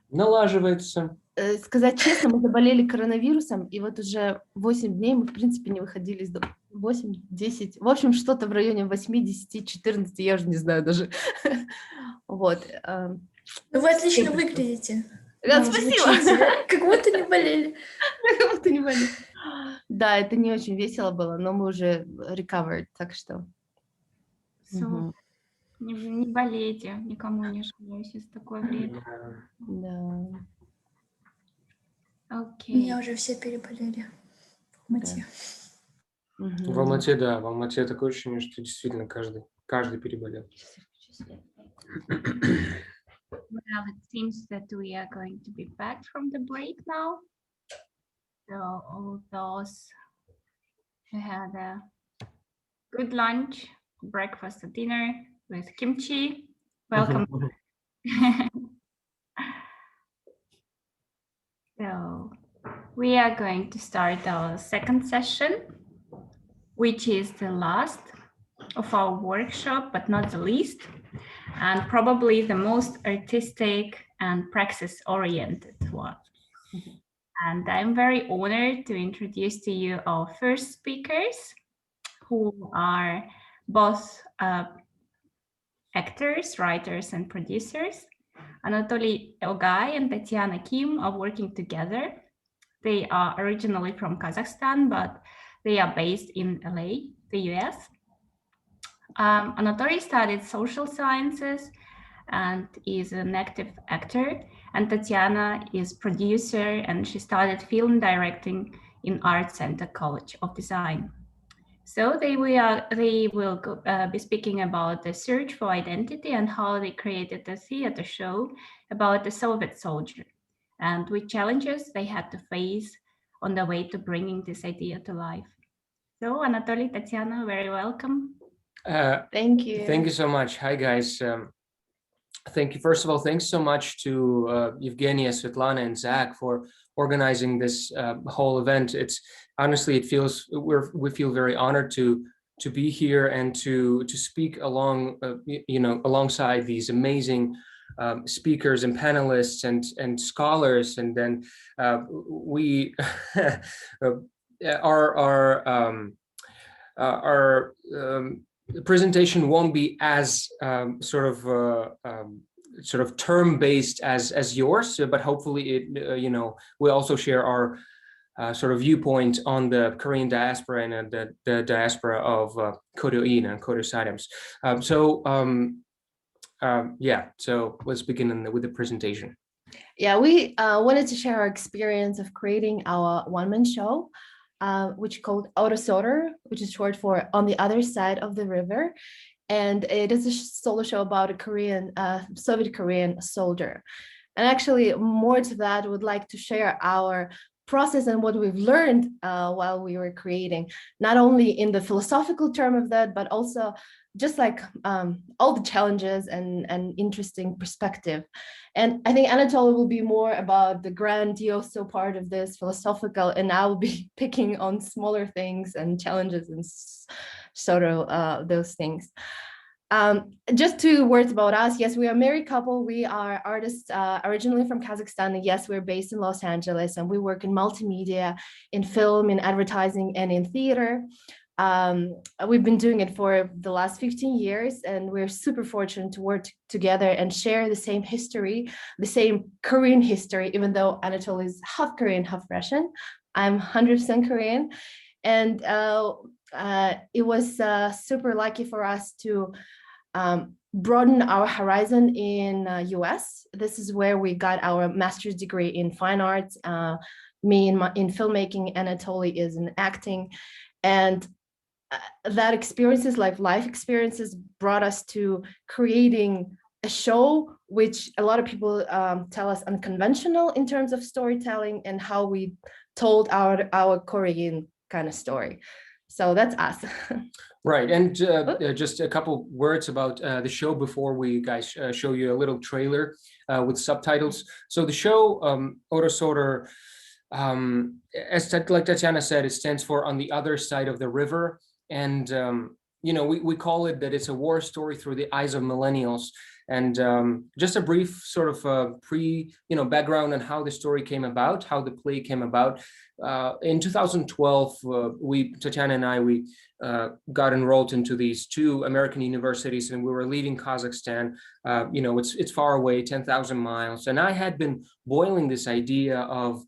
Speaker 19: Налаживается.
Speaker 20: Сказать честно, мы заболели коронавирусом, и вот уже 8 дней мы, в принципе, не выходили из дома. 8, 10, в общем, что-то в районе 8, 10, 14, я уже не знаю даже. Вот.
Speaker 2: Ну, вы отлично выглядите.
Speaker 20: Спасибо.
Speaker 2: Как будто не болели.
Speaker 20: Как будто не болели. Да, это не очень весело было, но мы уже recovered, так что...
Speaker 3: Не болейте, никому не желаю сейчас такое время.
Speaker 20: Да.
Speaker 3: Окей.
Speaker 2: Меня уже все переболели в Алмате.
Speaker 19: В Алмате, да, в Алмате такое ощущение, что действительно каждый переболел.
Speaker 3: Well, it seems that we are going to be back from the break now. So all those who had a good lunch, breakfast, or dinner with kimchi, welcome. So we are going to start our second session, which is the last of our workshop, but not the least, and probably the most artistic and praxis-oriented one. And I'm very honored to introduce to you our first speakers, who are both actors, writers, and producers. Anatoly Ogay and Tatiana Kim are working together. They are originally from Kazakhstan, but they are based in LA, the US. Anatoly studied social sciences and is an active actor. And Tatiana is producer, and she started film directing in Art Center College of Design. So they will be speaking about the search for identity and how they created a theater show about the Soviet soldier and which challenges they had to face on the way to bringing this idea to life. So Anatoly, Tatiana, very welcome.
Speaker 20: Thank you.
Speaker 19: Thank you so much. Hi, guys. Thank you. First of all, thanks so much to Evgenia, Svetlana, and Zach for organizing this whole event. It's honestly, we feel very honored to be here and to speak alongside these amazing speakers and panelists and scholars. And then we our presentation won't be as sort of term-based as yours, but hopefully it we also share our sort of viewpoint on the Korean diaspora and the diaspora of Koryo and Koryo Saram. So let's begin with the presentation.
Speaker 20: Yeah, we wanted to share our experience of creating our one-man show, which is called Auto, which is short for On the Other Side of the River. And it is a solo show about a Soviet Korean soldier. And actually, more to that, would like to share our process and what we've learned while we were creating, not only in the philosophical term of that, but also just like all the challenges and interesting perspective. And I think Anatoly will be more about the grandiose part of this philosophical, and I will be picking on smaller things and challenges and sort of those things. Just 2 words about us. Yes, we are a married couple. We are artists originally from Kazakhstan. And yes, we're based in Los Angeles, and we work in multimedia, in film, in advertising, and in theater. We've been doing it for the last 15 years, and we're super fortunate to work together and share the same history, the same Korean history, even though Anatoly is half Korean, half Russian. I'm 100% Korean. And it was super lucky for us to broaden our horizon in US. This is where we got our master's degree in fine arts, me in filmmaking, Anatoly is in acting. And that experiences, like life experiences, brought us to creating a show which a lot of people tell us unconventional in terms of storytelling and how we told our Korean kind of story. So that's us.
Speaker 19: Right, and just a couple words about the show before we guys show you a little trailer with subtitles. So the show Orosoder, as like Tatiana said, it stands for On the Other Side of the River. And, we call it that it's a war story through the eyes of millennials. And just a brief sort of background on how the story came about, how the play came about. In 2012, Tatiana and I, we got enrolled into these 2 American universities, and we were leaving Kazakhstan. It's far away, 10,000 miles. And I had been boiling this idea of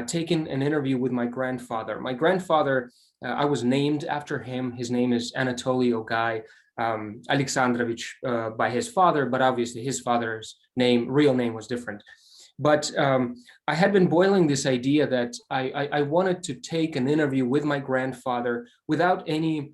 Speaker 19: taking an interview with my grandfather. My grandfather, I was named after him. His name is Anatoly Ogai Alexandrovich by his father, but obviously his father's real name was different. But I had been boiling this idea that I wanted to take an interview with my grandfather without any,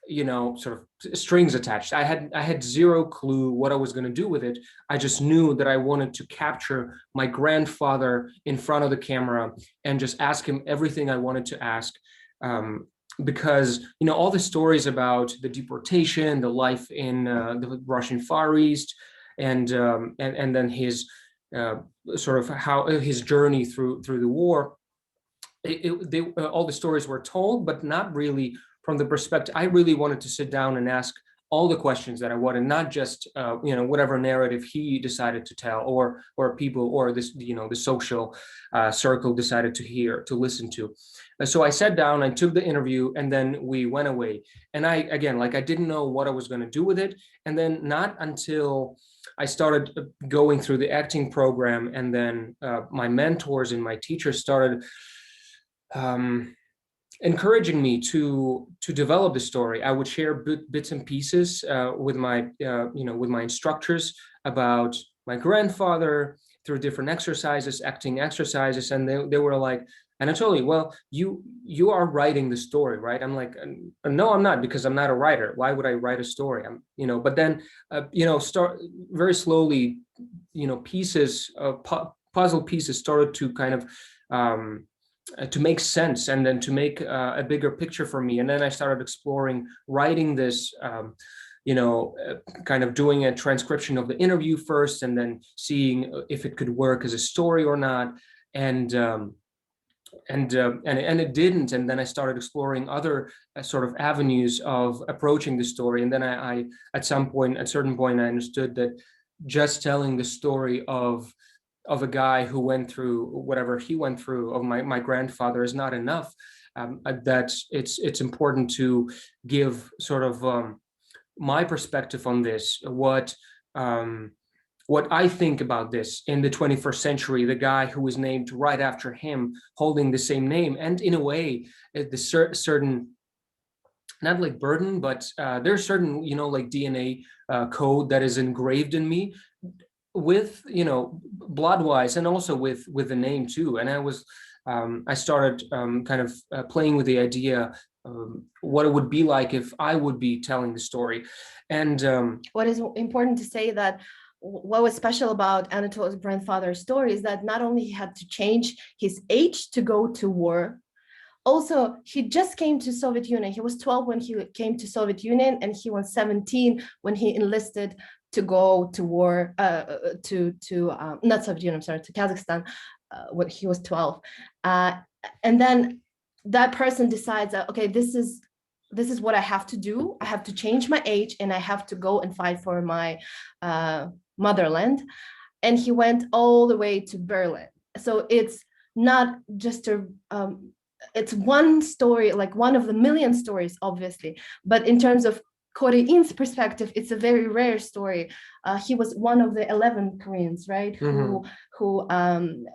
Speaker 19: sort of strings attached. I had zero clue what I was going to do with it. I just knew that I wanted to capture my grandfather in front of the camera and just ask him everything I wanted to ask. Because all the stories about the deportation, the life in the Russian Far East, and then his sort of how his journey through the war, all the stories were told, but not really from the perspective. I really wanted to sit down and ask all the questions that I wanted, not just whatever narrative he decided to tell, or people, or this the social circle decided to listen to. So I sat down, I took the interview, and then we went away. And I didn't know what I was going to do with it. And then not until I started going through the acting program, and then my mentors and my teachers started encouraging me to develop the story. I would share bits and pieces with my with my instructors about my grandfather through different exercises, acting exercises, and they were like, Anatoly, well, you are writing the story, right? I'm like, no, I'm not, because I'm not a writer. Why would I write a story? But then start very slowly, pieces of puzzle pieces started to kind of to make sense, and then to make a bigger picture for me. And then I started exploring writing this, kind of doing a transcription of the interview first, and then seeing if it could work as a story or not. And it didn't. And then I started exploring other sort of avenues of approaching the story. And then I at a certain point, I understood that just telling the story of a guy who went through whatever he went through, of my grandfather, is not enough. That it's important to give sort of my perspective on this, what I think about this in the 21st century, the guy who was named right after him, holding the same name, and in a way, the certain, not like burden, but there's certain, like DNA code that is engraved in me, with, blood-wise, and also with the name too. And I started kind of playing with the idea what it would be like if I would be telling the story. And
Speaker 20: what is important to say that what was special about Anatoly's grandfather's story is that not only he had to change his age to go to war, also he just came to Soviet Union. He was 12 when he came to Soviet Union, and he was 17 when he enlisted to go to war, not Soviet Union, I'm sorry, to Kazakhstan, when he was 12. And then that person decides that, okay, this is what I have to do. I have to change my age, and I have to go and fight for my motherland. And he went all the way to Berlin. So it's not just it's one story, like one of the million stories, obviously, but in terms of Korean's perspective, it's a very rare story. He was one of the 11 Koreans, right, who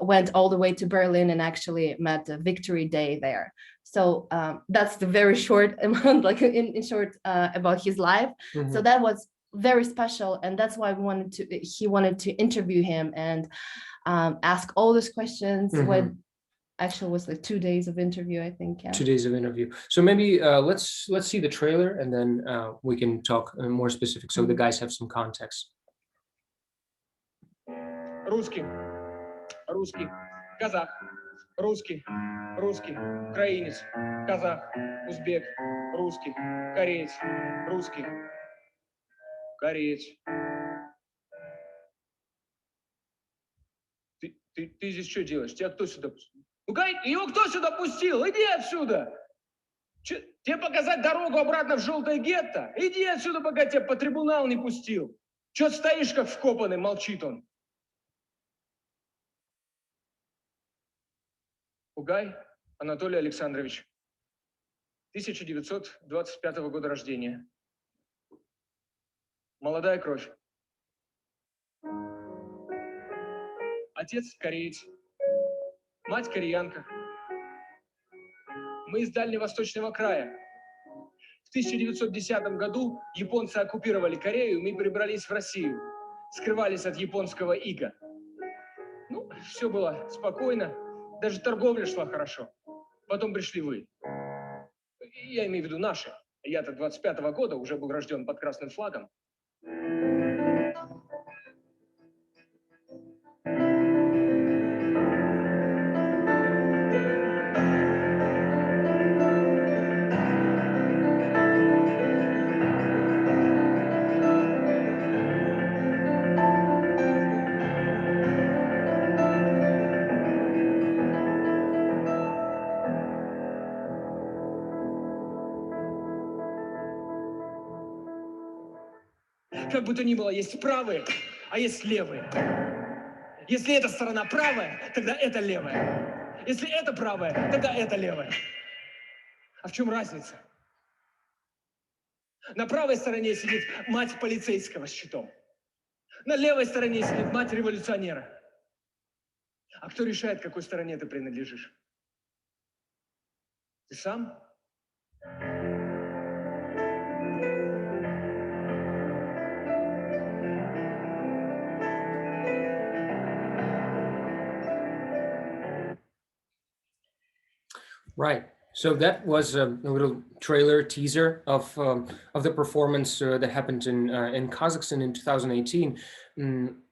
Speaker 20: went all the way to Berlin and actually met the Victory Day there. So that's the very short amount, like in short, about his life. So that was very special, and that's why he wanted to interview him and ask all those questions. When actually was like 2 days of interview, I think. Yeah.
Speaker 19: 2 days of interview. So maybe let's see the trailer, and then we can talk more specific, so the guys have some context.
Speaker 21: Русский, казах, русский, украинец, казах, узбек, русский, кореец, русский, кореец. Ты здесь что делаешь? Тебя кто сюда пустил? Ну, его кто сюда пустил? Иди отсюда! Тебе показать дорогу обратно в желтое гетто? Иди отсюда, пока тебя по трибунал не пустил. Че стоишь, как вкопанный, молчит он. Угай Анатолий Александрович, 1925 года рождения. Молодая кровь. Отец кореец, мать кореянка. Мы из дальневосточного края. В 1910 году японцы оккупировали Корею, и мы перебрались в Россию. Скрывались от японского ига. Ну, все было спокойно, даже торговля шла хорошо. Потом пришли вы. Я имею в виду наши. Я-то 25-го года уже был рожден под красным флагом. Как бы то ни было, есть правые, а есть левые. Если эта сторона правая, тогда это левая. Если это правая, тогда это левая. А в чем разница? На правой стороне сидит мать полицейского с щитом. На левой стороне сидит мать революционера. А кто решает, к какой стороне ты принадлежишь? Ты сам?
Speaker 19: Right. So that was a little trailer teaser of the performance that happened in Kazakhstan in 2018.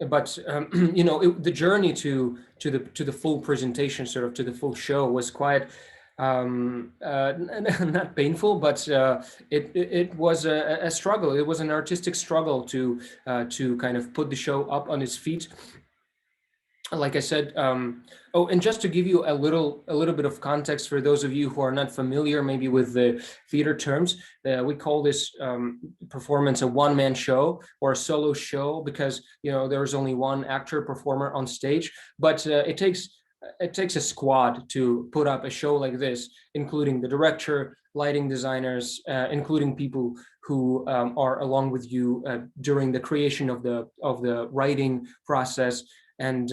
Speaker 19: But you know, the journey to the full presentation, sort of to the full show, was quite not painful, but it was a struggle. It was an artistic struggle to kind of put the show up on its feet. Like I said, oh, and just to give you a little bit of context for those of you who are not familiar maybe with the theater terms, we call this performance a one-man show or a solo show because, you know, there's only one actor performer on stage, but it takes a squad to put up a show like this, including the director, lighting designers, including people who are along with you during the creation of the writing process, and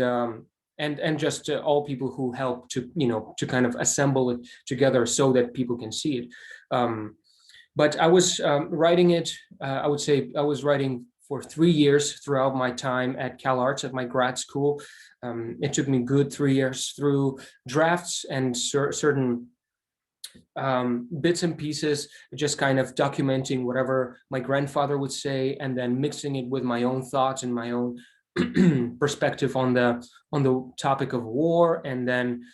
Speaker 19: just all people who help to, you know, to kind of assemble it together so that people can see it. But I was writing it, I would say I was writing for 3 years throughout my time at CalArts, at my grad school. It took me good 3 years through drafts and certain bits and pieces, just kind of documenting whatever my grandfather would say, and then mixing it with my own thoughts and my own perspective on the topic of war. And then,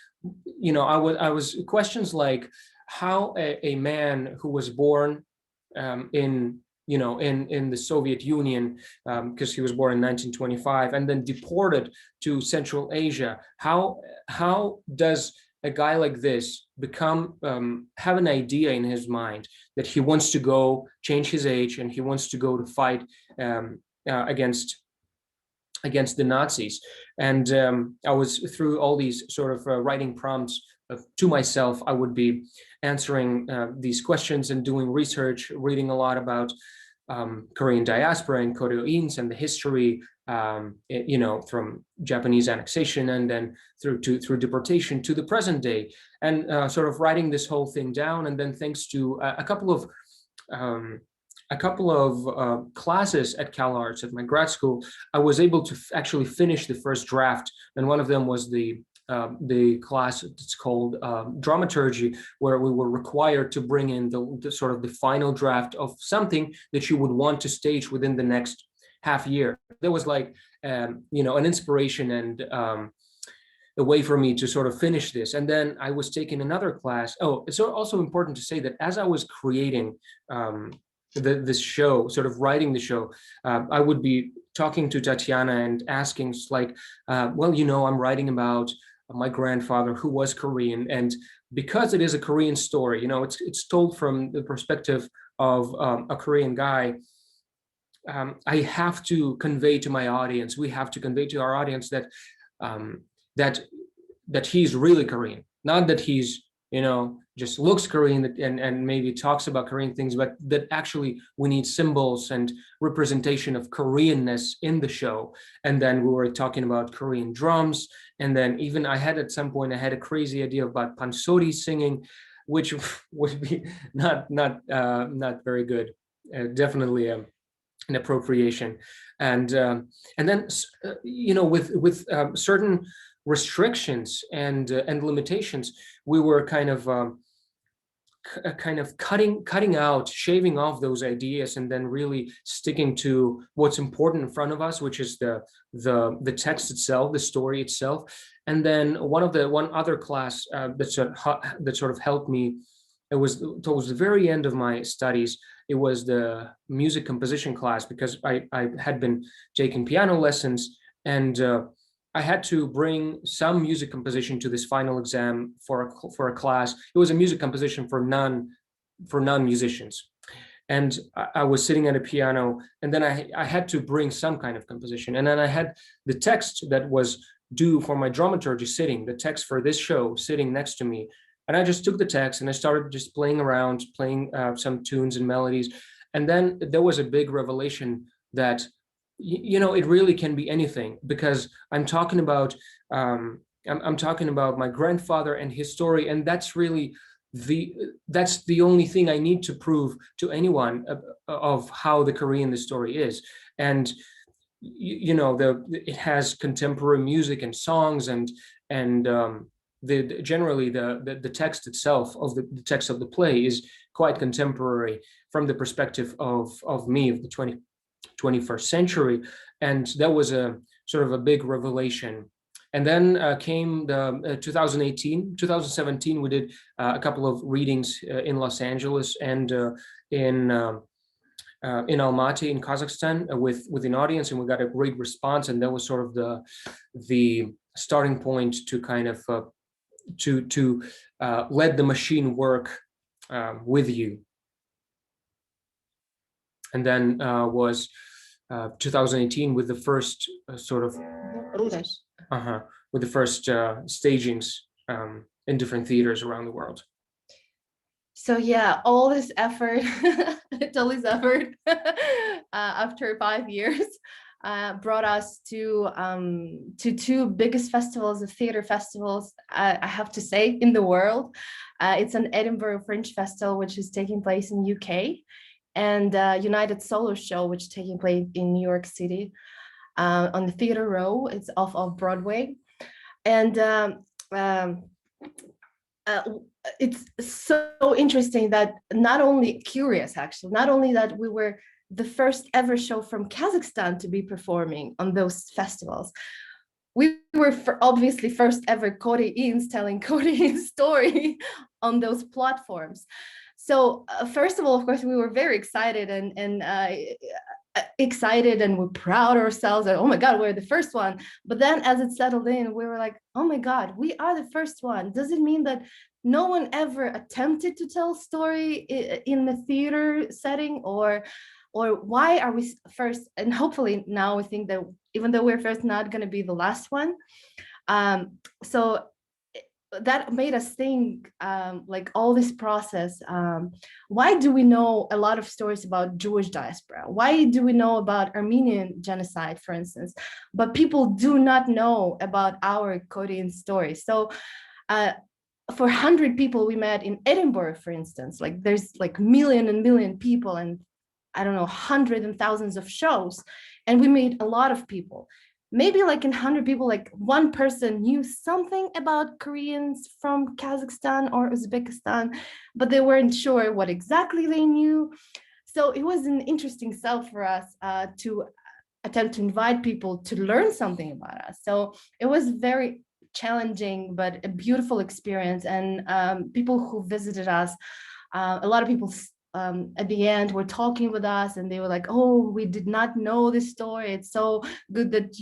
Speaker 19: you know, I was questions like how a man who was born in the Soviet Union, because he was born in 1925 and then deported to Central Asia, how does a guy like this become have an idea in his mind that he wants to go change his age and he wants to go to fight against the Nazis? And I was, through all these sort of writing prompts to myself, I would be answering these questions and doing research, reading a lot about Korean diaspora and Koryoins and the history, you know, from Japanese annexation and then through deportation to the present day, and sort of writing this whole thing down. And then thanks to a couple of classes at CalArts at my grad school, I was able to actually finish the first draft. And one of them was the class that's called dramaturgy, where we were required to bring in the sort of the final draft of something that you would want to stage within the next half year. There was like, you know, an inspiration and a way for me to sort of finish this. And then I was taking another class. Oh, it's also important to say that as I was creating this show, sort of writing the show, I would be talking to Tatiana and asking like, well, you know, I'm writing about my grandfather who was Korean, and because it is a Korean story, you know, it's told from the perspective of a Korean guy. I have to convey to my audience, we have to convey to our audience that that he's really Korean, not that he's, you know, just looks Korean and maybe talks about Korean things, but that actually we need symbols and representation of Koreanness in the show. And then we were talking about Korean drums. And then even I had at some point, I had a crazy idea about pansori singing, which would be not very good. Definitely an appropriation. And then, you know, with certain restrictions and limitations, we were kind of cutting out, shaving off those ideas, and then really sticking to what's important in front of us, which is the text itself, the story itself. And then one other class that sort of helped me, it was towards the very end of my studies. It was the music composition class, because I had been taking piano lessons, and I had to bring some music composition to this final exam for a class. It was a music composition for non-musicians. And I was sitting at a piano, and then I had to bring some kind of composition. And then I had the text that was due for my dramaturgy sitting, the text for this show sitting next to me. And I just took the text and I started just playing around, playing some tunes and melodies. And then there was a big revelation that, you know, it really can be anything, because I'm talking about my grandfather and his story, and that's really that's the only thing I need to prove to anyone of how the Korean the story is. And you know, it has contemporary music and songs, and generally the text itself of the text of the play is quite contemporary from the perspective of me, of the 21st century. And that was a sort of a big revelation. And then came the 2017, we did a couple of readings in Los Angeles and in Almaty in Kazakhstan with an audience, and we got a great response. And that was sort of the starting point to kind of to let the machine work with you. And then was 2018 with the first sort of with the first stagings in different theaters around the world.
Speaker 20: So yeah, all this effort, all this effort after 5 years brought us to two biggest festivals, of theater festivals, I have to say, in the world. It's an Edinburgh Fringe Festival, which is taking place in UK, and United Solo Show, which is taking place in New York City on the Theater Row. It's off of Broadway. And it's so interesting that not only that we were the first ever show from Kazakhstan to be performing on those festivals, we were obviously first ever Koreans telling Korean story on those platforms. So first of all, of course, we were very excited and we're proud of ourselves that, oh my God, we're the first one. But then as it settled in, we were like, oh my God, we are the first one. Does it mean that no one ever attempted to tell story in the theater setting, or why are we first? And hopefully now we think that even though we're first, not going to be the last one. So that made us think, like, all this process, why do we know a lot of stories about Jewish diaspora? Why do we know about Armenian genocide, for instance, but people do not know about our Korean story? So for 100 people we met in Edinburgh, for instance, like there's like million and million people, and I don't know, hundreds and thousands of shows, and we met a lot of people. Maybe like in 100 people, like one person knew something about Koreans from Kazakhstan or Uzbekistan, but they weren't sure what exactly they knew. So it was an interesting sell for us to attempt to invite people to learn something about us. So it was very challenging, but a beautiful experience. And people who visited us, a lot of people at the end were talking with us, and they were like, oh, we did not know this story. It's so good that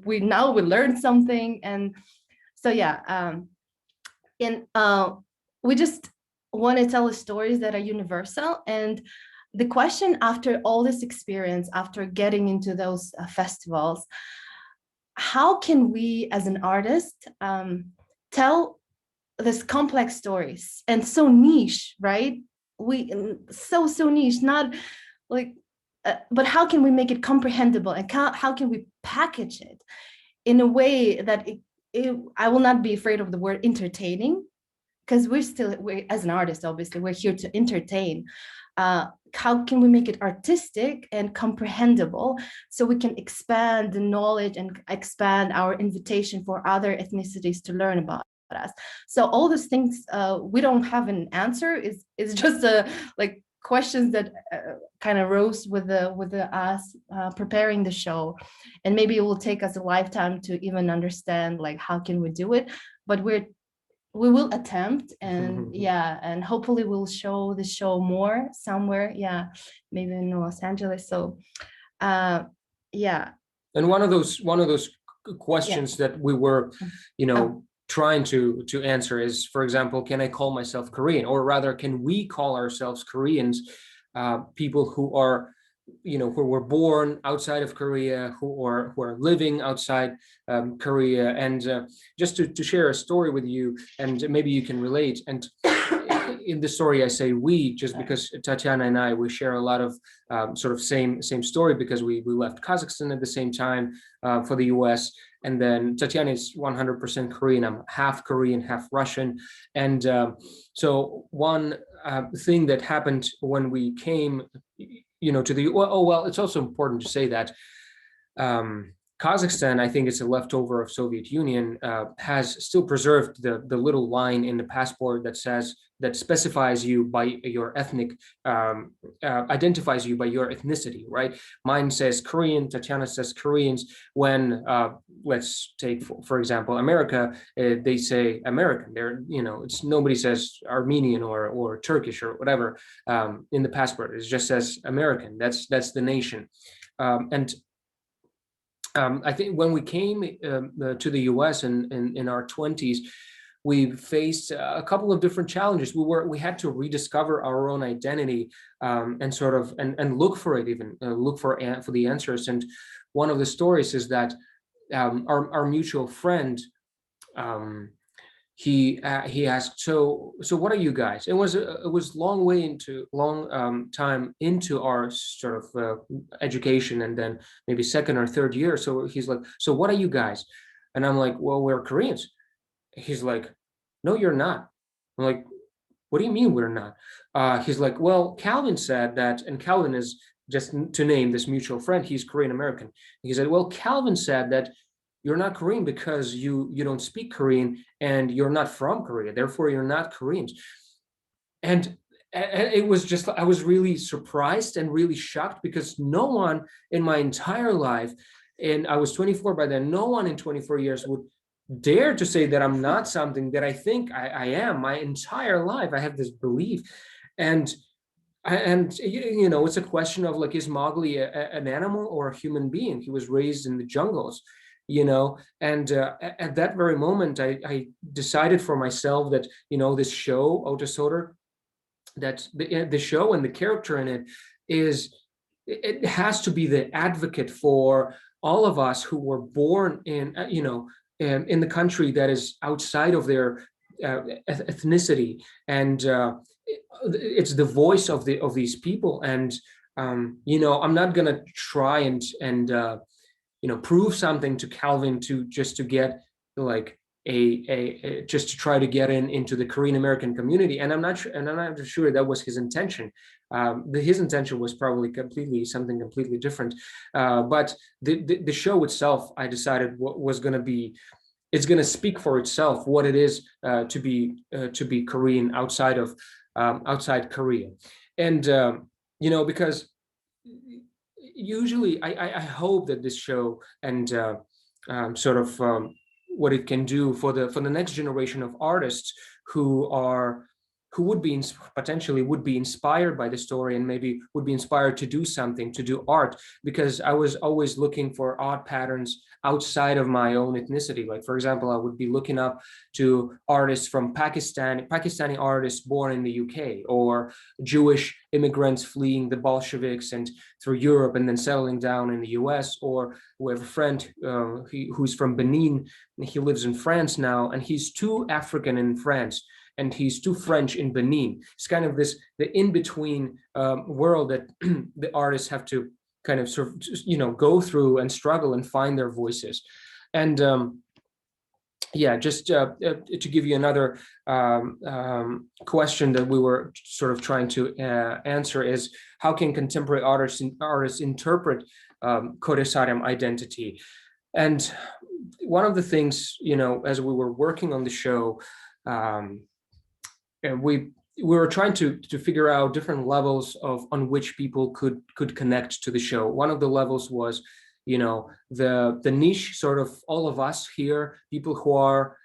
Speaker 20: we learned something. And so, yeah, we just want to tell the stories that are universal. And the question after all this experience, after getting into those festivals, how can we as an artist tell this complex stories and so niche, right? So niche, not like, but how can we make it comprehensible, and how can we package it in a way that I will not be afraid of the word entertaining, because we're as an artist, obviously we're here to entertain. How can we make it artistic and comprehensible so we can expand the knowledge and expand our invitation for other ethnicities to learn about us? So all those things, we don't have an answer. It's just like questions that kind of rose with us preparing the show, and maybe it will take us a lifetime to even understand like how can we do it, but we will attempt, and yeah, and hopefully we'll show the show more somewhere, yeah, maybe in Los Angeles. So yeah.
Speaker 19: And one of those questions that we were, trying to answer is, for example, can I call myself Korean, or rather, can we call ourselves Koreans, people who are, who were born outside of Korea, who are living outside Korea? And just to share a story with you, and maybe you can relate. And in the story, I say we, just because Tatiana and I, we share a lot of sort of same story, because we left Kazakhstan at the same time for the US. and then Tatiana is 100% Korean. I'm half Korean, half Russian. And so one thing that happened when we came, to the, it's also important to say that Kazakhstan, I think it's a leftover of Soviet Union, has still preserved the little line in the passport that specifies you by your ethnic, identifies you by your ethnicity, right? Mine says Korean, Tatiana says Koreans. When let's take for example America, they say American. They're it's nobody says Armenian or Turkish or whatever in the passport. It just says American. That's the nation, and I think when we came to the US in our 20s, we faced a couple of different challenges. We had to rediscover our own identity and sort of and look for it, even look for the answers. And one of the stories is that our mutual friend, he asked, so what are you guys? It was long time into our sort of education, and then maybe second or third year. So he's like, so what are you guys? And I'm like, well, we're Koreans. He's like, no, you're not. I'm like, what do you mean we're not? He's like, well, Calvin said that, and Calvin is, just to name this mutual friend, he's Korean American. He said, well, Calvin said that you're not Korean because you don't speak Korean and you're not from Korea, therefore you're not Koreans. And it was just, I was really surprised and really shocked, because no one in my entire life, and I was 24 by then, no one in 24 years would dare to say that I'm not something that I think I am. My entire life I have this belief. And it's a question of like, is Mowgli an animal or a human being? He was raised in the jungles, and at that very moment I decided for myself that this show Autosoder, that the show and the character in it has to be the advocate for all of us who were born in the country that is outside of their ethnicity, and it's the voice of these people. And I'm not gonna try and prove something to Calvin just to get like just to try to get into the Korean American community. And I'm not sure that was his intention. His intention was probably something completely different. But the show itself, I decided was going to be, it's going to speak for itself what it is to be Korean outside Korea. And because usually I hope that this show and what it can do for the next generation of artists who would be potentially inspired by the story, and maybe would be inspired to do something, to do art, because I was always looking for art patterns outside of my own ethnicity. Like, for example, I would be looking up to artists from Pakistani artists born in the UK, or Jewish immigrants fleeing the Bolsheviks and through Europe and then settling down in the US. Or we have a friend who's from Benin, and he lives in France now, and he's too African in France, and he's too French in Benin. It's kind of the in-between world that the artists have to kind of go through and struggle and find their voices. And just to give you another question that we were sort of trying to answer is, how can contemporary artists interpret Koryo Saram identity? And one of the things, as we were working on the show, we were trying to figure out different levels on which people could connect to the show. One of the levels was, the niche, sort of all of us here, people who are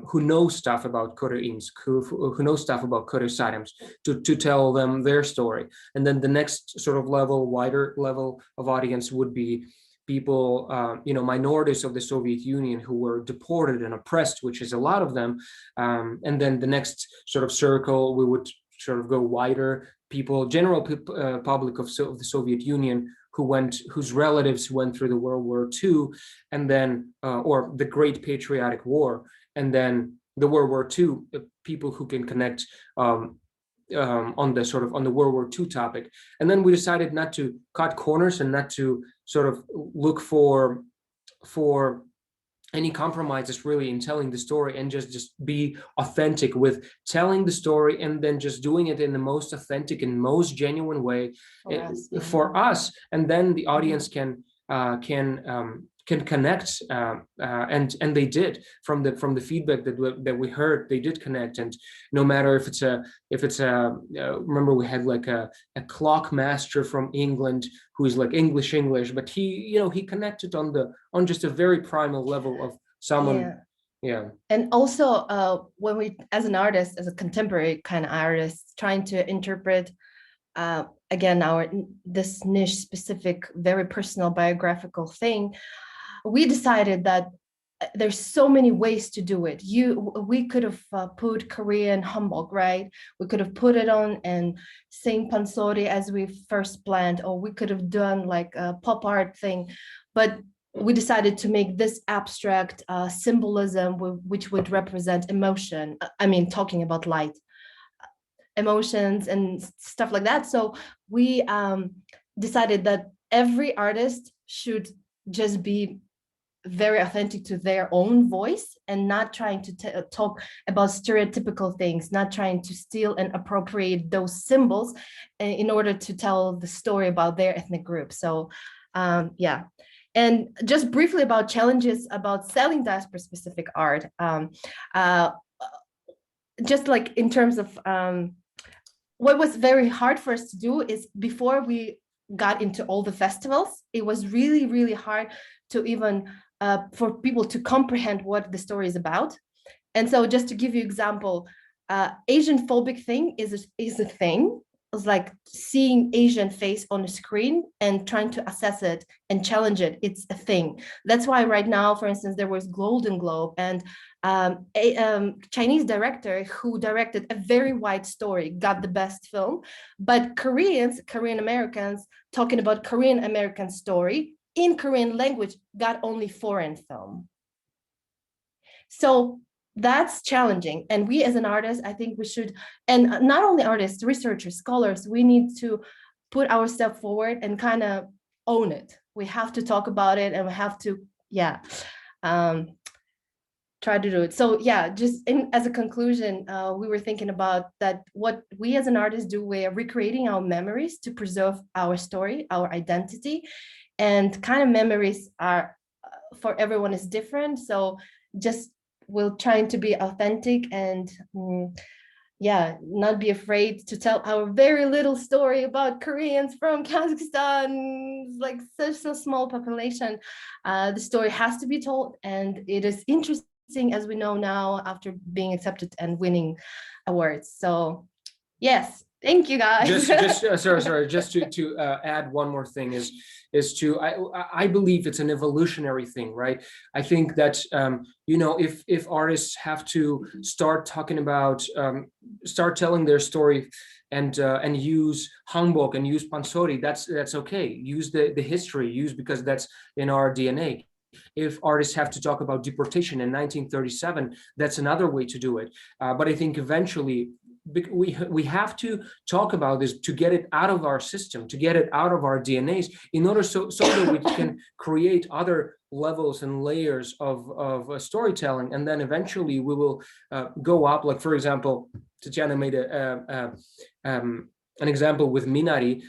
Speaker 19: who know stuff about Koreans, who know stuff about Koryo Sarams, to tell them their story. And then the next sort of wider level of audience would be people, minorities of the Soviet Union who were deported and oppressed, which is a lot of them. And then the next sort of circle, we would sort of go wider, people, general public of the Soviet Union whose relatives went through the World War II, and then, or the Great Patriotic War, and then the World War II, people who can connect on the World War II topic. And then we decided not to cut corners and not to sort of look for any compromises really in telling the story, and just be authentic with telling the story, and then just doing it in the most authentic and most genuine way for us, and then the audience can connect, and they did from the feedback that we heard. They did connect, and no matter if it's a remember we had like a clock master from England who is like English, but he connected on just a very primal level of someone. Yeah.
Speaker 20: And also when we, as an artist, as a contemporary kind of artist, trying to interpret again this niche specific, very personal biographical thing, we decided that there's so many ways to do it. We could have put Korean hanbok, right? We could have put it on and sing pansori as we first planned, or we could have done like a pop art thing, but we decided to make this abstract symbolism which would represent emotion. I mean, talking about light, emotions and stuff like that. So we decided that every artist should just be very authentic to their own voice, and not trying to talk about stereotypical things, not trying to steal and appropriate those symbols in order to tell the story about their ethnic group. So yeah. And just briefly about challenges about selling diaspora specific art, just like in terms of what was very hard for us to do is, before we got into all the festivals, it was really, really hard to even for people to comprehend what the story is about. And so just to give you example, Asian phobic thing is a thing. It's like seeing Asian face on a screen and trying to assess it and challenge it. It's a thing. That's why right now, for instance, there was Golden Globe, and a Chinese director who directed a very wide story got the best film, but Korean Americans talking about Korean American story in Korean language got only foreign film. So that's challenging. And we as an artist, I think we should, and not only artists, researchers, scholars, we need to put ourselves forward and kind of own it. We have to talk about it, and we have to, try to do it. So yeah, just as a conclusion, we were thinking about that what we as an artist do, we are recreating our memories to preserve our story, our identity, and kind of memories are for everyone is different. So just we're trying to be authentic and not be afraid to tell our very little story about Koreans from Kazakhstan, like such a small population. The story has to be told, and it is interesting, as we know now after being accepted and winning awards. So yes, thank you guys.
Speaker 19: Just to add one more thing is to I believe it's an evolutionary thing, right? I think that if artists have to start talking about start telling their story and use hanbok and use pansori, that's okay. Use the history, because that's in our DNA. If artists have to talk about deportation in 1937, that's another way to do it. But I think eventually we have to talk about this to get it out of our system, to get it out of our DNAs, in order so that we can create other levels and layers of storytelling, and then eventually we will go up. Like, for example, Tatiana made an example with Minari,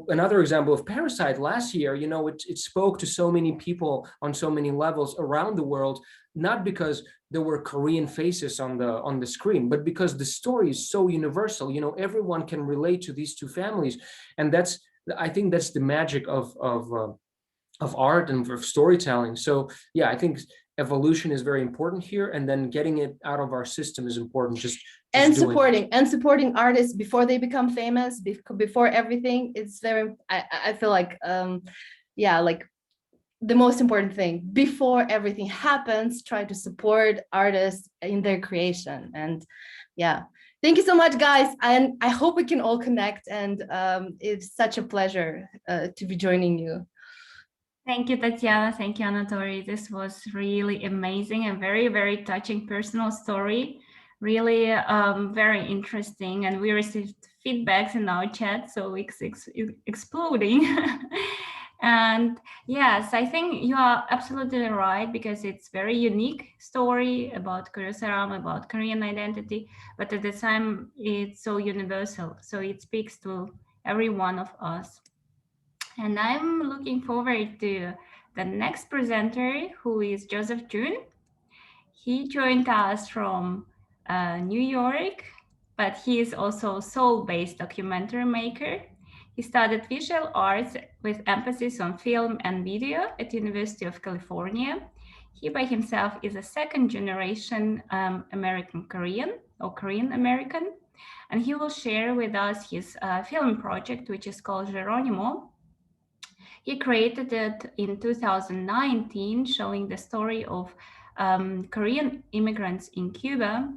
Speaker 19: another example of Parasite last year. It spoke to so many people on so many levels around the world, not because there were Korean faces on the screen, but because the story is so universal. Everyone can relate to these two families, and I think that's the magic of art and of storytelling. So yeah, I think evolution is very important here, and then getting it out of our system is important.
Speaker 20: And supporting artists before they become famous, before everything. It's very, I feel like like the most important thing before everything happens, try to support artists in their creation. And yeah, thank you so much, guys, and I hope we can all connect, and it's such a pleasure to be joining you.
Speaker 3: Thank you, Tatiana. Thank you, Anatoly. This was really amazing and very, very touching personal story. Really very interesting. And we received feedbacks in our chat, so it's exploding. And yes, I think you are absolutely right, because it's very unique story about Koryo Saram, about Korean identity, but at the time it's so universal. So it speaks to every one of us. And I'm looking forward to the next presenter, who is Joseph Jun. He joined us from New York, but he is also a Seoul-based documentary maker. He studied visual arts with emphasis on film and video at the University of California. He by himself is a second generation American Korean or Korean American, and he will share with us his film project, which is called Geronimo. He created it in 2019, showing the story of Korean immigrants in Cuba,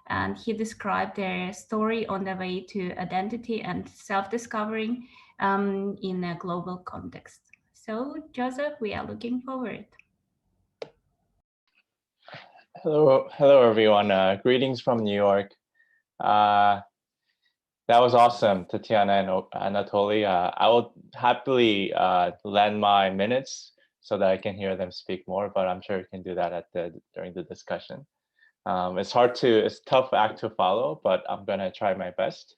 Speaker 3: and he described their story on the way to identity and self-discovering in a global context. So, Joseph, we are looking forward.
Speaker 10: Hello everyone. Greetings from New York. That was awesome, Tatiana and Anatoly. I will happily lend my minutes so that I can hear them speak more, but I'm sure you can do that during the discussion. It's tough act to follow, but I'm gonna try my best.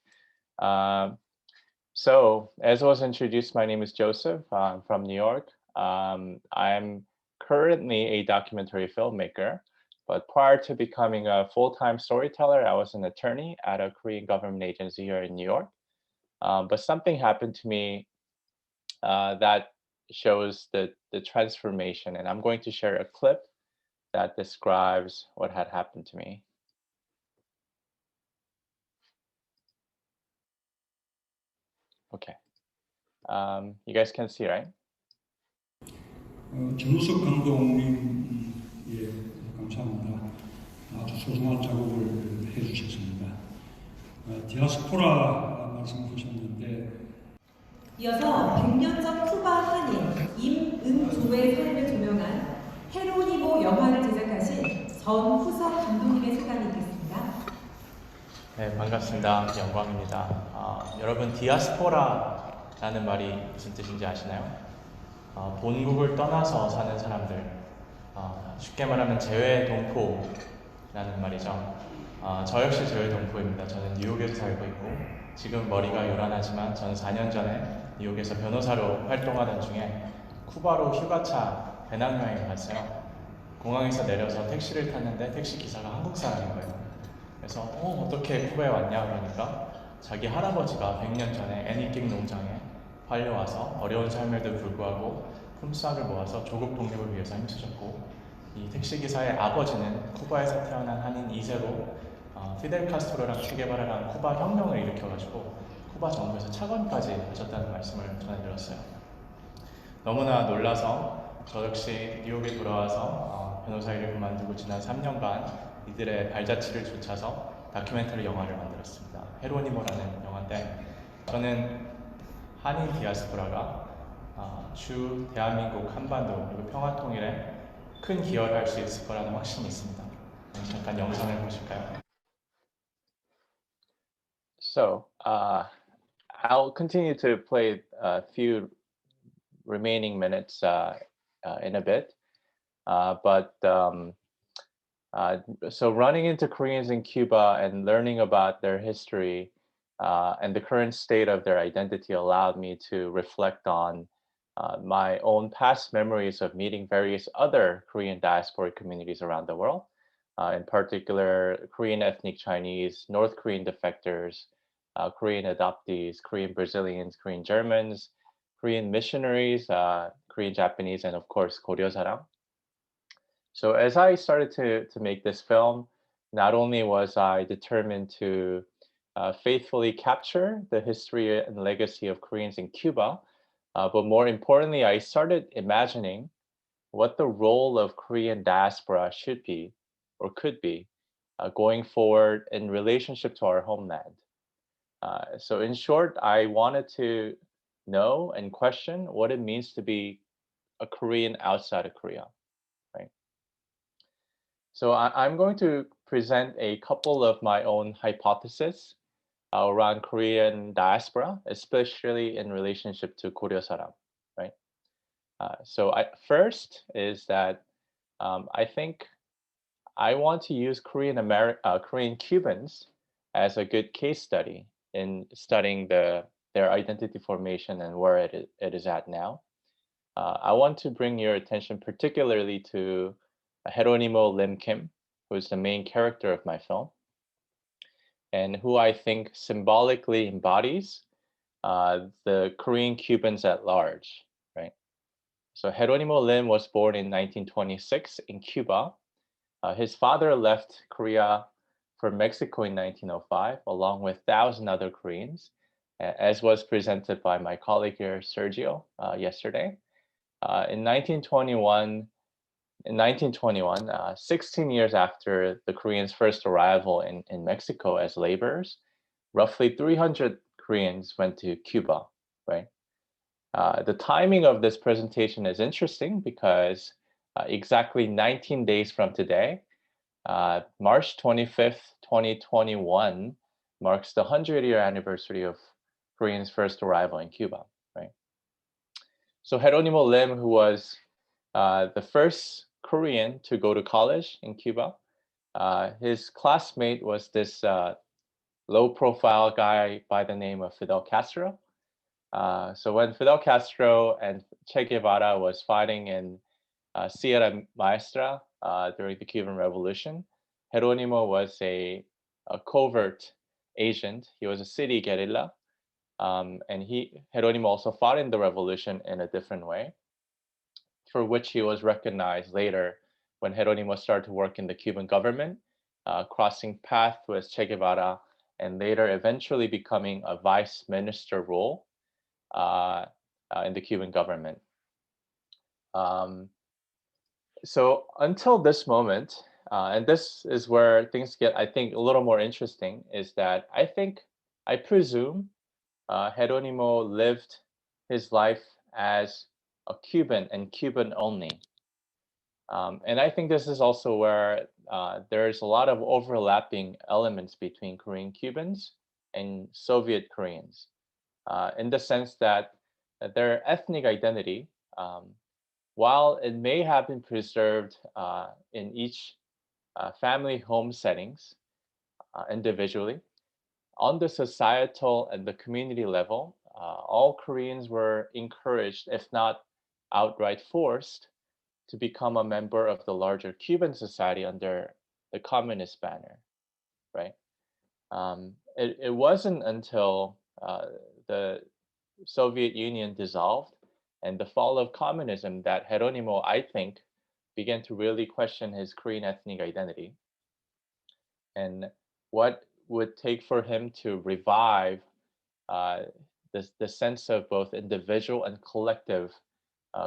Speaker 10: So as was introduced, my name is Joseph. I'm from New York. I'm currently a documentary filmmaker, but prior to becoming a full-time storyteller, I was an attorney at a Korean government agency here in New York. But something happened to me that shows the transformation, and I'm going to share a clip that describes what had happened to me. Okay, you guys can see, right?
Speaker 22: 정우석 감독님, 예, 감사합니다. 아주 소중한 작업을 해주셨습니다. 디아스포라 말씀하셨는데,
Speaker 23: 이어서 100년 전 쿠바 한인 임은조의 삶을 조명한 헤로니모 영화를 제작하신 전후석 감독님의 소감이 있겠습니다.
Speaker 10: 네, 반갑습니다. 영광입니다. 여러분, 디아스포라라는 말이 무슨 뜻인지 아시나요? 본국을 떠나서 사는 사람들, 쉽게 말하면 재외동포라는 말이죠. 저 역시 재외동포입니다. 저는 뉴욕에서 살고 있고, 지금 머리가 요란하지만 저는 4년 전에 뉴욕에서 변호사로 활동하던 중에 쿠바로 휴가차 배낭여행을 갔어요. 공항에서 내려서 택시를 탔는데 택시 기사가 한국 사람인 거예요. 그래서 어떻게 쿠바에 왔냐 그러니까 자기 할아버지가 100년 전에 애니킹 농장에 팔려와서 어려운 삶에도 불구하고 품삯을 모아서 조국 독립을 위해서 힘쓰셨고, 이 택시기사의 아버지는 쿠바에서 태어난 한인 2세로 피델 카스트로랑 체게바라랑 쿠바 혁명을 일으켜가지고 쿠바 정부에서 차관까지 하셨다는 말씀을 전해 들었어요. 너무나 놀라서 저 역시 뉴욕에 돌아와서 변호사 일을 그만두고 지난 3년간 이들의 발자취를 쫓아서 다큐멘터리 영화를 만들었습니다. 헤로니모라는 영화인데, 저는 한인 디아스포라가 주 대한민국 한반도 그리고 평화통일에 큰 기여를 할 수 있을 거라는 확신이 있습니다. 잠깐 영상을 보실까요? So I'll continue to play a few remaining minutes in a bit, so running into Koreans in Cuba and learning about their history and the current state of their identity allowed me to reflect on my own past memories of meeting various other Korean diaspora communities around the world, in particular Korean ethnic Chinese, North Korean defectors, Korean adoptees, Korean Brazilians, Korean Germans, Korean missionaries, Korean Japanese, and of course, Koryo Saram. So as I started to make this film, not only was I determined to faithfully capture the history and legacy of Koreans in Cuba, but more importantly, I started imagining what the role of Korean diaspora should be or could be going forward in relationship to our homeland. So in short, I wanted to know and question what it means to be a Korean outside of Korea, right? So I'm going to present a couple of my own hypotheses around Korean diaspora, especially in relationship to Koryo Saram, right? So first is that I think I want to use Korean Cubans as a good case study in studying their identity formation and where it is at now. I want to bring your attention particularly to Jeronimo Lim Kim, who is the main character of my film, and who I think symbolically embodies the Korean Cubans at large, right? So Jeronimo Lim was born in 1926 in Cuba. His father left Korea for Mexico in 1905, along with 1,000 other Koreans, as was presented by my colleague here, Sergio, yesterday. In 1921, 16 years after the Koreans' first arrival in Mexico as laborers, roughly 300 Koreans went to Cuba, right? The timing of this presentation is interesting because exactly 19 days from today, March 25th, 2021, marks the 100-year anniversary of Koreans' first arrival in Cuba, right? So Jeronimo Lim, who was the first Korean to go to college in Cuba, his classmate was this low-profile guy by the name of Fidel Castro. So when Fidel Castro and Che Guevara was fighting in Sierra Maestra during the Cuban Revolution, Jeronimo was a covert agent. He was a city guerrilla. And Jeronimo also fought in the revolution in a different way, for which he was recognized later when Jeronimo started to work in the Cuban government, crossing paths with Che Guevara, and later eventually becoming a vice minister role in the Cuban government. So until this moment, and this is where things get, I think, a little more interesting, is that I presume Jeronimo lived his life as a Cuban and Cuban only. And I think this is also where there's a lot of overlapping elements between Korean Cubans and Soviet Koreans, in the sense that their ethnic identity, while it may have been preserved in each family home settings individually, on the societal and the community level, all Koreans were encouraged, if not outright forced, to become a member of the larger Cuban society under the communist banner, right? It wasn't until the Soviet Union dissolved and the fall of communism that Jeronimo, I think, began to really question his Korean ethnic identity and what would take for him to revive the sense of both individual and collective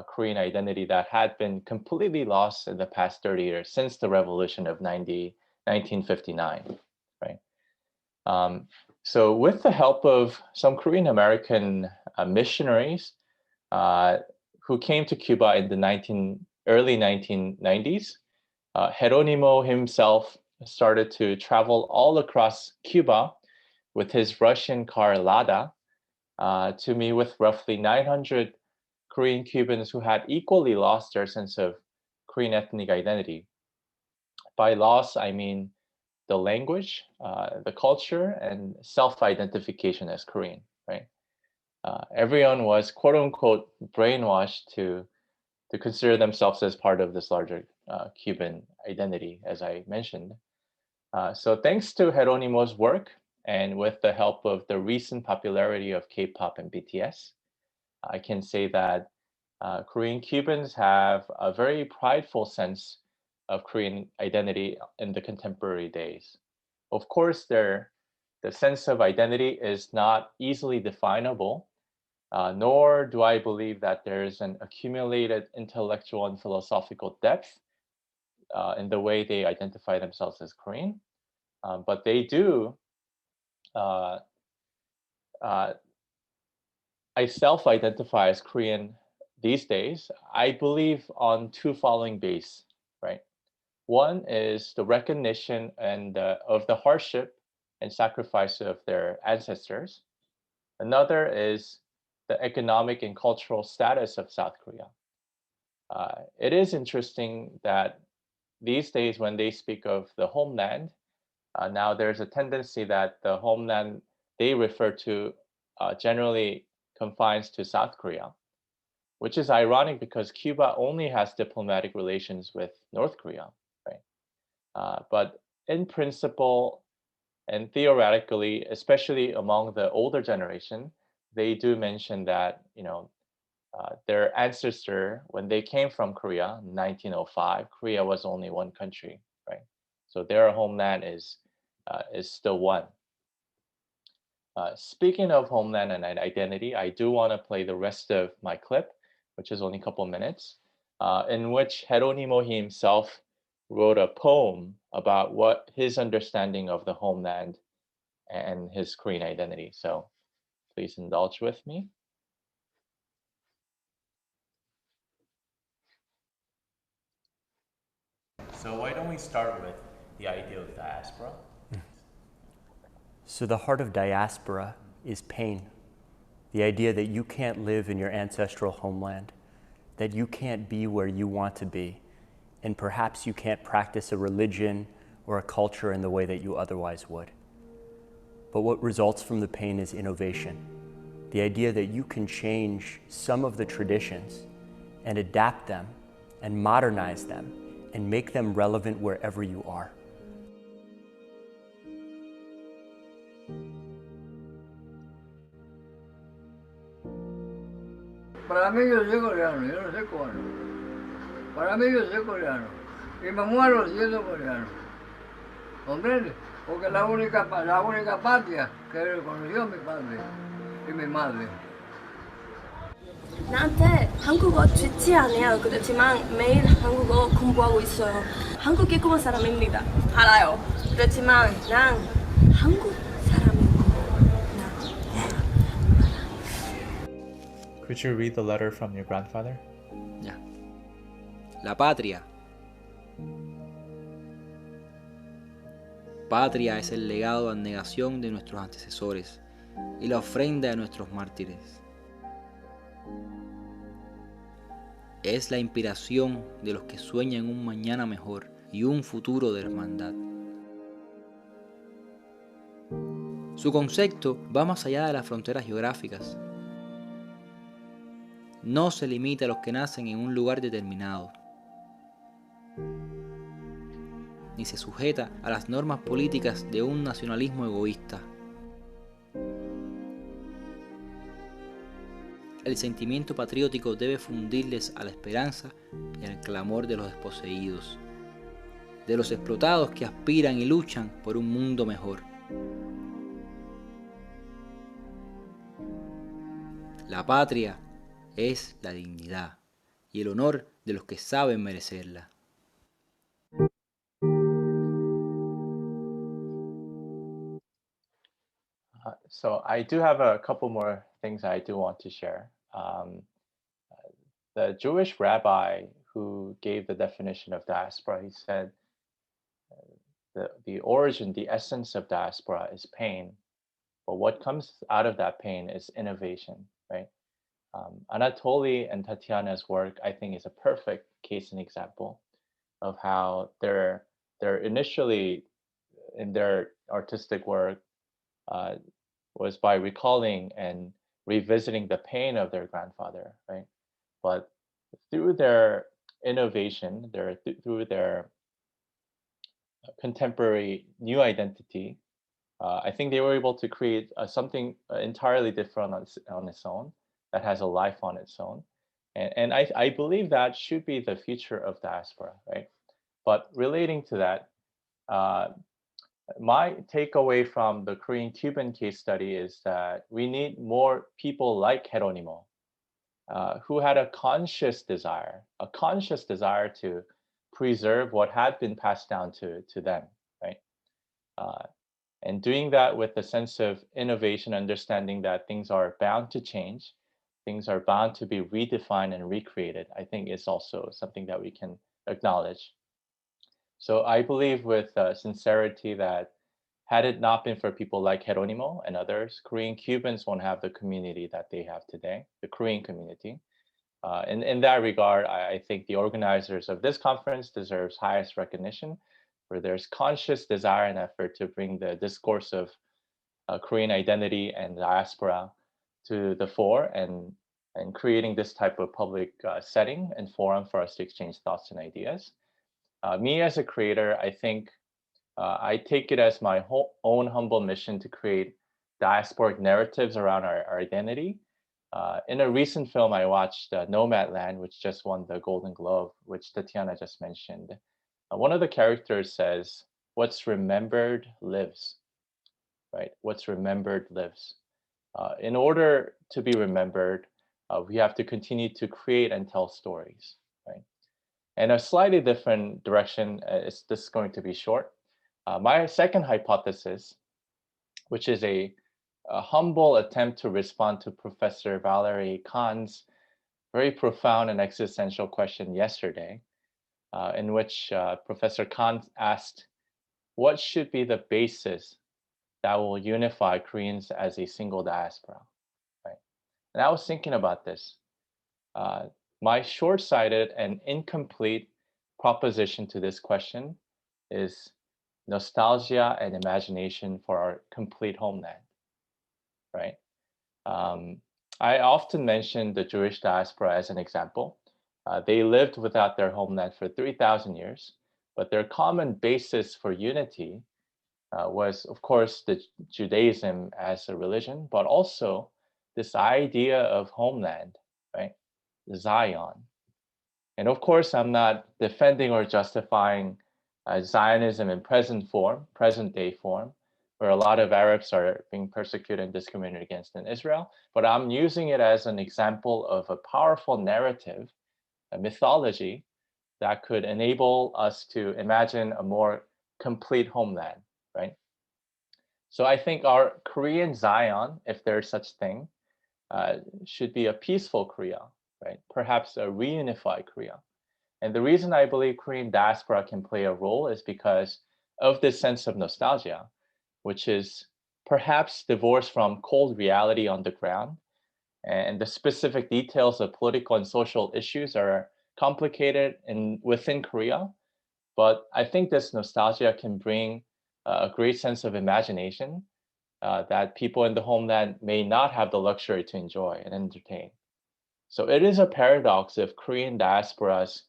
Speaker 10: Korean identity that had been completely lost in the past 30 years since the revolution of 1959, right? So with the help of some Korean American missionaries who came to Cuba in the early 1990s, Jeronimo himself started to travel all across Cuba with his Russian car Lada to meet with roughly 900 Korean Cubans who had equally lost their sense of Korean ethnic identity. By loss, I mean the language, the culture, and self-identification as Korean, right? Everyone was quote unquote brainwashed to consider themselves as part of this larger Cuban identity, as I mentioned. So thanks to Jeronimo's work and with the help of the recent popularity of K-pop and BTS, I can say that Korean Cubans have a very prideful sense of Korean identity in the contemporary days. Of course, the sense of identity is not easily definable, nor do I believe that there is an accumulated intellectual and philosophical depth in the way they identify themselves as Korean. But they do, I self-identify as Korean these days, I believe, on two following bases, right? One is the recognition of the hardship and sacrifice of their ancestors. Another is the economic and cultural status of South Korea. it is interesting that these days when they speak of the homeland, now there's a tendency that the homeland they refer to generally confines to South Korea, which is ironic because Cuba only has diplomatic relations with North Korea, right? But in principle and theoretically, especially among the older generation, they do mention that, their ancestor, when they came from Korea in 1905, Korea was only one country, right? So their homeland is still one. Speaking of homeland and identity, I do want to play the rest of my clip, which is only a couple minutes, in which Geronimo himself wrote a poem about what his understanding of the homeland and his Korean identity. So please indulge with me. So why don't we start with the idea of diaspora?
Speaker 4: So the heart of diaspora is pain. The idea that you can't live in your ancestral homeland, that you can't be where you want to be, and perhaps you can't practice a religion or a culture in the way that you otherwise would. But what results from the pain is innovation. The idea that you can change some of the traditions and adapt them and modernize them and make them relevant wherever you are.
Speaker 12: Para mí yo soy coreano, yo no soy cubano. Para mí yo soy coreano y me muero siendo coreano. ¿Comprende? Porque es la única patria que reconoció mi padre y mi madre.
Speaker 14: 나한테 한국어 좋지 않아요. 그렇지만 매일 한국어 공부하고 있어요. 한국 깨끗한 사람입니다. 알아요. 그렇지만 난 한국 사람이고.
Speaker 10: Could you read the letter from your grandfather?
Speaker 24: Ya. La patria. Patria es el legado de abnegación de nuestros antecesores y la ofrenda de nuestros mártires. Es la inspiración de los que sueñan un mañana mejor y un futuro de hermandad. Su concepto va más allá de las fronteras geográficas. No se limita a los que nacen en un lugar determinado, ni se sujeta a las normas políticas de un nacionalismo egoísta. El sentimiento patriótico debe fundirles a la esperanza y al clamor de los desposeídos, de los explotados que aspiran y luchan por un mundo mejor. La patria es la dignidad y el honor de los que saben merecerla.
Speaker 10: So I do have a couple more things I do want to share. The Jewish rabbi who gave the definition of diaspora, he said the origin, the essence of diaspora is pain, but what comes out of that pain is innovation, right? Anatoly and Tatiana's work, I think, is a perfect case and example of how they're initially in their artistic work was by recalling and revisiting the pain of their grandfather, right? But through their innovation, through their contemporary new identity, I think they were able to create something entirely different on its own, that has a life on its own. And I believe that should be the future of diaspora, right? But relating to that, my takeaway from the Korean-Cuban case study is that we need more people like Geronimo, who had a conscious desire to preserve what had been passed down to them, right? And doing that with a sense of innovation, understanding that things are bound to change, things are bound to be redefined and recreated, I think is also something that we can acknowledge. So I believe with sincerity that had it not been for people like Geronimo and others, Korean Cubans won't have the community that they have today, the Korean community. In that regard, I think the organizers of this conference deserves highest recognition for their conscious desire and effort to bring the discourse of Korean identity and diaspora to the fore and creating this type of public setting and forum for us to exchange thoughts and ideas. Me as a creator, I think I take it as my own humble mission to create diasporic narratives around our identity. In a recent film I watched, Nomadland, which just won the Golden Globe, which Tatiana just mentioned, one of the characters says, "What's remembered lives," right? What's remembered lives. In order to be remembered, we have to continue to create and tell stories, right? And a slightly different direction, this is going to be short. My second hypothesis, which is a humble attempt to respond to Professor Valerie Khan's very profound and existential question yesterday, in which Professor Khan asked, what should be the basis that will unify Koreans as a single diaspora, right? And I was thinking about this. My short-sighted and incomplete proposition to this question is nostalgia and imagination for our complete homeland, right? I often mention the Jewish diaspora as an example. They lived without their homeland for 3,000 years, but their common basis for unity was, of course, the Judaism as a religion, but also this idea of homeland, right? Zion. And of course, I'm not defending or justifying Zionism in present day form, where a lot of Arabs are being persecuted and discriminated against in Israel, but I'm using it as an example of a powerful narrative, a mythology that could enable us to imagine a more complete homeland, right? So I think our Korean Zion, if there's such thing, should be a peaceful Korea, right? Perhaps a reunified Korea. And the reason I believe Korean diaspora can play a role is because of this sense of nostalgia, which is perhaps divorced from cold reality on the ground. And the specific details of political and social issues are complicated within Korea. But I think this nostalgia can bring a great sense of imagination that people in the homeland may not have the luxury to enjoy and entertain. So it is a paradox if Korean diasporas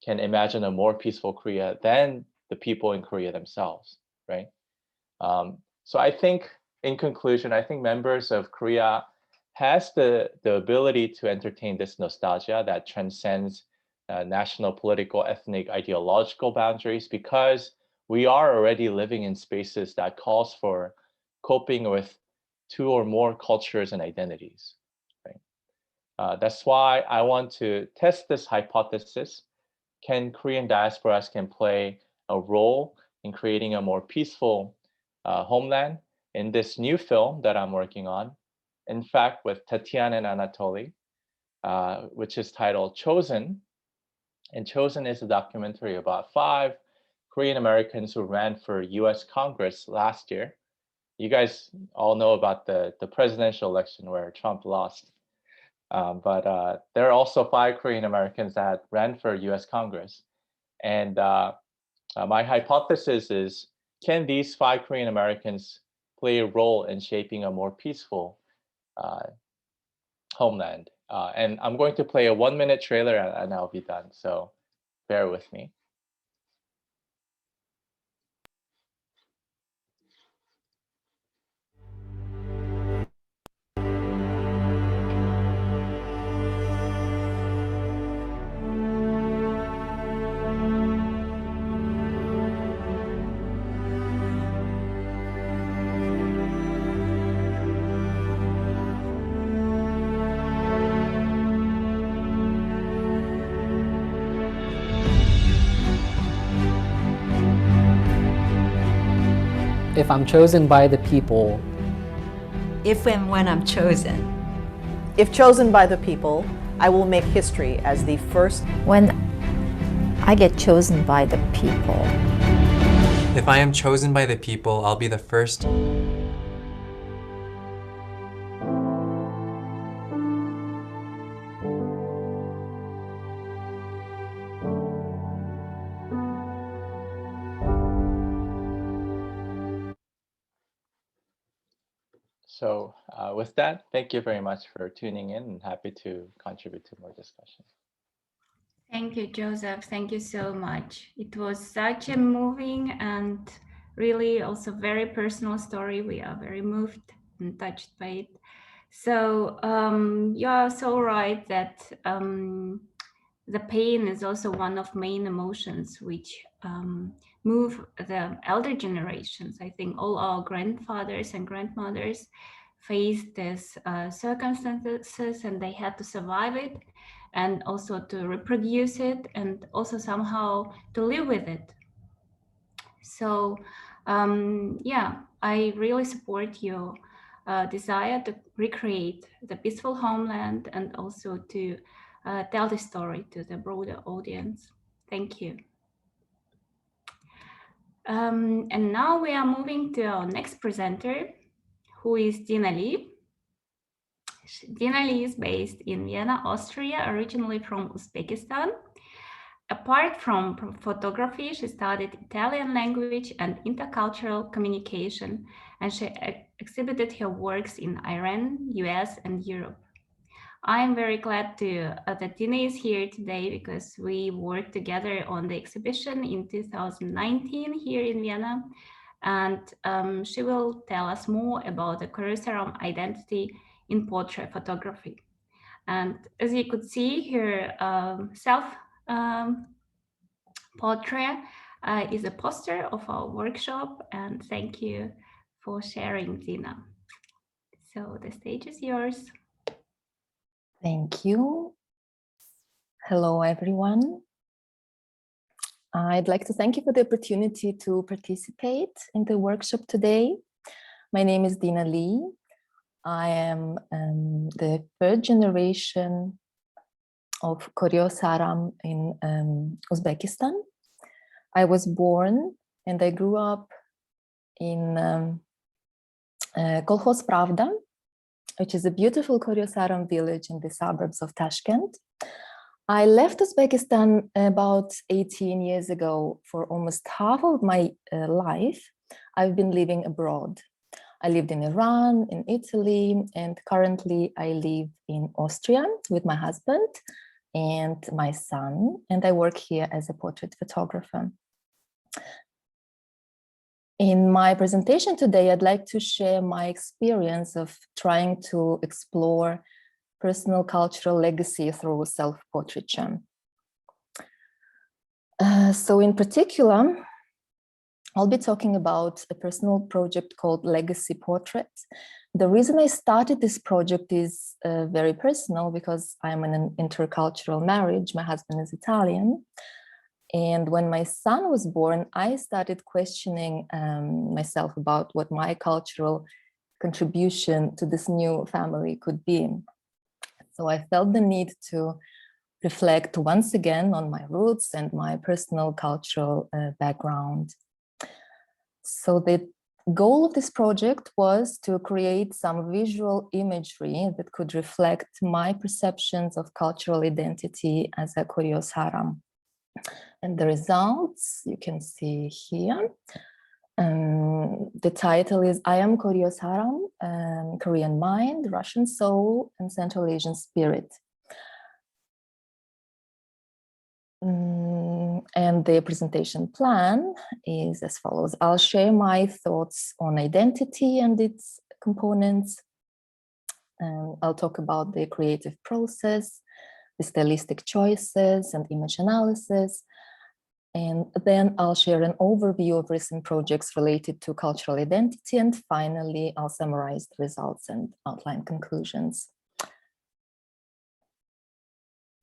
Speaker 10: can imagine a more peaceful Korea than the people in Korea themselves, right? So I think, in conclusion, I think members of Korea has the ability to entertain this nostalgia that transcends national, political, ethnic, ideological boundaries, because we are already living in spaces that calls for coping with two or more cultures and identities. Right? That's why I want to test this hypothesis. Can Korean diasporas can play a role in creating a more peaceful homeland in this new film that I'm working on, in fact, with Tatiana and Anatoly, which is titled Chosen. And Chosen is a documentary about 5 Korean Americans who ran for US Congress last year. You guys all know about the presidential election where Trump lost. But there are also 5 Korean Americans that ran for US Congress. And my hypothesis is, can these 5 Korean Americans play a role in shaping a more peaceful homeland? And I'm going to play a 1-minute trailer and I'll be done. So bear with me.
Speaker 5: If I'm chosen by the people.
Speaker 9: If and when I'm chosen.
Speaker 11: If chosen by the people, I will make history as the first.
Speaker 9: When I get chosen by the people.
Speaker 13: If I am chosen by the people, I'll be the first.
Speaker 1: So with that, thank you very much for tuning in and happy to contribute to more discussion.
Speaker 3: Thank you, Joseph. Thank you so much. It was such a moving and really also very personal story. We are very moved and touched by it. So you are so right that the pain is also one of main emotions which move the elder generations. I think all our grandfathers and grandmothers faced these circumstances and they had to survive it and also to reproduce it and also somehow to live with it. So yeah, I really support your desire to recreate the peaceful homeland and also to tell the story to the broader audience. Thank you. And now we are moving to our next presenter, who is Janna Ballod. Janna Ballod is based in Vienna, Austria, originally from Uzbekistan. Apart from photography, she studied Italian language and intercultural communication, and she exhibited her works in Iran, US, and Europe. I'm very glad that Janna is here today because we worked together on the exhibition in 2019 here in Vienna, and she will tell us more about the Koryo Saram identity in portrait photography. And as you could see, her portrait is a poster of our workshop, and thank you for sharing, Janna. So the stage is yours.
Speaker 9: Thank you. Hello, everyone. I'd like to thank you for the opportunity to participate in the workshop today. My name is Janna Ballod. I am the third generation of Koryo Saram in Uzbekistan. I was born and I grew up in Kolkhoz Pravda, which is a beautiful Koryo Saram village in the suburbs of Tashkent. I left Uzbekistan about 18 years ago. For almost half of my life, I've been living abroad. I lived in Iran, in Italy, and currently I live in Austria with my husband and my son, and I work here as a portrait photographer. In my presentation today, I'd like to share my experience of trying to explore personal cultural legacy through self-portraiture. So in particular, I'll be talking about a personal project called Legacy Portrait. The reason I started this project is very personal because I'm in an intercultural marriage. My husband is Italian. And when my son was born, I started questioning myself about what my cultural contribution to this new family could be. So I felt the need to reflect once again on my roots and my personal cultural background. So the goal of this project was to create some visual imagery that could reflect my perceptions of cultural identity as a Koryo Saram. And the results you can see here. The title is I Am Koryo Saram, Korean Mind, Russian Soul, and Central Asian Spirit. And the presentation plan is as follows. I'll share my thoughts on identity and its components. I'll talk about the creative process, the stylistic choices and image analysis. And then I'll share an overview of recent projects related to cultural identity. And finally, I'll summarize the results and outline conclusions.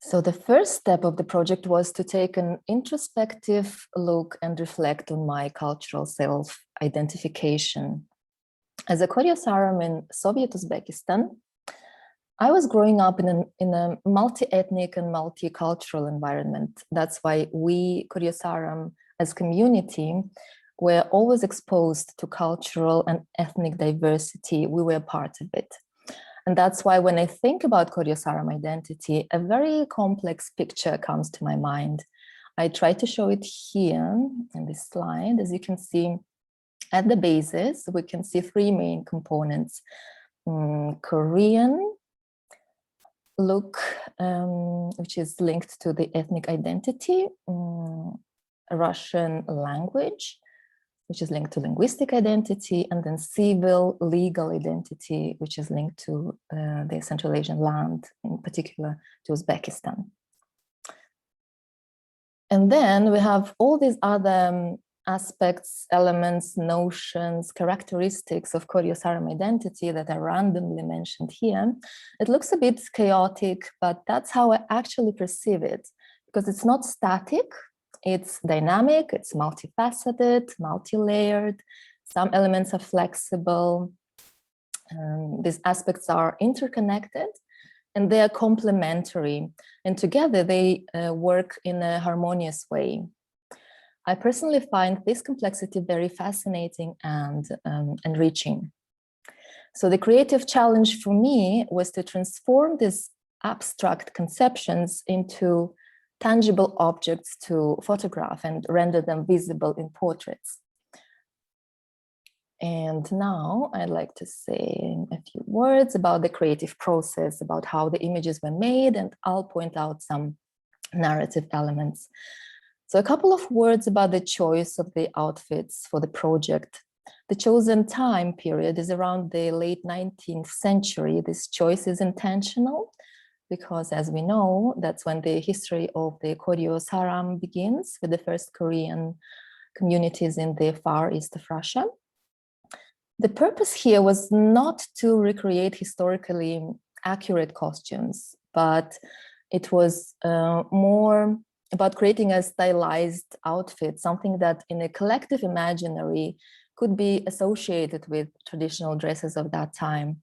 Speaker 9: So the first step of the project was to take an introspective look and reflect on my cultural self-identification. As a Koryo Saram in Soviet Uzbekistan, I was growing up in a multi-ethnic and multicultural environment. That's why we, Koryo Saram, as community, were always exposed to cultural and ethnic diversity. We were part of it. And that's why when I think about Koryo Saram identity, a very complex picture comes to my mind. I try to show it here in this slide. As you can see, at the basis, we can see three main components. Korean look, which is linked to the ethnic identity, Russian language, which is linked to linguistic identity, and then civil legal identity, which is linked to the Central Asian land, in particular to Uzbekistan. And then we have all these other aspects, elements, notions, characteristics of Koryo Saram identity that are randomly mentioned here. It looks a bit chaotic, but that's how I actually perceive it, because it's not static, it's dynamic, it's multifaceted, multi-layered. Some elements are flexible. These aspects are interconnected and they are complementary, and together they work in a harmonious way. I personally find this complexity very fascinating and enriching. So the creative challenge for me was to transform these abstract conceptions into tangible objects to photograph and render them visible in portraits. And now I'd like to say a few words about the creative process, about how the images were made, and I'll point out some narrative elements. So a couple of words about the choice of the outfits for the project. The chosen time period is around the late 19th century. This choice is intentional because, as we know, that's when the history of the Koryo Saram begins, with the first Korean communities in the far east of Russia. The purpose here was not to recreate historically accurate costumes, but it was more about creating a stylized outfit, something that in a collective imaginary could be associated with traditional dresses of that time.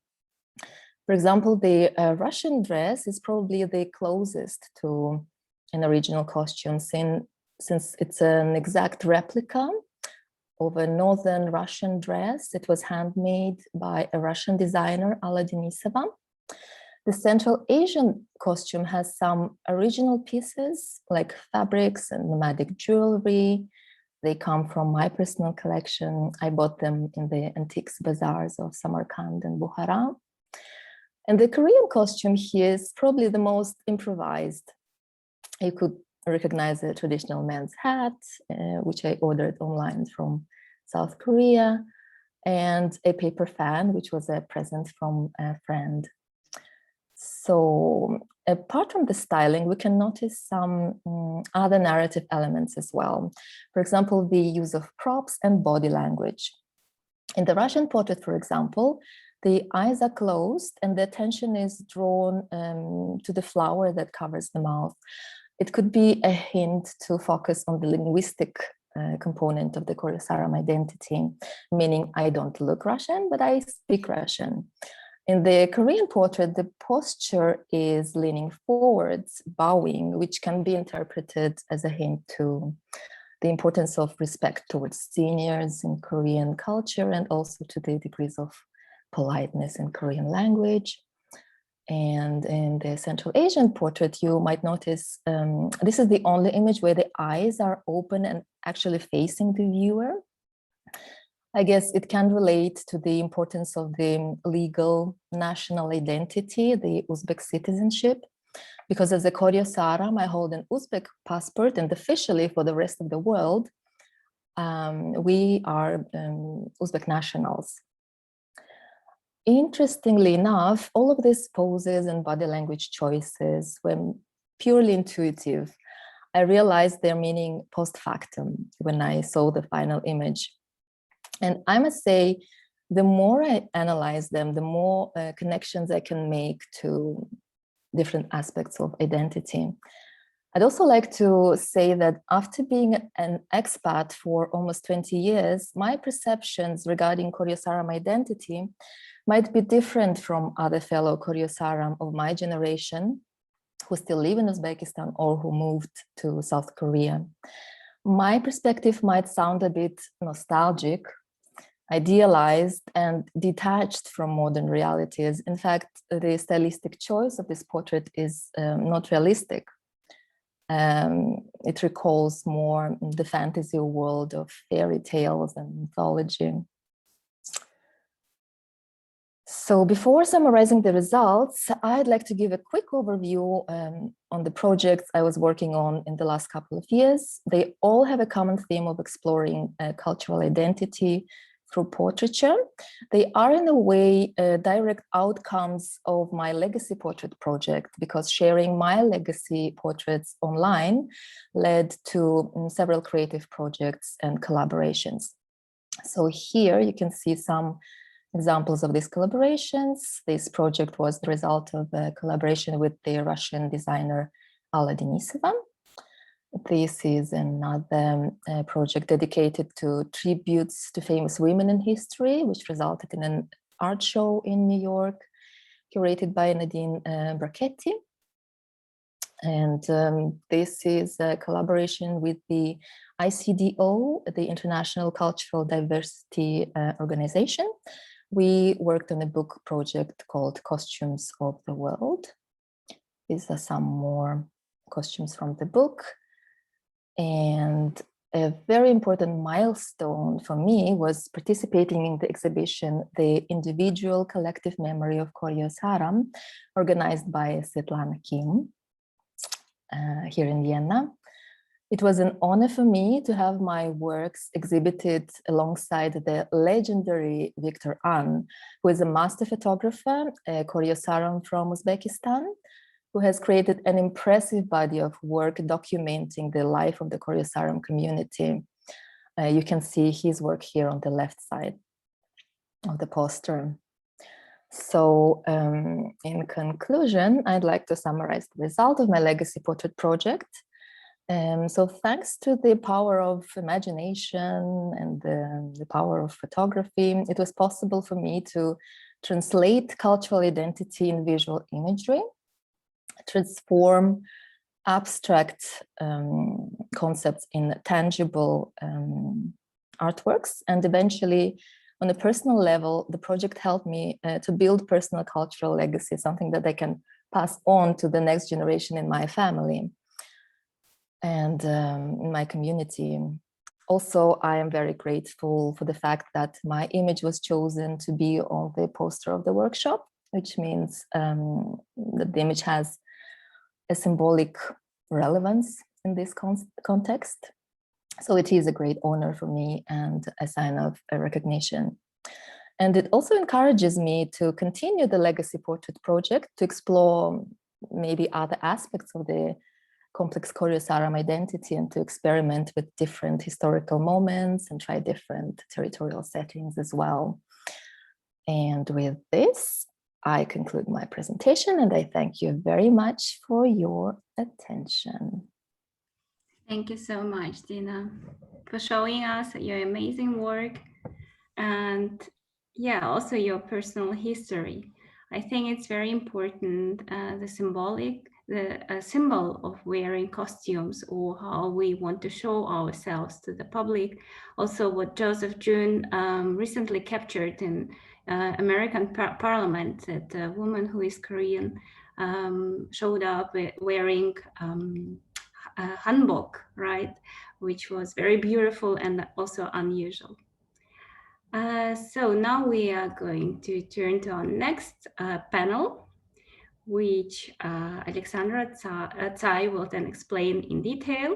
Speaker 9: For example, the Russian dress is probably the closest to an original costume, since it's an exact replica of a northern Russian dress. It was handmade by a Russian designer, Alla Denisova. The Central Asian costume has some original pieces like fabrics and nomadic jewelry. They come from my personal collection. I bought them in the antiques bazaars of Samarkand and Bukhara. And the Korean costume here is probably the most improvised. You could recognize the traditional men's hat, which I ordered online from South Korea, and a paper fan, which was a present from a friend. So apart from the styling, we can notice some other narrative elements as well. For example, the use of props and body language. In the Russian portrait, for example, the eyes are closed and the attention is drawn to the flower that covers the mouth. It could be a hint to focus on the linguistic component of the Koryo Saram identity, meaning I don't look Russian, but I speak Russian. In the Korean portrait, the posture is leaning forwards, bowing, which can be interpreted as a hint to the importance of respect towards seniors in Korean culture, and also to the degrees of politeness in Korean language. And in the Central Asian portrait, you might notice this is the only image where the eyes are open and actually facing the viewer. I guess it can relate to the importance of the legal national identity, the Uzbek citizenship, because as a Koryo Saram, I hold an Uzbek passport, and officially for the rest of the world, we are Uzbek nationals. Interestingly enough, all of these poses and body language choices were purely intuitive. I realized their meaning post factum when I saw the final image. And I must say, the more I analyze them, the more connections I can make to different aspects of identity. I'd also like to say that after being an expat for almost 20 years, my perceptions regarding Koryo Saram identity might be different from other fellow Koryo Saram of my generation who still live in Uzbekistan or who moved to South Korea. My perspective might sound a bit nostalgic, idealized, and detached from modern realities. In fact, the stylistic choice of this portrait is not realistic. It recalls more the fantasy world of fairy tales and mythology. So before summarizing the results, I'd like to give a quick overview on the projects I was working on in the last couple of years. They all have a common theme of exploring cultural identity through portraiture. They are in a way direct outcomes of my legacy portrait project, because sharing my legacy portraits online led to several creative projects and collaborations. So here you can see some examples of these collaborations. This project was the result of a collaboration with the Russian designer Alla Denisova. This is another project dedicated to tributes to famous women in history, which resulted in an art show in New York, curated by Nadine Brachetti. And this is a collaboration with the ICDO, the International Cultural Diversity Organization. We worked on a book project called Costumes of the World. These are some more costumes from the book. And a very important milestone for me was participating in the exhibition, The Individual Collective Memory of Koryo Saram, organized by Svetlana Kim here in Vienna. It was an honor for me to have my works exhibited alongside the legendary Victor An, who is a master photographer, Koryo Saram from Uzbekistan, who has created an impressive body of work documenting the life of the Koryo Saram community. You can see his work here on the left side of the poster. So in conclusion, I'd like to summarize the result of my legacy portrait project. So thanks to the power of imagination and the power of photography, it was possible for me to translate cultural identity in visual imagery, transform abstract concepts in tangible artworks, and eventually, on a personal level, the project helped me to build personal cultural legacy, something that I can pass on to the next generation in my family and in my community. Also, I am very grateful for the fact that my image was chosen to be on the poster of the workshop, which means that the image has a symbolic relevance in this context. So it is a great honor for me and a sign of recognition. And it also encourages me to continue the Legacy Portrait project, to explore maybe other aspects of the complex Koryo Saram identity and to experiment with different historical moments and try different territorial settings as well. And with this, I conclude my presentation and I thank you very much for your attention.
Speaker 3: Thank you so much, Dina, for showing us your amazing work and also your personal history. I think it's very important, the symbol of wearing costumes or how we want to show ourselves to the public. Also what Joseph June recently captured in American Parliament, that a woman who is Korean showed up wearing a hanbok, right? Which was very beautiful and also unusual. So now we are going to turn to our next panel, which Alexandra Tsai will then explain in detail.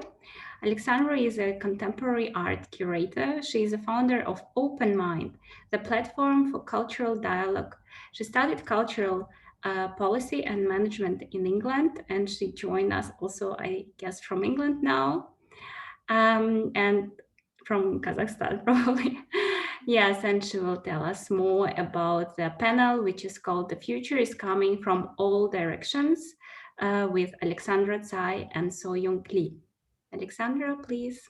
Speaker 3: Alexandra is a contemporary art curator. She is a founder of Open Mind, the platform for cultural dialogue. She studied cultural policy and management in England, and she joined us also, I guess, from England now, and from Kazakhstan probably. Yes, and she will tell us more about the panel, which is called The Future is Coming from All Directions, with Alexandra Tsai and Seokyeong Lee. Alexandra, please.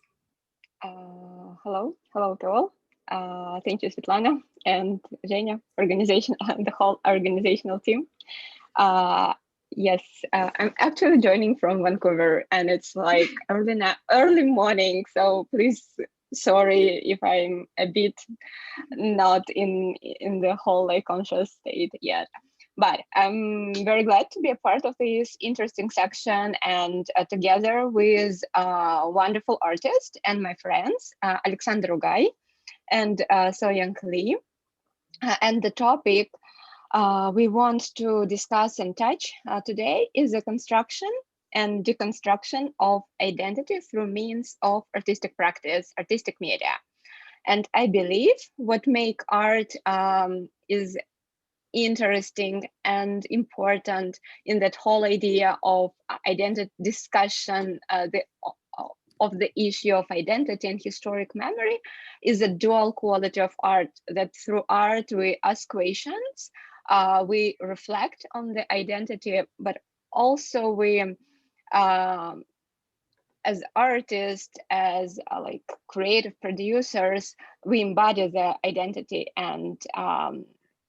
Speaker 7: Hello to all. Thank you, Svetlana and Evgenia, the whole organizational team. Yes, I'm actually joining from Vancouver, and it's like early morning, so please, sorry if I'm a bit not in the whole conscious state yet. But I'm very glad to be a part of this interesting section and together with a wonderful artist and my friends, Alexander Rugai and Seokyeong Lee. And the topic we want to discuss and touch today is the construction and deconstruction of identity through means of artistic practice, artistic media. And I believe what make art is interesting and important in that whole idea of identity discussion, of the issue of identity and historic memory is a dual quality of art, that through art we ask questions, we reflect on the identity, but also we as artists, as like creative producers, we embody the identity and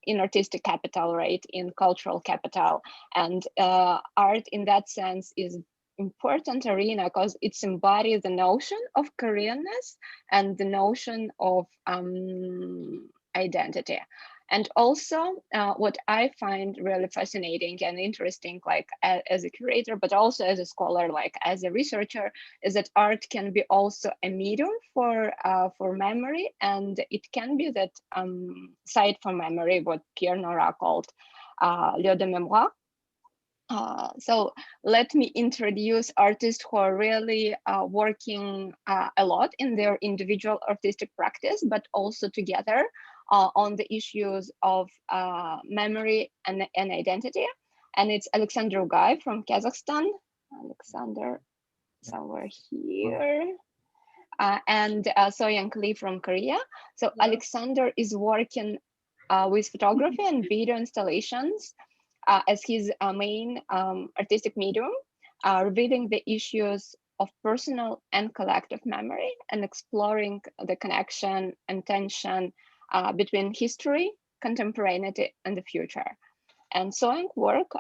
Speaker 7: in artistic capital, right, in cultural capital. And art in that sense is important arena because it's embodies the notion of Koreanness and the notion of identity. And also what I find really fascinating and interesting, like as a curator, but also as a scholar, like as a researcher, is that art can be also a medium for memory, and it can be that site for memory, what Pierre Nora called lieu de mémoire. So let me introduce artists who are really working a lot in their individual artistic practice, but also together on the issues of memory and identity. And it's Alexander Ugay from Kazakhstan, Alexander somewhere here, and Seokyeong Lee from Korea. So Alexander is working with photography and video installations as his main artistic medium, revealing the issues of personal and collective memory and exploring the connection and tension between history, contemporaneity, and the future. And Seokyeong's work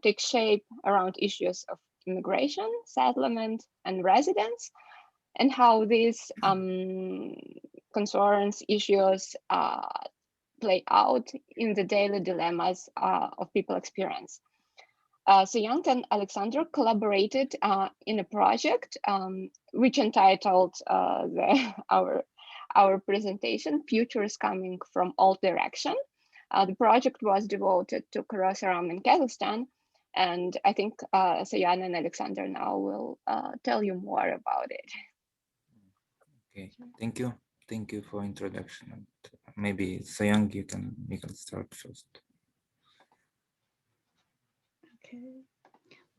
Speaker 7: takes shape around issues of immigration, settlement, and residence, and how these concerns, issues play out in the daily dilemmas of people experience. Seokyeong and Alexander collaborated in a project which entitled our presentation, Futures Coming from All Direction. The project was devoted to Koryo Saram in Kazakhstan, and I think Seokyeong and Alexander now will tell you more about it.
Speaker 18: Okay, thank you. Thank you for introduction. Maybe Seokyeong, you can start first.
Speaker 8: Okay.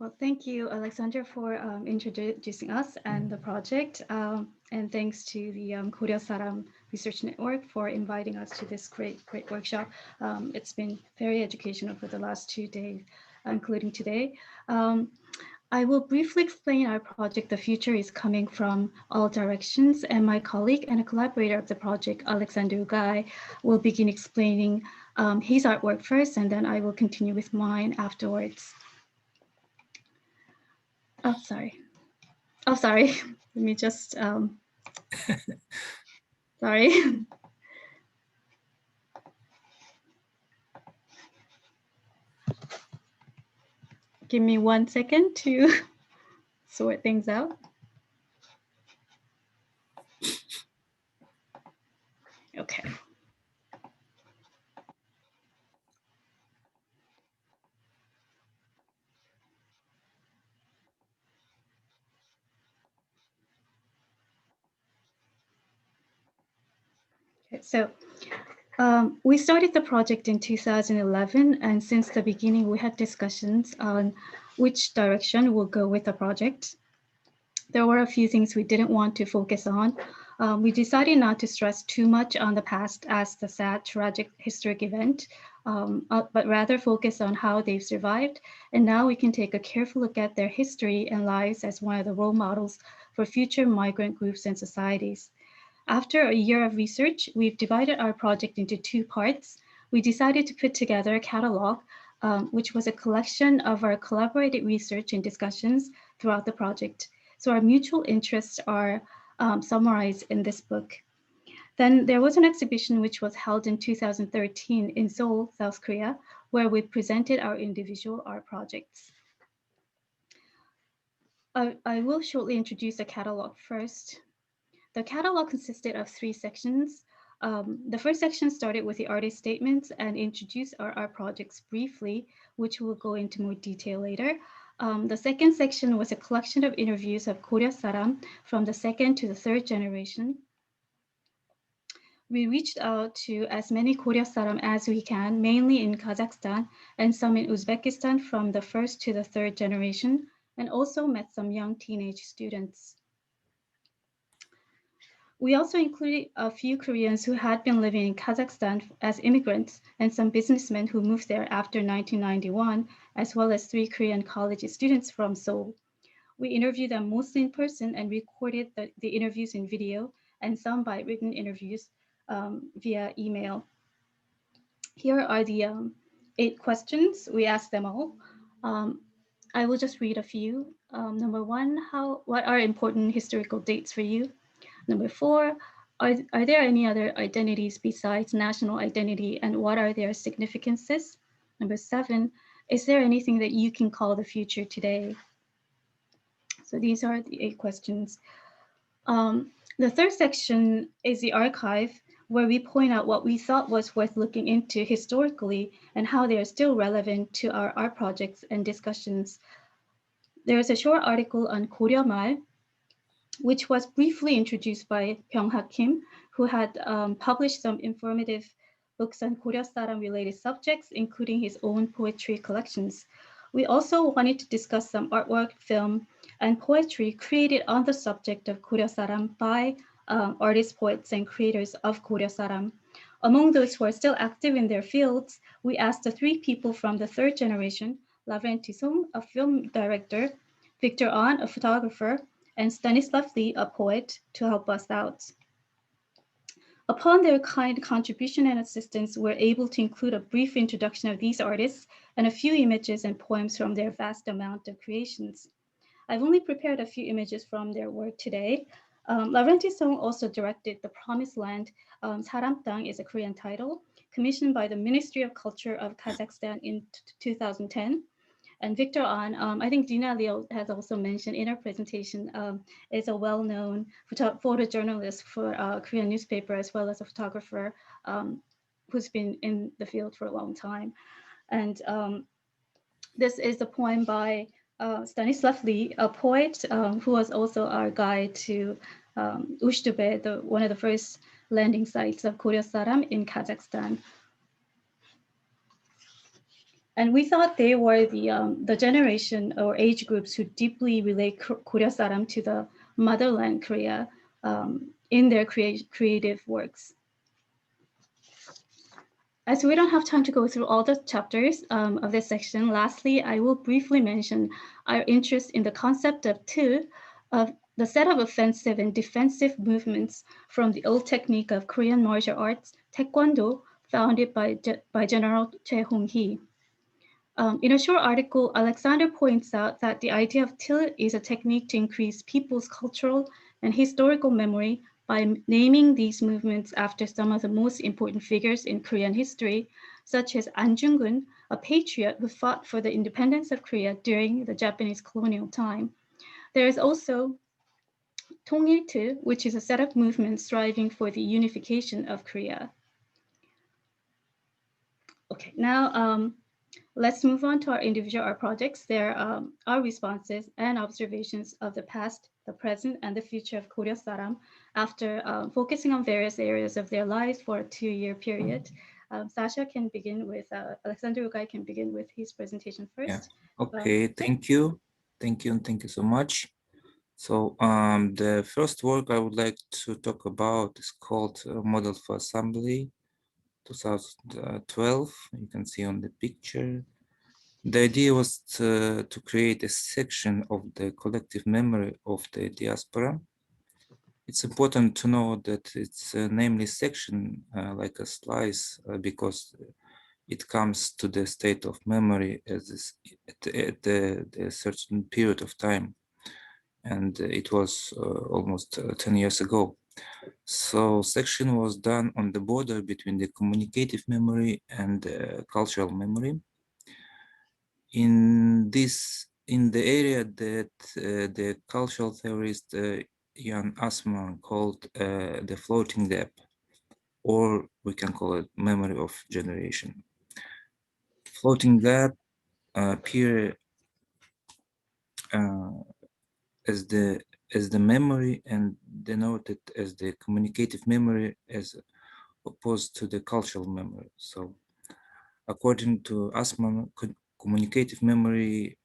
Speaker 8: Well, thank you, Alexander, for introducing us and the project. And thanks to the Koryo Saram Research Network for inviting us to this great workshop. It's been very educational for the last 2 days, including today. I will briefly explain our project, The Future is Coming from All Directions, and my colleague and a collaborator of the project, Alexander Ugay, will begin explaining his artwork first, and then I will continue with mine afterwards. Oh, sorry. Oh, sorry. Let me just, sorry. Give me 1 second to sort things out. Okay. So we started the project in 2011, and since the beginning, we had discussions on which direction we'll go with the project. There were a few things we didn't want to focus on. We decided not to stress too much on the past as the sad, tragic, historic event, but rather focus on how they've survived. And now we can take a careful look at their history and lives as one of the role models for future migrant groups and societies. After a year of research, we've divided our project into 2 parts. We decided to put together a catalog, which was a collection of our collaborated research and discussions throughout the project. So our mutual interests are summarized in this book. Then there was an exhibition which was held in 2013 in Seoul, South Korea, where we presented our individual art projects. I will shortly introduce the catalog first. The catalog consisted of 3 sections. The first section started with the artist statements and introduced our art projects briefly, which we'll go into more detail later. The second section was a collection of interviews of Koryo Saram from the second to the third generation. We reached out to as many Koryo Saram as we can, mainly in Kazakhstan and some in Uzbekistan from the first to the third generation, and also met some young teenage students. We also included a few Koreans who had been living in Kazakhstan as immigrants and some businessmen who moved there after 1991, as well as 3 Korean college students from Seoul. We interviewed them mostly in person and recorded the interviews in video and some by written interviews via email. Here are the 8 questions. We asked them all. I will just read a few. Number 1, what are important historical dates for you? Number 4, are there any other identities besides national identity, and what are their significances? Number 7, is there anything that you can call the future today? So these are the 8 questions. The third section is the archive, where we point out what we thought was worth looking into historically and how they are still relevant to our art projects and discussions. There is a short article on Koryo Mal, which was briefly introduced by Byung-ha Kim, who had published some informative books on Koryo Saram related subjects, including his own poetry collections. We also wanted to discuss some artwork, film, and poetry created on the subject of Koryo Saram by artists, poets, and creators of Koryo Saram. Among those who are still active in their fields, we asked the 3 people from the third generation, Lavrenti Song, a film director, Victor An, a photographer, and Stanislav Lee, a poet, to help us out. Upon their kind contribution and assistance, we're able to include a brief introduction of these artists and a few images and poems from their vast amount of creations. I've only prepared a few images from their work today. Lavrenti Song also directed The Promised Land, Saram Tang is a Korean title, commissioned by the Ministry of Culture of Kazakhstan in 2010. And Victor An, I think Gina Leo has also mentioned in her presentation, is a well-known photojournalist for a Korean newspaper, as well as a photographer who's been in the field for a long time. And this is a poem by Stanislav Lee, a poet who was also our guide to Ushtupe, one of the first landing sites of Koryo Saram in Kazakhstan. And we thought they were the generation or age groups who deeply relate Koryo Saram to the motherland Korea in their creative works. As we don't have time to go through all the chapters of this section, lastly, I will briefly mention our interest in the concept of the set of offensive and defensive movements from the old technique of Korean martial arts, Taekwondo, founded by General Choi Hong-hee. In a short article, Alexander points out that the idea of till is a technique to increase people's cultural and historical memory by naming these movements after some of the most important figures in Korean history, such as An Jung-gun, a patriot who fought for the independence of Korea during the Japanese colonial time. There is also Tongil-til, which is a set of movements striving for the unification of Korea. Okay, now let's move on to our individual art projects. There are responses and observations of the past, the present, and the future of Koryo Saram after focusing on various areas of their lives for a 2-year period. Sasha can begin with, Alexander Ugai can begin with his presentation first.
Speaker 18: Yeah. Okay, thank you. Thank you so much. So the first work I would like to talk about is called Model for Assembly 2012. You can see on the picture. The idea was to create a section of the collective memory of the diaspora. It's important to know that it's namely section like a slice because it comes to the state of memory as at a certain period of time. And it was almost 10 years ago. So section was done on the border between the communicative memory and the cultural memory. In the area that the cultural theorist Jan Assmann called the floating gap. or we can call it memory of generation. Floating gap appear as the memory and denoted as the communicative memory as opposed to the cultural memory. So according to Assmann, communicative memory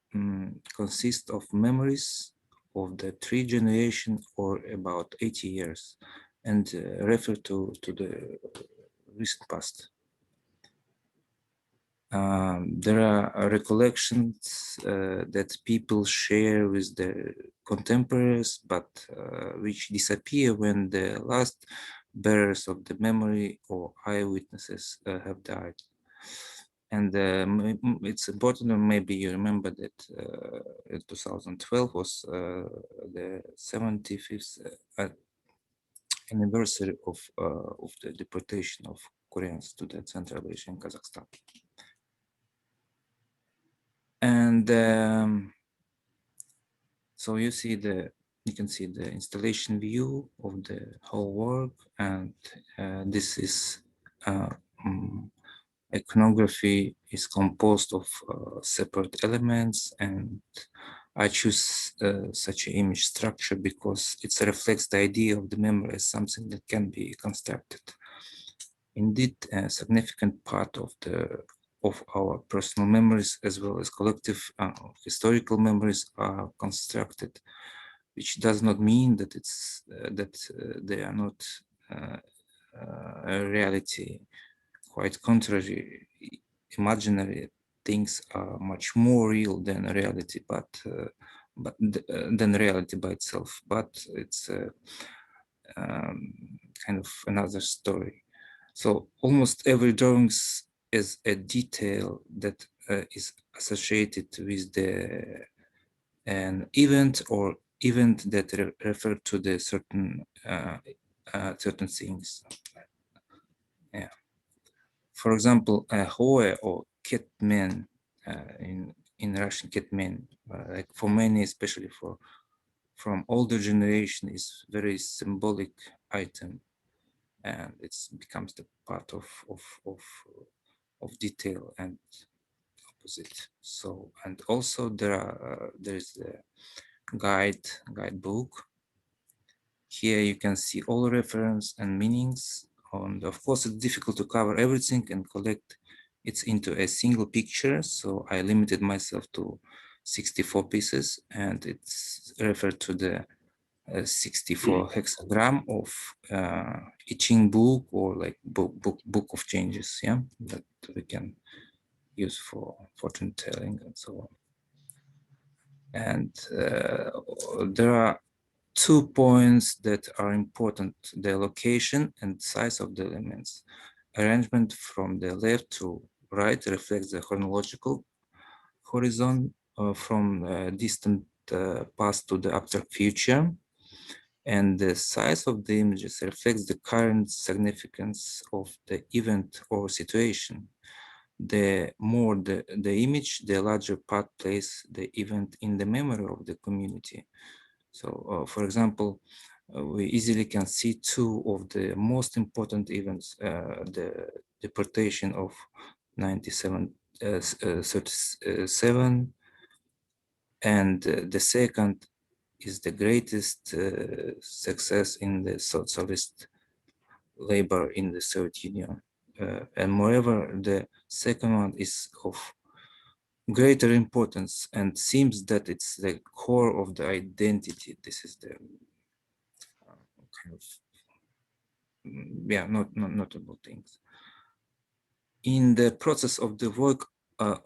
Speaker 18: consists of memories of the 3 generations or about 80 years and refer to the recent past. There are recollections that people share with their contemporaries, but which disappear when the last bearers of the memory or eyewitnesses have died. And it's important, maybe you remember that 2012 was the 75th anniversary of the deportation of Koreans to the Central Asia and Kazakhstan. And so you can see the installation view of the whole work, and this is iconography is composed of separate elements, and I choose such an image structure because it reflects the idea of the memory as something that can be constructed. Indeed, a significant part of our personal memories as well as collective historical memories are constructed, which does not mean that it's they are not a reality. Quite contrary, imaginary things are much more real than reality, than reality by itself. But it's kind of another story. So almost every drawing is a detail that is associated with an event or event that refer to the certain things. Yeah. For example, a hoe or ketman in Russian ketman, like for many, especially from older generation, is very symbolic item, and it becomes the part of detail and opposite. So, and also there is the guidebook. Here you can see all reference and meanings. And of course, it's difficult to cover everything and collect it into a single picture. So I limited myself to 64 pieces, and it's referred to the 64 hexagram of etching book or like book of changes, yeah, that we can use for fortune telling and so on. And there are 2 points that are important: the location and size of the elements. Arrangement from the left to right reflects the chronological horizon from distant past to the abstract future. And the size of the images reflects the current significance of the event or situation. The more the image, the larger part plays the event in the memory of the community. So, for example, we easily can see 2 of the most important events: the deportation of 1937, and the second is the greatest success in the socialist labor in the Soviet Union. And moreover, the second one is of greater importance and seems that it's the core of the identity. This is the kind of, notable things. In the process of the work, I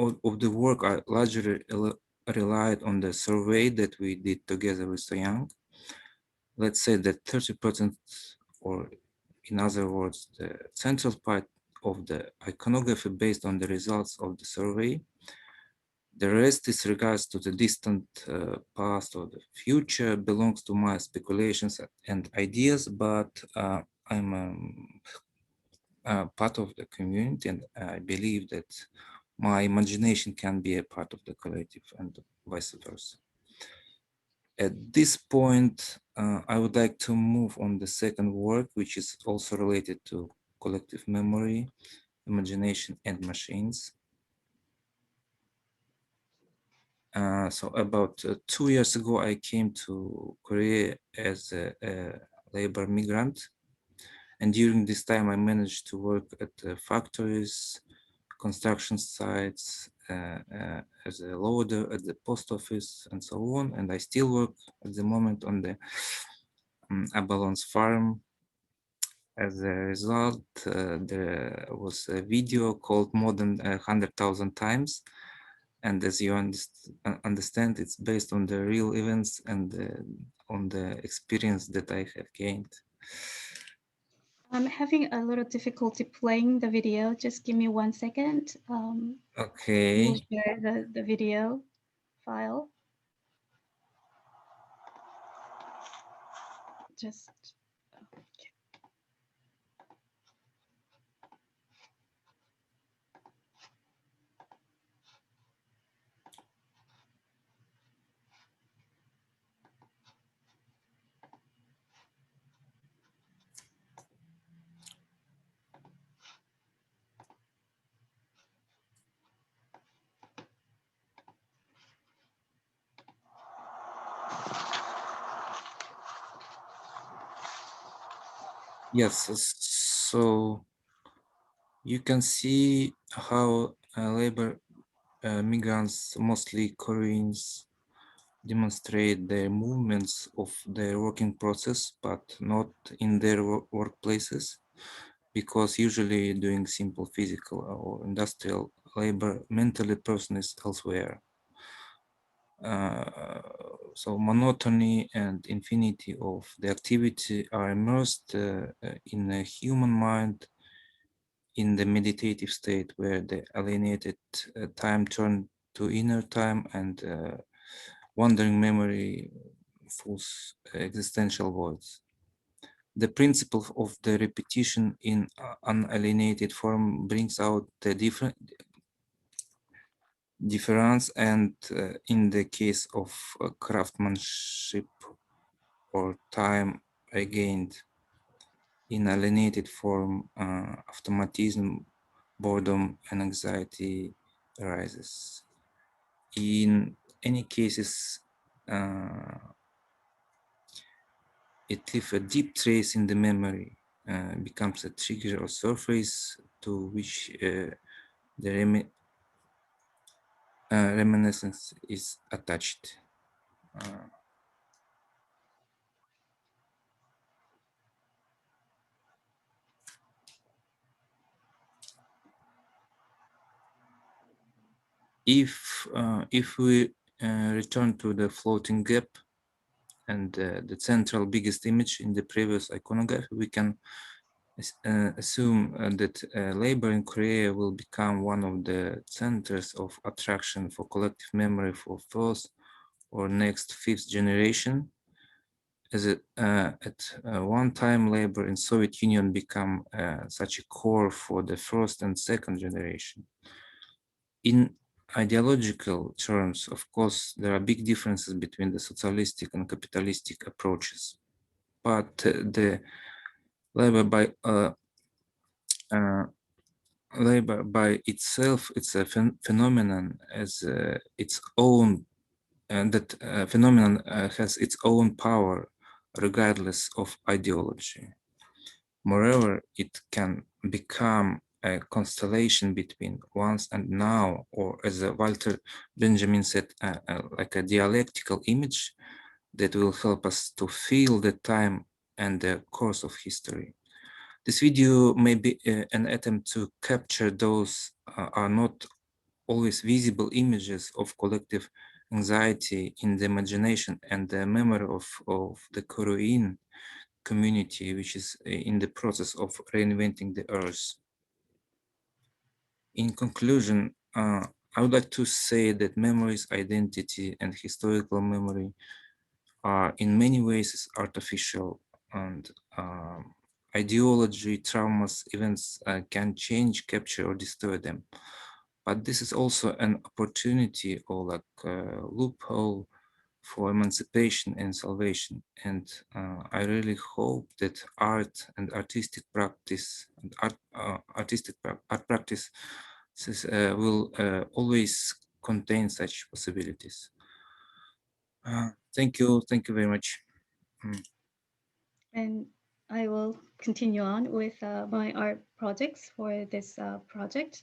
Speaker 18: largely relied on the survey that we did together with Seokyeong. Let's say that 30%, or in other words, the central part of the iconography based on the results of the survey. The rest is regards to the distant past or the future, belongs to my speculations and ideas, but I'm part of the community, and I believe that my imagination can be a part of the collective and vice versa. At this point, I would like to move on the second work, which is also related to collective memory, imagination, and machines. So about 2 years ago, I came to Korea as a labor migrant. And during this time, I managed to work at factories, construction sites, as a loader at the post office, and so on. And I still work at the moment on the abalone farm. As a result, there was a video called more than 100,000 times. And as you understand, it's based on the real events and on the experience that I have gained.
Speaker 8: I'm having a little difficulty playing the video. Just give me 1 second.
Speaker 18: Okay.
Speaker 8: We'll share the video file. Just.
Speaker 18: Yes, so you can see how labor migrants, mostly Koreans, demonstrate their movements of their working process, but not in their workplaces, because usually doing simple physical or industrial labor, mentally person is elsewhere. So monotony and infinity of the activity are immersed in a human mind in the meditative state, where the alienated time turned to inner time, and wandering memory fills existential voids. The principle of the repetition in unalienated form brings out the difference, and in the case of craftsmanship or time regained in alienated form, automatism, boredom, and anxiety arises. In any cases, it leaves a deep trace in the memory, becomes a trigger or surface to which the reminiscence is attached. If we return to the floating gap and the central biggest image in the previous iconography, we can assume that labor in Korea will become one of the centers of attraction for collective memory for first or next fifth generation. As at one time, labor in Soviet Union became such a core for the first and second generation. In ideological terms, of course, there are big differences between the socialistic and capitalistic approaches, but the labor by itself, it's a phenomenon as its own, and that phenomenon has its own power regardless of ideology. Moreover, it can become a constellation between once and now, or as Walter Benjamin said, like a dialectical image that will help us to feel the time and the course of history. This video may be an attempt to capture those are not always visible images of collective anxiety in the imagination and the memory of the Korean community, which is in the process of reinventing the earth. In conclusion, I would like to say that memory's identity and historical memory are in many ways artificial, and ideology, traumas, events can change, capture, or destroy them. But this is also an opportunity or like a loophole for emancipation and salvation. And I really hope that art and artistic practice and art practice will always contain such possibilities. Thank you very much.
Speaker 8: And I will continue on with my art projects for this project.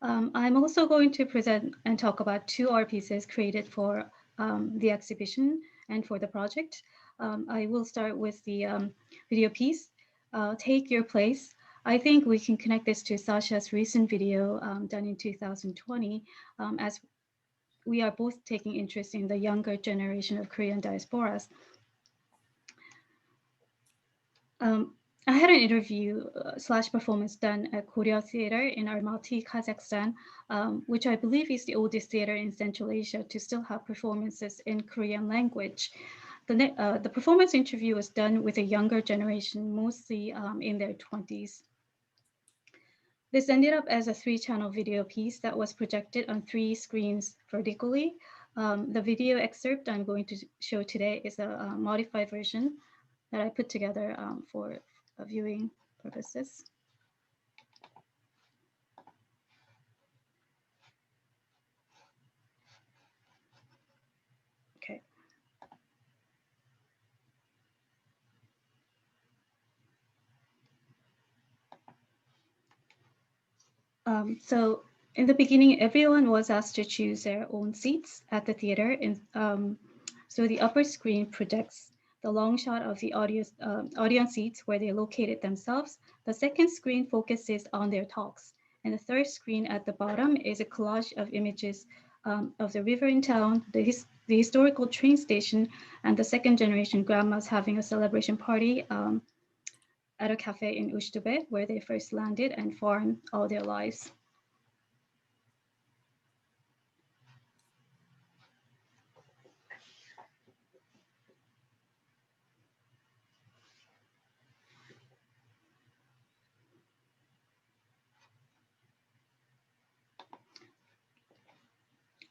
Speaker 8: I'm also going to present and talk about two art pieces created for the exhibition and for the project. I will start with the video piece, Take Your Place. I think we can connect this to Sasha's recent video done in 2020, as we are both taking interest in the younger generation of Korean diasporas. I had an interview / performance done at Koryo Theater in Almaty, Kazakhstan, which I believe is the oldest theater in Central Asia to still have performances in Korean language. The performance interview was done with a younger generation, mostly in their 20s. This ended up as a 3-channel video piece that was projected on 3 screens vertically. The video excerpt I'm going to show today is a modified version that I put together for viewing purposes. Okay. So in the beginning, everyone was asked to choose their own seats at the theater. And so the upper screen projects the long shot of the audience seats where they located themselves. The second screen focuses on their talks. And the third screen at the bottom is a collage of images of the river in town, the historical train station, and the second generation grandmas having a celebration party at a cafe in Uchtube, where they first landed and farmed all their lives.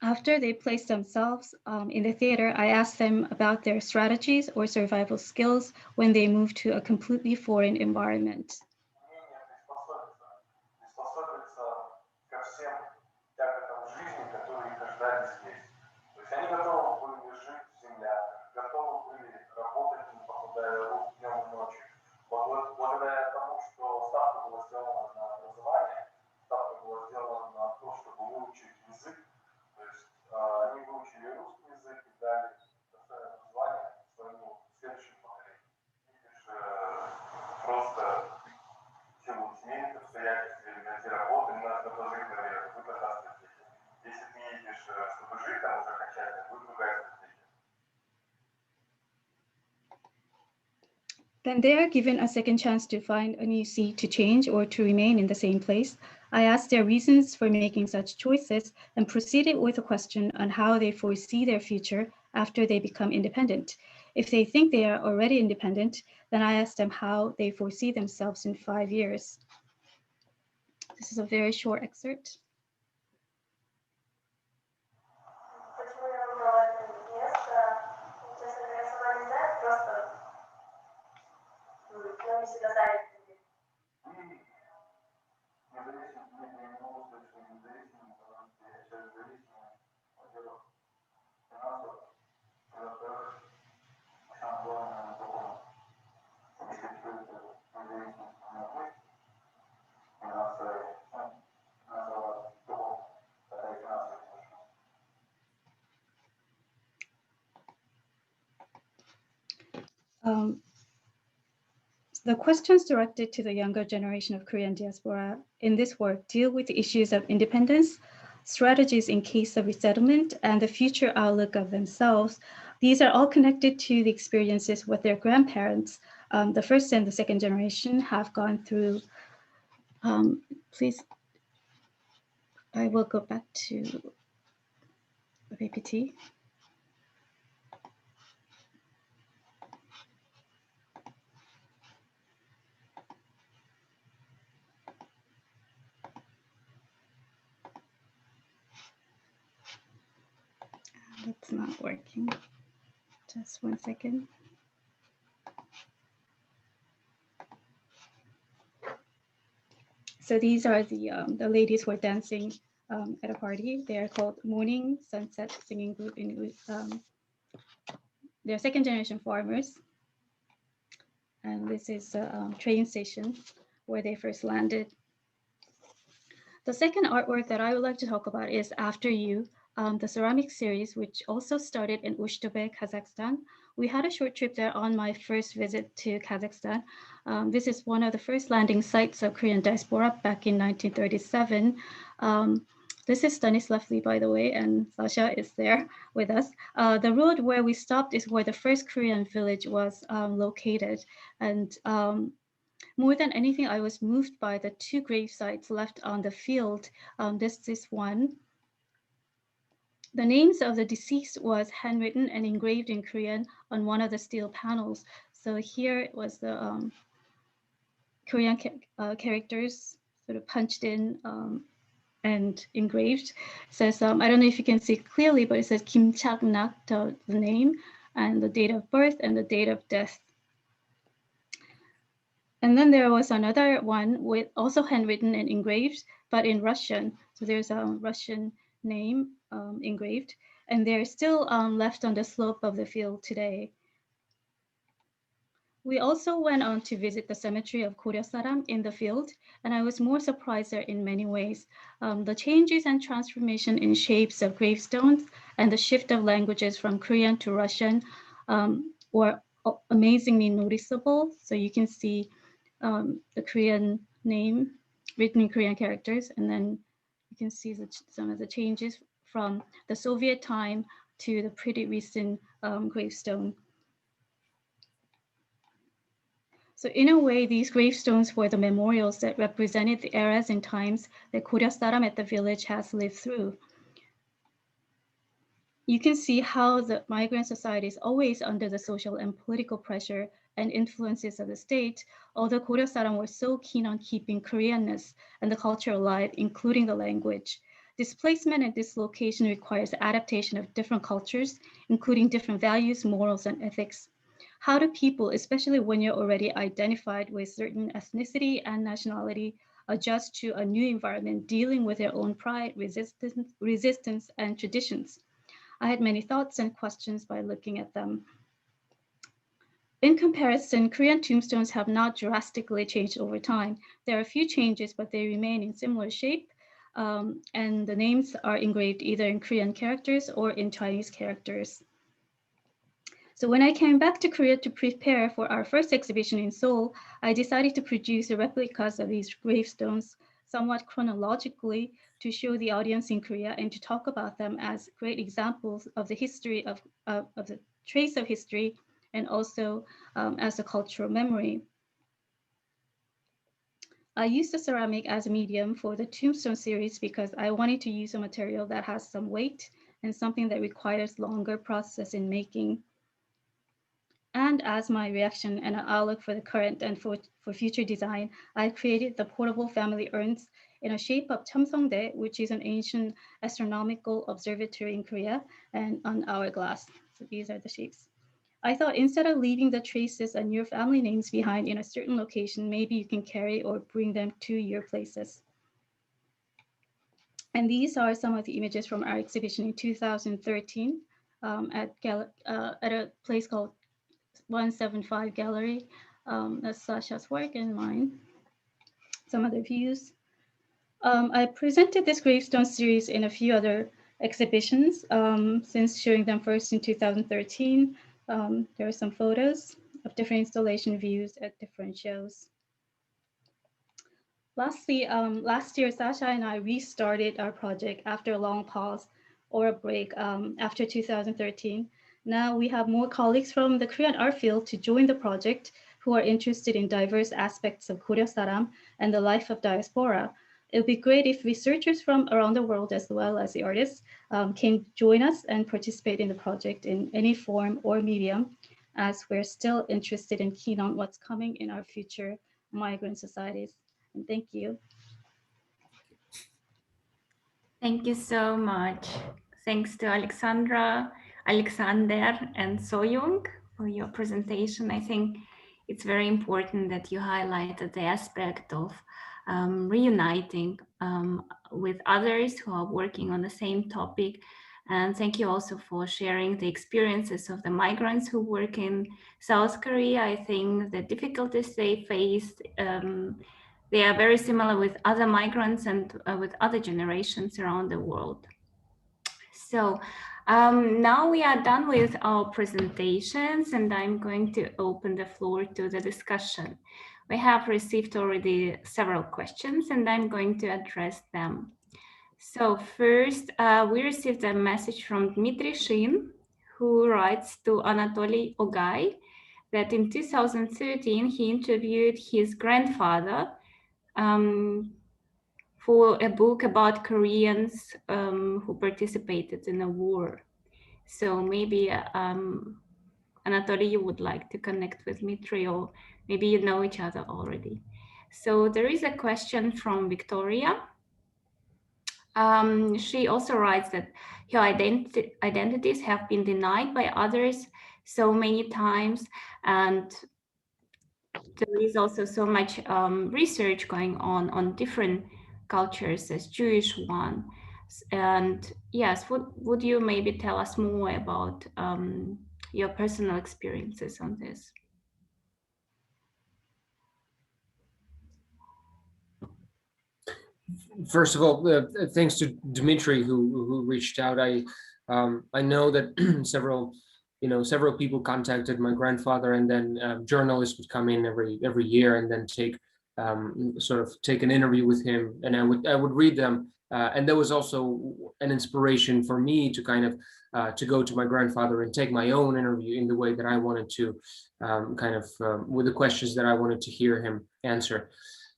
Speaker 8: After they placed themselves in the theater, I asked them about their strategies or survival skills when they moved to a completely foreign environment. Then they are given a second chance to find a new seat to change or to remain in the same place. I asked their reasons for making such choices and proceeded with a question on how they foresee their future after they become independent. If they think they are already independent, then I asked them how they foresee themselves in 5 years. This is a very short excerpt. The questions directed to the younger generation of Korean diaspora in this work deal with the issues of independence, strategies in case of resettlement, and the future outlook of themselves. These are all connected to the experiences with their grandparents. The first and the second generation have gone through. Please, I will go back to the PPT. That's not working. Just 1 second. So these are the ladies who are dancing at a party. They are called Morning Sunset Singing Group. They're second generation farmers. And this is a train station where they first landed. The second artwork that I would like to talk about is After You, the ceramic series, which also started in Ushtobe, Kazakhstan. We had a short trip there on my first visit to Kazakhstan. This is one of the first landing sites of Korean diaspora back in 1937. This is Stanislav Lee, by the way, and Sasha is there with us. The road where we stopped is where the first Korean village was located. And more than anything, I was moved by the two grave sites left on the field. This is one. The names of the deceased was handwritten and engraved in Korean on one of the steel panels. So here it was the Korean characters sort of punched in and engraved. It says, I don't know if you can see clearly, but it says Kim Chak-nak, the name, and the date of birth and the date of death. And then there was another one with also handwritten and engraved, but in Russian. So there's a Russian name engraved, and they're still left on the slope of the field today. We also went on to visit the cemetery of Koryo Saram in the field, and I was more surprised there in many ways. The changes and transformation in shapes of gravestones and the shift of languages from Korean to Russian were amazingly noticeable. So you can see the Korean name written in Korean characters, and then you can see some of the changes from the Soviet time to the pretty recent gravestone. So in a way, these gravestones were the memorials that represented the eras and times that Koryo Saram at the village has lived through. You can see how the migrant society is always under the social and political pressure and influences of the state, although Koryo Saram were so keen on keeping Koreanness and the culture alive, including the language. Displacement and dislocation requires adaptation of different cultures, including different values, morals, and ethics. How do people, especially when you're already identified with certain ethnicity and nationality, adjust to a new environment dealing with their own pride, resistance, and traditions? I had many thoughts and questions by looking at them. In comparison, Korean tombstones have not drastically changed over time. There are a few changes, but they remain in similar shape, and the names are engraved either in Korean characters or in Chinese characters. So when I came back to Korea to prepare for our first exhibition in Seoul, I decided to produce replicas of these gravestones somewhat chronologically to show the audience in Korea and to talk about them as great examples of the history of the trace of history, and also as a cultural memory. I used the ceramic as a medium for the tombstone series because I wanted to use a material that has some weight and something that requires longer process in making. And as my reaction and an outlook for the current and for future design, I created the portable family urns in a shape of Cheomseongdae, which is an ancient astronomical observatory in Korea, and an hourglass. So these are the shapes. I thought instead of leaving the traces and your family names behind in a certain location, maybe you can carry or bring them to your places. And these are some of the images from our exhibition in 2013 at a place called 175 Gallery. That's Sasha's work and mine. Some other views. I presented this gravestone series in a few other exhibitions since showing them first in 2013. There are some photos of different installation views at different shows. Lastly, last year, Sasha and I restarted our project after a long pause or a break after 2013. Now we have more colleagues from the Korean art field to join the project who are interested in diverse aspects of Koryo Saram and the life of diaspora. It would be great if researchers from around the world, as well as the artists, can join us and participate in the project in any form or medium, as we're still interested and keen on what's coming in our future migrant societies. And thank you.
Speaker 3: Thank you so much. Thanks to Alexandra. Alexander and Seokyeong for your presentation. I think it's very important that you highlighted the aspect of reuniting with others who are working on the same topic. And thank you also for sharing the experiences of the migrants who work in South Korea. I think the difficulties they faced, they are very similar with other migrants and with other generations around the world. So now we are done with our presentations, and I'm going to open the floor to the discussion. We have received already several questions, and I'm going to address them. So first, we received a message from Dmitry Shin, who writes to Anatoly Ogay that in 2013, he interviewed his grandfather for a book about Koreans who participated in a war. So maybe Anatoly, you would like to connect with Dmitry, or maybe you know each other already. So there is a question from Victoria. She also writes that her identities have been denied by others so many times, and there is also so much research going on different cultures as Jewish one. And yes, would you maybe tell us more about your personal experiences on this?
Speaker 19: First of all, thanks to Dmitry who reached out. I know that several people contacted my grandfather, and then journalists would come in every year and then take an interview with him, and I would read them. And there was also an inspiration for me to kind of to go to my grandfather and take my own interview in the way that I wanted to, with the questions that I wanted to hear him answer.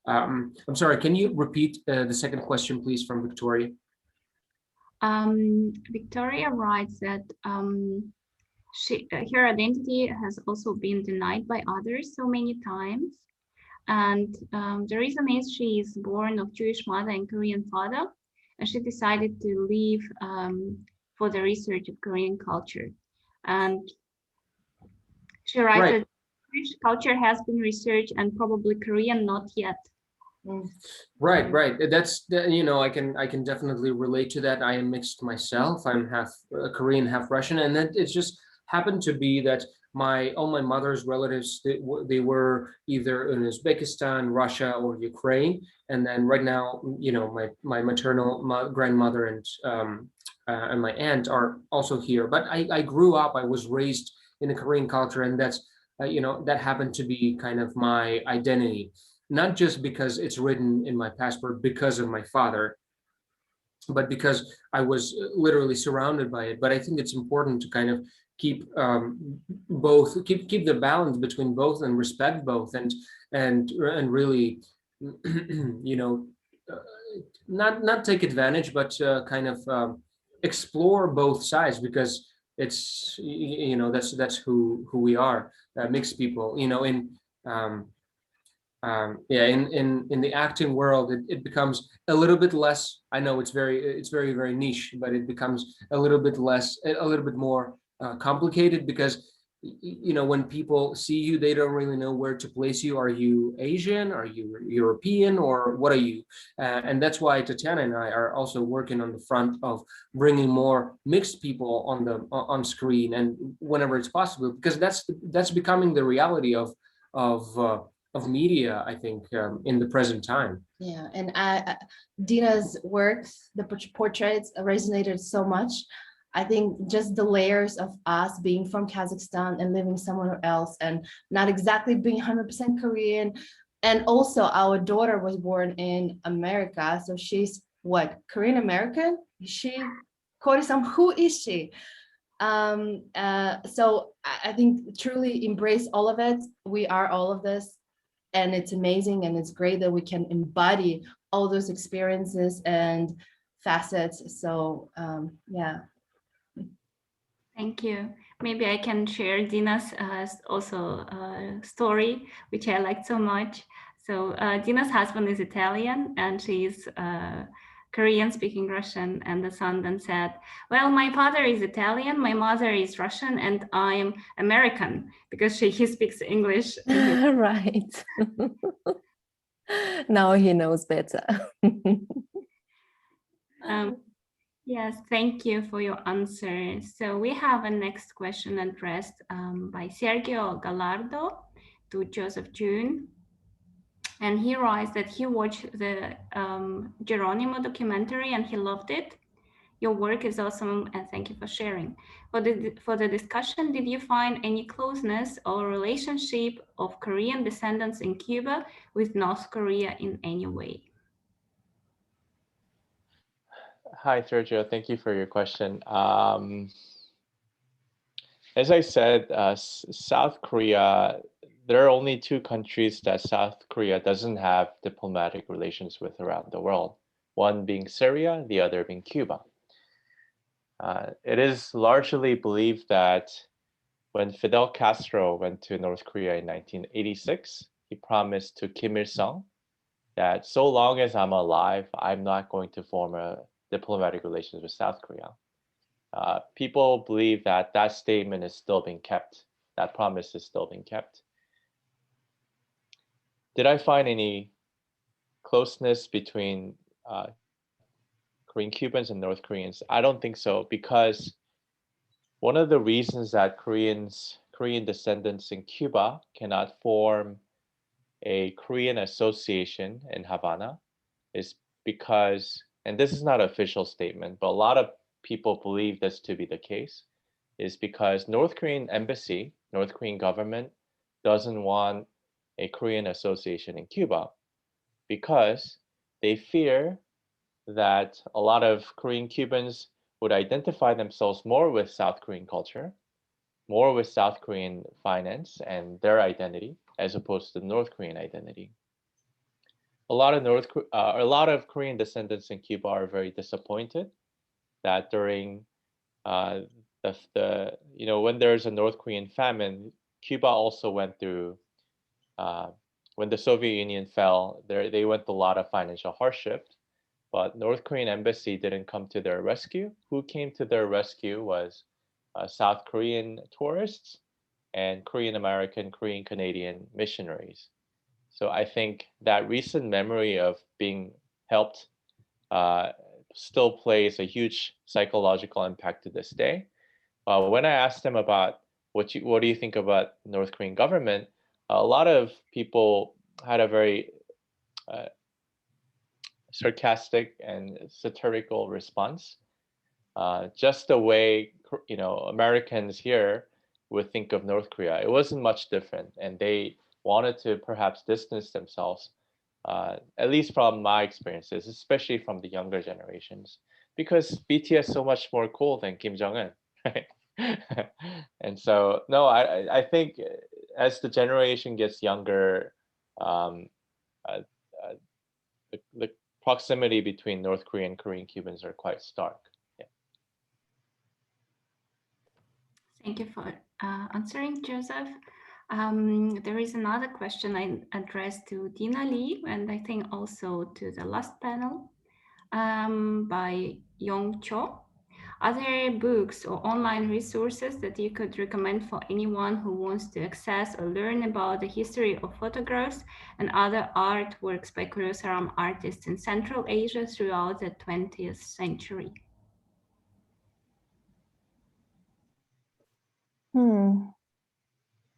Speaker 19: I'm sorry, can you repeat the second question, please, from Victoria?
Speaker 3: Victoria writes that her identity has also been denied by others so many times. And the reason is she is born of Jewish mother and Korean father, and she decided to leave for the research of Korean culture. And she writes that Jewish culture has been researched and probably Korean not yet.
Speaker 19: Right. That's I can definitely relate to that. I am mixed myself. I'm half Korean, half Russian, and that it just happened to be that all my mother's relatives, they were either in Uzbekistan, Russia, or Ukraine, and then right now, my maternal grandmother and my aunt are also here. But I grew up. I was raised in a Korean culture, and that's that happened to be kind of my identity. Not just because it's written in my passport because of my father, but because I was literally surrounded by it. But I think it's important to kind of keep both, keep the balance between both and respect both, and really, not take advantage, but kind of explore both sides, because it's that's who we are, mixed people. In the acting world, it becomes a little bit less. I know it's very niche, but it becomes a little bit more complicated, because when people see you, they don't really know where to place you. Are you Asian? Are you European? Or what are you? And that's why Tatiana and I are also working on the front of bringing more mixed people on screen, and whenever it's possible, because that's becoming the reality of media, I think, in the present time.
Speaker 20: Yeah, and Dina's works, the portraits resonated so much. I think just the layers of us being from Kazakhstan and living somewhere else and not exactly being 100% Korean. And also our daughter was born in America. So she's what, Korean American? Koryo-san, who is she? So I think truly embrace all of it. We are all of this. And it's amazing, and it's great that we can embody all those experiences and facets. So yeah.
Speaker 3: Thank you. Maybe I can share Dina's story, which I liked so much. So Dina's husband is Italian, and she's Korean speaking Russian, and the son then said, well, my father is Italian, my mother is Russian, and I'm American, because he speaks English.
Speaker 9: Right. Now he knows better.
Speaker 3: Yes, thank you for your answer. So we have a next question addressed by Sergio Gallardo to Joseph June. And he writes that he watched the Geronimo documentary and he loved it. Your work is awesome and thank you for sharing. For the discussion, did you find any closeness or relationship of Korean descendants in Cuba with North Korea in any way?
Speaker 1: Hi, Sergio. Thank you for your question. As I said, South Korea, there are only two countries that South Korea doesn't have diplomatic relations with around the world, one being Syria, the other being Cuba. It is largely believed that when Fidel Castro went to North Korea in 1986, he promised to Kim Il-sung that so long as I'm alive, I'm not going to form a diplomatic relations with South Korea. People believe that that statement is still being kept. That promise is still being kept. Did I find any closeness between Korean Cubans and North Koreans? I don't think so, because one of the reasons that Korean descendants in Cuba cannot form a Korean association in Havana is because, and this is not an official statement, but a lot of people believe this to be the case, is because North Korean embassy, North Korean government doesn't want a Korean association in Cuba because they fear that a lot of Korean Cubans would identify themselves more with South Korean culture, more with South Korean finance and their identity, as opposed to North Korean identity. A lot of Korean descendants in Cuba are very disappointed that during when there's a North Korean famine, Cuba also went through, when the Soviet Union fell, they went through a lot of financial hardship, but North Korean embassy didn't come to their rescue. Who came to their rescue was South Korean tourists and Korean American, Korean Canadian missionaries. So I think that recent memory of being helped still plays a huge psychological impact to this day. When I asked them about what do you think about North Korean government, a lot of people had a very sarcastic and satirical response. Just the way Americans here would think of North Korea. It wasn't much different, and they wanted to perhaps distance themselves, at least from my experiences, especially from the younger generations, because BTS is so much more cool than Kim Jong-un, right? And so, no, I think as the generation gets younger, the proximity between North Korean and Korean Cubans are quite stark. Yeah.
Speaker 3: Thank you for answering, Joseph. There is another question I addressed to Dina Lee, and I think also to the last panel by Yong Cho. Are there books or online resources that you could recommend for anyone who wants to access or learn about the history of photographs and other artworks by Koryo Saram artists in Central Asia throughout the 20th century?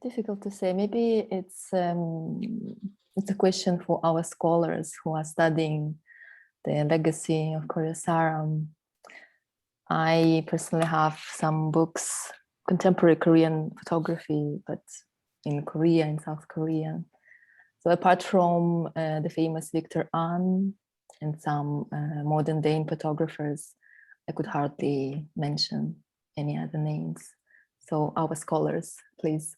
Speaker 9: Difficult to say. Maybe it's a question for our scholars who are studying the legacy of Koryo Saram. I personally have some books, contemporary Korean photography, but in Korea, in South Korea. So apart from the famous Victor An and some modern day photographers, I could hardly mention any other names. So our scholars, please.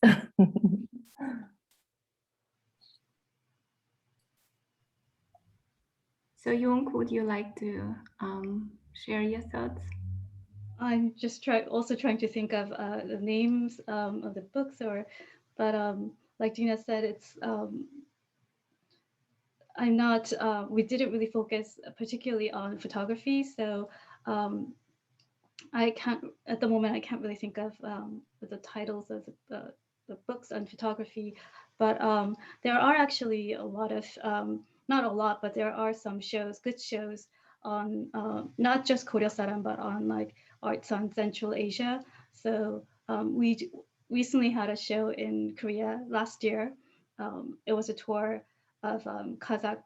Speaker 3: So Jung, would you like to share your thoughts?
Speaker 8: I'm just trying to think of the names of the books, but like Gina said, it's I'm not, we didn't really focus particularly on photography. So I can't, at the moment, I can't really think of the titles of the books on photography, but there are actually a lot of, not a lot, but there are some shows, good shows on not just Koryo Saram, but on like arts on Central Asia. So we recently had a show in Korea last year. It was a tour of Kazakh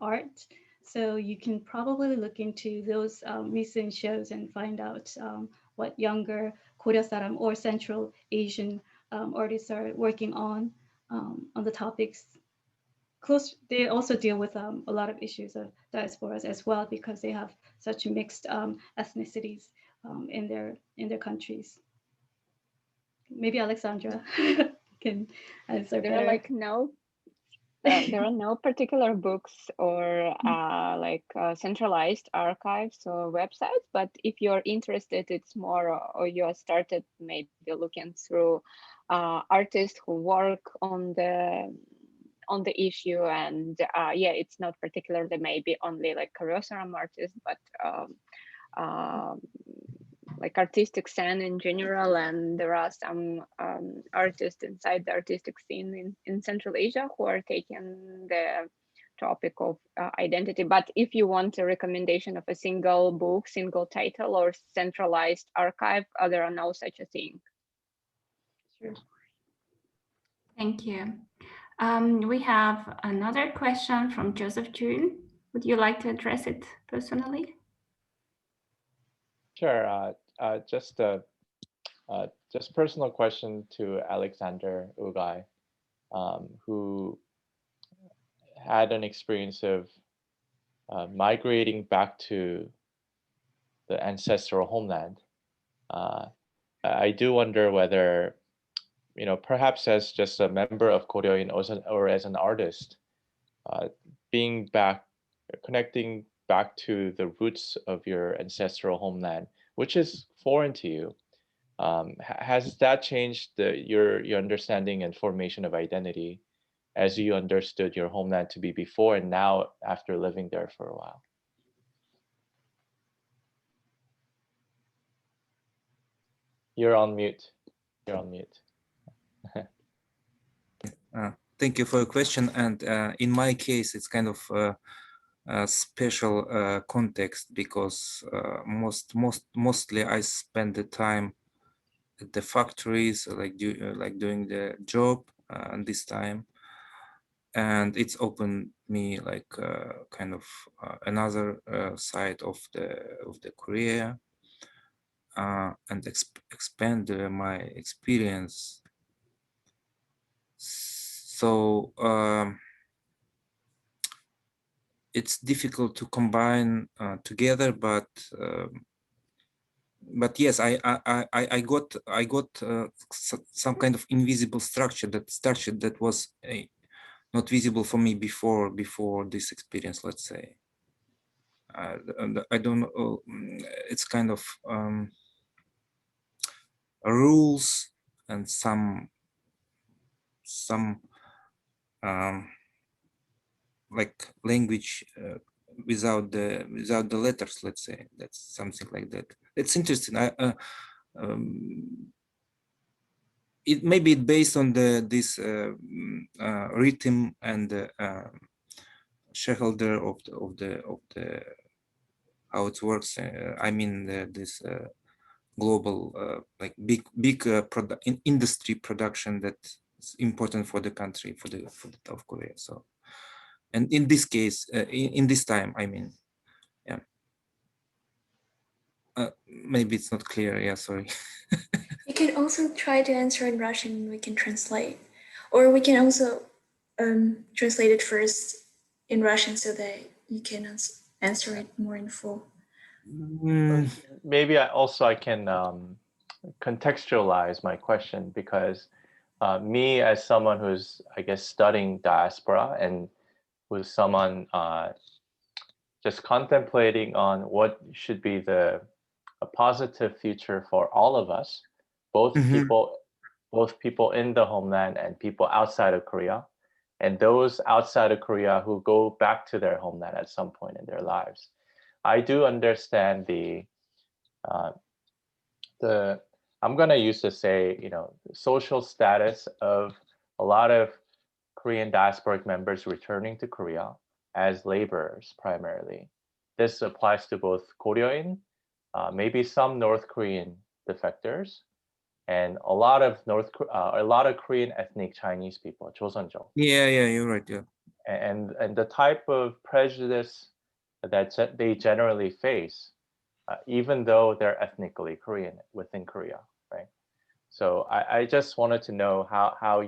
Speaker 8: art. So you can probably look into those recent shows and find out what younger Koryo Saram or Central Asian artists are working on the topics. They also deal with a lot of issues of diasporas as well, because they have such mixed ethnicities in their countries. Maybe Alexandra can answer
Speaker 7: There
Speaker 8: better.
Speaker 7: are like there are no particular books or centralized archives or websites, but if you're interested, it's more, or you are started maybe looking through artists who work on the issue, and yeah, it's not particularly maybe only like Koryo Saram artists, but like artistic scene in general, and there are some artists inside the artistic scene in Central Asia who are taking the topic of identity. But if you want a recommendation of a single book, single title, or centralized archive, there are no such a thing.
Speaker 8: Sure.
Speaker 3: Thank you. We have another question from Joseph June. Would you like to address it personally?
Speaker 1: Sure. Just personal question to Alexander Ugai, who had an experience of migrating back to the ancestral homeland. I do wonder whether, perhaps as just a member of Koryo or as an artist, connecting back to the roots of your ancestral homeland, which is foreign to you, has that changed your understanding and formation of identity as you understood your homeland to be before and now after living there for a while? You're on mute. You're on mute.
Speaker 18: Thank you for your question. And in my case, it's kind of a special context, because mostly I spend the time at the factories, like doing the job this time, and it's opened me like kind of another side of the Korea, and expand my experience. So it's difficult to combine together, but yes, I got some kind of invisible structure that was not visible for me before this experience, let's say. I don't know. It's kind of rules and some like language without the letters, let's say. That's something like that. It's interesting. It maybe based on this rhythm and shareholder of the how it works. I mean this global like big industry production that's important for the country, for the South Korea. So, and in this case, in this time, I mean, yeah. Maybe it's not clear. Yeah, sorry.
Speaker 2: You can also try to answer in Russian. We can translate, or we can also translate it first in Russian so that you can answer it more in full.
Speaker 1: Maybe I can contextualize my question, because me as someone who's, I guess, studying diaspora and who's someone just contemplating on what should be a positive future for all of us, both people in the homeland and people outside of Korea. and those outside of Korea who go back to their homeland at some point in their lives. I do understand I'm gonna use to say, social status of a lot of Korean diasporic members returning to Korea as laborers primarily. This applies to both Koryoin, maybe some North Korean defectors, and a lot of Korean ethnic Chinese people, 조선족.
Speaker 18: Yeah, you're right. Yeah.
Speaker 1: And the type of prejudice that they generally face, even though they're ethnically Korean within Korea, right? So I just wanted to know how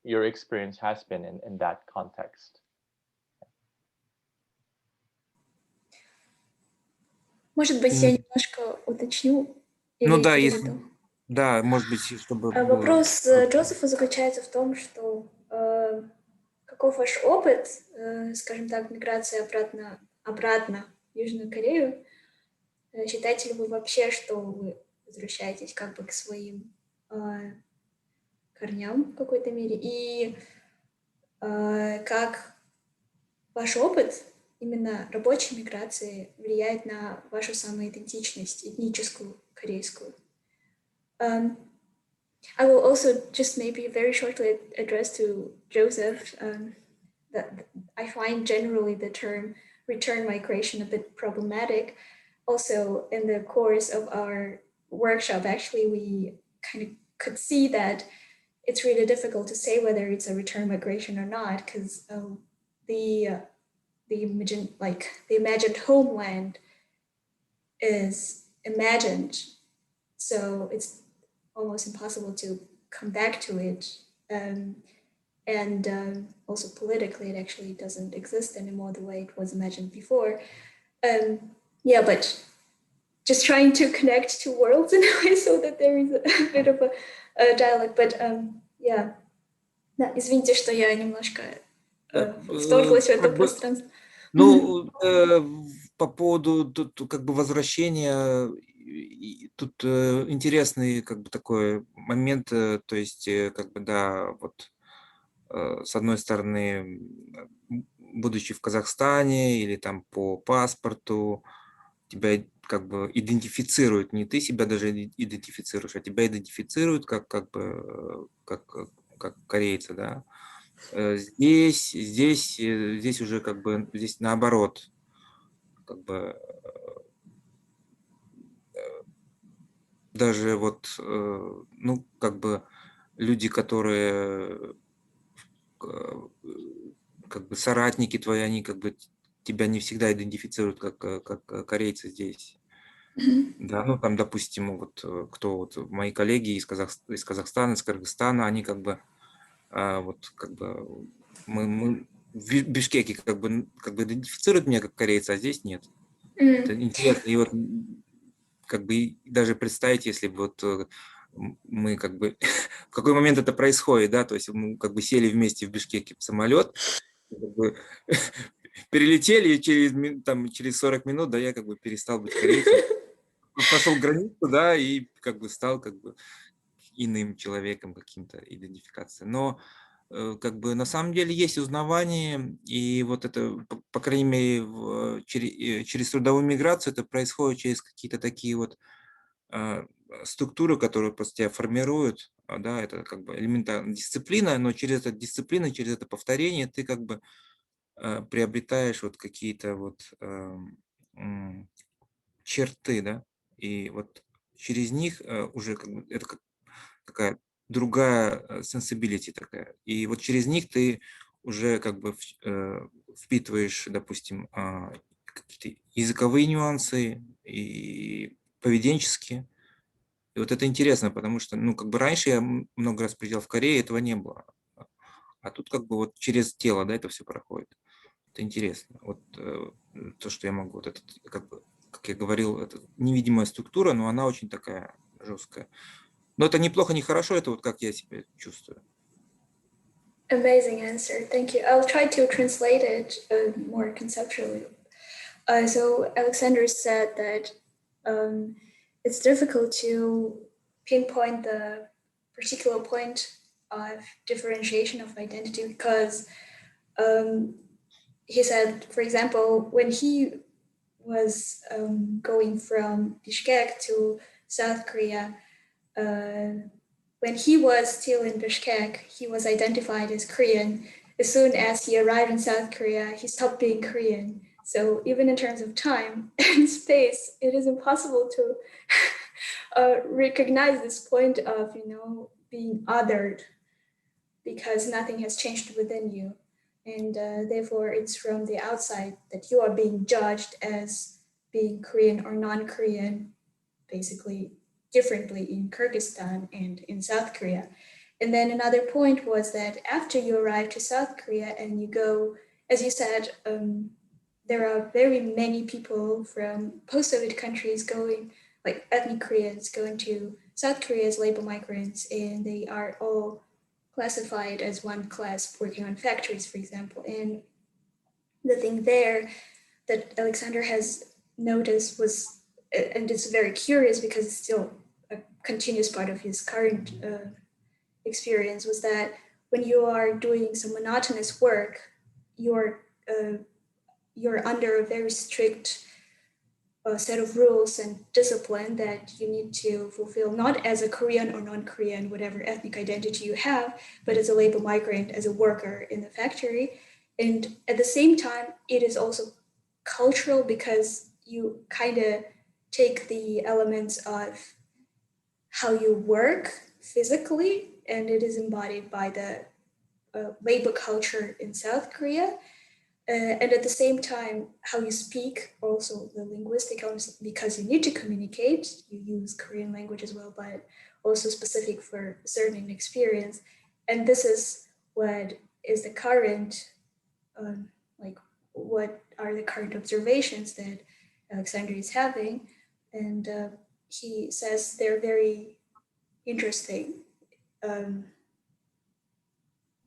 Speaker 1: your experience has been in that context.
Speaker 2: Может быть, я немножко уточню?
Speaker 18: Ну да, если... Да, может быть, чтобы...
Speaker 2: Вопрос Джозефа заключается в том, что каков ваш опыт, скажем так, миграции обратно в Южную Корею? Считаете ли вы вообще, что вы возвращаетесь как бы к своим корням в какой-то мере? И как ваш опыт именно рабочей миграции влияет на вашу самоидентичность, этническую корейскую? I will also just maybe very shortly address to Joseph that I find generally the term return migration a bit problematic. Also, in the course of our workshop, actually, we kind of could see that it's really difficult to say whether it's a return migration or not, because the imagined homeland is imagined, so it's almost impossible to come back to it. And also politically, it actually doesn't exist anymore the way it was imagined before. Yeah, but just trying to connect two worlds in a way so that there is a bit of a dialogue. But yeah, извините, что я немножко вторглась в это пространство.
Speaker 18: Ну, по поводу как бы возвращения, тут интересный как бы такой момент, то есть как бы да, вот с одной стороны, будучи в Казахстане или там по паспорту, тебя как бы идентифицируют, не ты себя даже идентифицируешь, а тебя идентифицируют как корейца, да. Здесь уже как бы здесь наоборот, как бы даже вот ну как бы люди, которые как бы соратники твои, они как бы тебя не всегда идентифицируют как корейцы здесь. Да, ну там, допустим, вот кто вот мои коллеги из Казахстана, из Кыргызстана, они как бы вот как бы мы в Бишкеке как бы идентифицируют меня как корейца, а здесь нет. Это интересно. И вот как бы даже представить, если бы вот мы как бы в какой момент это происходит, да, то есть мы как бы сели вместе в Бишкеке в самолет, как бы, перелетели, и через 40 минут, да, я как бы перестал быть корейцем, пошел границу, да, и как бы стал как бы иным человеком, каким-то идентификацией. Но как бы на самом деле есть узнавание, и вот это, по крайней мере, через трудовую миграцию это происходит через какие-то такие вот структуры, которые просто тебя формируют, да, это как бы элементарная дисциплина, но через эту дисциплину, через это повторение ты как бы приобретаешь вот какие-то вот черты, да, и вот через них уже как бы это такая другая sensibility такая, и вот через них ты уже как бы впитываешь, допустим, какие-то языковые нюансы и поведенческие. И вот это интересно, потому что, ну, как бы раньше я много раз приезжал в Корею, этого не было. А тут как бы вот через тело, да, это все проходит. Это интересно. Вот то, что я могу, вот это, как я говорил, это невидимая структура, но она очень такая жесткая. Но это неплохо, не хорошо, это вот как я себя чувствую.
Speaker 2: Amazing answer. Thank you. I'll try to translate it more conceptually. So Alexander said that it's difficult to pinpoint the particular point of differentiation of identity, because he said, for example, when he was going from Bishkek to South Korea, when he was still in Bishkek, he was identified as Korean. As soon as he arrived in South Korea, he stopped being Korean. So even in terms of time and space, it is impossible to recognize this point of, being othered, because nothing has changed within you. And therefore, it's from the outside that you are being judged as being Korean or non-Korean, basically differently in Kyrgyzstan and in South Korea. And then another point was that after you arrive to South Korea and you go, as you said, there are very many people from post-Soviet countries going, like ethnic Koreans, going to South Korea as labor migrants, and they are all classified as one class working on factories, for example. And the thing there that Alexander has noticed was, and it's very curious because it's still a continuous part of his current experience, was that when you are doing some monotonous work, you're under a very strict set of rules and discipline that you need to fulfill, not as a Korean or non-Korean, whatever ethnic identity you have, but as a labor migrant, as a worker in the factory. And at the same time, it is also cultural, because you kind of take the elements of how you work physically, and it is embodied by the labor culture in South Korea. And at the same time, how you speak, also the linguistic elements, because you need to communicate, you use Korean language as well, but also specific for a certain experience. And this is what is the current, what are the current observations that Alexander is having. And he says they're very interesting.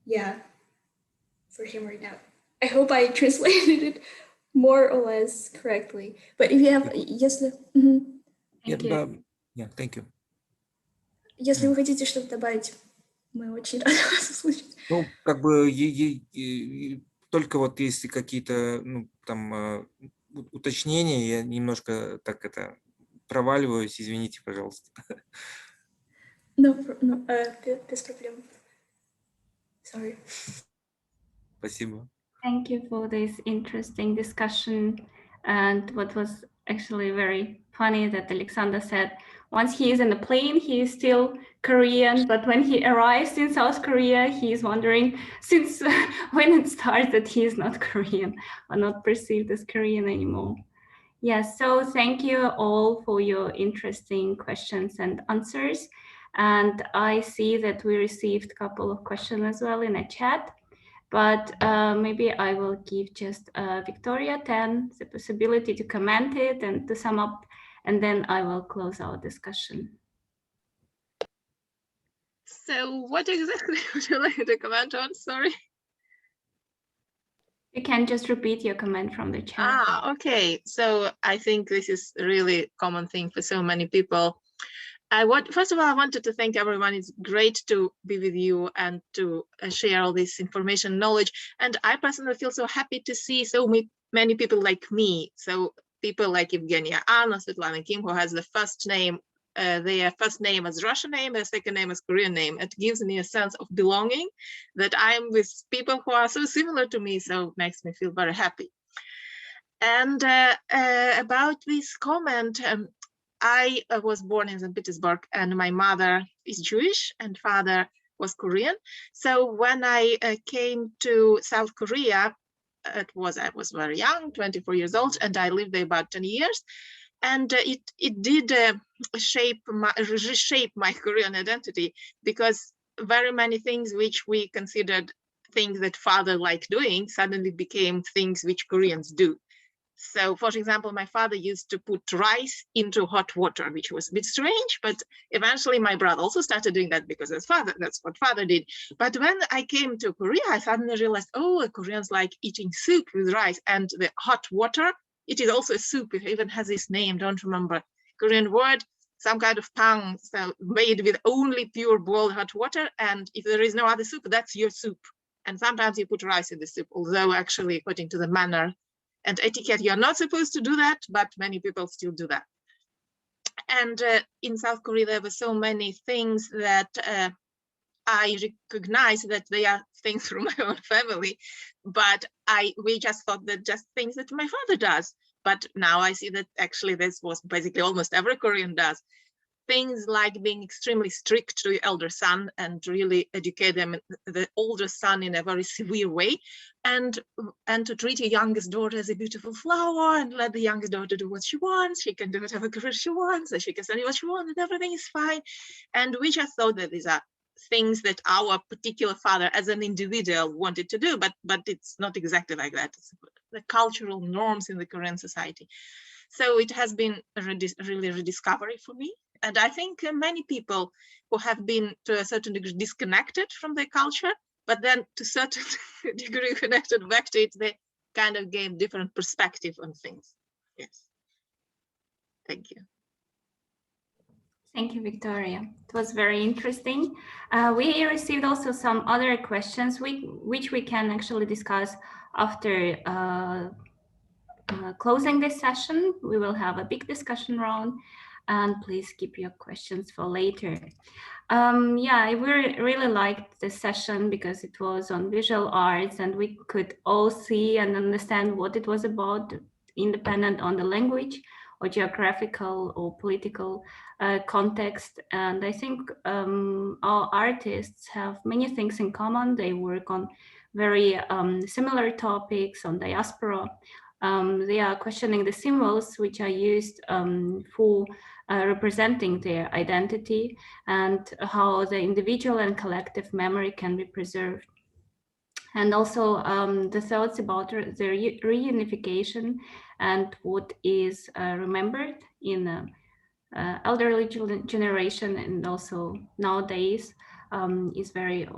Speaker 2: Yeah, for him right now. I hope I translated it more or less correctly. But if you have, если...
Speaker 18: Thank you.
Speaker 2: Если вы хотите что-то добавить, мы очень рады вас услышать.
Speaker 18: Ну, как бы только вот если какие-то уточнения, я немножко так проваливаюсь, извините, пожалуйста.
Speaker 2: Без проблем. Sorry.
Speaker 18: Спасибо.
Speaker 3: Thank you for this interesting discussion. And what was actually very funny that Alexander said, once he is in the plane, he is still Korean, but when he arrives in South Korea, he is wondering since when it starts that he is not Korean or not perceived as Korean anymore. Yes, so thank you all for your interesting questions and answers. And I see that we received a couple of questions as well in a chat. But maybe I will give just Victoria 10 the possibility to comment it and to sum up, and then I will close our discussion.
Speaker 6: So what exactly would you like to comment on? Sorry.
Speaker 3: You can just repeat your comment from the chat.
Speaker 6: Okay. So I think this is a really common thing for so many people. First of all, I wanted to thank everyone. It's great to be with you and to share all this information, knowledge. And I personally feel so happy to see so many people like me. So people like Evgenia, Anna, Svetlana, Kim, who has the first name, their first name as Russian name, their second name as Korean name. It gives me a sense of belonging, that I'm with people who are so similar to me. So it makes me feel very happy. And about this comment, I was born in St. Petersburg, and my mother is Jewish and father was Korean. So when I came to South Korea, I was very young, 24 years old, and I lived there about 10 years. And it did reshape my Korean identity, because very many things which we considered things that father liked doing suddenly became things which Koreans do. So, for example, my father used to put rice into hot water, which was a bit strange, but eventually my brother also started doing that because that's what father did. But when I came to Korea, I suddenly realized, oh, Koreans like eating soup with rice, and the hot water, it is also a soup. It even has this name, don't remember, Korean word. some kind of pang made with only pure boiled hot water, and if there is no other soup, that's your soup. And sometimes you put rice in the soup, although actually according to the manner and etiquette, you're not supposed to do that, but many people still do that. And in South Korea, there were so many things that I recognize that they are things from my own family, but we just thought that just things that my father does. But now I see that actually this was basically almost every Korean does. Things like being extremely strict to your elder son and really educate them, the older son, in a very severe way, and to treat your youngest daughter as a beautiful flower and let the youngest daughter do what she wants. She can do whatever career she wants, and she can study what she wants, and everything is fine. And we just thought that these are things that our particular father as an individual wanted to do, but it's not exactly like that. It's the cultural norms in the Korean society. So it has been really a rediscovery for me. And I think many people who have been to a certain degree disconnected from their culture, but then to a certain degree connected back to it, they kind of gave different perspective on things. Yes. Thank you.
Speaker 3: Thank you, Victoria. It was very interesting. We received also some other questions which we can actually discuss after closing this session. We will have a big discussion round, and please keep your questions for later. Yeah, we really liked this session because it was on visual arts and we could all see and understand what it was about, independent on the language or geographical or political context. And I think our artists have many things in common. They work on very similar topics on diaspora. They are questioning the symbols which are used for representing their identity and how the individual and collective memory can be preserved. And also the thoughts about the reunification and what is remembered in elderly generation and also nowadays is very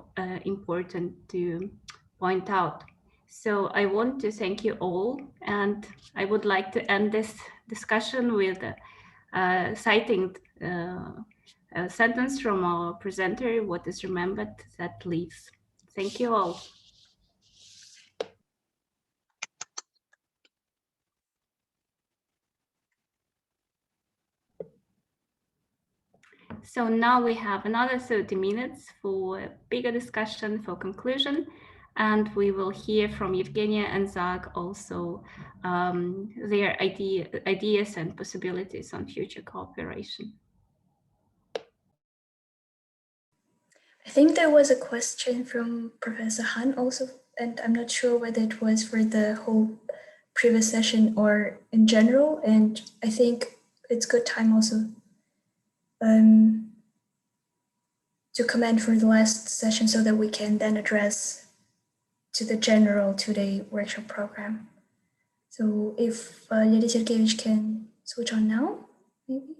Speaker 3: important to point out. So I want to thank you all, and I would like to end this discussion with citing a sentence from our presenter: "What is remembered, that lives." Thank you all. So now we have another 30 minutes for a bigger discussion, for conclusion, and we will hear from Evgenia and Zach also their ideas and possibilities on future cooperation.
Speaker 2: I think there was a question from Professor Han also, and I'm not sure whether it was for the whole previous session or in general, and I think it's good time also to comment for the last session so that we can then address to the general two-day workshop program. So if Yulia Sergeyevich can switch on now, maybe.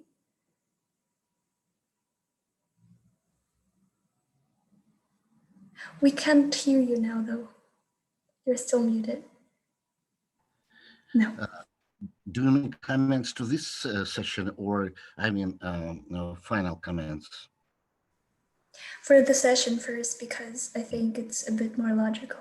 Speaker 2: We can't hear you now though. You're still muted. No.
Speaker 15: Do you make comments to this session, or I mean, final comments?
Speaker 2: For the session first, because I think it's a bit more logical.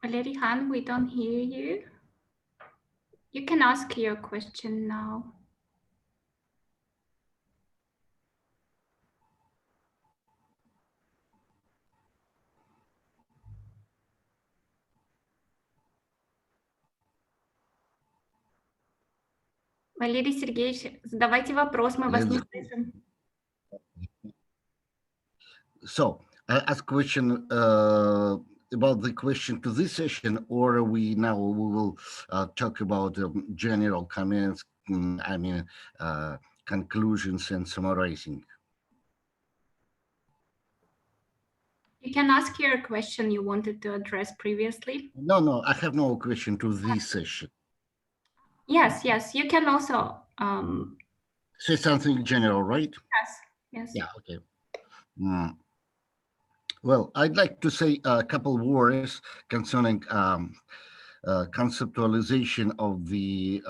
Speaker 3: Lady Han, we don't hear you. You can ask your question now. Валерий Сергеевич, задавайте вопрос, мы вас не слышим.
Speaker 15: So, ask question about the question to this session, or we will talk about general comments, I mean, conclusions and summarizing.
Speaker 3: You can ask your question you wanted to address previously.
Speaker 15: No, I have no question to this session.
Speaker 3: Yes, you can also
Speaker 15: say something general, right?
Speaker 3: Yes. Yes.
Speaker 15: Yeah. Okay. Well, I'd like to say a couple words concerning conceptualization of the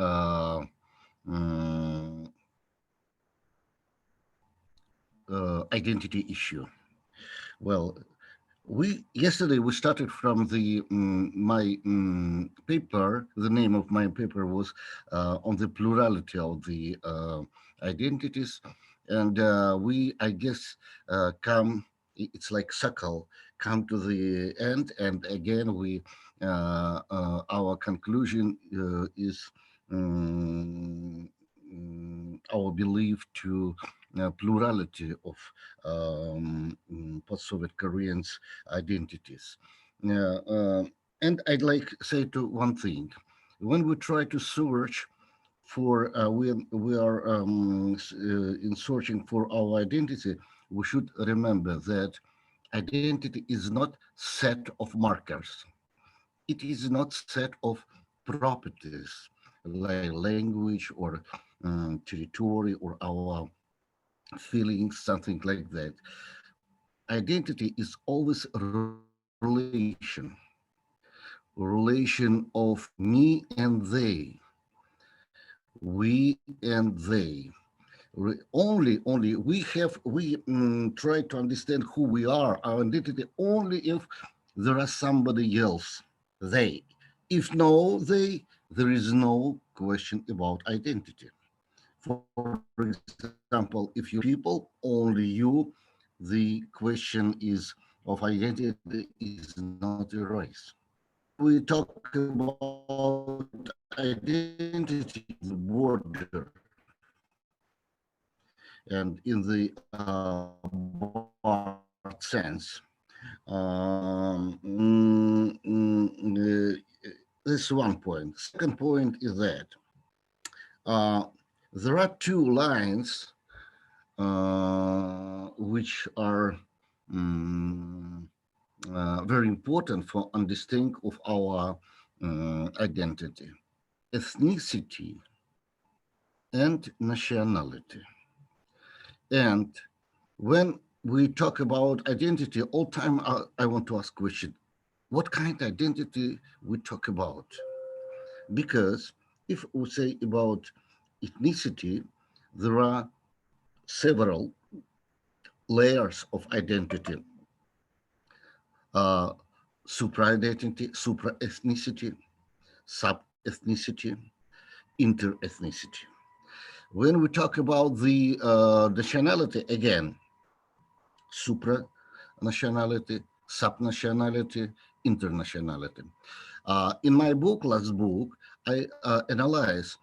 Speaker 15: identity issue. Well, yesterday we started from the my paper. The name of my paper was on the plurality of the identities, and we, I guess, come. It's like circle, come to the end, and again we our conclusion is our belief to plurality of post-Soviet Koreans' identities. And I'd like to say to one thing: when we try to search for, we are in searching for our identity, we should remember that identity is not set of markers. It is not set of properties like language or territory or our feelings, something like that. Identity is always a relation of me and they, we and they. Only we try to understand who we are, our identity, only if there are somebody else, they. If no they, there is no question about identity. For example, if you people, only you, the question is of identity is not erased. We talk about identity, the border, and in the sense, this is one point. Second point is that there are two lines which are very important for understanding of our identity: ethnicity and nationality. And when we talk about identity, all time I want to ask question: what kind of identity we talk about? Because if we say about ethnicity, there are several layers of identity: supra-identity, supra-ethnicity, sub-ethnicity, inter-ethnicity. When we talk about the nationality, again, supra-nationality, sub-nationality, internationality. In my book, last book, I analyze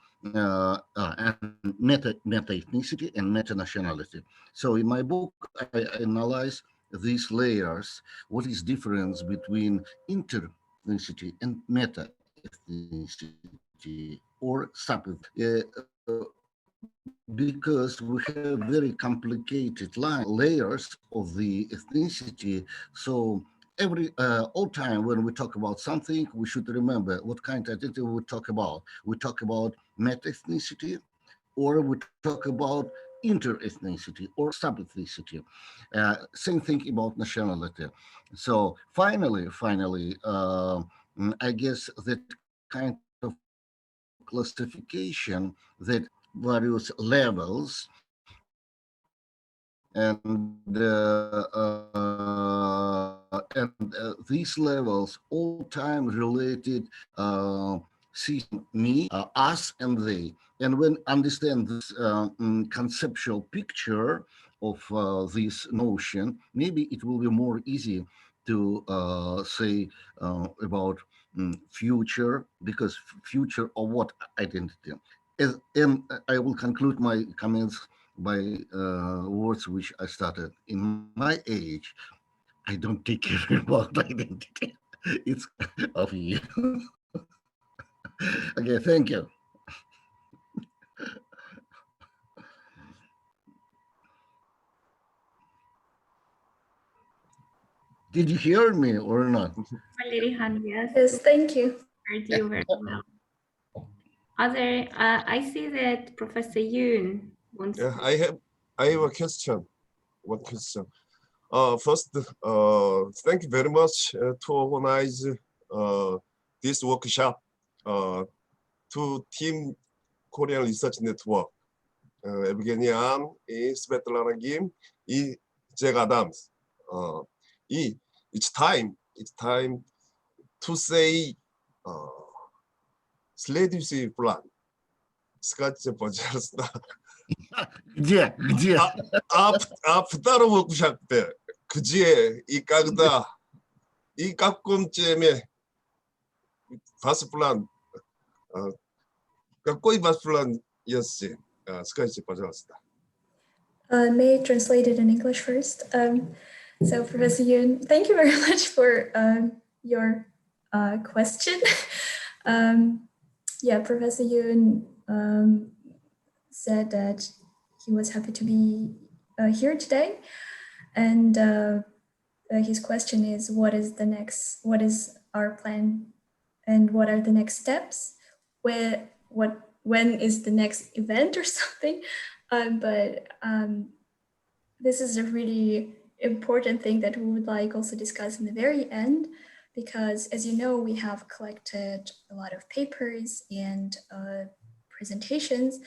Speaker 15: meta-ethnicity and meta-nationality. So in my book, I analyze these layers, what is difference between inter-ethnicity and meta-ethnicity or sub-ethnicity. Because we have very complicated layers of the ethnicity. So all time when we talk about something, we should remember what kind of identity we talk about. We talk about meta-ethnicity, or we talk about inter-ethnicity or sub-ethnicity. Same thing about nationality. So finally, I guess that kind of classification, that various levels, and these levels all time related, see me, us, and they. And when understand this conceptual picture of this notion, maybe it will be more easy to say about future, because future of what identity. And I will conclude my comments by words which I started. In my age, I don't take care about identity. It's of you. Okay, thank you. Did you hear me or not?
Speaker 3: Yes,
Speaker 2: thank you.
Speaker 3: Heard you very well. I see that Professor Yoon
Speaker 16: Yeah, I have a question. One question. First, thank you very much to organize this workshop to Team Korean Research Network. Evgenia, Svetlana Kim, Adamz. It's time to say следующий план. Скажите, пожалуйста.
Speaker 15: Где?
Speaker 16: А второй workshop где и когда и в каком теме ваш план? Какой ваш план есть? Скажите, пожалуйста.
Speaker 2: May I translate it in English first? So Professor Yoon, thank you very much for your question. Yeah, Professor Yoon said that he was happy to be here today. And his question is, what is our plan and what are the next steps? When is the next event or something? But this is a really important thing that we would like also discuss in the very end, because as you know, we have collected a lot of papers and presentations,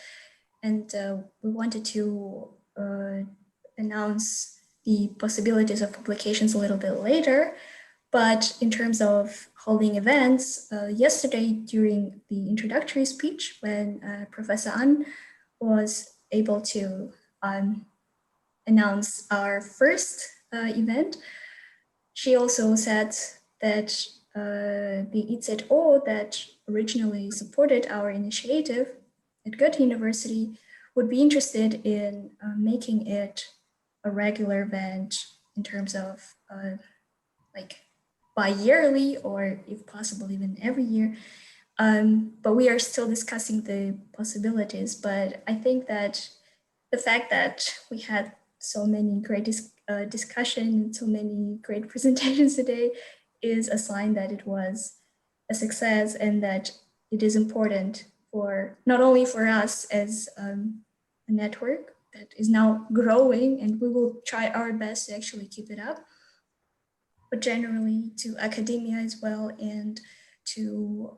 Speaker 2: and we wanted to announce the possibilities of publications a little bit later. But in terms of holding events, yesterday during the introductory speech, when Professor An was able to announce our first event, she also said that the IZO that originally supported our initiative at Goethe University would be interested in making it a regular event in terms of like bi-yearly, or if possible, even every year. But we are still discussing the possibilities. But I think that the fact that we had so many great discussion, so many great presentations today is a sign that it was a success, and that it is important for not only for us as a network that is now growing, and we will try our best to actually keep it up, but generally to academia as well, and to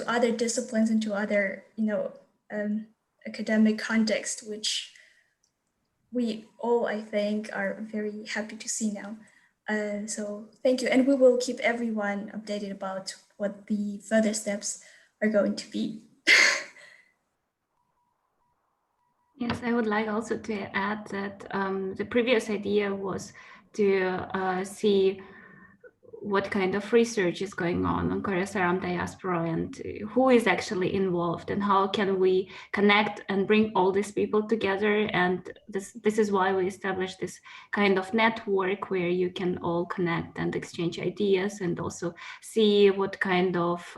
Speaker 2: other disciplines and to other, academic context, which we all, I think, are very happy to see now. So thank you. And we will keep everyone updated about what the further steps are going to be.
Speaker 3: Yes, I would like also to add that the previous idea was to see what kind of research is going on Koryo Saram Diaspora, and who is actually involved, and how can we connect and bring all these people together. And this is why we established this kind of network where you can all connect and exchange ideas, and also see what kind of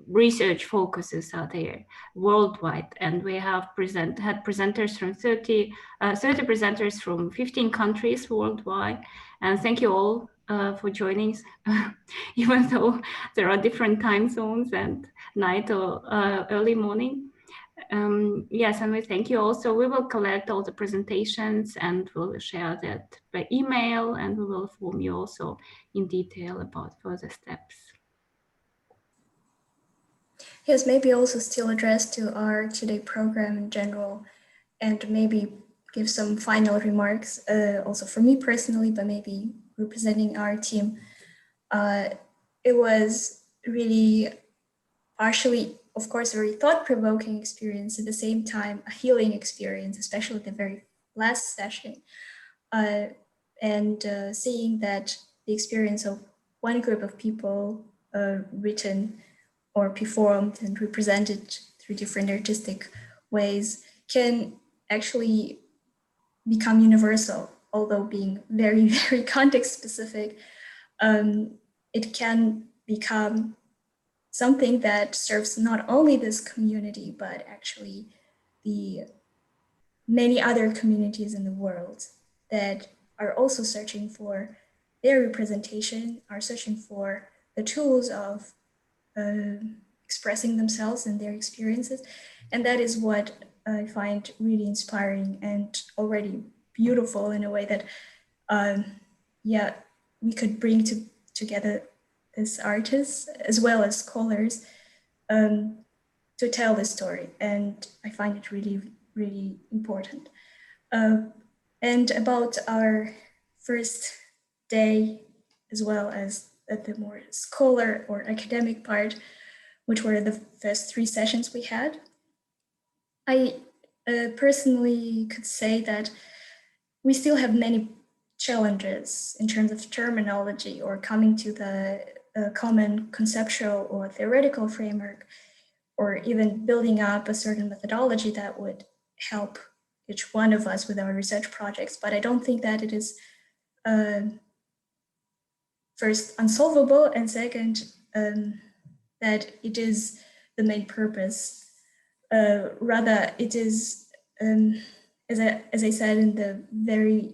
Speaker 3: research focuses are there worldwide. And we have had presenters from 30 presenters from 15 countries worldwide. And thank you all for joining, even though there are different time zones and night or early morning. Yes, and we thank you also. We will collect all the presentations and we'll share that by email, and we will inform you also in detail about further steps.
Speaker 2: Yes, maybe also still addressed to our today program in general, and maybe give some final remarks also for me personally, but maybe representing our team. It was really partially, of course, a very thought-provoking experience, at the same time a healing experience, especially the very last session. And seeing that the experience of one group of people written or performed and represented through different artistic ways can actually become universal, although being very, very context specific. It can become something that serves not only this community, but actually the many other communities in the world that are also searching for their representation, are searching for the tools of expressing themselves and their experiences. And that is what I find really inspiring and already beautiful in a way that, yeah, we could bring together as artists as well as scholars to tell the story. And I find it really, really important. And about our first day, as well as at the more scholar or academic part, which were the first 3 sessions we had, I personally could say that we still have many challenges in terms of terminology or coming to the common conceptual or theoretical framework, or even building up a certain methodology that would help each one of us with our research projects. But I don't think that it is first unsolvable, and second, that it is the main purpose. Rather, it is, as I said in the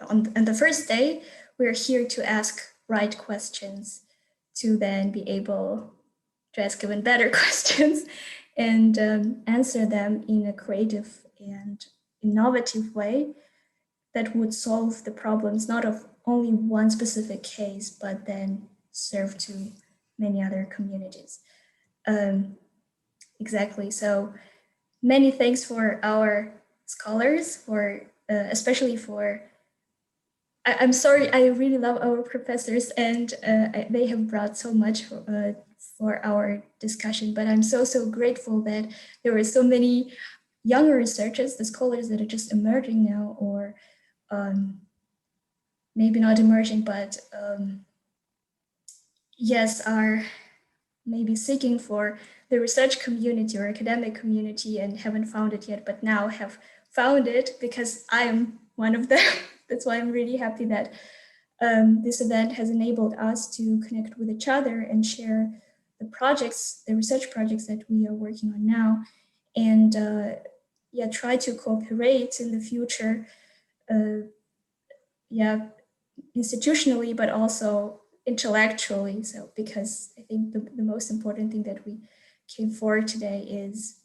Speaker 2: on the first day, we're here to ask right questions, to then be able to ask even better questions and answer them in a creative and innovative way that would solve the problems, not of only one specific case, but then serve to many other communities. Exactly, so many thanks for our scholars, for especially for, I'm sorry, I really love our professors, and they have brought so much for our discussion, but I'm so grateful that there were so many younger researchers, the scholars that are just emerging now, or maybe not emerging, but yes, are maybe seeking for the research community or academic community and haven't found it yet, but now have found it, because I am one of them. That's why I'm really happy that this event has enabled us to connect with each other and share the projects, the research projects that we are working on now, and yeah, try to cooperate in the future, yeah, institutionally, but also intellectually. So, because I think the most important thing that we came for today is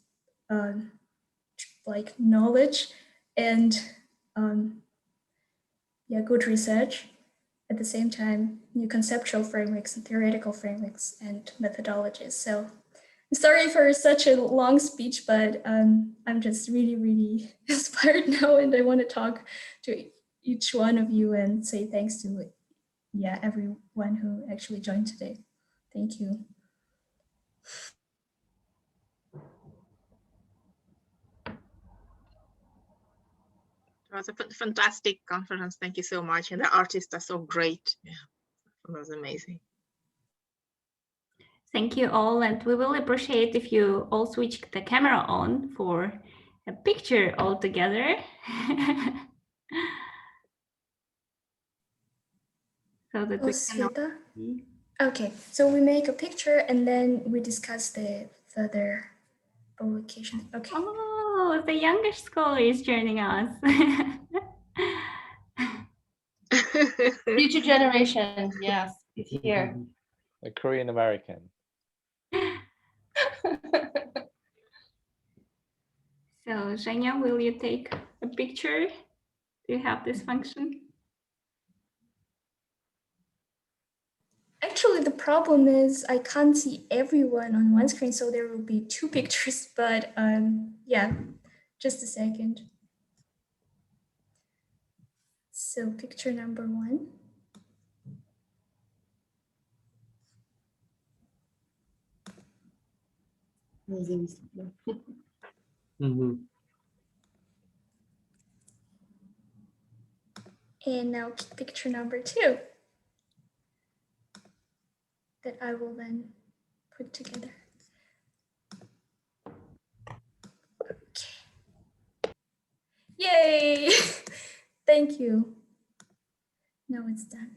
Speaker 2: like knowledge and yeah, good research. At the same time, new conceptual frameworks and theoretical frameworks and methodologies. So I'm sorry for such a long speech, but I'm just really, really inspired now, and I want to talk to each one of you and say thanks to, yeah, everyone who actually joined today. Thank you.
Speaker 6: It was a fantastic conference. Thank you so much. And the artists are so great. Yeah, it was amazing.
Speaker 3: Thank you all, and we will appreciate if you all switch the camera on for a picture all together. So that we can...
Speaker 2: Okay, so we make a picture and then we discuss the further publication. Okay.
Speaker 3: Oh, the younger scholar is joining us.
Speaker 20: Future generation, yes, it's here.
Speaker 1: A Korean American.
Speaker 3: So, Zhenya, will you take a picture? Do you have this function?
Speaker 2: Actually, the problem is I can't see everyone on one screen, so there will be 2 pictures, but yeah, just a second. So picture number 1.
Speaker 19: Mm-hmm.
Speaker 2: And now picture number 2 that I will then put together. Okay. Yay! Thank you. Now it's done.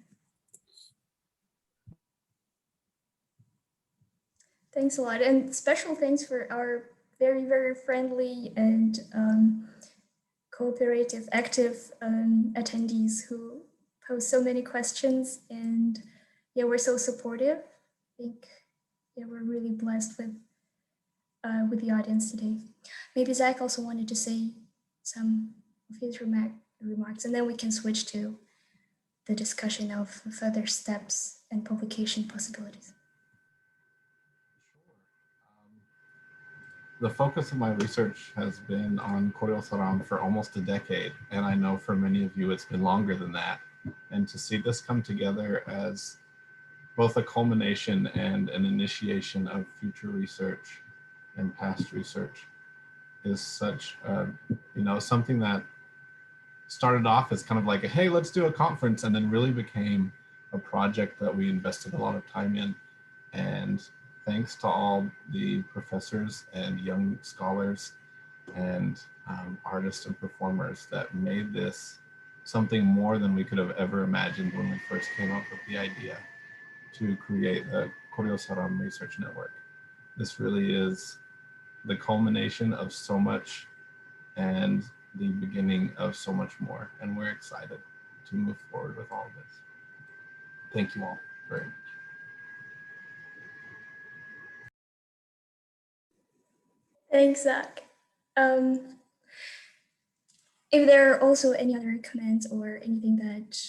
Speaker 2: Thanks a lot, and special thanks for our very, very friendly and cooperative, active attendees who pose so many questions, and yeah, we're so supportive. I think yeah, we're really blessed with with the audience today. Maybe Zach also wanted to say some of his remarks, and then we can switch to the discussion of further steps and publication possibilities.
Speaker 17: The focus of my research has been on Koryo Saram for almost a decade, and I know for many of you it's been longer than that. And to see this come together as both a culmination and an initiation of future research and past research is such, something that started off as kind of like a, hey, let's do a conference, and then really became a project that we invested a lot of time in. And thanks to all the professors and young scholars and artists and performers that made this something more than we could have ever imagined when we first came up with the idea to create the Koryo Saram Research Network. This really is the culmination of so much and the beginning of so much more. And we're excited to move forward with all of this. Thank you all very much.
Speaker 2: Thanks, Zach. If there are also any other comments or anything that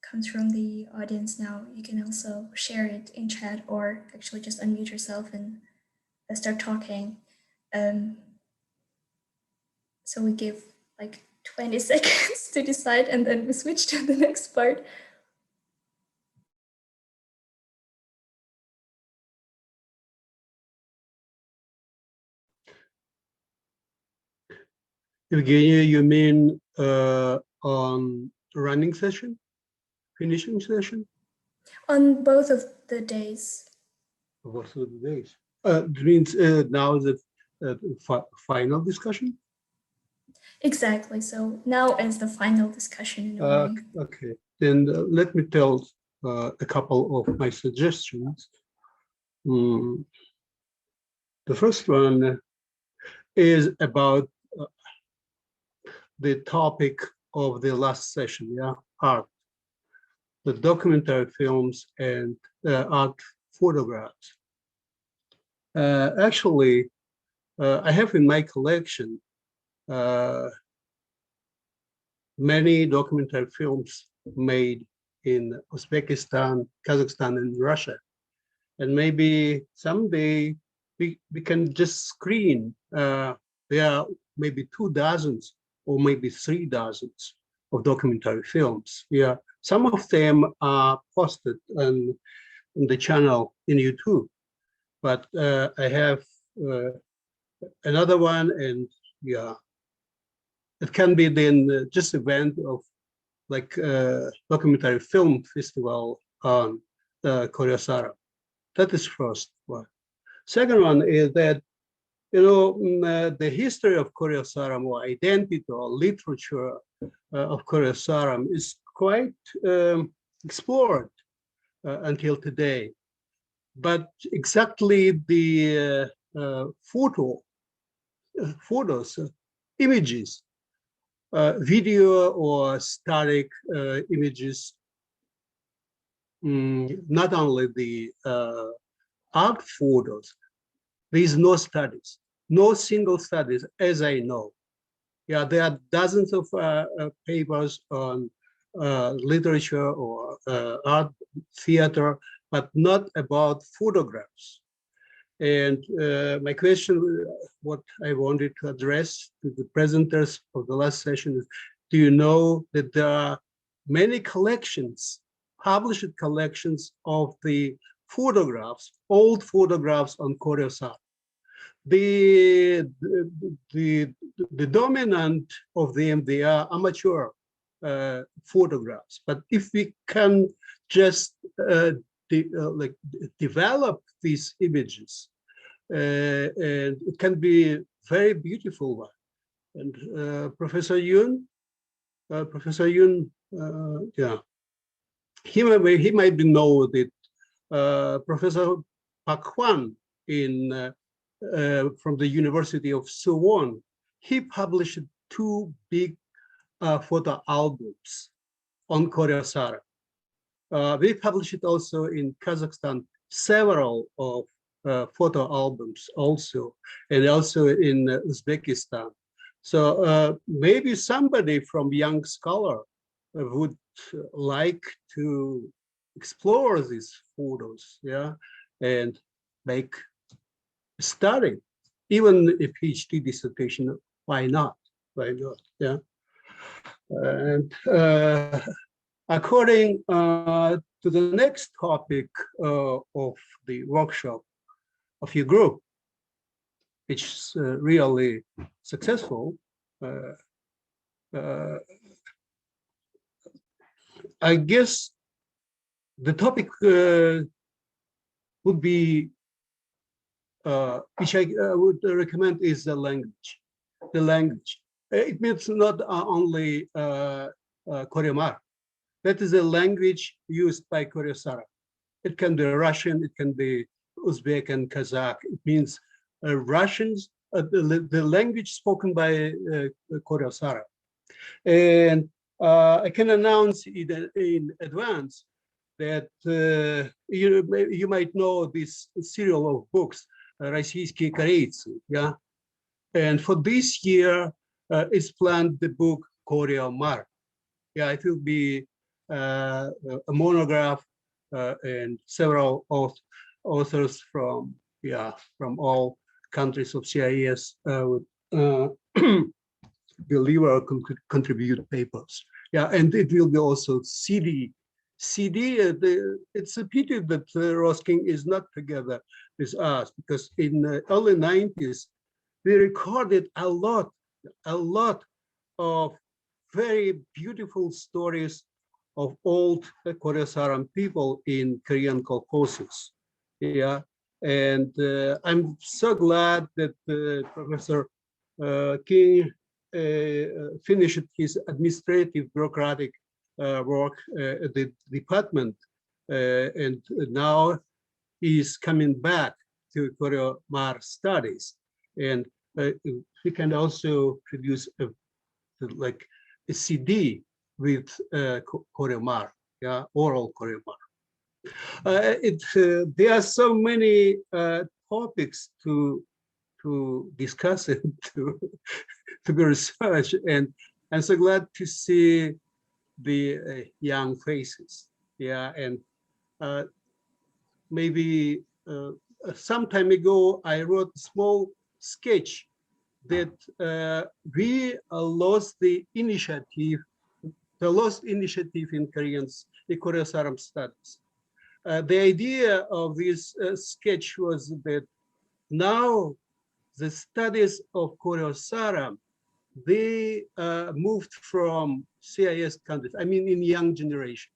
Speaker 2: comes from the audience now, you can also share it in chat or actually just unmute yourself and start talking. So we give like 20 seconds to decide, and then we switch to the next part.
Speaker 21: Evgenia, you mean on running session, finishing session?
Speaker 2: On both of the days.
Speaker 21: Both of the days. It means now is the final discussion?
Speaker 2: Exactly. So now is the final discussion in a way.
Speaker 21: Okay, then let me tell a couple of my suggestions. The first one is about the topic of the last session, art, the documentary films and art photographs. Actually, I have in my collection many documentary films made in Uzbekistan, Kazakhstan, and Russia. And maybe someday we can just screen. There are maybe 2 dozens or maybe 3 dozens of documentary films. Some of them are posted on the channel in YouTube, but I have another one, and it can be then just event of like documentary film festival on Koryo Saram. That is first one. Second one is that, the history of Koryo Saram, or identity or literature of Koryo Saram is quite explored until today. But exactly the photos, images, video or static images, not only the art photos, there is no studies, no single studies, as I know. There are dozens of papers on literature or art theater, but not about photographs. And my question, what I wanted to address to the presenters of the last session is, do you know that there are many collections, published collections of the photographs, old photographs on Koryo Saram? The dominant of them, they are amateur photographs. But if we can just develop these images, and it can be very beautiful one. And Professor Yun, he might be know that Professor Park Hwan from the University of Seoul, he published 2 big photo albums on Koryo Saram. We published it also in Kazakhstan, several of photo albums also, and also in Uzbekistan. So maybe somebody from young scholar would like to explore these photos, yeah, and make a study, even a PhD dissertation. Why not? Why not? Yeah. And according to the next topic of the workshop of your group, which is really successful, I guess the topic would be, which I would recommend, is the language. The language. It means not only Koryo Mar. That is a language used by Koryo Saram. It can be Russian, it can be Uzbek and Kazakh. It means Russians, the language spoken by Koryo Saram. And I can announce in advance that you might know this serial of books, Российские корейцы, yeah? And for this year, it's planned the book Koryo Mar. Yeah, it will be a monograph and several authors from all countries of CIS would deliver or contribute papers. Yeah, and it will be also CD. It's a pity that Rosking is not together with us, because in the early 90s, we recorded a lot of very beautiful stories of old Koryo Saram people in Korean colchoses. Yeah, and I'm so glad that Professor King finished his administrative bureaucratic work at the department, and now he's coming back to Koryo Mar studies, and he can also produce like a CD with Koryo Mar, yeah, oral Koryo Mar. There are so many topics to discuss and to be researched, and I'm so glad to see the young faces. Yeah, and maybe some time ago I wrote a small sketch that we lost the initiative in Koreans, the Koryo Saram studies. The idea of this sketch was that now the studies of Koryo Saram, they moved from CIS countries, I mean in young generation,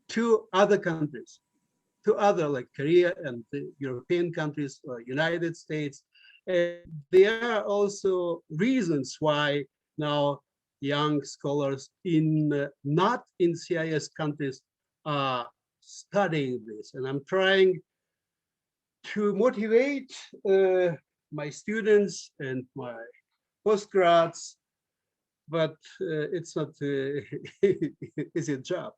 Speaker 21: to other countries, to other like Korea and the European countries, or United States. And there are also reasons why now young scholars not in CIS countries are studying this. And I'm trying to motivate my students and my postgrads, but it's not easy job.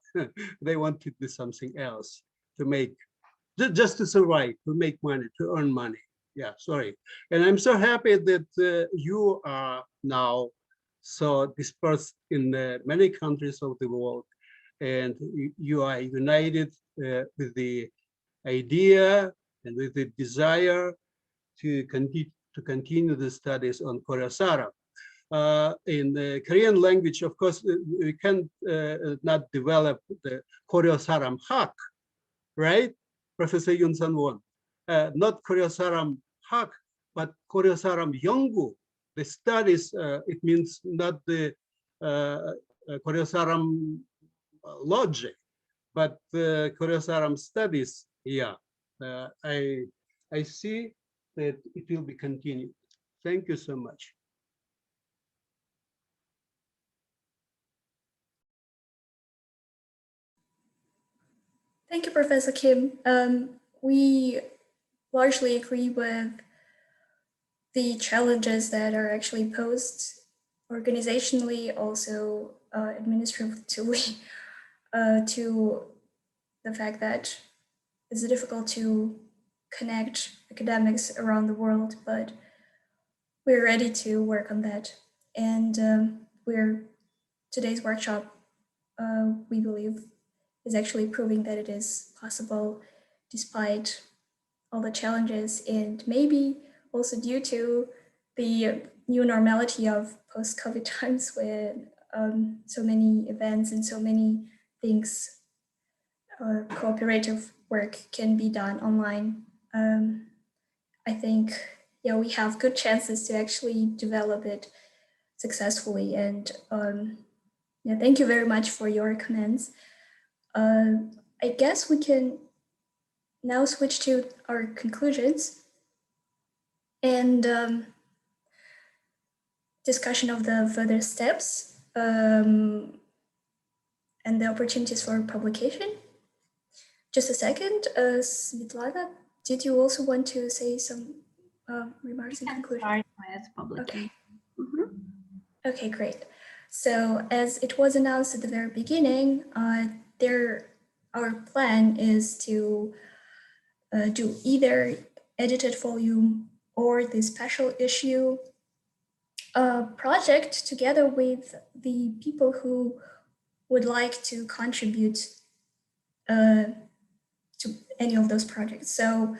Speaker 21: They want to do something else to make, just to survive, to make money, to earn money. Yeah, sorry. And I'm so happy that you are now so dispersed in many countries of the world, and you are united with the idea and with the desire to continue the studies on Koryo Saram. In the Korean language, of course, we can not develop the Koryo Saram Hak, right? Professor Yoon San-won. Not Koryo Saram Hak, but Koryo Saram Yonggu. The studies, it means not the Koryo Saram logic, but the Koryo Saram studies. Yeah, I see that it will be continued. Thank you so much.
Speaker 2: Thank you, Professor Kim. We largely agree with the challenges that are actually posed organizationally, also administratively, to the fact that it's difficult to connect academics around the world, but we're ready to work on that. And today's workshop, we believe, is actually proving that it is possible despite all the challenges, and maybe also due to the new normality of post-COVID times, where so many events and so many things, cooperative work can be done online. I think, yeah, we have good chances to actually develop it successfully. And yeah, thank you very much for your comments. I guess we can now switch to our conclusions and discussion of the further steps and the opportunities for publication. Just a second, Svetlana, did you also want to say some remarks in conclusion?
Speaker 3: Start with publication.
Speaker 2: Okay. Okay, great. So as it was announced at the very beginning, our plan is to do either edited volume or the special issue project together with the people who would like to contribute to any of those projects. So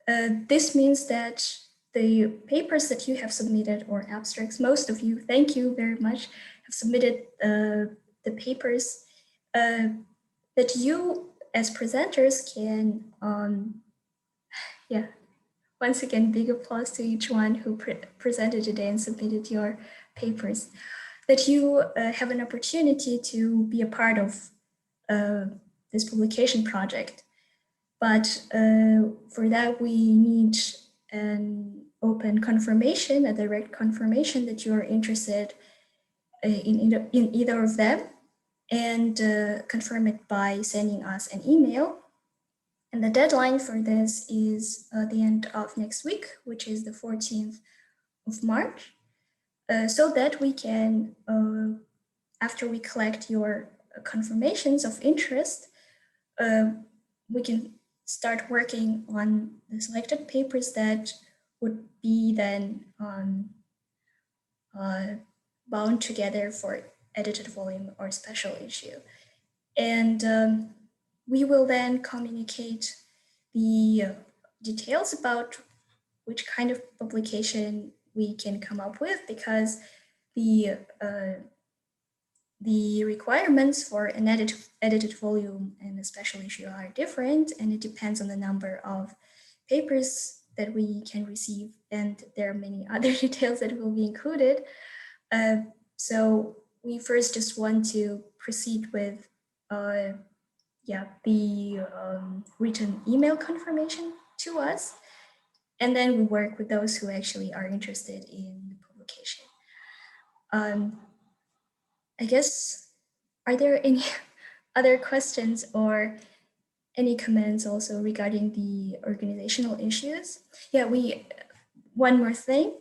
Speaker 2: this means that the papers that you have submitted, or abstracts, most of you, thank you very much, have submitted the papers that you as presenters can, yeah, once again, big applause to each one who presented today and submitted your papers, that you have an opportunity to be a part of this publication project. But for that, we need an open confirmation, a direct confirmation that you are interested in either of them, and confirm it by sending us an email. And the deadline for this is the end of next week, which is the 14th of March, so that we can, after we collect your confirmations of interest, we can start working on the selected papers that would be then bound together for edited volume or special issue. And we will then communicate the details about which kind of publication we can come up with, because the requirements for an edited volume and a special issue are different, and it depends on the number of papers that we can receive, and there are many other details that will be included. So we first just want to proceed with the written email confirmation to us, and then we work with those who actually are interested in the publication. I guess, are there any other questions or any comments also regarding the organizational issues? Yeah, one more thing.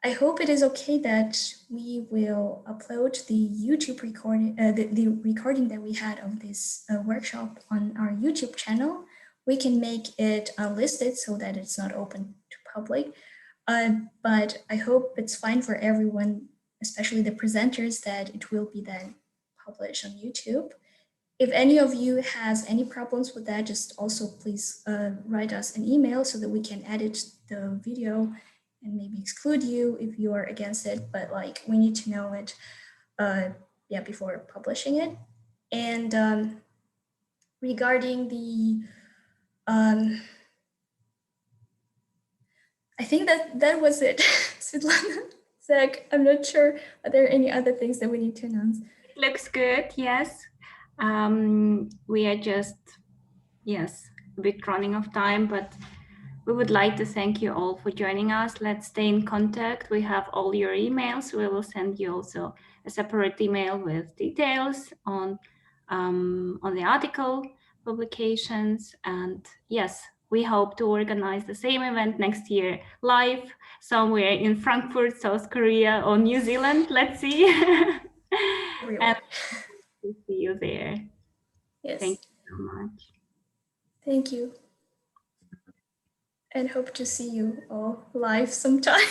Speaker 2: I hope it is okay that we will upload the YouTube recording, the recording that we had of this workshop on our YouTube channel. We can make it unlisted so that it's not open to public, but I hope it's fine for everyone, especially the presenters, that it will be then published on YouTube. If any of you has any problems with that, just also please write us an email so that we can edit the video and maybe exclude you if you are against it, but like we need to know it before publishing it. And regarding the, I think that was it. Svetlana, Zach, I'm not sure, are there any other things that we need to announce?
Speaker 3: It looks good, yes. We are just, a bit running of time, but we would like to thank you all for joining us. Let's stay in contact. We have all your emails. We will send you also a separate email with details on the article publications. And yes, we hope to organize the same event next year live somewhere in Frankfurt, South Korea, or New Zealand. Let's see. And we'll see you there.
Speaker 2: Yes.
Speaker 3: Thank you so much.
Speaker 2: Thank you. and hope to see you all live sometime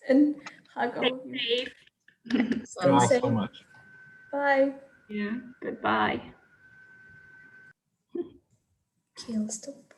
Speaker 2: and hug all of you.
Speaker 17: Thank you
Speaker 2: Stay
Speaker 17: all
Speaker 2: safe.
Speaker 17: so much.
Speaker 2: Bye.
Speaker 3: Yeah, goodbye.
Speaker 2: Okay, I'll stop.